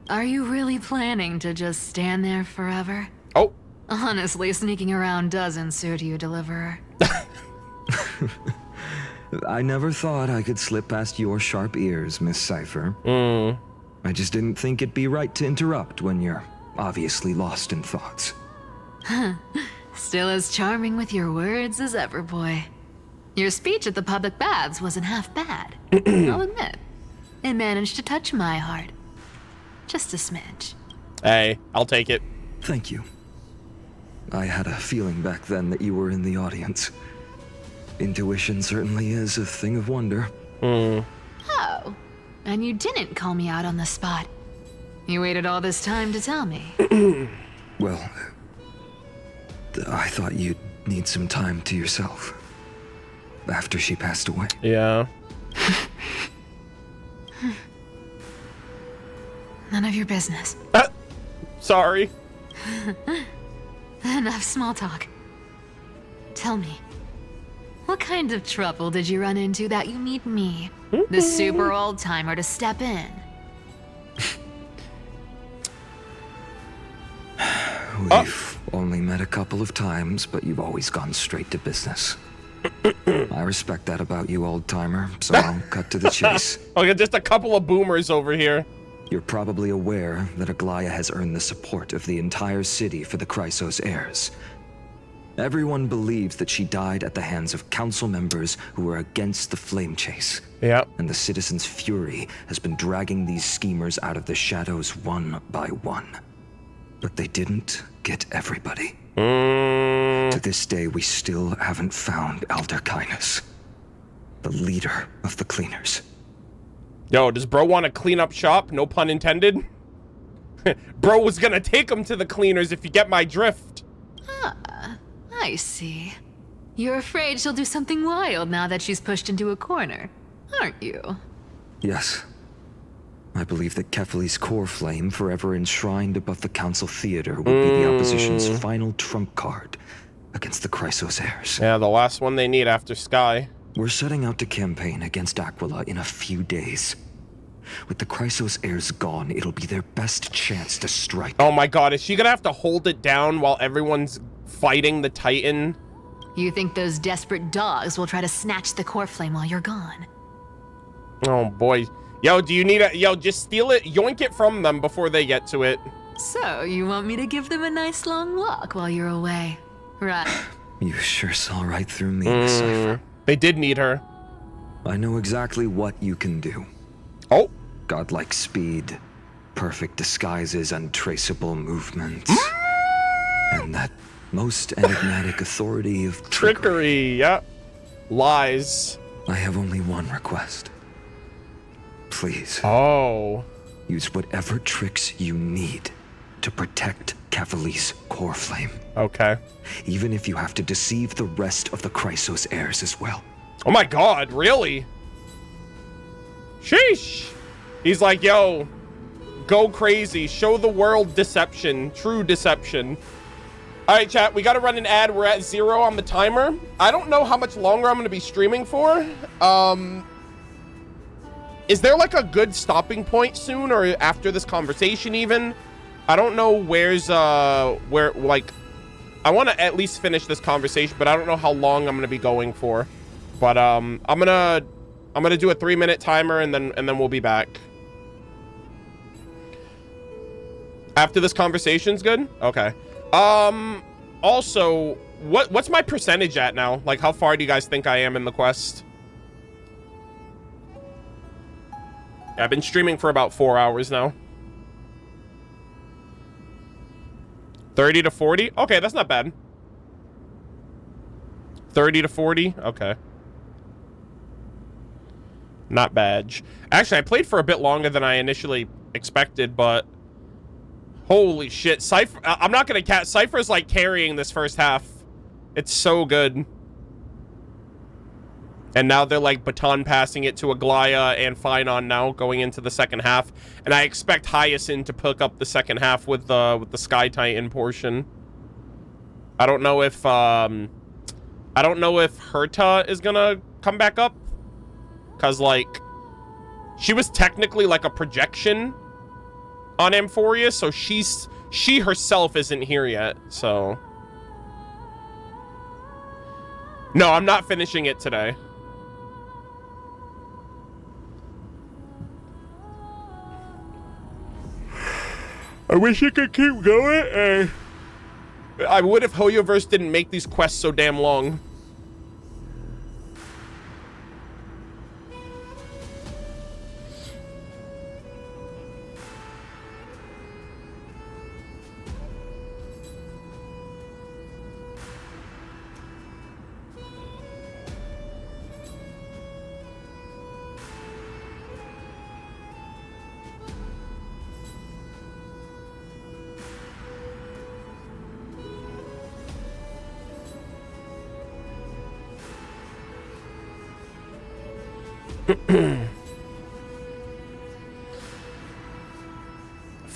Are you really planning to just stand there forever? Oh. Honestly, sneaking around doesn't suit you, Deliverer. I never thought I could slip past your sharp ears, Miss Cipher. I just didn't think it'd be right to interrupt when you're obviously lost in thoughts. Still as charming with your words as ever, boy. Your speech at the public baths wasn't half bad. I'll admit. It managed to touch my heart. Just a smidge. Hey, I'll take it. Thank you. I had a feeling back then that you were in the audience. Intuition certainly is a thing of wonder. Oh, and you didn't call me out on the spot. You waited all this time to tell me. Well, I thought you'd need some time to yourself. After she passed away. Yeah. None of your business. Sorry. Enough small talk. Tell me, what kind of trouble did you run into that you need me, the super old timer, to step in? We've only met a couple of times, but you've always gone straight to business. I respect that about you, old timer, so I'll cut to the chase. Okay, just a couple of boomers over here. You're probably aware that Aglia has earned the support of the entire city for the Chrysos heirs. Everyone believes that she died at the hands of council members who were against the flame chase. Yeah. And the citizens' fury has been dragging these schemers out of the shadows one by one. But they didn't get everybody. To this day, we still haven't found Elder Kynus, the leader of the cleaners. Yo, does bro want to clean up shop? No pun intended. Bro was gonna take him to the cleaners, if you get my drift. I see. You're afraid she'll do something wild now that she's pushed into a corner, aren't you? Yes. I believe that Kefali's core flame, forever enshrined above the council theater, would be the opposition's final trump card against the Chrysos heirs. Yeah, the last one they need after Sky. We're setting out to campaign against Aglia in a few days. With the Chrysos heirs gone, it'll be their best chance to strike. Oh my god, is she gonna have to hold it down while everyone's fighting the Titan? You think those desperate dogs will try to snatch the core flame while you're gone? Oh boy. Yo, do you need a... Yo, just steal it, yoink it from them before they get to it. So, you want me to give them a nice long walk while you're away, right? You sure saw right through me, Miss Cipher. They did need her. I know exactly what you can do. Oh. Godlike speed, perfect disguises, untraceable movements. And that most enigmatic authority of trickery. Yeah. Lies. I have only one request. Please. Oh. Use whatever tricks you need to protect Kefali's core flame. Okay. Even if you have to deceive the rest of the Chrysos heirs as well. Oh my god, really? Sheesh. He's like, yo, go crazy. Show the world deception. True deception. All right, chat, we got to run an ad. We're at 0 on the timer. I don't know how much longer I'm going to be streaming for. Is there like a good stopping point soon or after this conversation even? I don't know where's, where, like, I want to at least finish this conversation, but I don't know how long I'm going to be going for. But, I'm going to do a 3-minute timer and then we'll be back. After this conversation's good? Okay. Also, what's my percentage at now? Like, how far do you guys think I am in the quest? I've been streaming for about 4 hours now. 30 to 40? Okay, that's not bad. 30 to 40? Okay. Not bad. Actually, I played for a bit longer than I initially expected, but holy shit. Cipher, I'm not gonna cat. Cipher's like carrying this first half. It's so good. And now they're like baton passing it to Aglia and Finon now going into the second half. And I expect Hyacine to pick up the second half with the Sky Titan portion. I don't know if Herta is gonna come back up. Cause like she was technically like a projection on Amphoria, so she herself isn't here yet, so. No, I'm not finishing it today. I wish it could keep going. I would if Hoyoverse didn't make these quests so damn long.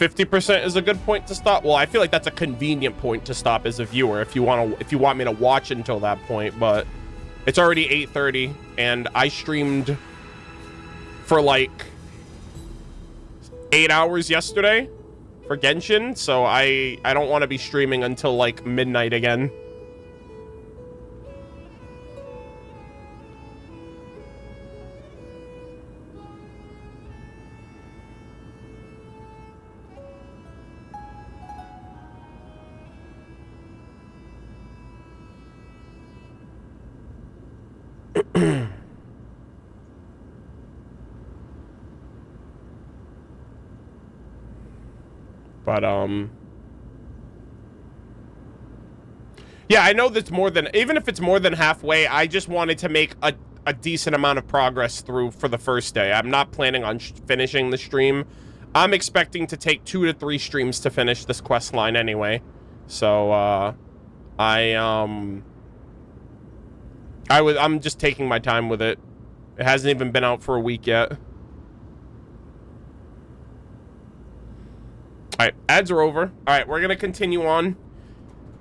%50 is a good point to stop. Well, I feel like that's a convenient point to stop as a viewer if you want me to watch until that point, but it's already 8:30 and I streamed for like 8 hours yesterday for Genshin, so I don't want to be streaming until like midnight again. But yeah, I know that's more than, even if it's more than halfway, I just wanted to make a decent amount of progress through for the first day. I'm not planning on finishing the stream. I'm expecting to take 2 to 3 streams to finish this quest line anyway. So I'm just taking my time with it. It hasn't even been out for a week yet. All right, ads are over. All right, we're gonna continue on,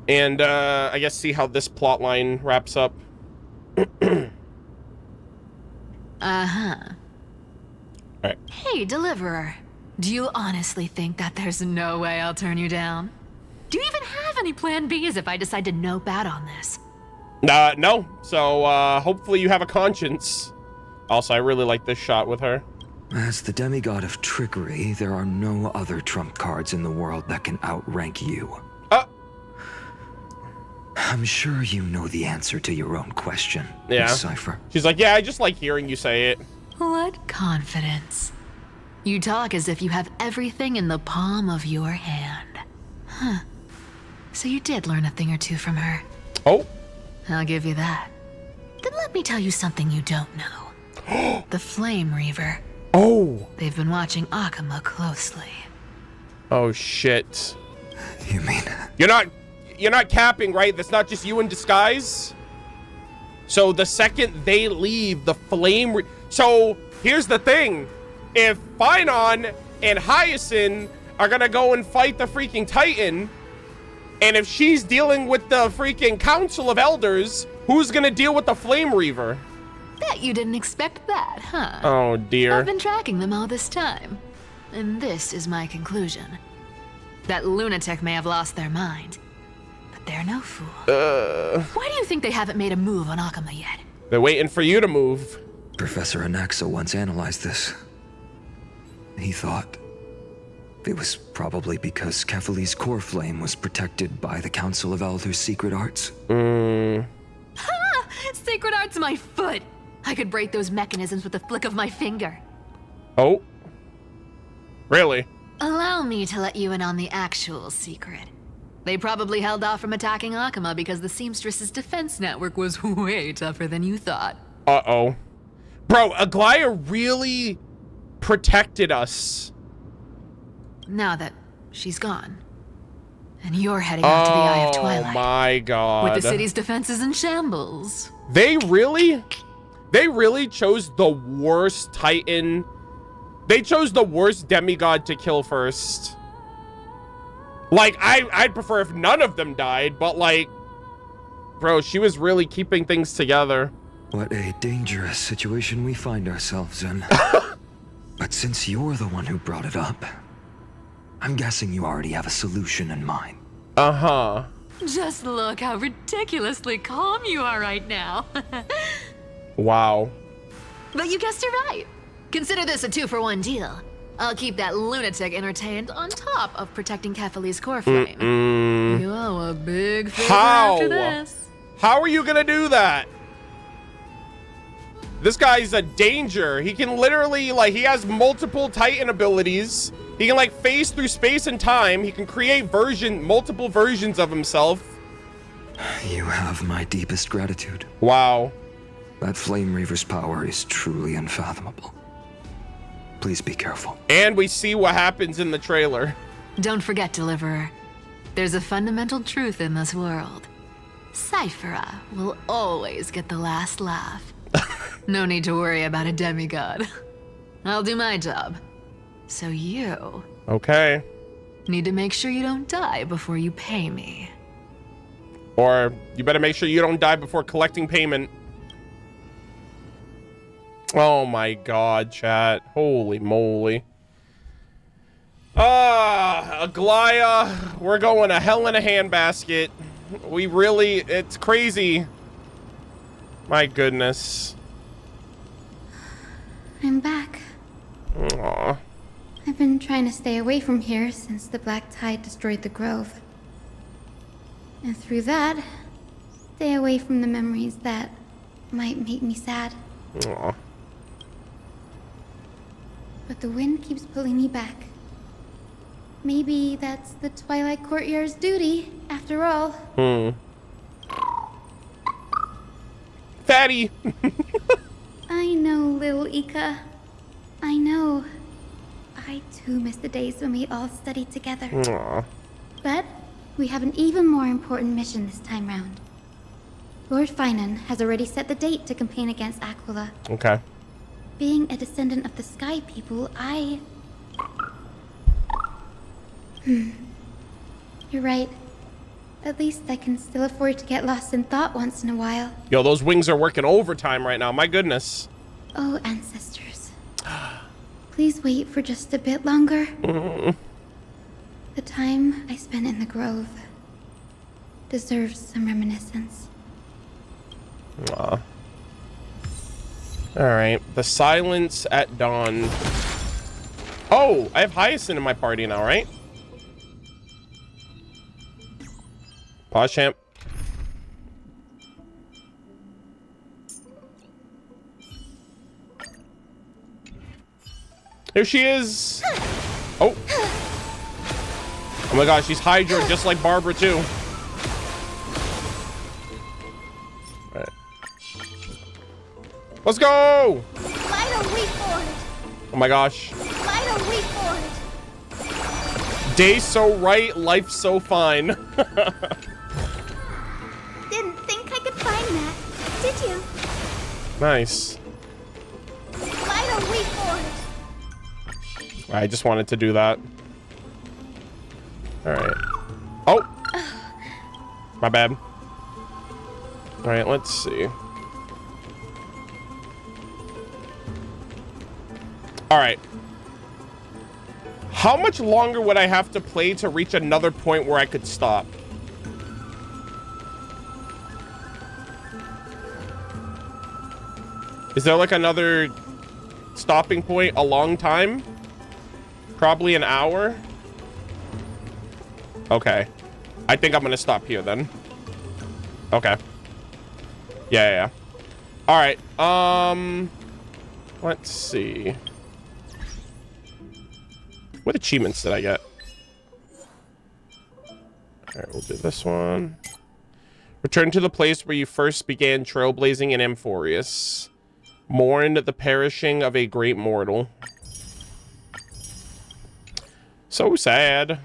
and I guess see how this plot line wraps up. Uh-huh. All right. Hey, Deliverer. Do you honestly think that there's no way I'll turn you down? Do you even have any plan Bs if I decide to nope out on this? No. So hopefully you have a conscience. Also, I really like this shot with her. As the demigod of trickery, there are no other trump cards in the world that can outrank you. I'm sure you know the answer to your own question, yeah. Miss Cipher. She's like, yeah, I just like hearing you say it. What confidence. You talk as if you have everything in the palm of your hand. Huh. So you did learn a thing or two from her. Oh. I'll give you that. Then let me tell you something you don't know. The Flame Reaver. Oh. They've been watching Akama closely. Oh shit. You mean you're not capping, right? That's not just you in disguise. So the second they leave, the Flame so here's the thing. If Finon and Hyacine are gonna go and fight the freaking Titan, and if she's dealing with the freaking Council of Elders, who's gonna deal with the Flame Reaver? Bet you didn't expect that, huh? Oh, dear. I've been tracking them all this time. And this is my conclusion. That lunatic may have lost their mind, but they're no fool. Why do you think they haven't made a move on Akama yet? They're waiting for you to move. Professor Anaxa once analyzed this. He thought it was probably because Kephali's core flame was protected by the Council of Elders' secret arts. Ha! Secret art's my foot! I could break those mechanisms with a flick of my finger. Oh. Really? Allow me to let you in on the actual secret. They probably held off from attacking Akama because the Seamstress's defense network was way tougher than you thought. Uh-oh. Bro, Aglia really protected us. Now that she's gone, and you're heading out to the Eye of Twilight. Oh my god. With the city's defenses in shambles. They really chose the worst Titan. They chose the worst demigod to kill first. Like, I'd prefer if none of them died, but like, bro, she was really keeping things together. What a dangerous situation we find ourselves in. But since you're the one who brought it up, I'm guessing you already have a solution in mind. Uh-huh. Just look how ridiculously calm you are right now. Wow. But you guessed it right. Consider this a 2-for-1 deal. I'll keep that lunatic entertained on top of protecting Kefali's core frame. You owe a big favor after this. How are you gonna do that? This guy's a danger. He can literally, like, he has multiple Titan abilities. He can, like, phase through space and time. He can create multiple versions of himself. You have my deepest gratitude. Wow. That Flame Reaver's power is truly unfathomable. Please be careful. And we see what happens in the trailer. Don't forget, Deliverer. There's a fundamental truth in this world. Cipher will always get the last laugh. No need to worry about a demigod. I'll do my job. So you... Okay. Need to make sure you don't die before you pay me. Or you better make sure you don't die before collecting payment. Oh my god, chat. Holy moly. Aglia, we're going to hell in a handbasket. We really, it's crazy. My goodness. I'm back. Aww. I've been trying to stay away from here since the Black Tide destroyed the Grove. And through that, stay away from the memories that might make me sad. Aww. But the wind keeps pulling me back. Maybe that's the Twilight Courtyard's duty, after all. Fatty! I know, little Ika. I know. I too miss the days when we all studied together. Aww. But we have an even more important mission this time round. Lord Finan has already set the date to campaign against Aquila. Okay. Being a descendant of the Sky People, You're right. At least I can still afford to get lost in thought once in a while. Yo, those wings are working overtime right now. My goodness. Oh, ancestors. Please wait for just a bit longer. The time I spent in the Grove deserves some reminiscence. Aw. Alright. The Silence at Dawn. Oh, I have Hyacine in my party now, right? Pause, champ. Here she is. Oh. Oh my gosh, she's Hydra just like Barbara too. All right. Let's go. Oh my gosh. Day so right, life so fine. Didn't think I could find that, did you? Nice. I just wanted to do that. All right. Oh. My bad. All right, let's see. All right. How much longer would I have to play to reach another point where I could stop? Is there like another stopping point? A long time? Probably an hour? Okay. I think I'm gonna stop here then. Okay. Yeah. All right. Let's see. What achievements did I get? All right, we'll do this one. Return to the place where you first began trailblazing in Amphorius. Mourn the perishing of a great mortal. So sad.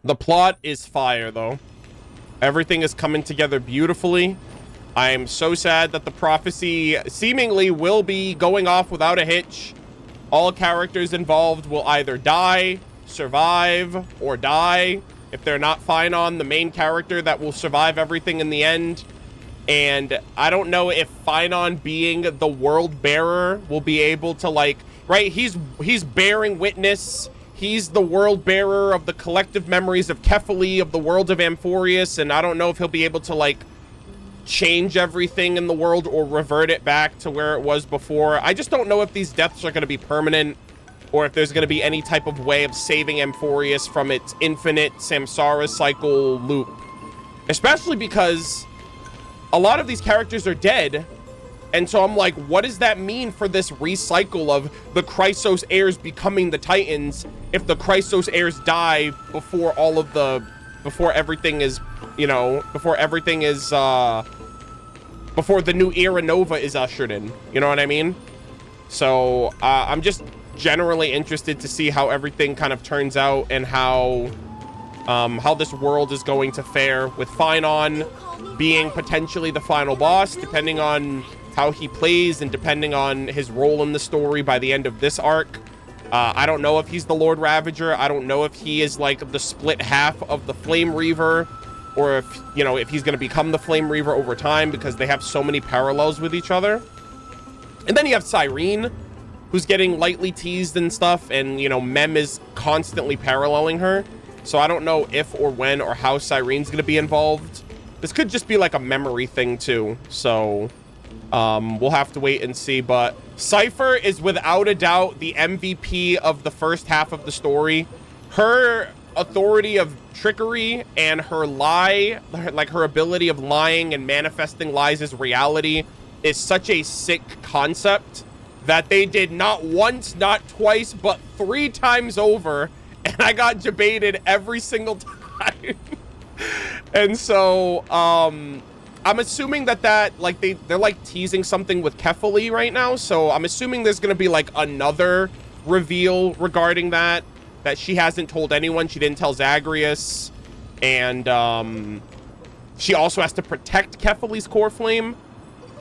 The plot is fire, though. Everything is coming together beautifully. I am so sad that the prophecy seemingly will be going off without a hitch. All characters involved will either die, survive, or die. If they're not Finon, the main character that will survive everything in the end. And I don't know if Finon being the world bearer will be able to, like, right? He's bearing witness. He's the world bearer of the collective memories of Kefali, of the world of Amphorius, and I don't know if he'll be able to, like, change everything in the world or revert it back to where it was before. I just don't know if these deaths are going to be permanent or if there's going to be any type of way of saving Amphorius from its infinite samsara cycle loop. Especially because a lot of these characters are dead. And so I'm like, what does that mean for this recycle of the Chrysos heirs becoming the Titans if the Chrysos heirs die before all of the, before everything is, you know, before everything is, before the new Era Nova is ushered in, you know what I mean? So I'm just generally interested to see how everything kind of turns out and how this world is going to fare with Finon being potentially the final boss, depending on how he plays and depending on his role in the story by the end of this arc. I don't know if he's the Lord Ravager. I don't know if he is like the split half of the Flame Reaver, or if, you know, if he's going to become the Flame Reaver over time, because they have so many parallels with each other. And then you have Cyrene, who's getting lightly teased and stuff, and, you know, Mem is constantly paralleling her. So I don't know if or when or how Cyrene's going to be involved. This could just be like a memory thing too. So we'll have to wait and see. But Cipher is without a doubt the MVP of the first half of the story. Her authority of trickery and her lie, like her ability of lying and manifesting lies as reality, is such a sick concept that they did not once, not twice, but 3 times over, and I got debated every single time. And so I'm assuming that like they're like teasing something with Kefali right now, so I'm assuming there's gonna be like another reveal regarding that she hasn't told anyone. She didn't tell Zagrias, and she also has to protect Kefali's core flame.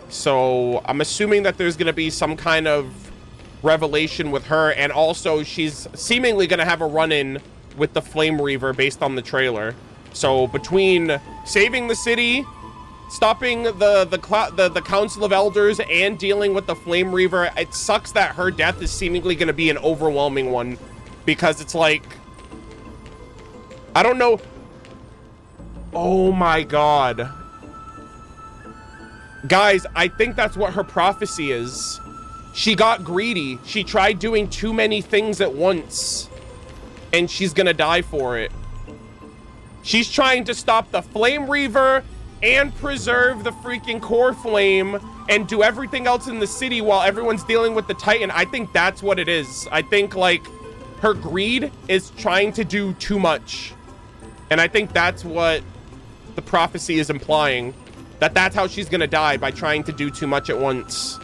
So I'm assuming that there's gonna be some kind of revelation with her, and also she's seemingly gonna have a run-in with the Flame Reaver based on the trailer. So between saving the city, stopping the Council of Elders, and dealing with the Flame Reaver, it sucks that her death is seemingly going to be an overwhelming one, because it's like, I don't know. Oh my god. Guys, I think that's what her prophecy is. She got greedy. She tried doing too many things at once, and she's gonna die for it. She's trying to stop the Flame Reaver and preserve the freaking core flame and do everything else in the city while everyone's dealing with the Titan. I think that's what it is. I think, like, her greed is trying to do too much. And I think that's what the prophecy is implying. That's how she's gonna die, by trying to do too much at once.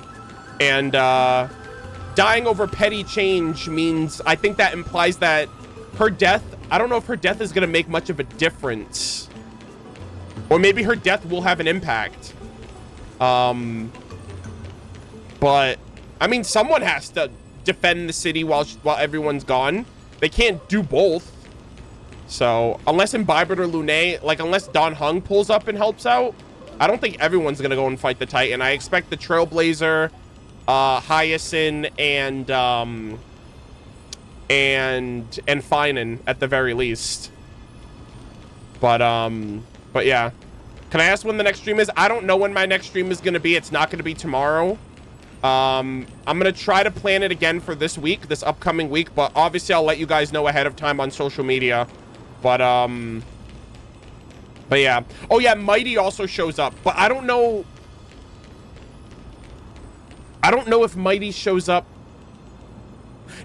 And dying over petty change means, I think that implies that her death, I don't know if her death is gonna make much of a difference. Or maybe her death will have an impact. But, I mean, someone has to defend the city while everyone's gone. They can't do both. So, unless Imbibed or Lune, like, unless Don Hung pulls up and helps out, I don't think everyone's gonna go and fight the Titan. I expect the Trailblazer, Hyacine, and Finan at the very least. But yeah. Can I ask when the next stream is? I don't know when my next stream is gonna be. It's not gonna be tomorrow. I'm gonna try to plan it again for this week, this upcoming week, but obviously I'll let you guys know ahead of time on social media. But yeah. Oh yeah, Mighty also shows up, but I don't know if Mighty shows up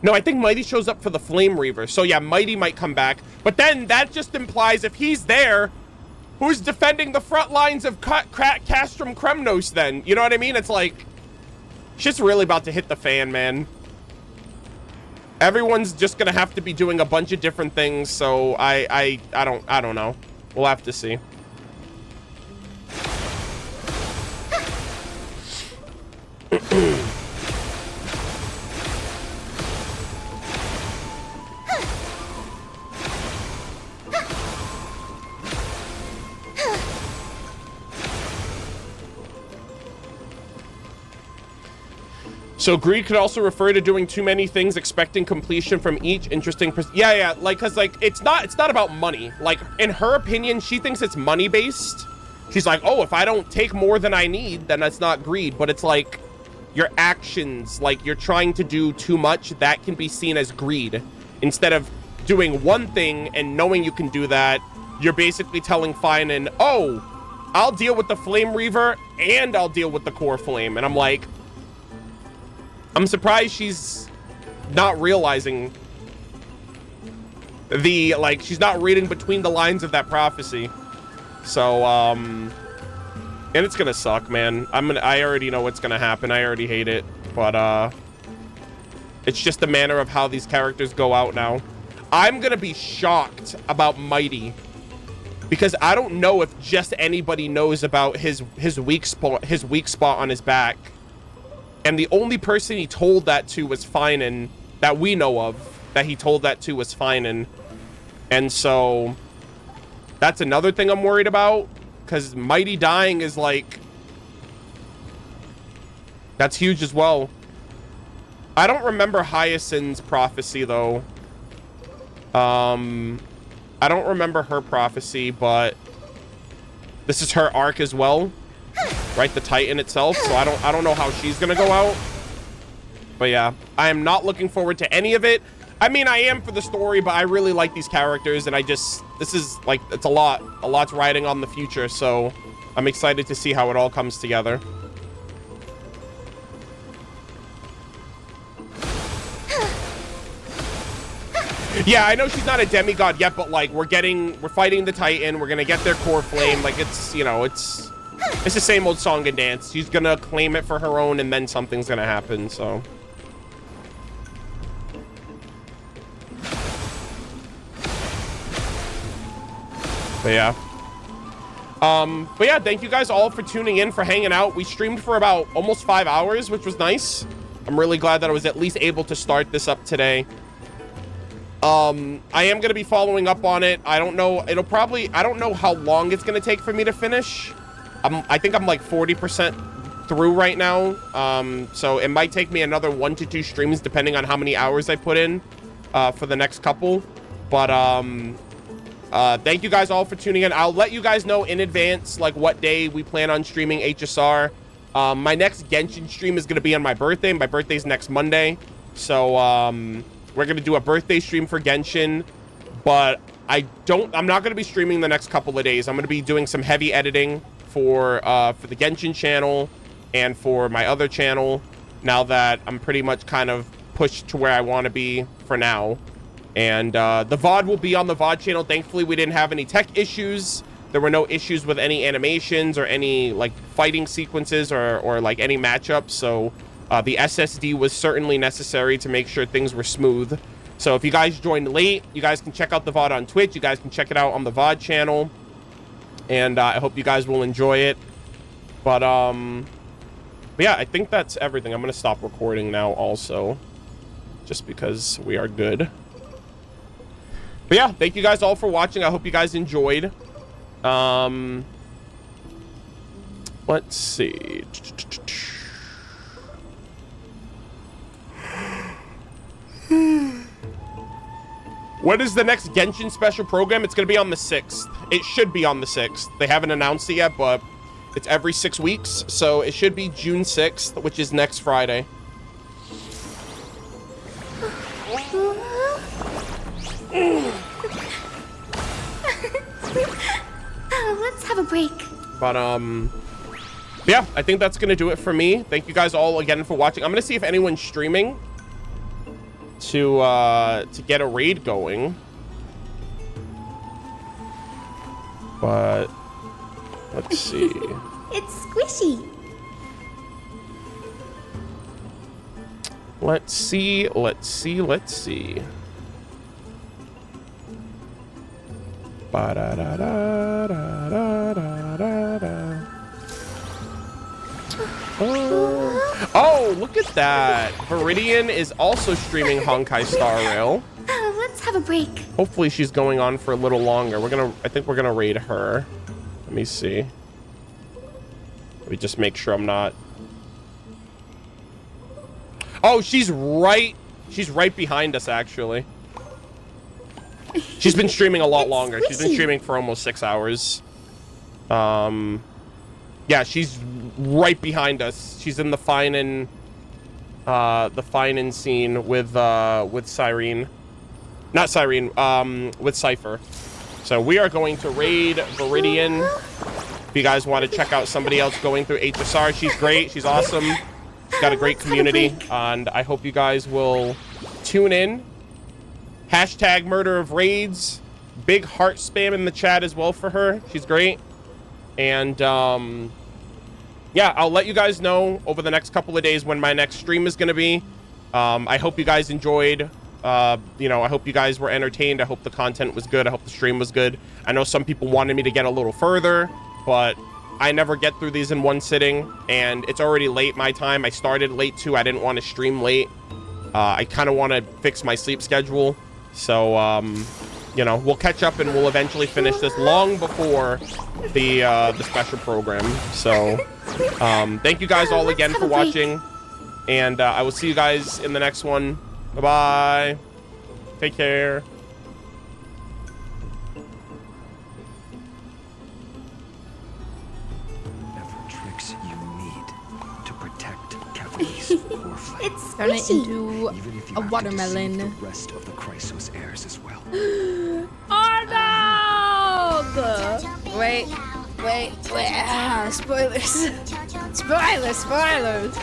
No, I think Mighty shows up for the Flame Reaver. So yeah, Mighty might come back. But then that just implies if he's there, who's defending the front lines of Castrum Kremnos then? You know what I mean? It's like, shit's really about to hit the fan, man. Everyone's just gonna have to be doing a bunch of different things, so I don't know. We'll have to see. So greed could also refer to doing too many things, expecting completion from each interesting yeah, like, cause like it's not about money. Like in her opinion, she thinks it's money based. She's like, oh, if I don't take more than I need, then that's not greed. But it's like your actions, like you're trying to do too much, that can be seen as greed. Instead of doing one thing and knowing you can do that, you're basically telling Finan, oh, I'll deal with the Flame Reaver and I'll deal with the Core Flame. And I'm like, I'm surprised she's not realizing the, like, she's not reading between the lines of that prophecy. So, and it's gonna suck, man. I already know what's gonna happen. I already hate it, but, it's just the manner of how these characters go out now. I'm gonna be shocked about Mighty because I don't know if just anybody knows about his weak spot on his back. And the only person he told that to was Finan, that we know of, that he told that to was Finan. And so that's another thing I'm worried about, because Mighty dying is like, that's huge as well. I don't remember Hyacine's prophecy though. I don't remember her prophecy, but this is her arc as well. Right, the Titan itself, so I don't know how she's gonna go out. But yeah, I am not looking forward to any of it. I mean, I am for the story, but I really like these characters, and this is like, it's a lot's riding on the future, so I'm excited to see how it all comes together. Yeah, I know she's not a demigod yet, but like we're fighting the Titan, we're gonna get their Core Flame, like it's, you know, it's the same old song and dance. She's gonna claim it for her own, and then something's gonna happen, so. But yeah. But yeah, thank you guys all for tuning in, for hanging out. We streamed for about almost 5 hours, which was nice. I'm really glad that I was at least able to start this up today. I am gonna be following up on it. I don't know, I don't know how long it's gonna take for me to finish. I think I'm like 40% through right now. So it might take me another 1 to 2 streams depending on how many hours I put in for the next couple. But thank you guys all for tuning in. I'll let you guys know in advance like what day we plan on streaming HSR. My next Genshin stream is going to be on my birthday. My birthday's next Monday. So we're going to do a birthday stream for Genshin. But I'm not going to be streaming the next couple of days. I'm going to be doing some heavy editing for the Genshin channel and for my other channel, now that I'm pretty much kind of pushed to where I want to be for now. And the VOD will be on the VOD channel. Thankfully, we didn't have any tech issues. There were no issues with any animations or any like fighting sequences or like any matchups. So the SSD was certainly necessary to make sure things were smooth. So if you guys joined late, you guys can check out the VOD on Twitch. You guys can check it out on the VOD channel. And I hope you guys will enjoy it. But yeah, I think that's everything. I'm going to stop recording now also, just because we are good. But yeah, thank you guys all for watching. I hope you guys enjoyed. Let's see. What is the next Genshin special program? It's going to be on the 6th. It should be on the 6th. They haven't announced it yet, but it's every 6 weeks. So it should be June 6th, which is next Friday. Let's have a break. But, yeah, I think that's going to do it for me. Thank you guys all again for watching. I'm going to see if anyone's streaming. to get a raid going. But let's see. It's squishy. Let's see. Oh, look at that. Viridian is also streaming Honkai Star Rail. Let's have a break. Hopefully she's going on for a little longer. I think we're gonna raid her. Let me see. Let me just make sure I'm not. Oh, she's right behind us, actually. She's been streaming a lot longer. She's been streaming for almost 6 hours. Yeah, she's right behind us. She's in the Finan scene with Cyrene. Not Cyrene, with Cipher. So we are going to raid Viridian. If you guys want to check out somebody else going through HSR, she's great. She's awesome. She's got a great community, and I hope you guys will tune in. Hashtag Murder of Raids. Big heart spam in the chat as well for her. She's great. And yeah, I'll let you guys know over the next couple of days when my next stream is going to be. I hope you guys enjoyed. I hope you guys were entertained. I hope the content was good. I hope the stream was good. I know some people wanted me to get a little further, but I never get through these in one sitting, and it's already late my time. I started late too. I didn't want to stream late. I kind of want to fix my sleep schedule. So, we'll catch up and we'll eventually finish this long before the special program. So, thank you guys all again for watching, and I will see you guys in the next one. Bye-bye. Take care. It's Turn it squishy. into a watermelon. The rest of the Chrysos heirs as well. Arnold! Wait. Spoilers. Spoilers.